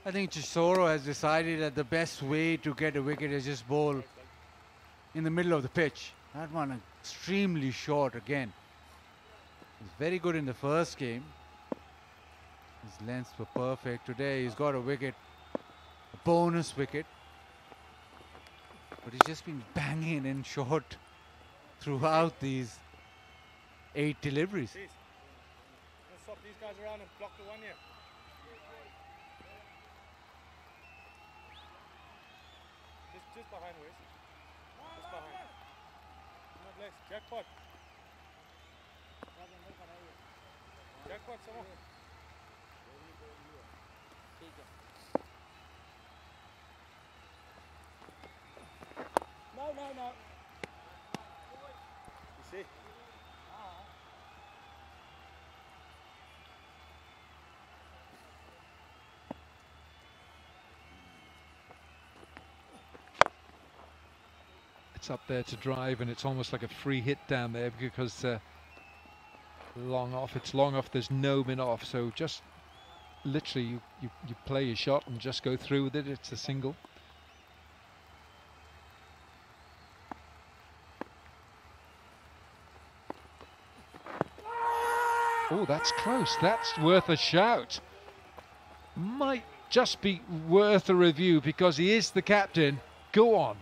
Speaker 11: I think Chisoro has decided that the best way to get a wicket is just bowl in the middle of the pitch. That one extremely short again. He's very good in the first game. His lengths were perfect. Today he's got a wicket, a bonus wicket. But he's just been banging in short throughout these 8 deliveries.
Speaker 13: Let's swap these guys around and block the one here. Just behind Wes. Just behind. Not less. Jackpot. No, no, no. You see?
Speaker 8: It's up there to drive, and it's almost like a free hit down there because long off. It's long off. There's no min off. So just literally, you play your shot and just go through with it. It's a single. Oh, that's close. That's worth a shout. Might just be worth a review because he is the captain. Go on.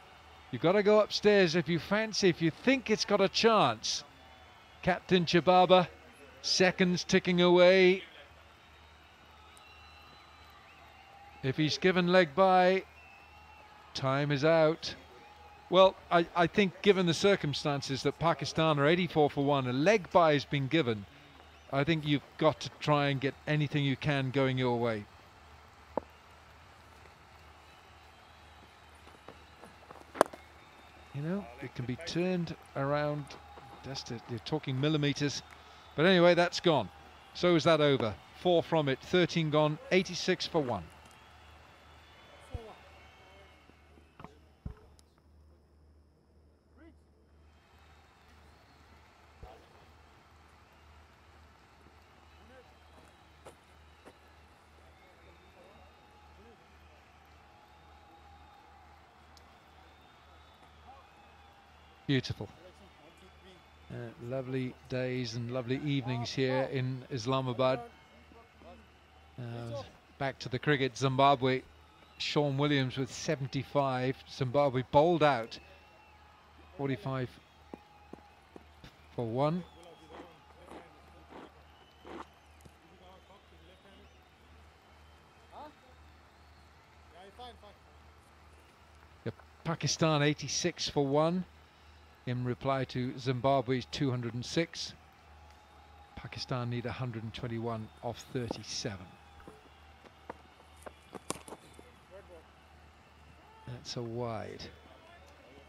Speaker 8: You've got to go upstairs if you fancy, if you think it's got a chance. Captain Chibaba, seconds ticking away. If he's given leg by, time is out. Well, I think given the circumstances that Pakistan are 84 for 1, a leg by has been given. I think you've got to try and get anything you can going your way. You know, it can be turned around. Just you're talking millimeters. But anyway, that's gone. So is that over. 4 from it, 13 gone, 86 for 1. Beautiful. Lovely days and lovely evenings here in Islamabad. Back to the cricket, Zimbabwe. Sean Williams with 75. Zimbabwe bowled out. 45 for 1. Pakistan 86 for 1. In reply to Zimbabwe's 206. Pakistan need 121 off 37. That's a wide.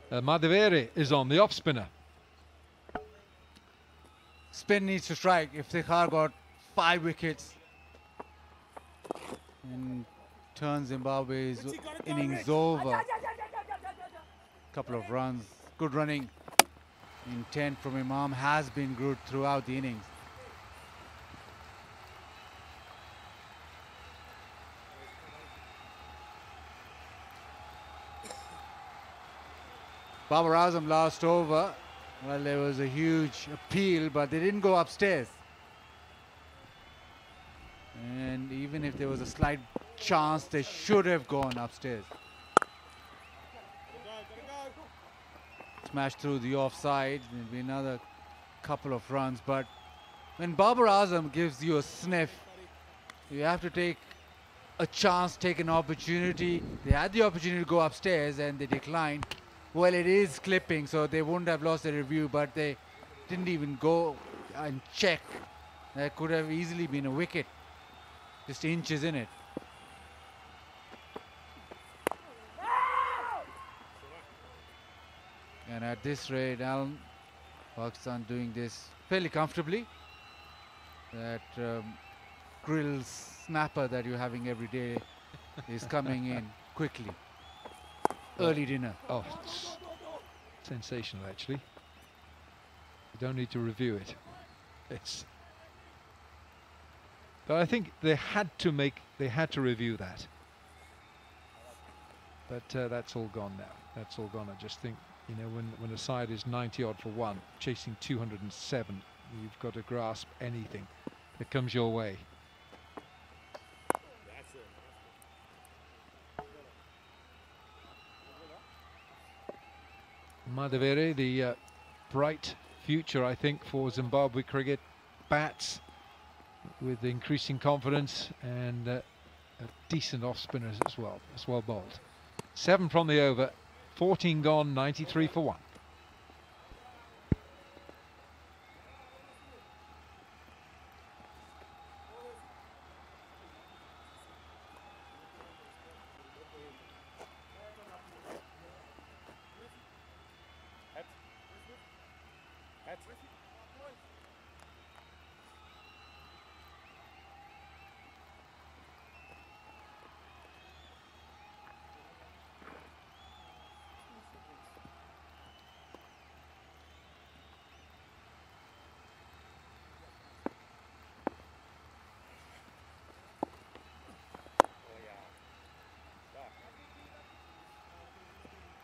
Speaker 8: Madhaveri is on, the off spinner.
Speaker 11: Spin needs to strike. Iftikhar got 5 wickets and turns Zimbabwe's innings over. Couple of runs, good running. Intent from Imam has been good throughout the innings. Babar Azam last over. Well, there was a huge appeal, but they didn't go upstairs. And even if there was a slight chance, they should have gone upstairs. Smashed through the offside. There'll be another couple of runs, but when Babar Azam gives you a sniff, you have to take a chance, take an opportunity. They had the opportunity to go upstairs and they declined. Well, it is clipping, so they wouldn't have lost the review, but they didn't even go and check. That could have easily been a wicket, just inches in it. And at this rate, Alan, Pakistan doing this fairly comfortably. That grill snapper that you're having every day is coming in quickly. Early dinner.
Speaker 8: Oh, sensational actually. You don't need to review it. It's. But I think they had to review that. But that's all gone now. That's all gone. I just think, you know, when a side is 90 odd for 1, chasing 207, you've got to grasp anything that comes your way. Madhaveri, the bright future, I think, for Zimbabwe cricket, bats with increasing confidence and a decent off spinners as well bowled. 7 from the over, 14 gone, 93 for 1.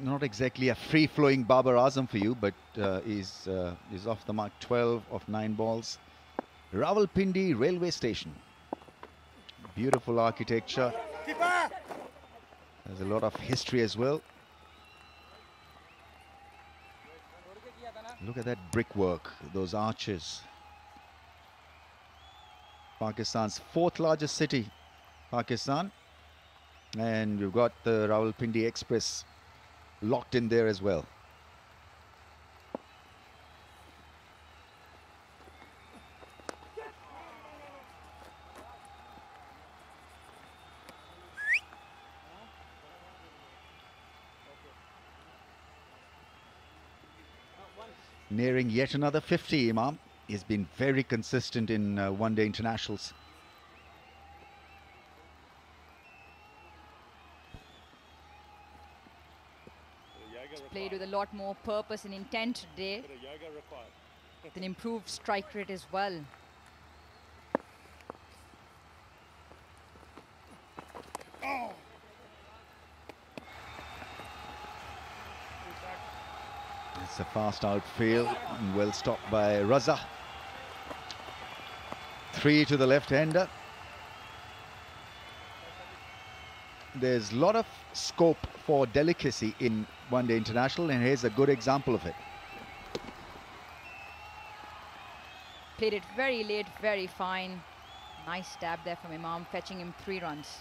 Speaker 9: Not exactly a free-flowing Babar Azam for you, but is off the mark. 12 of 9 balls. Rawalpindi railway station. Beautiful architecture. There's a lot of history as well. Look at that brickwork, those arches. Pakistan's 4th largest city, Pakistan. And we've got the Rawalpindi Express locked in there as well. Nearing yet another 50, Imam. He's been very consistent in one-day internationals.
Speaker 6: Played with a lot more purpose and intent today, with an improved strike rate as well.
Speaker 9: It's a fast outfield and well stopped by Raza. 3 to the left-hander. There's a lot of scope for delicacy in one-day international, and here's a good example of it.
Speaker 6: Played it very late, very fine. Nice stab there from Imam, fetching him 3 runs.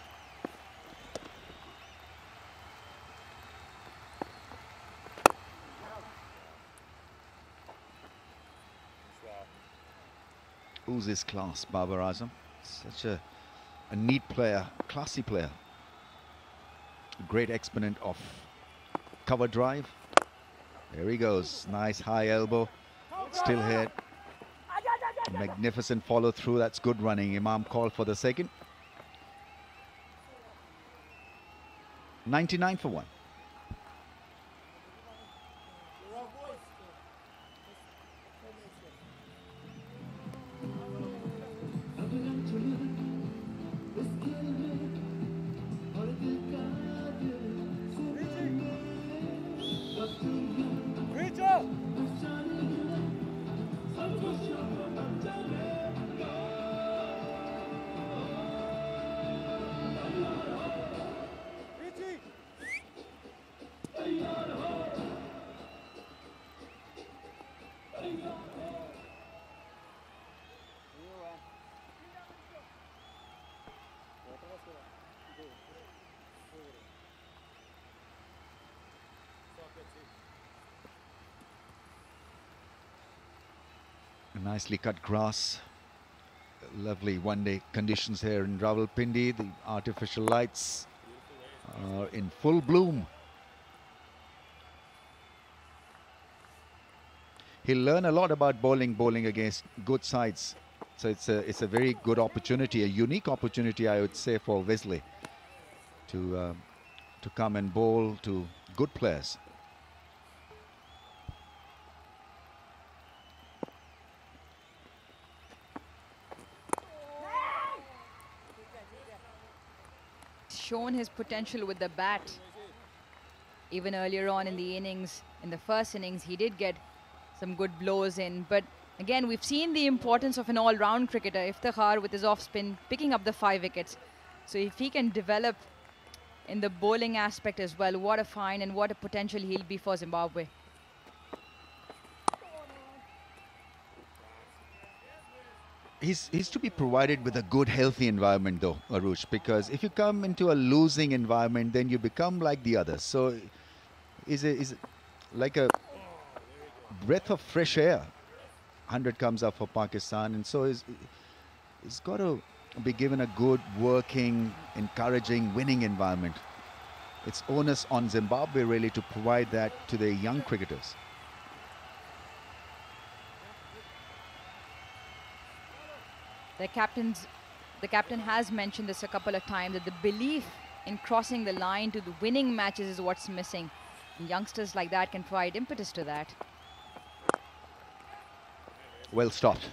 Speaker 9: Who's this class, Babar Azam? Such a neat player, classy player. Great exponent of cover drive. There he goes. Nice high elbow. Still hit. Magnificent follow through. That's good running. Imam called for the second. 99 for 1. Nicely cut grass. Lovely one-day conditions here in Rawalpindi. The artificial lights are in full bloom. He'll learn a lot about bowling against good sides. So it's a very good opportunity, a unique opportunity, I would say, for Wesley to come and bowl to good players.
Speaker 6: Shown his potential with the bat. Even earlier on in the innings, in the first innings, he did get some good blows in. But again, we've seen the importance of an all-round cricketer, Iftikhar, with his off-spin, picking up the 5 wickets. So if he can develop in the bowling aspect as well, what a find and what a potential he'll be for Zimbabwe.
Speaker 9: He's to be provided with a good, healthy environment, though, Arush, because if you come into a losing environment, then you become like the others. So, is like a breath of fresh air. 100 comes up for Pakistan, and so he's got to be given a good, working, encouraging, winning environment. It's onus on Zimbabwe really to provide that to their young cricketers.
Speaker 6: The captain has mentioned this a couple of times, that the belief in crossing the line to the winning matches is what's missing. And youngsters like that can provide impetus to that.
Speaker 9: Well stopped.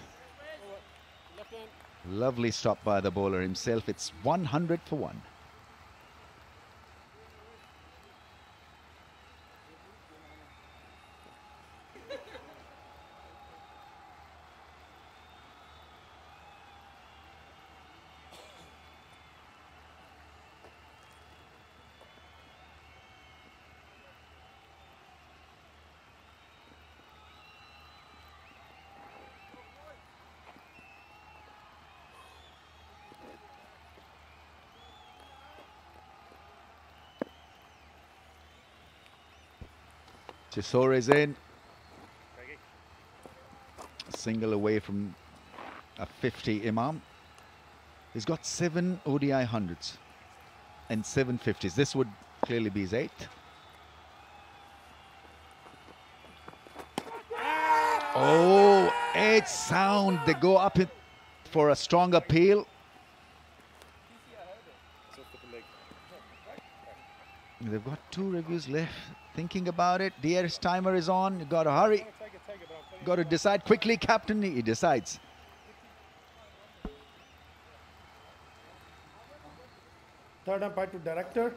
Speaker 9: Lovely stop by the bowler himself. It's 100 for 1. Chisore is in. A single away from a 50 Imam. He's got 7 ODI hundreds and 7 50s. This would clearly be his 8th. Oh, 8 sound. They go up for a strong appeal. They've got 2 reviews left. Thinking about it. DR's timer is on. You got to hurry. Got to decide quickly, captain. He decides.
Speaker 12: Third umpire to director.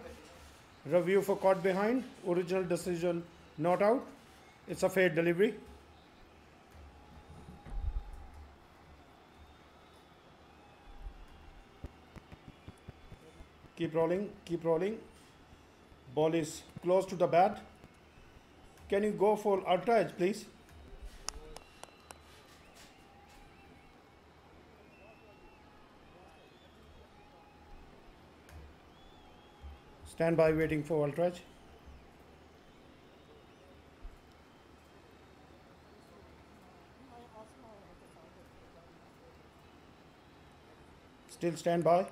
Speaker 12: Review for caught behind. Original decision not out. It's a fair delivery. Keep rolling. Keep rolling. Ball is close to the bat. Can you go for ultra edge, please? Stand by waiting for ultra edge. Still stand by.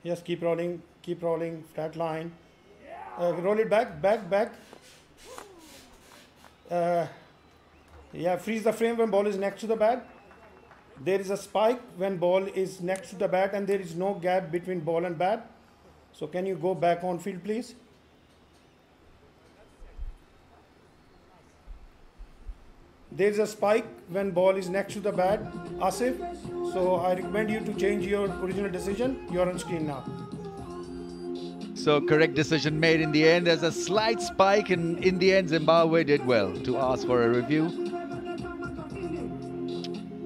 Speaker 12: Yes, keep rolling, flat line. Roll it back. Yeah, freeze the frame when ball is next to the bat. There is a spike when ball is next to the bat and there is no gap between ball and bat. So can you go back on field, please? There is a spike when ball is next to the bat, Asif. So I recommend you to change your original decision. You're on screen now.
Speaker 9: So correct decision made in the end. There's a slight spike, and in the end Zimbabwe did well to ask for a review.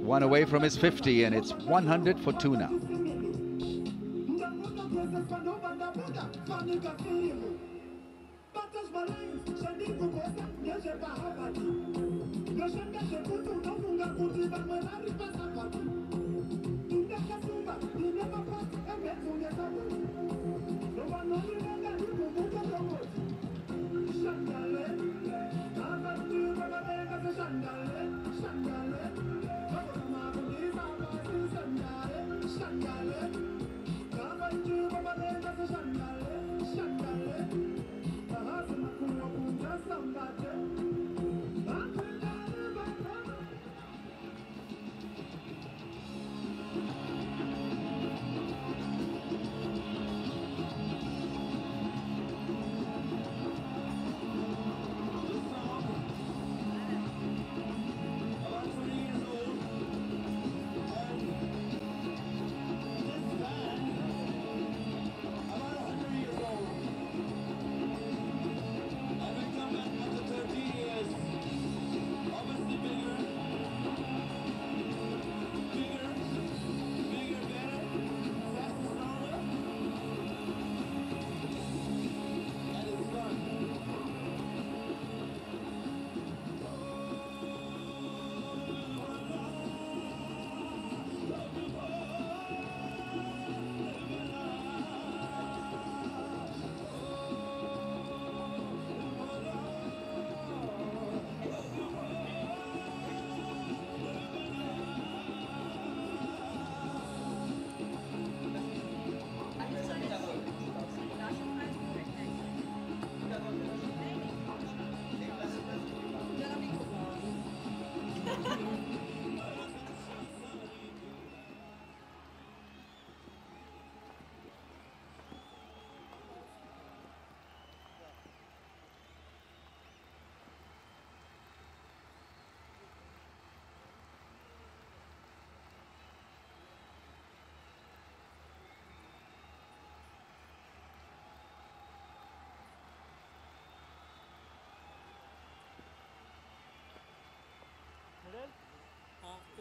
Speaker 9: 1 away from his 50, and it's 100 for 2 now.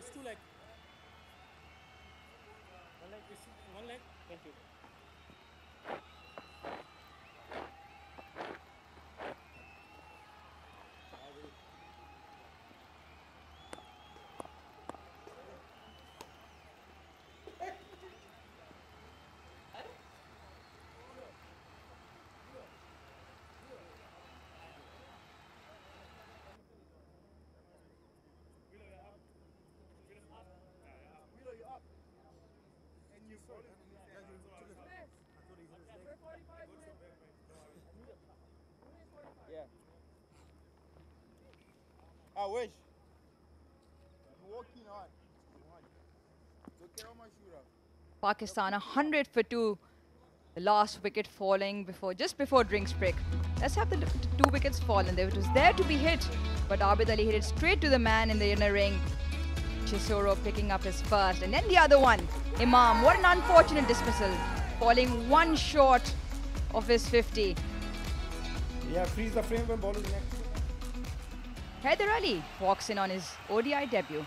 Speaker 13: It's 2 leg. 1 leg. 1 leg. Thank you.
Speaker 3: Yeah. I wish. I'm walking on. Look at my shooter.
Speaker 6: Pakistan 100 for 2. The last wicket falling just before drinks break. Let's have the 2 wickets fallen. It was there to be hit, but Abid Ali hit it straight to the man in the inner ring. Chisoro picking up his first, and then the other one. Imam, what an unfortunate dismissal, falling 1 short of his 50.
Speaker 12: Yeah, freeze the frame when ball is next.
Speaker 6: Haider Ali walks in on his ODI debut.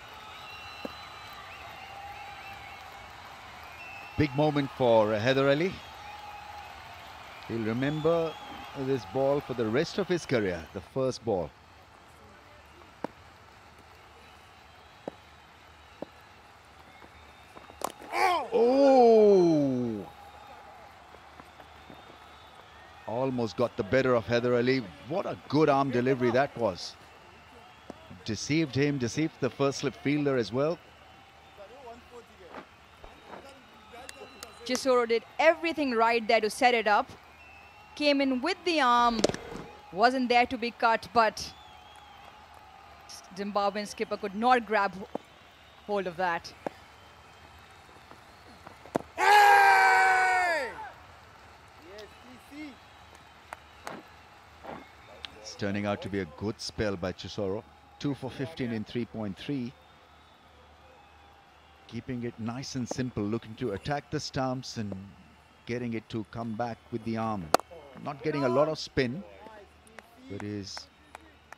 Speaker 9: Big moment for Haider Ali. He'll remember this ball for the rest of his career, the first ball. Oh! Almost got the better of Haider Ali. What a good arm delivery that was. Deceived him, deceived the first slip fielder as well.
Speaker 6: Chisoro did everything right there to set it up. Came in with the arm. Wasn't there to be cut, but Zimbabwean skipper could not grab hold of that.
Speaker 9: It's turning out to be a good spell by Chisoro. 2 for 15 in 3.3. Keeping it nice and simple, looking to attack the stumps and getting it to come back with the arm. Not getting a lot of spin, but he's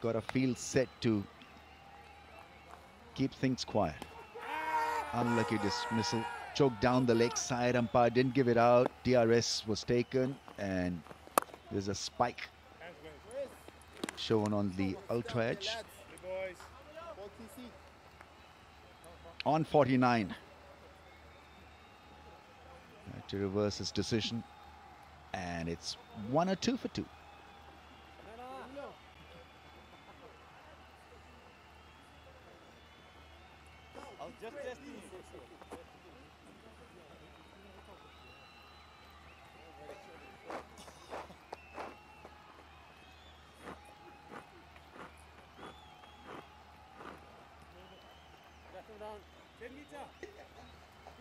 Speaker 9: got a field set to keep things quiet. Unlucky dismissal. Choked down the leg side. Umpire didn't give it out. DRS was taken, and there's a spike shown on the ultra edge. On 49. To reverse his decision, and it's 1 or 2 for 2.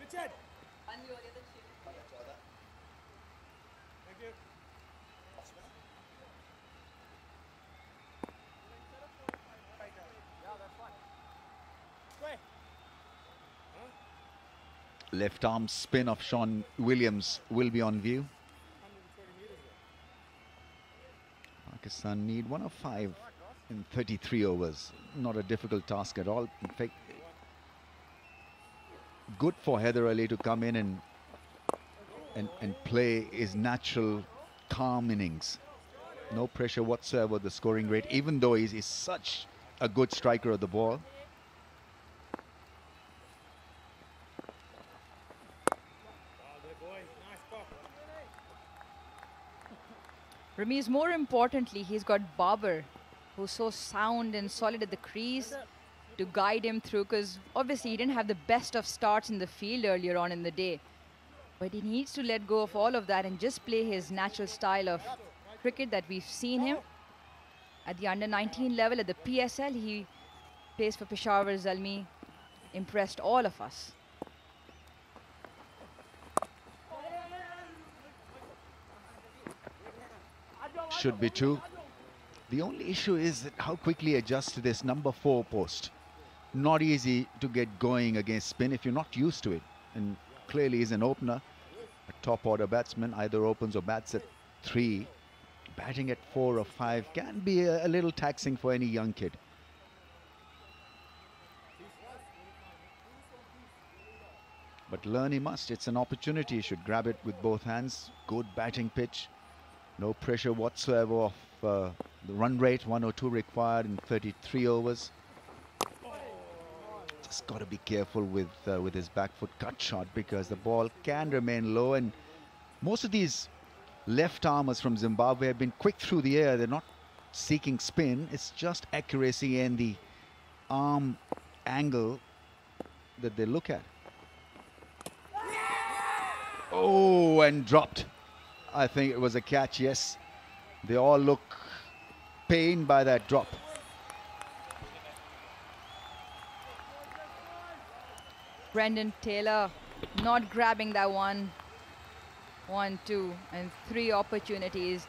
Speaker 13: Richard. Thank you.
Speaker 9: Left arm spin of Sean Williams will be on view. Pakistan need 1 of 5 in 33 overs. Not a difficult task at all. In fact, good for Haider Ali to come in and play his natural calm innings. No pressure whatsoever, the scoring rate, even though he's such a good striker of the ball.
Speaker 6: Ramiz, more importantly, he's got Babar, who's so sound and solid at the crease to guide him through, because obviously he didn't have the best of starts in the field earlier on in the day. But he needs to let go of all of that and just play his natural style of cricket that we've seen him. At the under-19 level, at the PSL, he plays for Peshawar Zalmi, impressed all of us.
Speaker 9: Should be 2. The only issue is that how quickly adjust to this number 4 post. Not easy to get going against spin if you're not used to it. And clearly he's an opener, a top order batsman, either opens or bats at 3. Batting at 4 or 5 can be a little taxing for any young kid. But learn he must. It's an opportunity. He should grab it with both hands. Good batting pitch. No pressure whatsoever off the run rate. 102 required in 33 overs. Just got to be careful with his back foot cut shot, because the ball can remain low, and most of these left armers from Zimbabwe have been quick through the air. They're not seeking spin. It's just accuracy and the arm angle that they look at. Oh, and dropped. I think it was a catch, yes. They all look pained by that drop.
Speaker 6: Brendan Taylor not grabbing that one, 2, and 3 opportunities.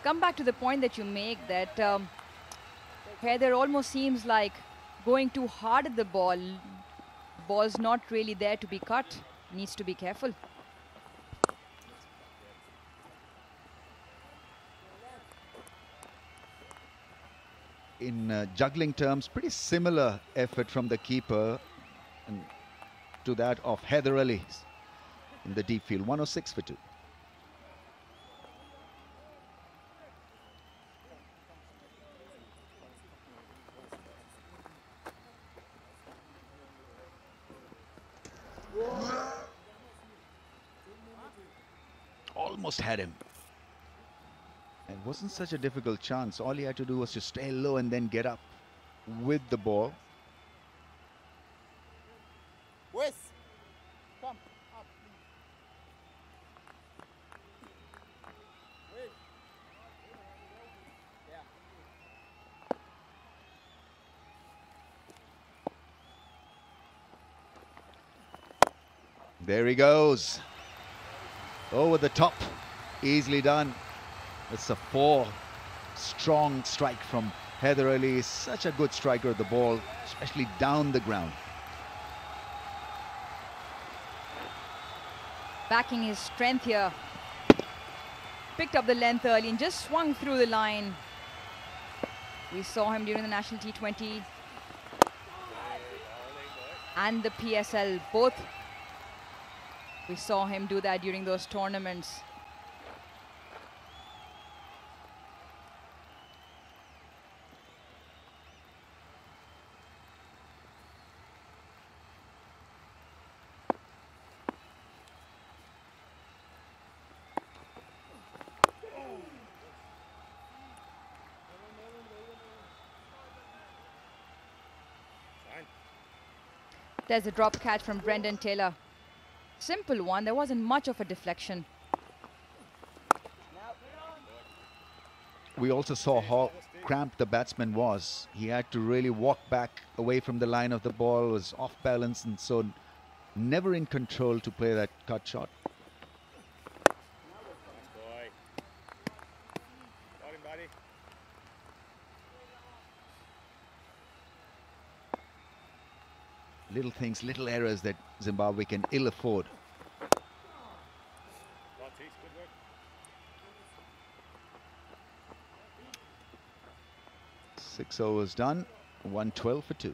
Speaker 6: Come back to the point that you make that Heather almost seems like going too hard at the ball. Ball's not really there to be cut. Needs to be careful.
Speaker 9: In juggling terms, pretty similar effort from the keeper and to that of Heather Ali in the deep field. 106 for 2. Almost had him. It wasn't such a difficult chance. All he had to do was to stay low and then get up with the ball.
Speaker 13: Wes, come up. Wait. Yeah.
Speaker 9: There he goes. Over the top. Easily done. It's a 4 strong strike from Heather Ali. Such a good striker of the ball, especially down the ground.
Speaker 6: Backing his strength here. Picked up the length early and just swung through the line. We saw him during the National T20 and the PSL both. We saw him do that during those tournaments. There's a drop catch from Brendan Taylor. Simple one. There wasn't much of a deflection.
Speaker 9: We also saw how cramped the batsman was. He had to really walk back away from the line of the ball, was off balance, and so never in control to play that cut shot. Little things, little errors that Zimbabwe can ill afford. 6 overs done, 112 for 2.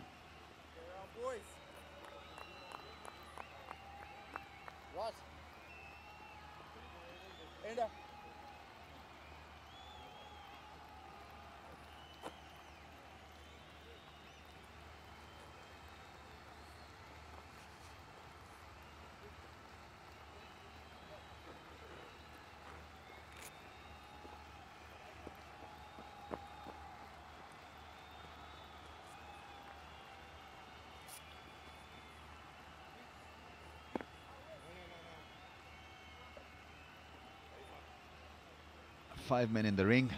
Speaker 9: Five men in the ring.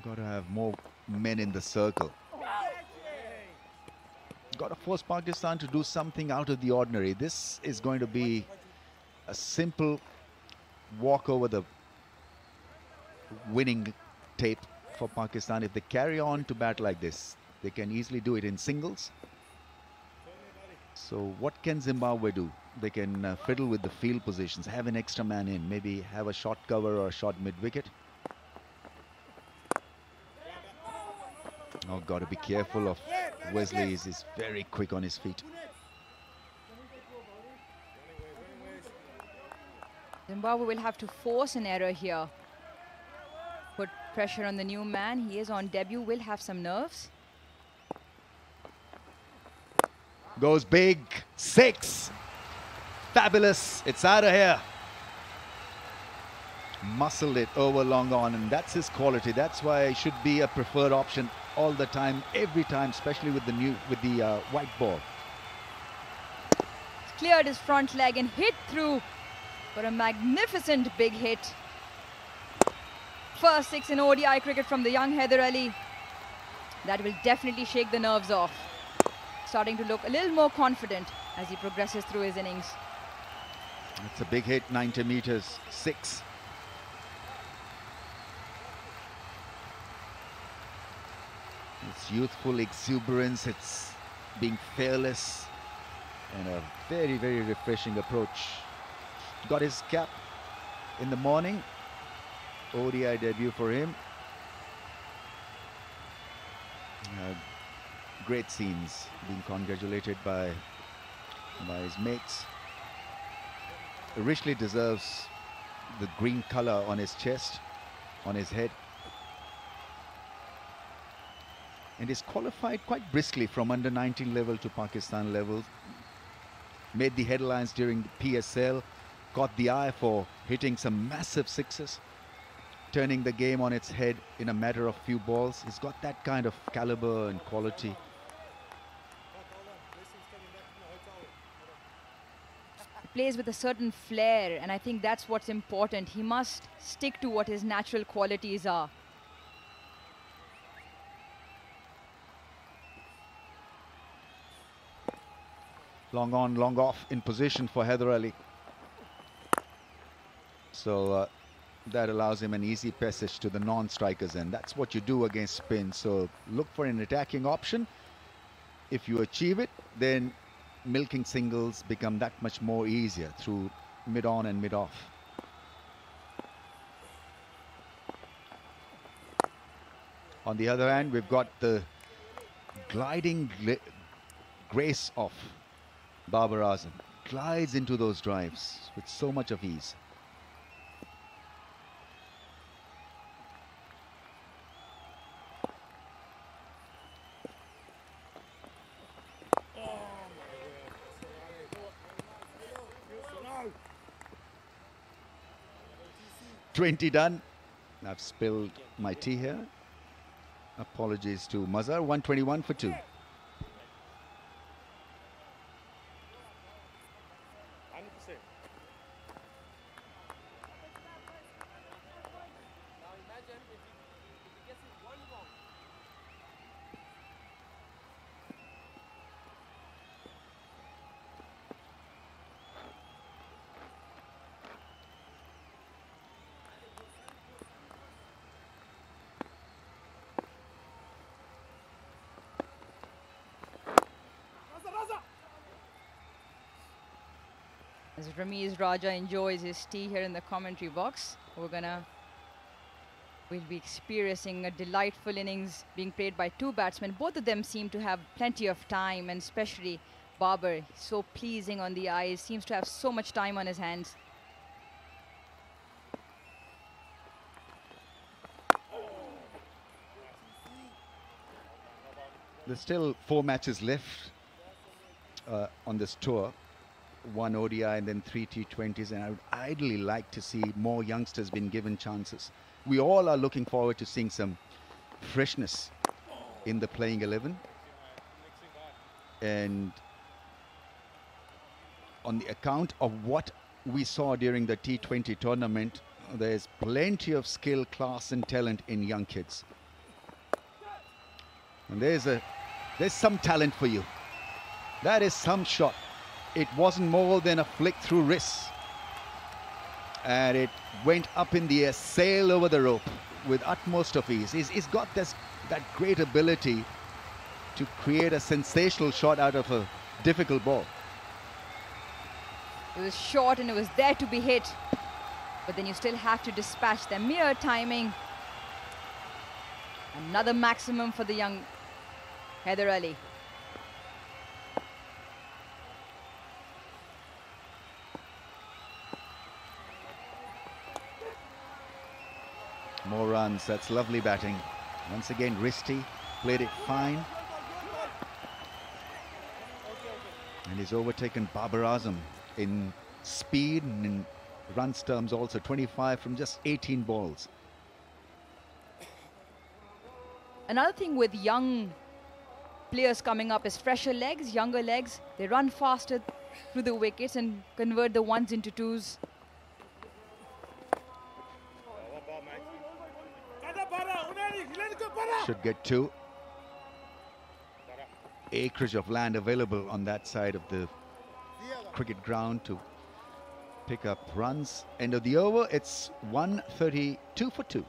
Speaker 9: Got to have more men in the circle. Got to force Pakistan to do something out of the ordinary. This is going to be a simple walk over the winning tape for Pakistan. If they carry on to bat like this, they can easily do it in singles. So what can Zimbabwe do? They can fiddle with the field positions, have an extra man in, maybe have a short cover or a short mid-wicket. Oh, got to be careful of Wesley. He's very quick on his feet.
Speaker 6: Zimbabwe will have to force an error here. Put pressure on the new man. He is on debut, will have some nerves.
Speaker 9: Goes big. 6. Fabulous. It's out of here. Muscled it over long on, and that's his quality. That's why he should be a preferred option all the time, every time, especially with the white ball.
Speaker 6: Cleared his front leg and hit through for a magnificent big hit. First 6 in ODI cricket from the young Haider Ali. That will definitely shake the nerves off. Starting to look a little more confident as he progresses through his innings.
Speaker 9: It's a big hit, 90 meters, 6. It's youthful exuberance, it's being fearless, and a very, very refreshing approach. Got his cap in the morning. ODI debut for him. Great scenes, being congratulated by his mates. Richly deserves the green color on his chest, on his head. And is qualified quite briskly from under 19 level to Pakistan level. Made the headlines during the PSL, caught the eye for hitting some massive sixes, turning the game on its head in a matter of few balls. He's got that kind of caliber and quality.
Speaker 6: He plays with a certain flair, and I think that's what's important. He must stick to what his natural qualities are.
Speaker 9: Long on, long off in position for Haider Ali. So that allows him an easy passage to the non-strikers, and that's what you do against spin. So look for an attacking option. If you achieve it, then milking singles become that much more easier through mid-on and mid-off. On the other hand, we've got the gliding grace of Babar Azam. Glides into those drives with so much of ease. $20 done. I've spilled my tea here. Apologies to Mazhar. 121 for 2.
Speaker 6: As Ramiz Raja enjoys his tea here in the commentary box, we'll be experiencing a delightful innings being played by 2 batsmen. Both of them seem to have plenty of time, and especially Babar, so pleasing on the eyes, seems to have so much time on his hands.
Speaker 9: There's still 4 matches left on this tour. 1 ODI and then 3 T20s, and I would ideally like to see more youngsters being given chances. We all are looking forward to seeing some freshness in the playing 11. And on the account of what we saw during the T20 tournament, there's plenty of skill, class and talent in young kids. And there's some talent for you. That is some shot. It wasn't more than a flick through wrists. And it went up in the air, sailed over the rope with utmost of ease. He's got that great ability to create a sensational shot out of a difficult ball.
Speaker 6: It was short and it was there to be hit. But then you still have to dispatch them. Mere timing. Another maximum for the young Haider Ali.
Speaker 9: More runs. That's lovely batting. Once again, Risti played it fine. And he's overtaken Babar Azam in speed and in runs terms also. 25 from just 18 balls.
Speaker 6: Another thing with young players coming up is fresher legs, younger legs. They run faster through the wickets and convert the ones into twos.
Speaker 9: Should get two. Acreage of land available on that side of the cricket ground to pick up runs. End of the over, it's 132 for 2.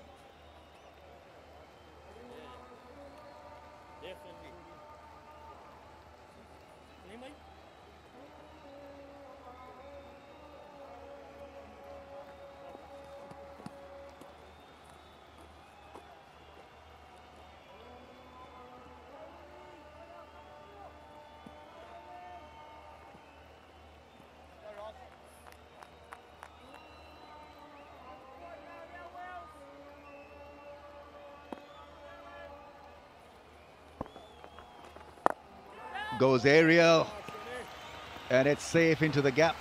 Speaker 9: Goes aerial, and it's safe into the gap.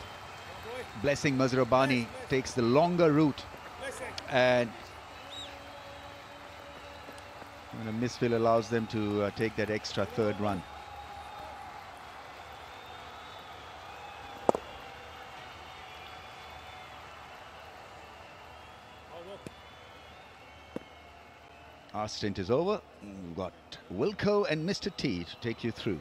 Speaker 9: Blessing Mazrabani takes the longer route, and a misfill allows them to take that extra third run. Our stint is over. We've got Wilco and Mr. T to take you through.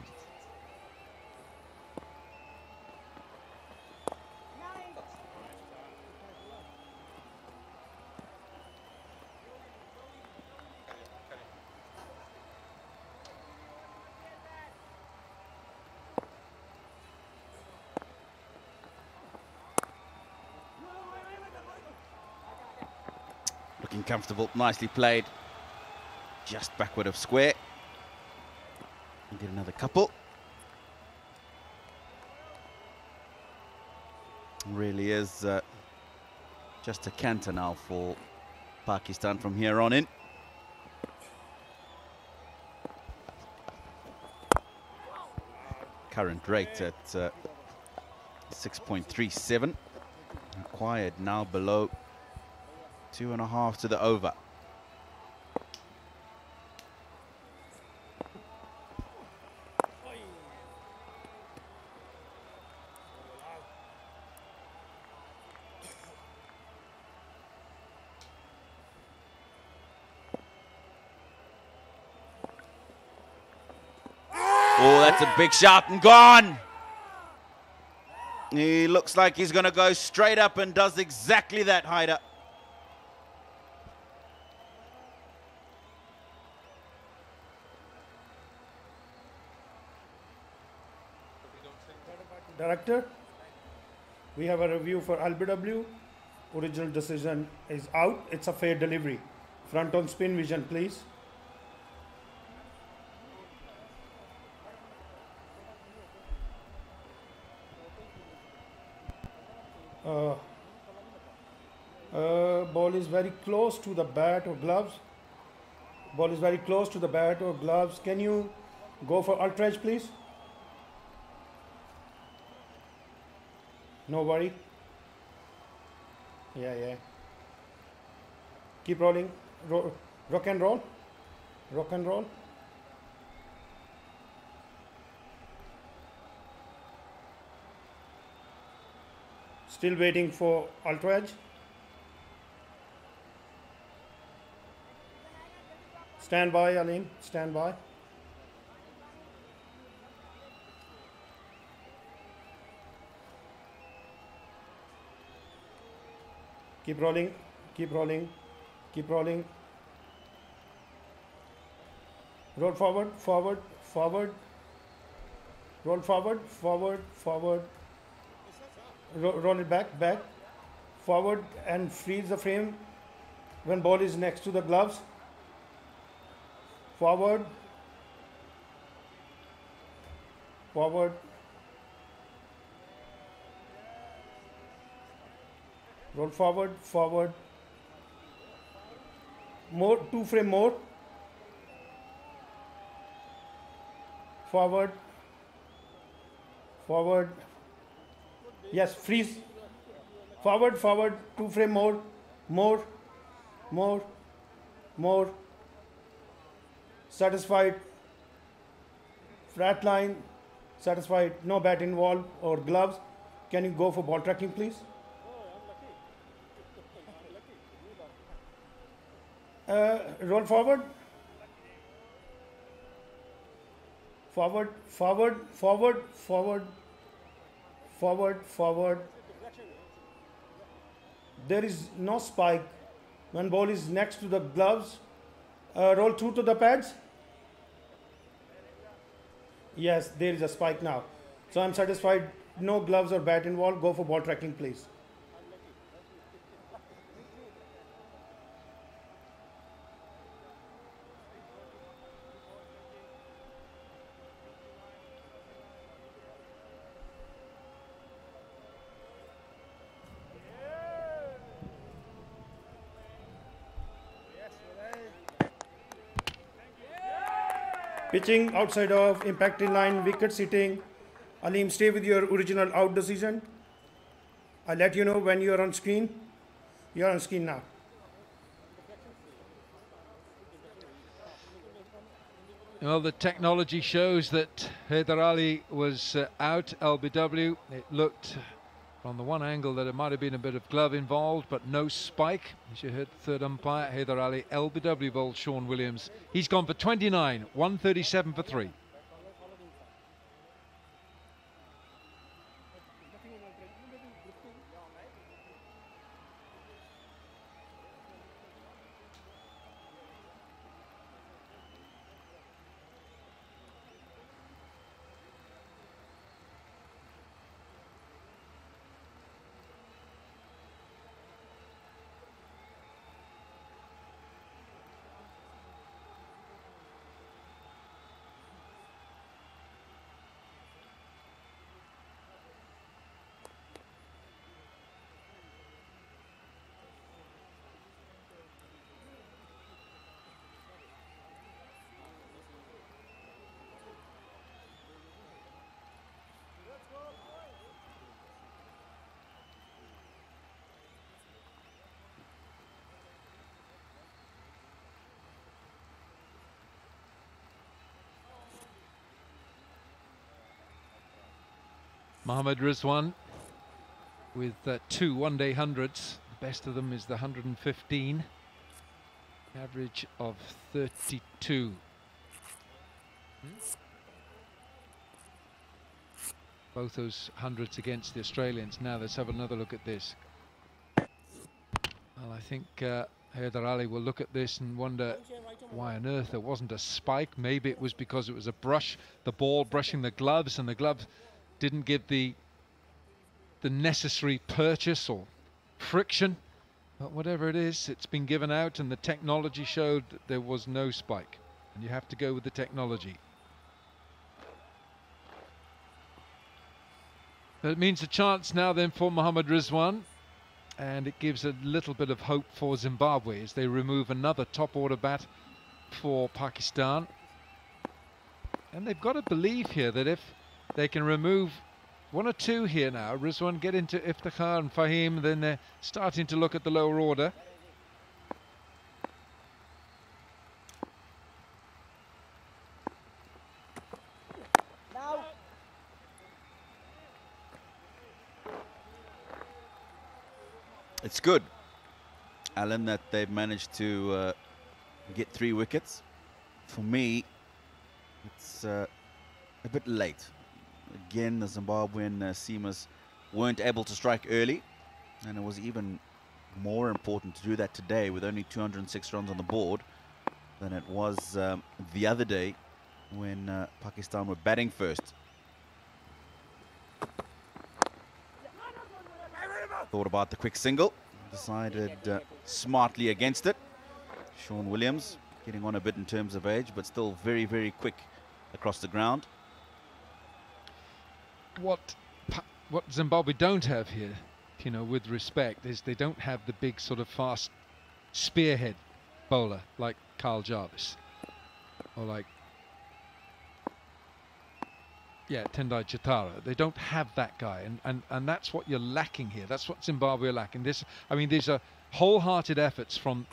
Speaker 2: Looking comfortable, nicely played. Just backward of square. And get another couple. Really is just a canter now for Pakistan from here on in. Current rate at 6.37. Required now below 2.5 to the over. Oh, that's a big shot and gone. He looks like he's going to go straight up and does exactly that, Haider.
Speaker 12: Director, we have a review for LBW. Original decision is out. It's a fair delivery. Front on spin vision, please. Ball is very close to the bat or gloves. Ball is very close to the bat or gloves. Can you go for ultra-edge, please? No worry. Yeah. Keep rolling. Rock and roll. Rock and roll. Still waiting for ultra edge. Stand by, Alim. Stand by. Keep rolling. Keep rolling. Keep rolling. Roll forward, forward, forward. Roll forward, forward, forward. Roll it back, back. Forward and freeze the frame when ball is next to the gloves. Forward. Forward. Roll forward, forward. more, 2 frame more. Forward, forward. Yes, freeze. Forward, forward, 2 frame more, more, more, more. Satisfied. Flat line, satisfied, no bat involved or gloves. Can you go for ball tracking, please? Roll forward. Forward, forward, forward, forward, forward, forward. There is no spike. When ball is next to the gloves, roll through to the pads. Yes, there is a spike now. So I'm satisfied, no gloves or bat involved. Go for ball tracking, please. Pitching outside of, impact in line, wicket sitting. Aleem, stay with your original out decision. I'll let you know when you are on screen. You are on screen now.
Speaker 8: Well, the technology shows that Haider Ali was out, LBW. It looked from the one angle that it might have been a bit of glove involved, but no spike. As you heard, third umpire, Haider Ali, LBW bowled Sean Williams. He's gone for 29, 137 for 3. Mohammad Rizwan with 2 one-day hundreds. The best of them is the 115. Average of 32. Both those hundreds against the Australians. Now let's have another look at this. Well, I think Haider Ali will look at this and wonder why on earth there wasn't a spike. Maybe it was because it was a brush, the ball brushing the gloves, and the glove didn't give the necessary purchase or friction. But whatever it is, it's been given out, and the technology showed that there was no spike. And you have to go with the technology. But it means a chance now then for Mohammad Rizwan, and it gives a little bit of hope for Zimbabwe as they remove another top order bat for Pakistan. And they've got to believe here that if they can remove 1 or 2 here now, Rizwan get into Iftikhar and Fahim, then they're starting to look at the lower order.
Speaker 2: It's good, Alan, that they've managed to get 3 wickets. For me, it's a bit late. Again, the Zimbabwean seamers weren't able to strike early, and it was even more important to do that today with only 206 runs on the board than it was the other day when Pakistan were batting first. Thought about the quick single, decided smartly against it. Sean Williams getting on a bit in terms of age, but still very, very quick across the ground.
Speaker 8: What Zimbabwe don't have here, you know, with respect, is they don't have the big sort of fast spearhead bowler like Carl Jarvis or like Tendai Chitara. They don't have that guy, and that's what you're lacking here. That's what Zimbabwe are lacking. These are wholehearted efforts from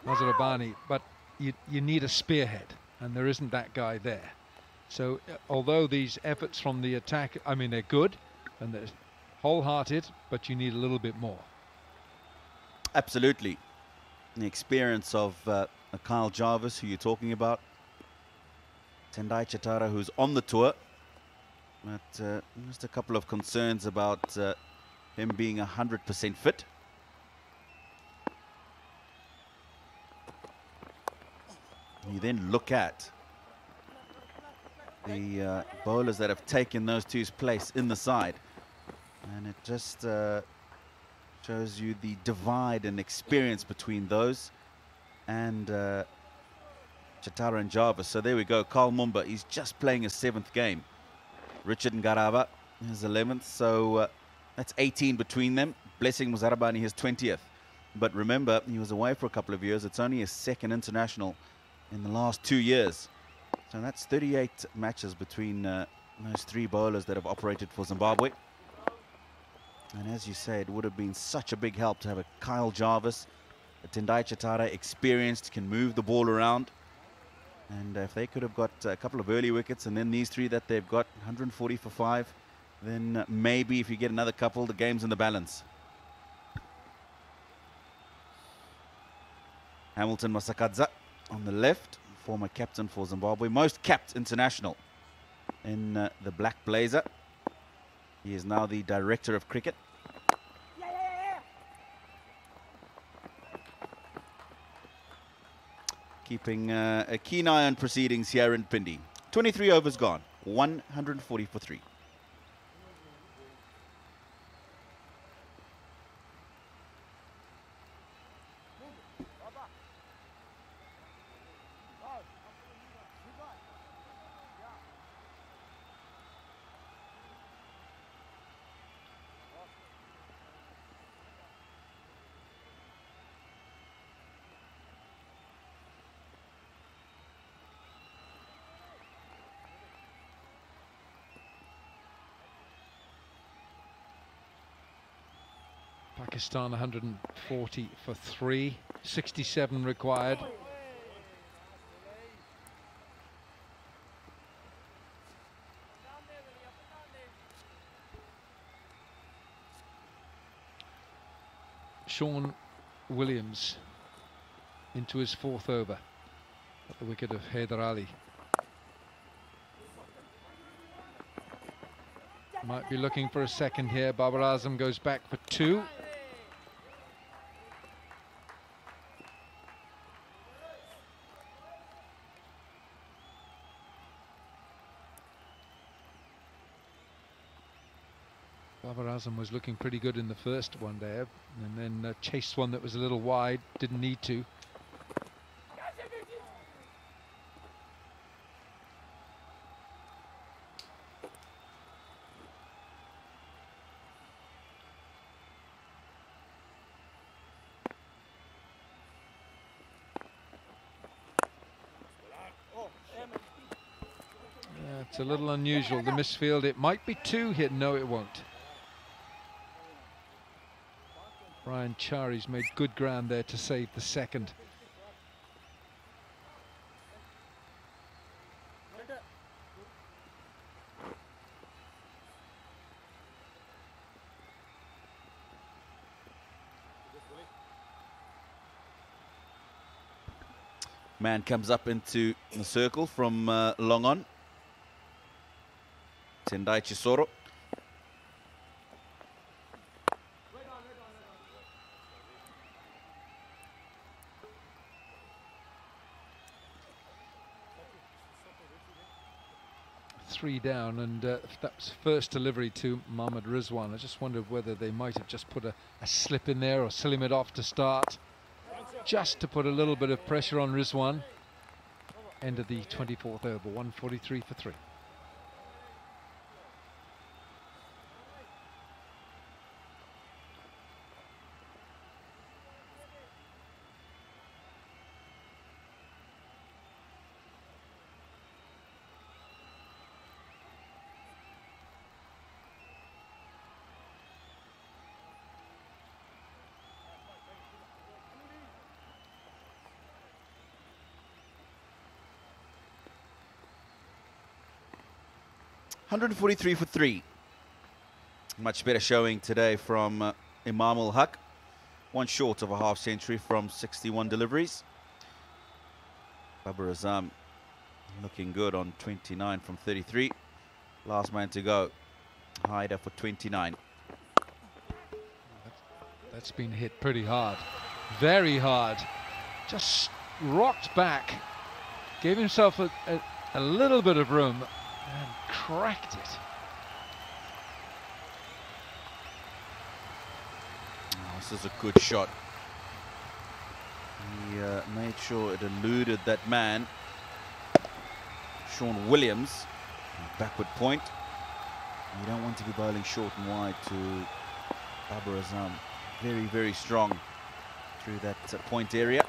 Speaker 8: Nazarabani, but you need a spearhead, and there isn't that guy there. So although these efforts from the attack, they're good and they're wholehearted, but you need a little bit more.
Speaker 2: Absolutely. The experience of Kyle Jarvis, who you're talking about, Tendai Chitara, who's on the tour, but just a couple of concerns about him being 100% fit. You then look at the bowlers that have taken those two's place in the side, and it just shows you the divide in experience between those and Chitara and Jarvis. So there we go. Carl Mumba, he's just playing his 7th game. Richard Ngarava, his 11th. So that's 18 between them. Blessing Muzarabani, his 20th. But remember, he was away for a couple of years. It's only his 2nd international in the last 2 years. So that's 38 matches between those 3 bowlers that have operated for Zimbabwe. And as you say, it would have been such a big help to have a Kyle Jarvis, a Tendai Chitara, experienced, can move the ball around. And if they could have got a couple of early wickets, and then these 3 that they've got, 140 for 5, then maybe if you get another couple, the game's in the balance. Hamilton Masakadza on the left, former captain for Zimbabwe, most capped international in the black blazer. He is now the director of cricket. Keeping a keen eye on proceedings here in Pindi. 23 overs gone, 140 for 3.
Speaker 8: Pakistan 140 for 3, 67 required. Sean Williams into his 4th over at the wicket of Haider Ali. Might be looking for a second here. Babar Azam goes back for 2. Babar Azam was looking pretty good in the first one there, and then chased one that was a little wide, didn't need to. Yeah, it's a little unusual, the misfield. It might be 2 here. No, it won't. Ryan Chari's made good ground there to save the 2nd.
Speaker 2: Man comes up into the circle from long on. Tendai Chisoro.
Speaker 8: Three down, and that was first delivery to Mohammad Rizwan. I just wondered whether they might have just put a slip in there or Salim it off to start, just to put a little bit of pressure on Rizwan. End of the 24th over, 143 for 3.
Speaker 2: 143 for 3. Much better showing today from Imam Ul-Haq. One short of a half century from 61 deliveries. Babar Azam looking good on 29 from 33. Last man to go. Haider for 29.
Speaker 8: That's been hit pretty hard. Very hard. Just rocked back. Gave himself a little bit of room and cracked it.
Speaker 2: Oh, this is a good shot. He made sure it eluded that man. Sean Williams, backward point. You don't want to be bowling short and wide to Babar Azam. Very, very strong through that point area.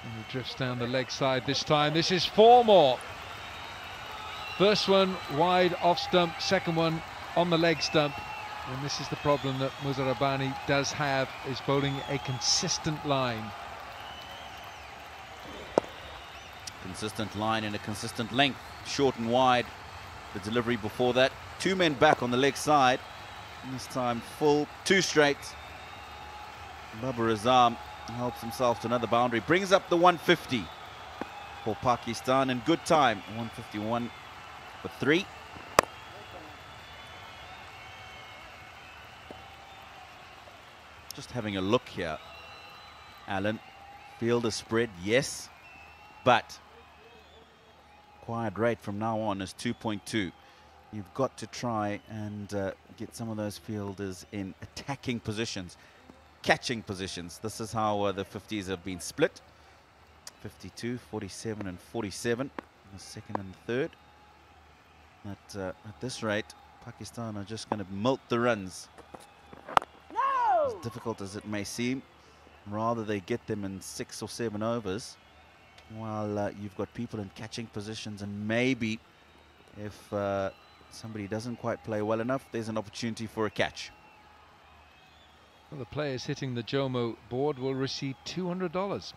Speaker 8: And he drifts down the leg side this time. This is 4 more. First one wide off stump, second one on the leg stump. And this is the problem that Musa Rabbani does have, is bowling a consistent line.
Speaker 2: Consistent line and a consistent length. Short and wide. The delivery before that. 2 men back on the leg side. And this time full, 2 straight. Babar Azam helps himself to another boundary. Brings up the 150 for Pakistan in good time. 151 for 3. Just having a look here, Alan. Fielder spread, yes, but acquired rate from now on is 2.2. You've got to try and get some of those fielders in attacking positions, catching positions. This is how the 50s have been split. 52, 47 and 47, the second and third. At this rate, Pakistan are just going to milk the runs. As difficult as it may seem, rather they get them in 6 or 7 overs, while you've got people in catching positions, and maybe if somebody doesn't quite play well enough, there's an opportunity for a catch.
Speaker 8: Well, the players hitting the Jomo board will receive $200.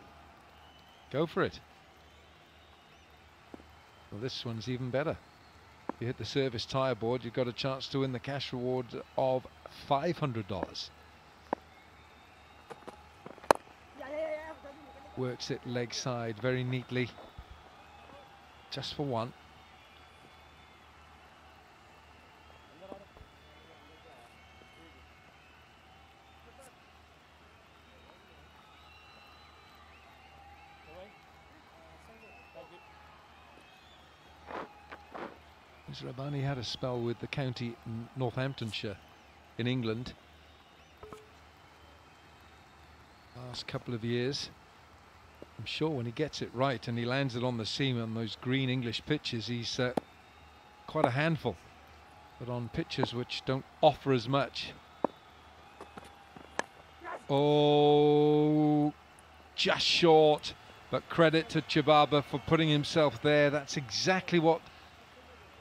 Speaker 8: Go for it. Well, this one's even better. If you hit the service tire board, you've got a chance to win the cash reward of $500. Works it leg side very neatly, just for 1. Rabbani had a spell with the county Northamptonshire in England last couple of years. I'm sure when he gets it right and he lands it on the seam on those green English pitches, he's quite a handful. But on pitches which don't offer as much. Oh, just short. But credit to Chibaba for putting himself there. That's exactly what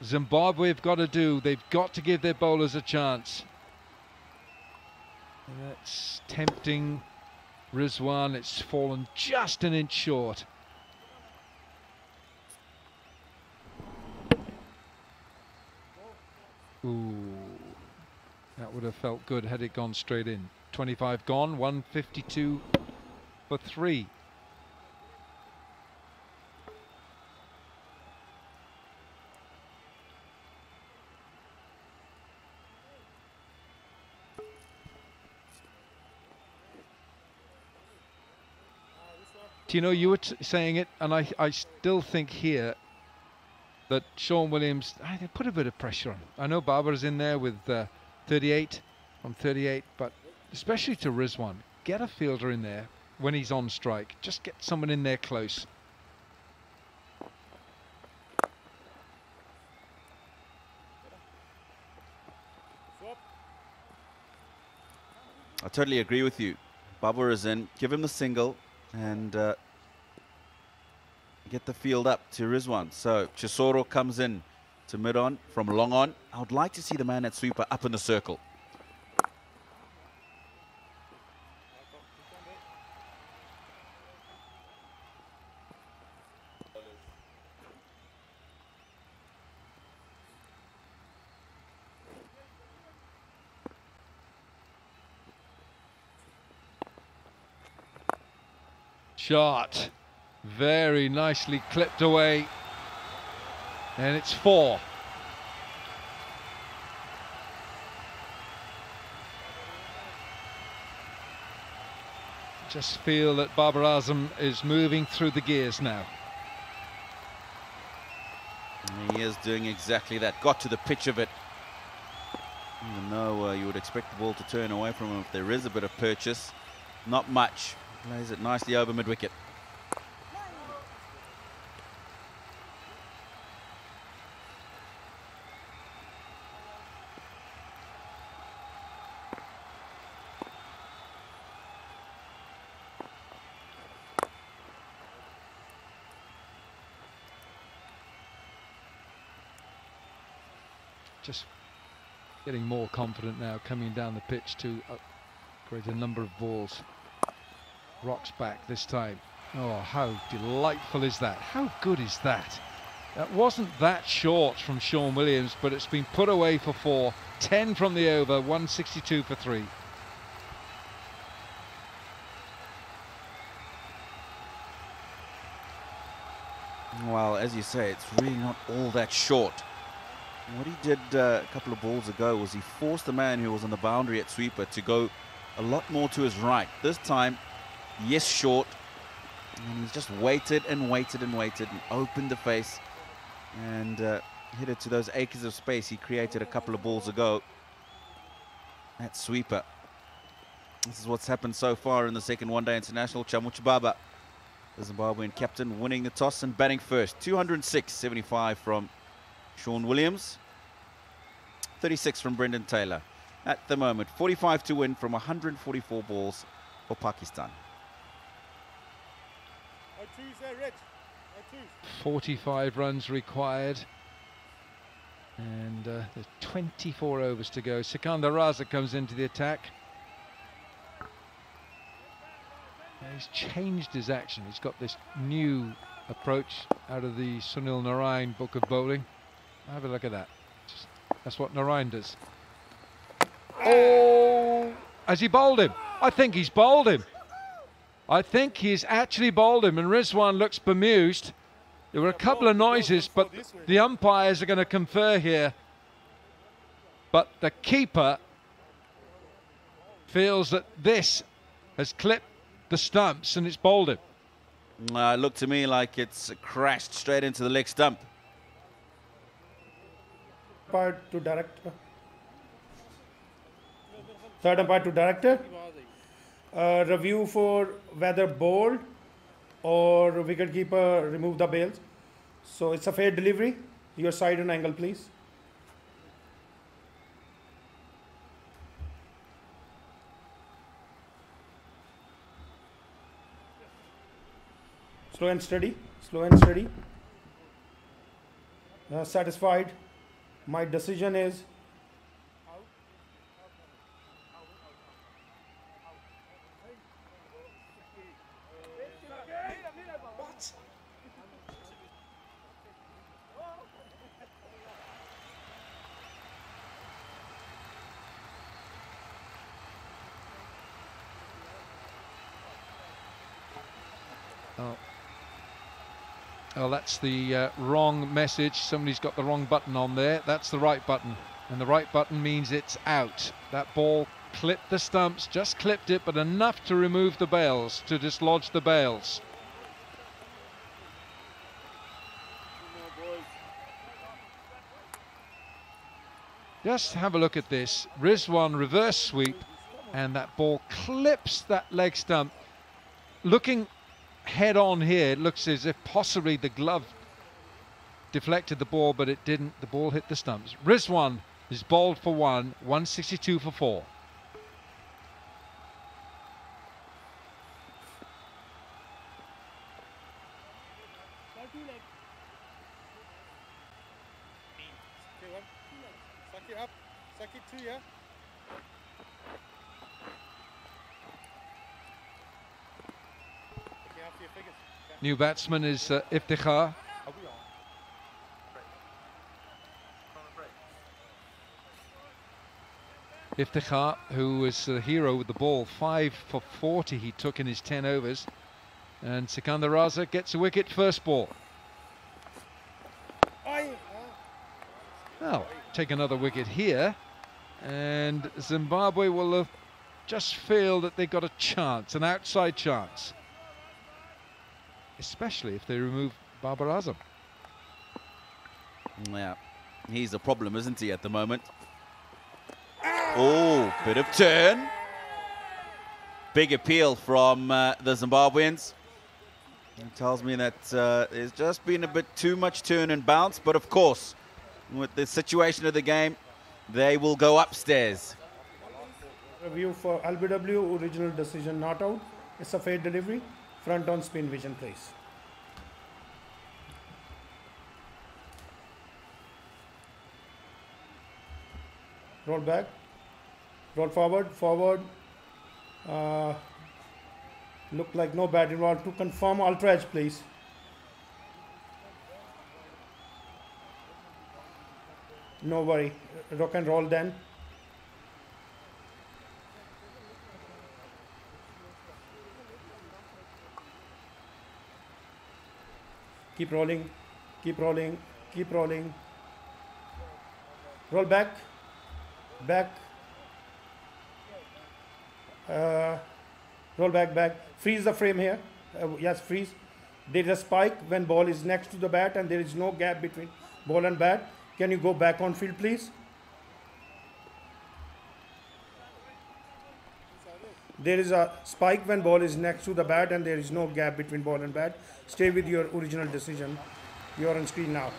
Speaker 8: Zimbabwe have got to do. They've got to give their bowlers a chance. And that's tempting Rizwan. It's fallen just an inch short. Ooh, that would have felt good had it gone straight in. 25 gone, 152 for 3. Do you know, you were saying it, and I still think here that Sean Williams, they put a bit of pressure on. I know Babar's in there with 38 from 38, but especially to Rizwan, get a fielder in there when he's on strike. Just get someone in there close.
Speaker 2: I totally agree with you. Babar is in. Give him the single and get the field up to Rizwan. So Chisoro comes in to mid-on from long on. I would like to see the man at sweeper up in the circle.
Speaker 8: shot. Very nicely clipped away. And it's 4. Just feel that Babar Azam is moving through the gears now.
Speaker 2: He is doing exactly that. Got to the pitch of it. Even though you would expect the ball to turn away from him if there is a bit of purchase. Not much. Plays it nicely over mid-wicket.
Speaker 8: Just getting more confident now, coming down the pitch to upgrade a number of balls. Rocks back this time. Oh, how delightful is that? How good is that? That wasn't that short from Sean Williams, but it's been put away for 4. 10 from the over, 162 for 3.
Speaker 2: Well, as you say, it's really not all that short. What he did a couple of balls ago was he forced the man who was on the boundary at sweeper to go a lot more to his right. This time, yes, short. And he's just waited and waited and waited and opened the face and hit it to those acres of space he created a couple of balls ago. That sweeper. This is what's happened so far in the second one-day international. Chamuch Baba, the Zimbabwean captain, winning the toss and batting first. 206.75 from Sean Williams, 36 from Brendan Taylor. At the moment, 45 to win from 144 balls for Pakistan.
Speaker 8: 45 runs required. And there's 24 overs to go. Sikandar Raza comes into the attack. Now he's changed his action. He's got this new approach out of the Sunil Narayan book of bowling. Have a look at that. That's what Narayan does. Oh! Has he bowled him? I think he's bowled him. I think he's actually bowled him, and Rizwan looks bemused. There were a couple of noises, but the umpires are going to confer here. But the keeper feels that this has clipped the stumps and it's bowled him.
Speaker 2: It looked to me like it's crashed straight into the leg stump.
Speaker 12: Umpire to director. Third umpire to director. Review for whether bowled or wicketkeeper remove the bails. So it's a fair delivery. Your side and angle, please. Slow and steady. Slow and steady. Satisfied. My decision is
Speaker 8: Oh, that's the wrong message. Somebody's got the wrong button on there. That's the right button. And the right button means it's out. That ball clipped the stumps, just clipped it, but enough to remove the bails, to dislodge the bails. Just have a look at this. Rizwan reverse sweep, and that ball clips that leg stump. Looking head on here, it looks as if possibly the glove deflected the ball, but it didn't. The ball hit the stumps. Rizwan is bowled for 162 for 4. New batsman is Iftikhar. Iftikhar, who was the hero with the ball, 5 for 40 he took in his 10 overs. And Sikandar Raza gets a wicket, first ball. Well, take another wicket here, and Zimbabwe will have just feel that they've got a chance, an outside chance, especially if they remove Babar Azam.
Speaker 2: Yeah, he's a problem, isn't he, at the moment? Oh, bit of turn. Big appeal from the Zimbabweans. It tells me that there's just been a bit too much turn and bounce, but of course, with the situation of the game, they will go upstairs.
Speaker 12: Review for LBW, original decision not out. It's a fair delivery. Front on spin vision, please. Roll back. Roll forward, forward. Look like no bat involved. To confirm, ultra edge, please. No worry. Rock and roll then. Keep rolling, keep rolling, keep rolling. Roll back, back. Roll back, back. Freeze the frame here. Yes, freeze. There is a spike when ball is next to the bat and there is no gap between ball and bat. Can you go back on field, please? There is a spike when ball is next to the bat and there is no gap between ball and bat. Stay with your original decision. You're on screen now.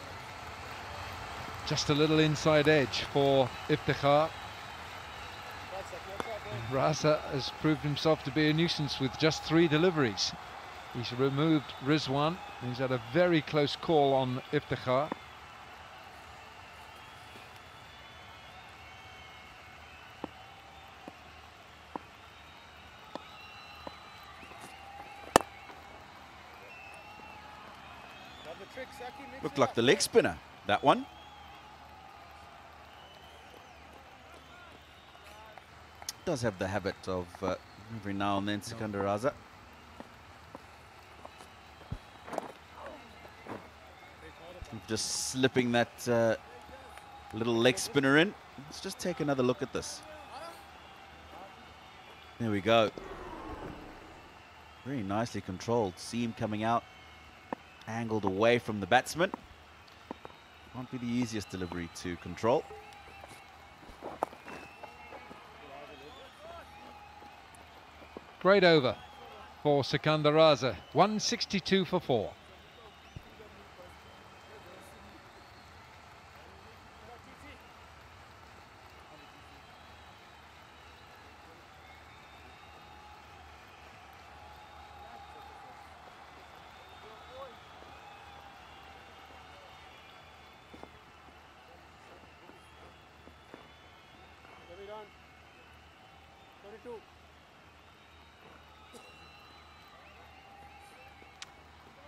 Speaker 8: Just a little inside edge for Iftikhar. Raza has proved himself to be a nuisance with just 3 deliveries. He's removed Rizwan. He's had a very close call on Iftikhar.
Speaker 2: Looked like the leg spinner, that one. Does have the habit of every now and then Sikandar Raza. Just slipping that little leg spinner in. Let's just take another look at this. There we go. Very nicely controlled. Seam coming out, angled away from the batsman. Won't be the easiest delivery to control.
Speaker 8: Great over for Sikandar Raza. 162 for 4.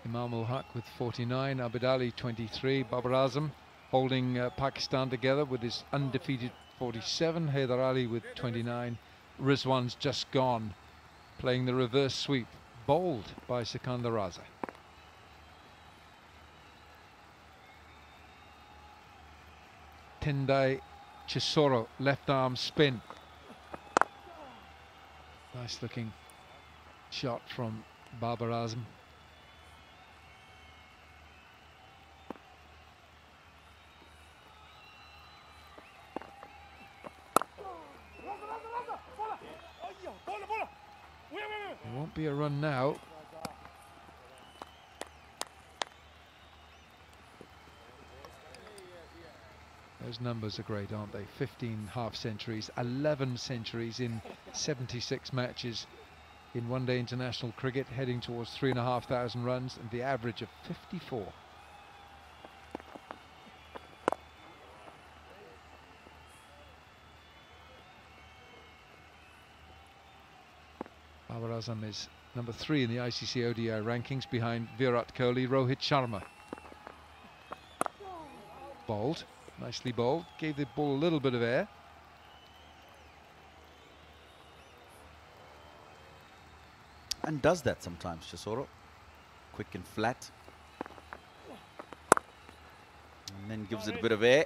Speaker 8: Imam ul Haq with 49, Abid Ali 23, Babar Azam holding Pakistan together with his undefeated 47, Haider Ali with 29, Rizwan's just gone, playing the reverse sweep, bowled by Sikandar Raza. Tendai Chisoro, left arm spin. Nice looking shot from Babar Azam. There won't be a run now. Those numbers are great, aren't they? 15 half centuries, 11 centuries in 76 matches in one-day international cricket, heading towards 3,500 runs and the average of 54. Babar Azam is number 3 in the ICC ODI rankings behind Virat Kohli, Rohit Sharma. Bowled, nicely bowled, gave the ball a little bit of air.
Speaker 2: and does that sometimes, Chisoro. Quick and flat. And then gives it a bit of air.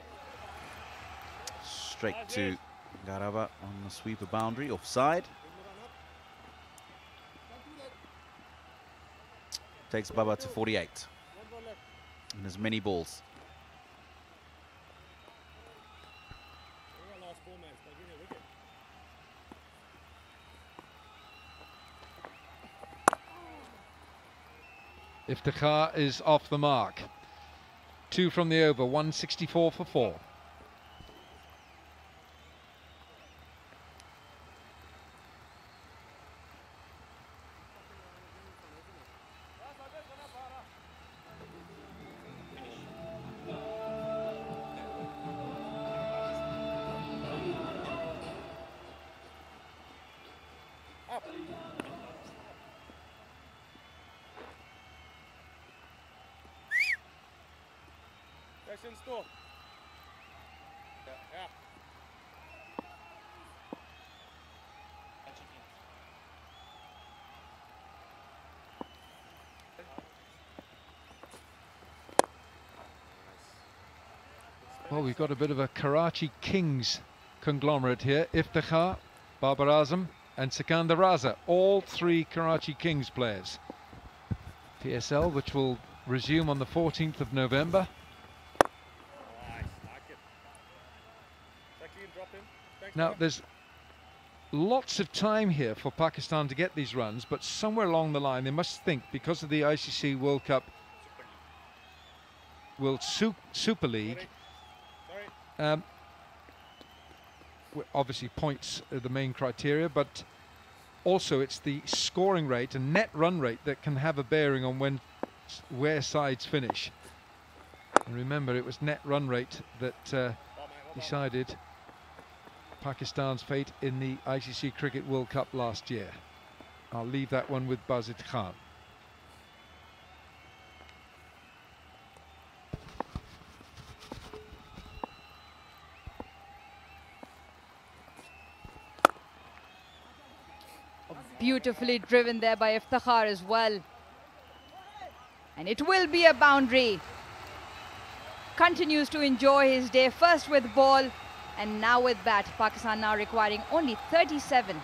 Speaker 2: Straight to Garava on the sweeper boundary, offside. Takes Baba to 48. And as many balls.
Speaker 8: Iftikhar is off the mark. 2 from the over, 164 for 4. Well, we've got a bit of a Karachi Kings conglomerate here. Iftikhar, Babar Azam and Sikandar Raza, all 3 Karachi Kings players. PSL, which will resume on the 14th of November. Now, there's lots of time here for Pakistan to get these runs, but somewhere along the line they must think, because of the ICC World Cup, Super League, obviously points are the main criteria, but also it's the scoring rate and net run rate that can have a bearing on where sides finish. And remember, it was net run rate that decided Pakistan's fate in the ICC Cricket World Cup last year. I'll leave that one with Bazid Khan.
Speaker 6: Beautifully driven there by Iftikhar as well. And it will be a boundary. Continues to enjoy his day, first with ball and now with bat. Pakistan now requiring only 37.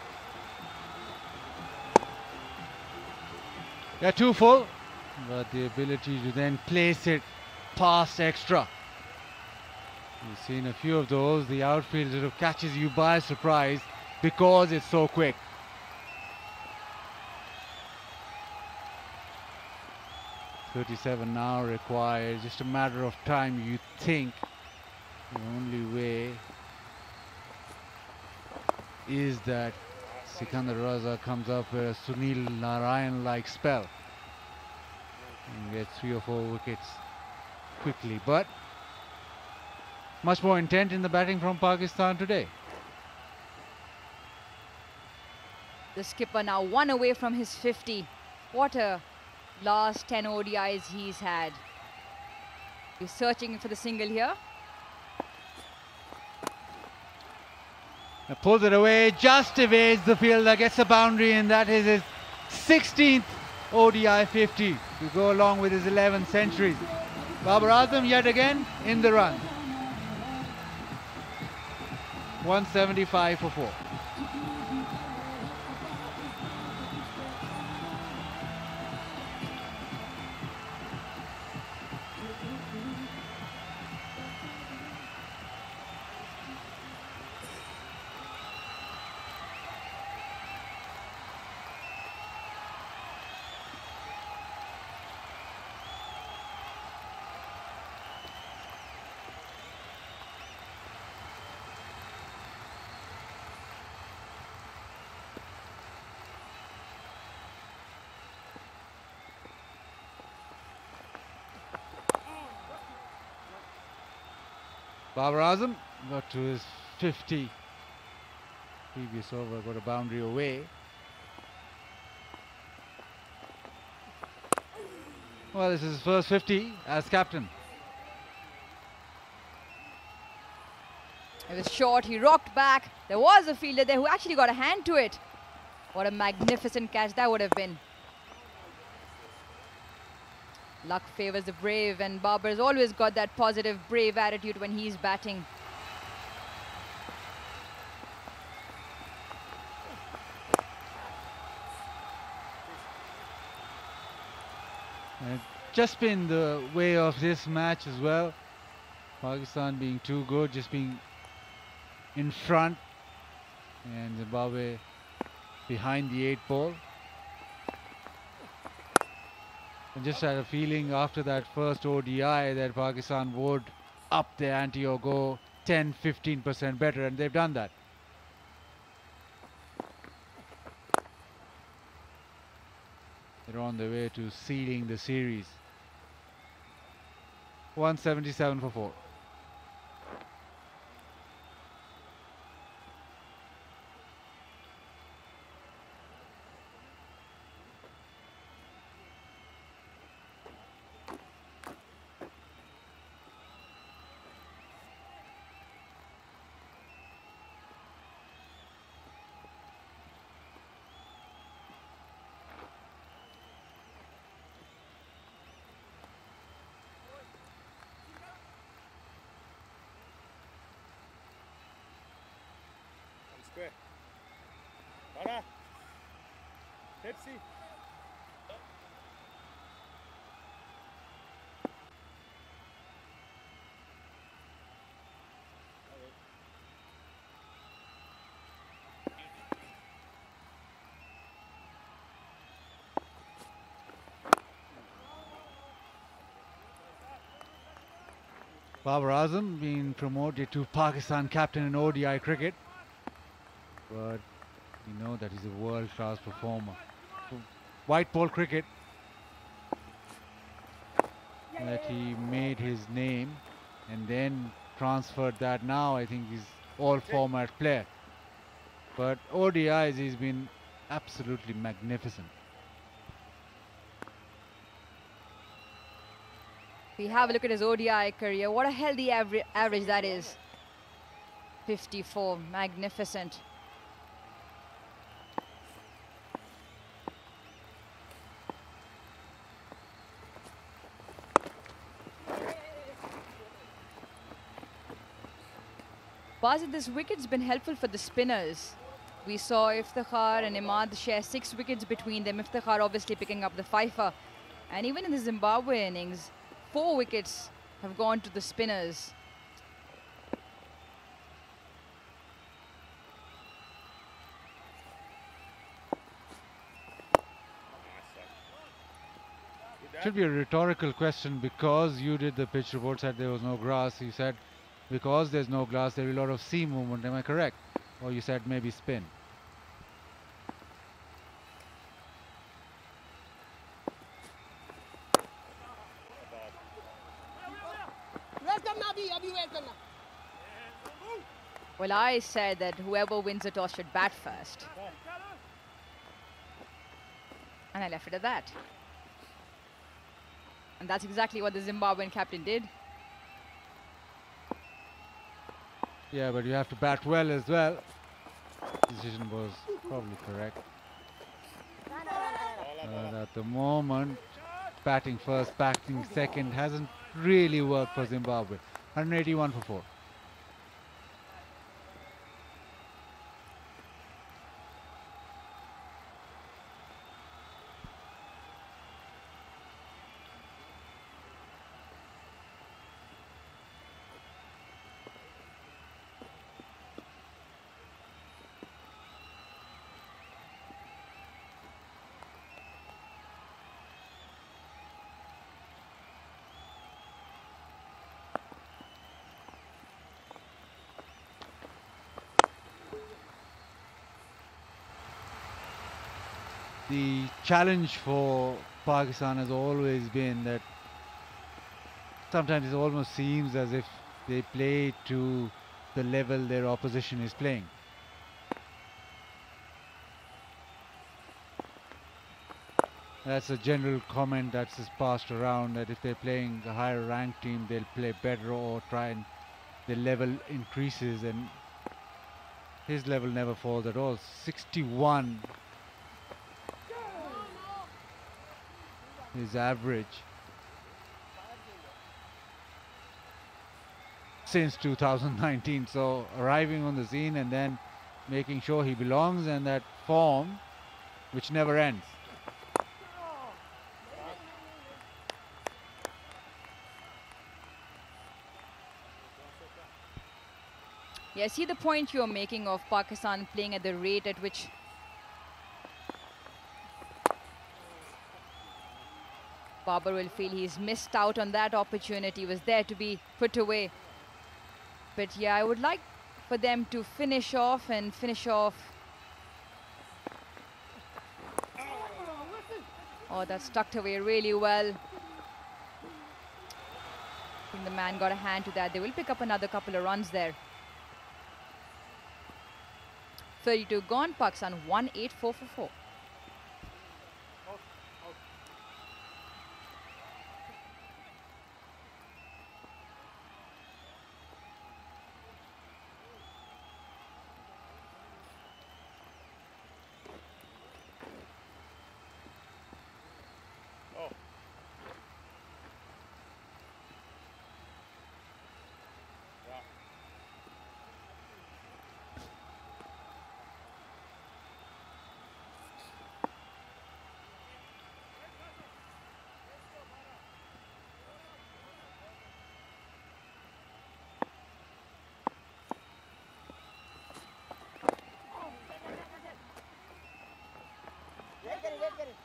Speaker 11: Yeah, 2 full, but the ability to then place it past extra. You've seen a few of those. The outfield sort of catches you by surprise because it's so quick. .37 now required, just a matter of time. You think the only way is that Sikandar Raza comes up with a Sunil Narayan-like spell and gets 3 or 4 wickets quickly, but much more intent in the batting from Pakistan today.
Speaker 6: The skipper now 1 away from his 50. What a last 10 ODIs he's had. He's searching for the single here.
Speaker 11: Now pulls it away, just evades the fielder, gets a boundary, and that is his 16th ODI 50 to go along with his 11 centuries. Babar Azam yet again in the run. 175 for 4. Babar Azam got to his 50. Previous over, got a boundary away. Well, this is his first 50 as captain.
Speaker 6: It was short, he rocked back. There was a fielder there who actually got a hand to it. What a magnificent catch that would have been. Luck favors the brave, and Babar's always got that positive, brave attitude when he's batting.
Speaker 11: And just been the way of this match as well. Pakistan being too good, just being in front, and Zimbabwe behind the 8 ball. And just had a feeling after that first ODI that Pakistan would up the ante or go 10-15% better, and they've done that. They're on their way to sealing the series. 177 for 4.
Speaker 14: Square. Bana. Pepsi.
Speaker 11: Babar Azam being promoted to Pakistan captain in ODI cricket, but we know that he's a world-class performer. So, white ball cricket, that he made his name and then transferred that. Now I think he's all format player, but ODIs he's been absolutely magnificent.
Speaker 6: We have a look at his ODI career. What a healthy average that is. 54, magnificent. Basit, this wicket's been helpful for the spinners. We saw Iftikhar and Imad share 6 wickets between them. Iftikhar obviously picking up the fifer. And even in the Zimbabwe innings, 4 wickets have gone to the spinners.
Speaker 11: Should be a rhetorical question, because you did the pitch report, said there was no grass. You said because there's no grass, there will be a lot of seam movement. Am I correct? Or you said maybe spin?
Speaker 6: Well, I said that whoever wins the toss should bat first. And I left it at that. And that's exactly what the Zimbabwean captain did.
Speaker 11: Yeah, but you have to bat well as well. Decision was probably correct. But at the moment, batting first, batting second hasn't really worked for Zimbabwe. 181 for 4. The challenge for Pakistan has always been that sometimes it almost seems as if they play to the level their opposition is playing. That's a general comment that's just passed around, that if they're playing a higher ranked team, they'll play better or try and the level increases, and his level never falls at all. 61 his average. since 2019. So arriving on the scene and then making sure he belongs, and that form which never ends.
Speaker 6: Yeah, see the point you're making of Pakistan playing at the rate at which Babar will feel he's missed out on that opportunity, was there to be put away. But yeah, I would like for them to finish off and finish off. Oh, that's tucked away really well. I think the man got a hand to that. They will pick up another couple of runs there. 32 gone, Pakistan 1-8, 4 for 4.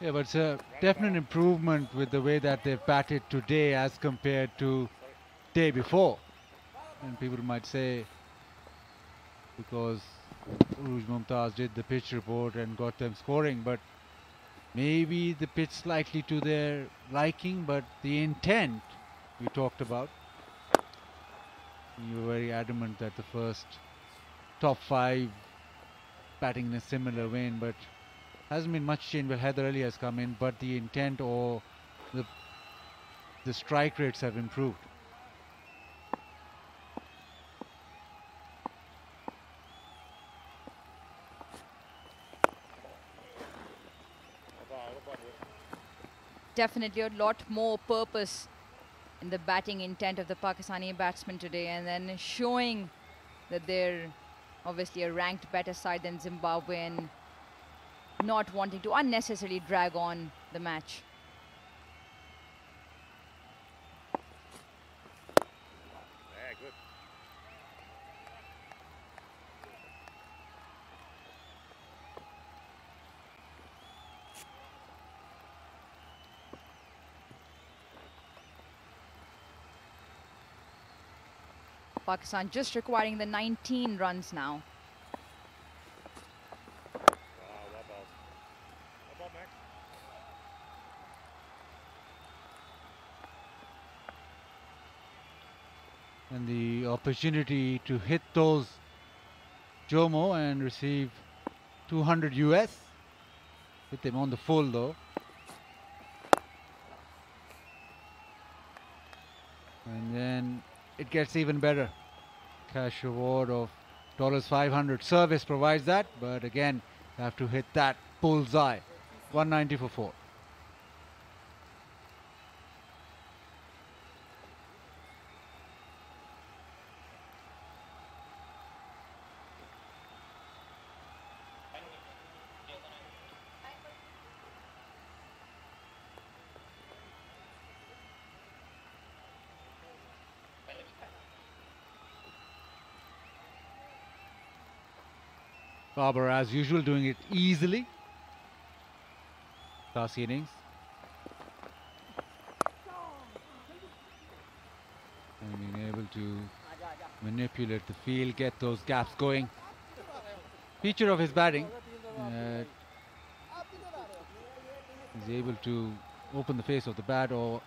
Speaker 11: Yeah, but it's a definite improvement with the way that they've batted today as compared to day before. And people might say because Uruj Mumtaz did the pitch report and got them scoring, but maybe the pitch slightly to their liking, but the intent we talked about. You were very adamant that the first top 5 batting in a similar vein, but hasn't been much change. Well, Heather Ali has come in, but the intent or the strike rates have improved.
Speaker 6: Definitely a lot more purpose in the batting intent of the Pakistani batsmen today, and then showing that they're obviously a ranked better side than Zimbabwe and not wanting to unnecessarily drag on the match.
Speaker 14: Yeah, good.
Speaker 6: Pakistan just requiring the 19 runs now.
Speaker 11: And the opportunity to hit those Jomo and receive 200 US. Hit them on the full though. And then it gets even better. Cash reward of $500. Service provides that, but again, you have to hit that bullseye. 190 for 4. Babar, as usual, doing it easily. Class innings. And being able to manipulate the field, get those gaps going. Feature of his batting. He's able to open the face of the bat or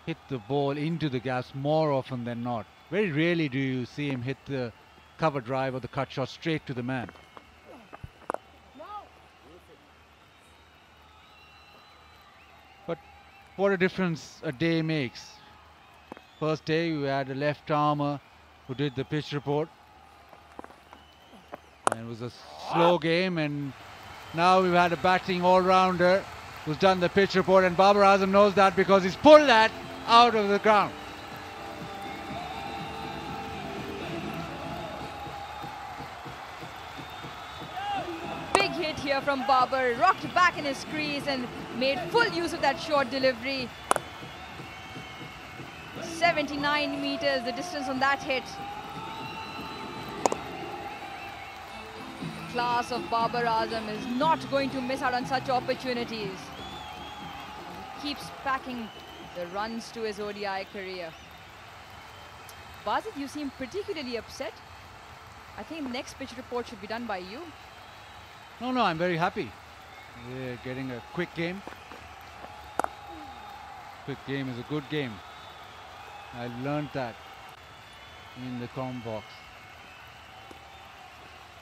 Speaker 11: hit the ball into the gaps more often than not. Very rarely do you see him hit the cover drive or the cut shot straight to the man. But what a difference a day makes. First day we had a left armer who did the pitch report, and it was a slow game, and now we've had a batting all-rounder who's done the pitch report, and Babar Azam knows that because he's pulled that out of the ground.
Speaker 6: here from Babar. Rocked back in his crease and made full use of that short delivery. 79 meters, the distance on that hit. The class of Babar Azam is not going to miss out on such opportunities. He keeps packing the runs to his ODI career. Basit, you seem particularly upset. I think the next pitch report should be done by you.
Speaker 11: No, I'm very happy. We're getting a quick game. Quick game is a good game. I learned that in the com box.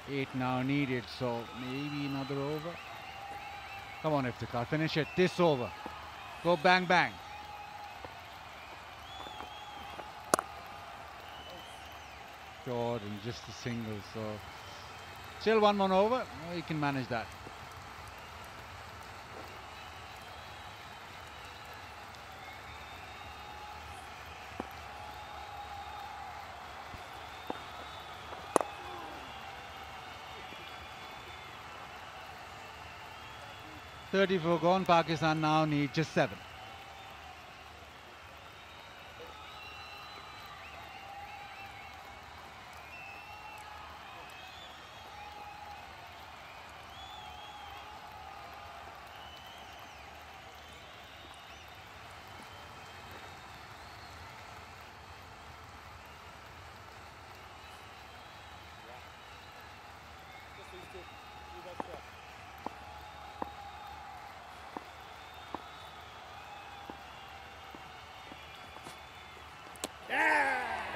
Speaker 11: 8 now needed, so maybe another over. Come on, Iftikhar, finish it this over. Go bang bang. Short and just a single, so still 1 over. You can manage that. .34 gone. Pakistan now need just 7.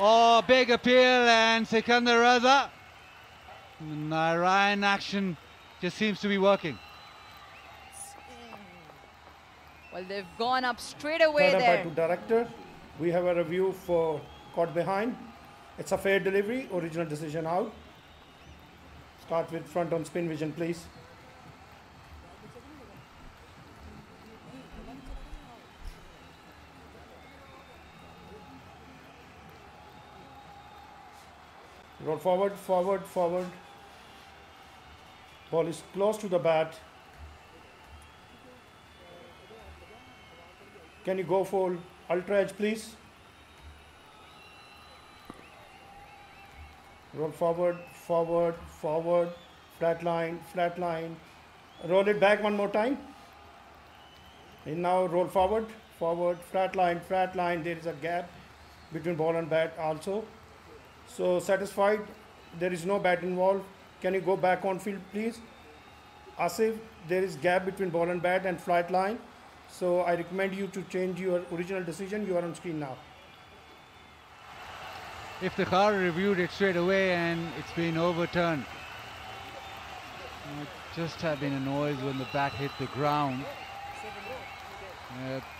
Speaker 11: Oh, big appeal, and Sikandar Raza. Narayan action just seems to be working.
Speaker 6: Well, they've gone up straight away there.
Speaker 12: To director, we have a review for caught behind. It's a fair delivery, original decision out. Start with front on spin vision, please. Roll forward, forward, forward. Ball is close to the bat. Can you go for ultra edge, please? Roll forward, forward, forward. Flat line, flat line. Roll it back one more time. And now roll forward, forward, flat line, flat line. There is a gap between ball and bat also. So satisfied, there is no bat involved. Can you go back on field, please? Asif, there is gap between ball and bat and flight line. So I recommend you to change your original decision. You are on screen now.
Speaker 11: Iftikhar reviewed it straight away and it's been overturned. It just had been a noise when the bat hit the ground.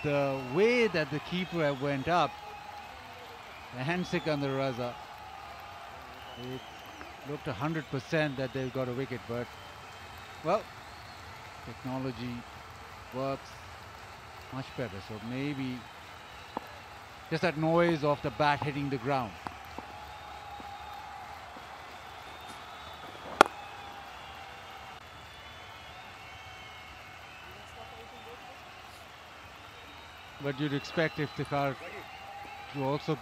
Speaker 11: The way that the keeper went up, and Sikandar Raza, it looked 100% that they've got a wicket, but well, technology works much better. So maybe just that noise of the bat hitting the ground. But you'd expect Iftikhar to also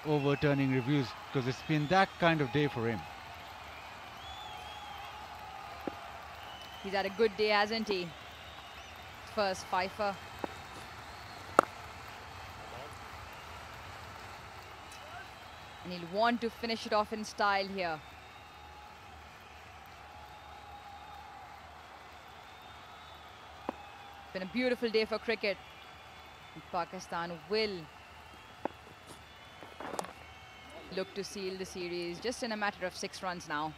Speaker 11: overturning reviews because it's been that kind of day for him.
Speaker 6: He's had a good day, hasn't he? First fifer. And he'll want to finish it off in style here. It's been a beautiful day for cricket. And Pakistan will look to seal the series just in a matter of 6 runs now.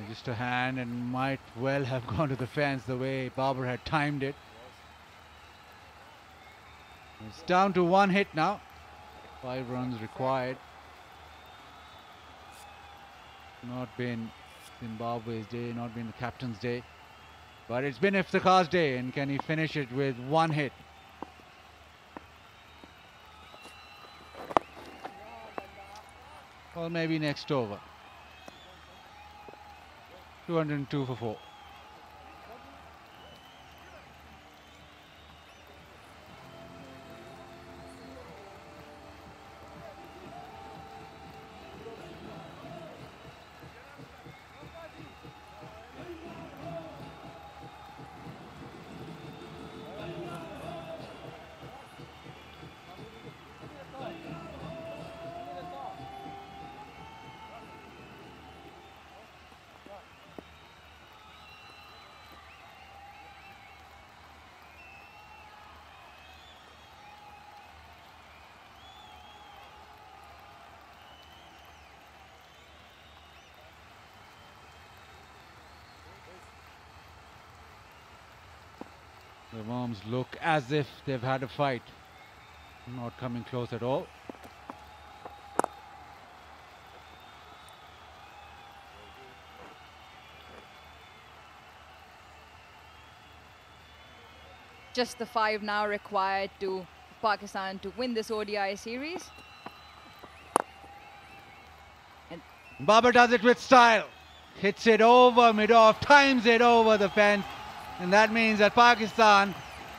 Speaker 11: Just a hand and might well have gone to the fence the way Babar had timed it. It's down to 1 hit now. 5 runs required. Not been Zimbabwe's day, not been the captain's day. But it's been Iftikhar's day, and can he finish it with one hit? Or maybe next over. 202 for 4. The Worms look as if they've had a fight. Not coming close at all.
Speaker 6: Just the 5 now required to Pakistan to win this ODI series. And
Speaker 11: Babar does it with style. Hits it over mid-off, times it over the fence. And that means that Pakistan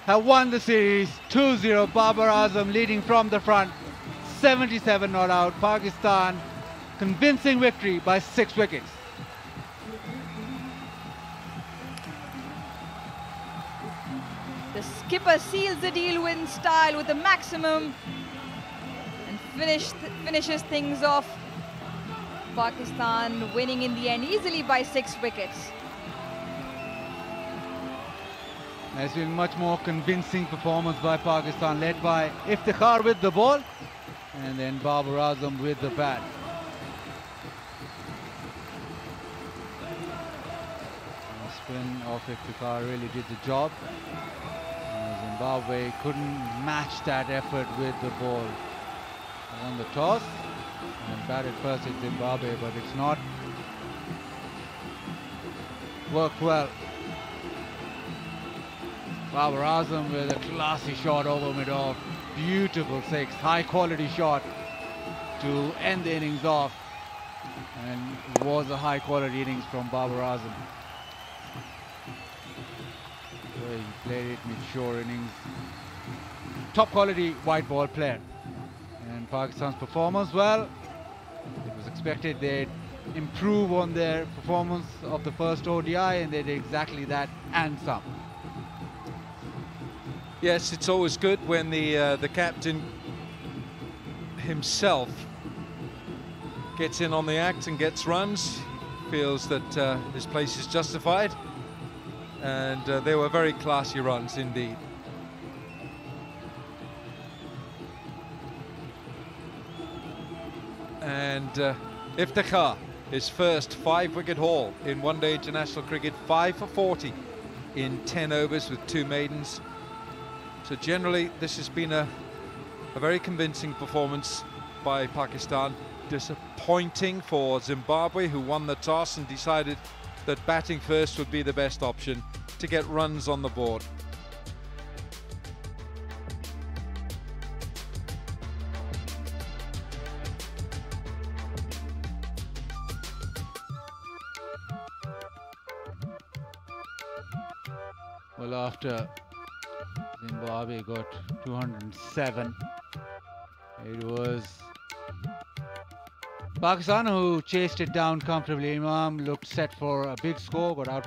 Speaker 11: have won the series 2-0. Babar Azam leading from the front. 77 not out. Pakistan convincing victory by 6 wickets.
Speaker 6: the skipper seals the deal in style with the maximum and finishes things off. Pakistan winning in the end easily by 6 wickets.
Speaker 11: It's been much more convincing performance by Pakistan, led by Iftikhar with the ball and then Babar Azam with the bat. The spin of Iftikhar really did the job. Zimbabwe couldn't match that effort with the ball. Won the toss and batted first at Zimbabwe, but it's not worked well. Babar Azam with a classy shot over mid-off. Beautiful 6, high quality shot to end the innings off. And it was a high quality innings from Babar Azam. So he played it mid-shore innings. Top quality white ball player. And Pakistan's performance, well, it was expected they'd improve on their performance of the first ODI, and they did exactly that and some.
Speaker 8: Yes, it's always good when the captain himself gets in on the act and gets runs, feels that his place is justified, and they were very classy runs indeed. And Iftikhar, his first 5-wicket haul in one-day international cricket, 5 for 40 in 10 overs with 2 maidens. So generally, this has been a very convincing performance by Pakistan. Disappointing for Zimbabwe, who won the toss and decided that batting first would be the best option to get runs on the board.
Speaker 11: Well, after Zimbabwe got 207, it was Pakistan who chased it down comfortably. Imam looked set for a big score, but out